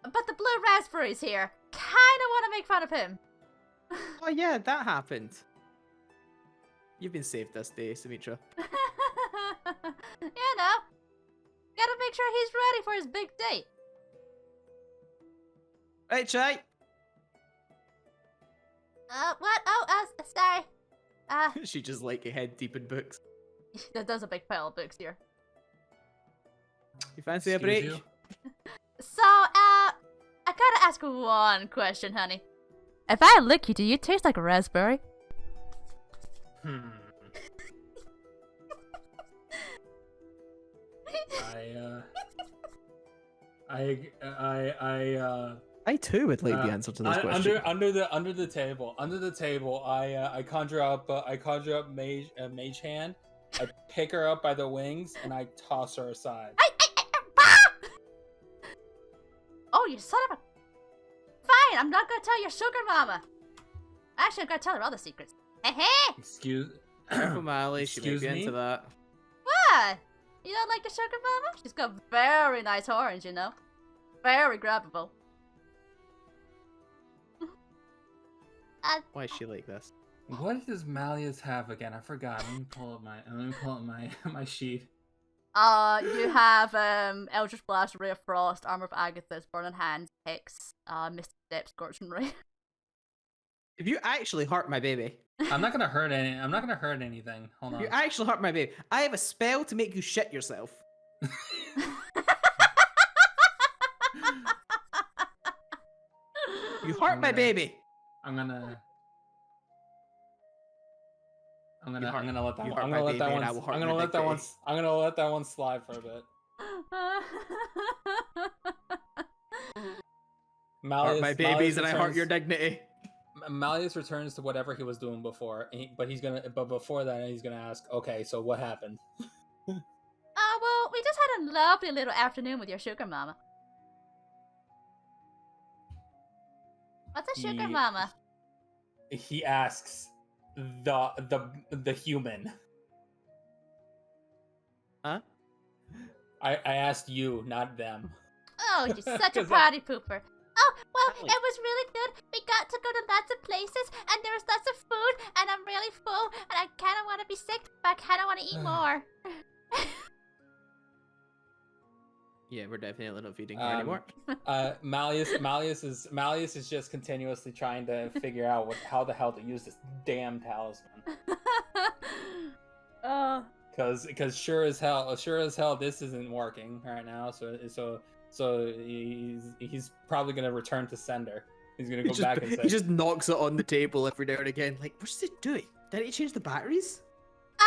but the blue raspberry's here. Kinda wanna make fun of him. Oh yeah, that happened. You've been saved this day, Sumitra. You know, gotta make sure he's ready for his big date. Right, Chai. What? Oh, sorry. She just like head deep in books. There's a big pile of books here. You fancy a Excuse break? you? So, I gotta ask one question, honey. If I lick you, do you taste like a raspberry? I too would like the answer to this question. Under the table, I conjure up mage hand. I pick her up by the wings and I toss her aside. Oh, you son of a... Fine, I'm not gonna tell your sugar mama. Actually, I'm gonna tell her other secrets. Hey! Excuse. Careful, Mally. She might Excuse be me? into that. What? You don't like the sugar mama? She's got very nice horns, you know. Very grabbable. Why is she like this? What does Malleus have again? I forgot. Let me pull up my my sheet. You have Eldritch Blast, Ray of Frost, Armor of Agathis, Burning Hands, Hex, Misty Step, Scorching Ray. If you actually hurt my baby, I'm not gonna hurt anything. Hold on. you actually hurt my baby. I have a spell to make you shit yourself. You hurt my baby. I'm gonna let that you one. hurt I'm my gonna let baby that and one. I will hurt I'm your gonna let big that one. baby. I'm gonna let that one slide for a bit. Hurt my babies and I hurt your dignity. Malleus returns to whatever he was doing before, but before that he's gonna ask, okay, so what happened? Well, we just had a lovely little afternoon with your sugar mama. What's a sugar mama? He asks the human. Huh? I asked you, not them. Oh, you're such a party pooper. Oh, well, it was really good. We got to go to lots of places, and there was lots of food, and I'm really full, and I kind of want to be sick, but I kind of want to eat more. Yeah, we're definitely not feeding her anymore. Malleus is just continuously trying to figure out how the hell to use this damn talisman. Because sure as hell, this isn't working right now. So he's probably gonna return to sender. He's gonna go back and say, he just knocks it on the table every now and again. Like, what's it doing? Did it change the batteries?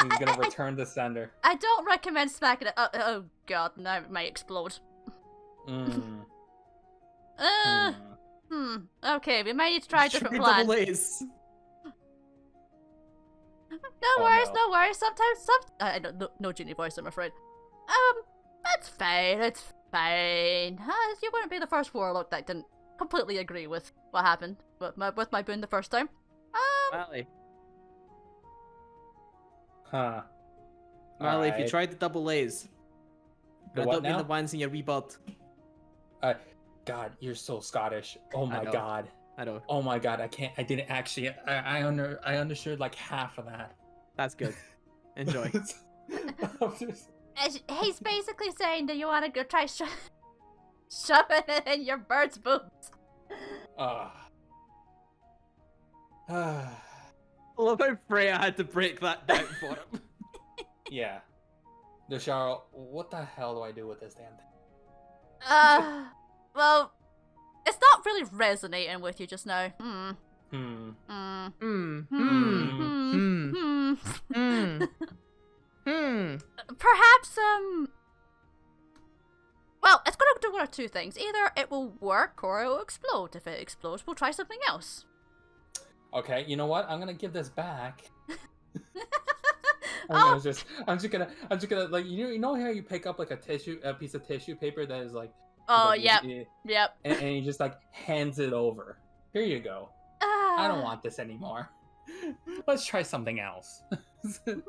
he's gonna return to sender. I don't recommend smacking it. Oh god, now it might explode. Okay, we might need to try a different plan. Double A's. No worries. Sometimes, no genie voice, I'm afraid. That's fine. It's fine. You wouldn't be the first warlock that didn't completely agree with what happened with my boon the first time. Mally. Huh. Mally, if you tried the double A's. The I what don't mean now? the ones in your wee bud. God, you're so Scottish. Oh my know. god. I know. Oh my god, I didn't actually. I understood like half of that. That's good. Enjoy. He's basically saying, do you want to go try shoving it in your bird's boobs? I love how Freya had to break that down for him. Yeah. Desharo, what the hell do I do with this damn thing? Well, it's not really resonating with you just now. Perhaps, well, it's gonna do one of two things. Either it will work or it will explode. If it explodes, we'll try something else. Okay, you know what? I'm gonna give this back. I'm just gonna like you know how you pick up like a piece of tissue paper that is like Oh, like, yep. eh, Yep. and he just like hands it over. Here you go. I don't want this anymore. Let's try something else. Maybe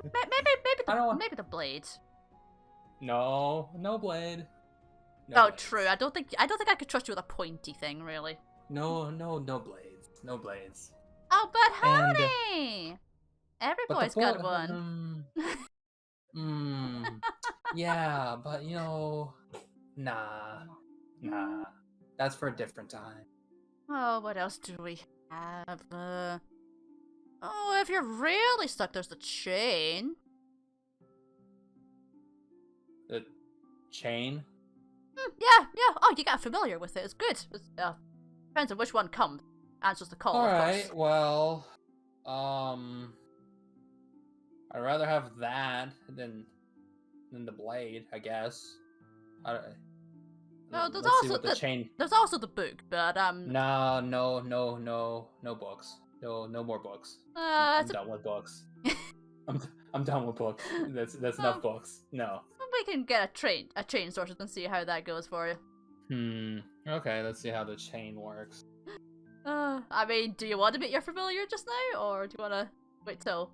I don't want... maybe the blade. No blade. No Oh, blades. true. I don't think I could trust you with a pointy thing, really. No blades. No blades. Oh, but And- honey, every But the boy's got one. Yeah, but you know, nah. That's for a different time. Oh, what else do we have? Oh, if you're really stuck, there's the chain. The chain. Yeah. Oh, you got familiar with it. It's good. It's, depends on which one comes. Answers the call, All of right. course. Well, I'd rather have that than the blade, I guess. No, there's Let's see also what the chain. There's also the book, but No books. No more books. I'm done with books. I'm done with books. That's enough books. No. we can get a chain sorted and see how that goes for you. Okay, let's see how the chain works. I mean, do you want to meet your familiar just now, or do you want to wait till?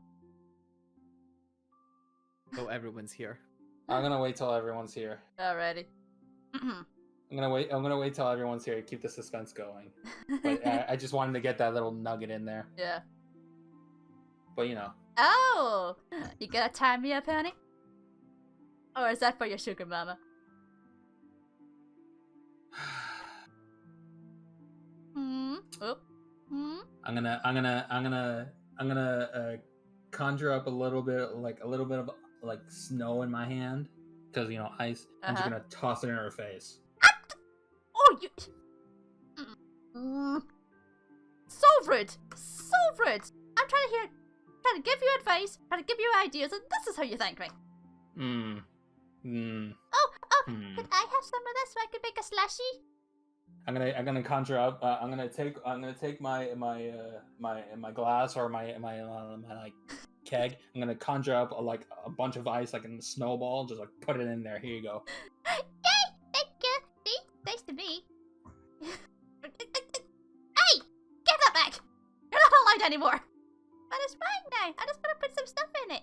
Oh, everyone's here. I'm gonna wait till everyone's here. Alrighty. I'm gonna wait till everyone's here to keep the suspense going. But I just wanted to get that little nugget in there. Yeah. But you know. Oh, you gonna tie me up, honey? Or is that for your sugar mama? Oh. I'm gonna conjure up a little bit of like snow in my hand, because you know ice. I'm just gonna toss it in her face. Oh, you. So rude. So rude. I'm trying to give you advice, trying to give you ideas, and this is how you thank me. Could I have some of this so I could make a slushy? I'm gonna conjure up. I'm gonna take my glass or my like keg. I'm gonna conjure up a bunch of ice like in a snowball. Just like put it in there. Here you go. Yay! Thank you. See? Nice to me. Hey! Give that back! You're not allowed anymore. But it's fine now. I just gotta put some stuff in it.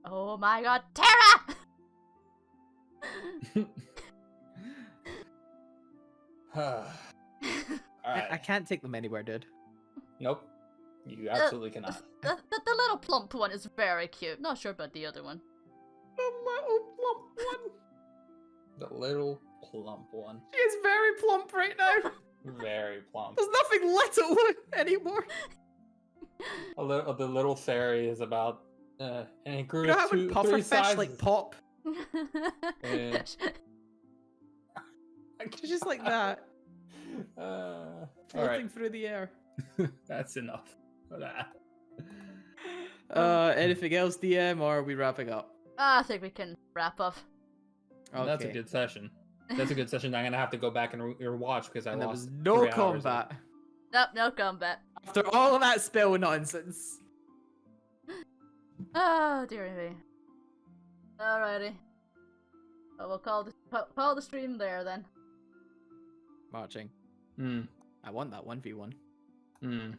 Oh my god, Tara! All right. I can't take them anywhere, dude. Nope. You absolutely cannot. The little plump one is very cute. Not sure about the other one. The little plump one. The little plump one. She is very plump right now. Very plump. There's nothing little anymore. The little fairy is about and it grew You know how to when 3 pufferfish sizes. like pop? Yeah. She's just like that, All floating right. through the air. That's enough for that. Anything else, DM, or are we wrapping up? I think we can wrap up. Okay. That's a good session. That's a good session. I'm gonna have to go back and watch because I And there lost. was no 3 hours. combat. Nope, no combat. After all of that spell nonsense. Oh, dear me. Alrighty. Well, we'll call the stream there then. Marching. Hmm. I want that 1v1. Hmm.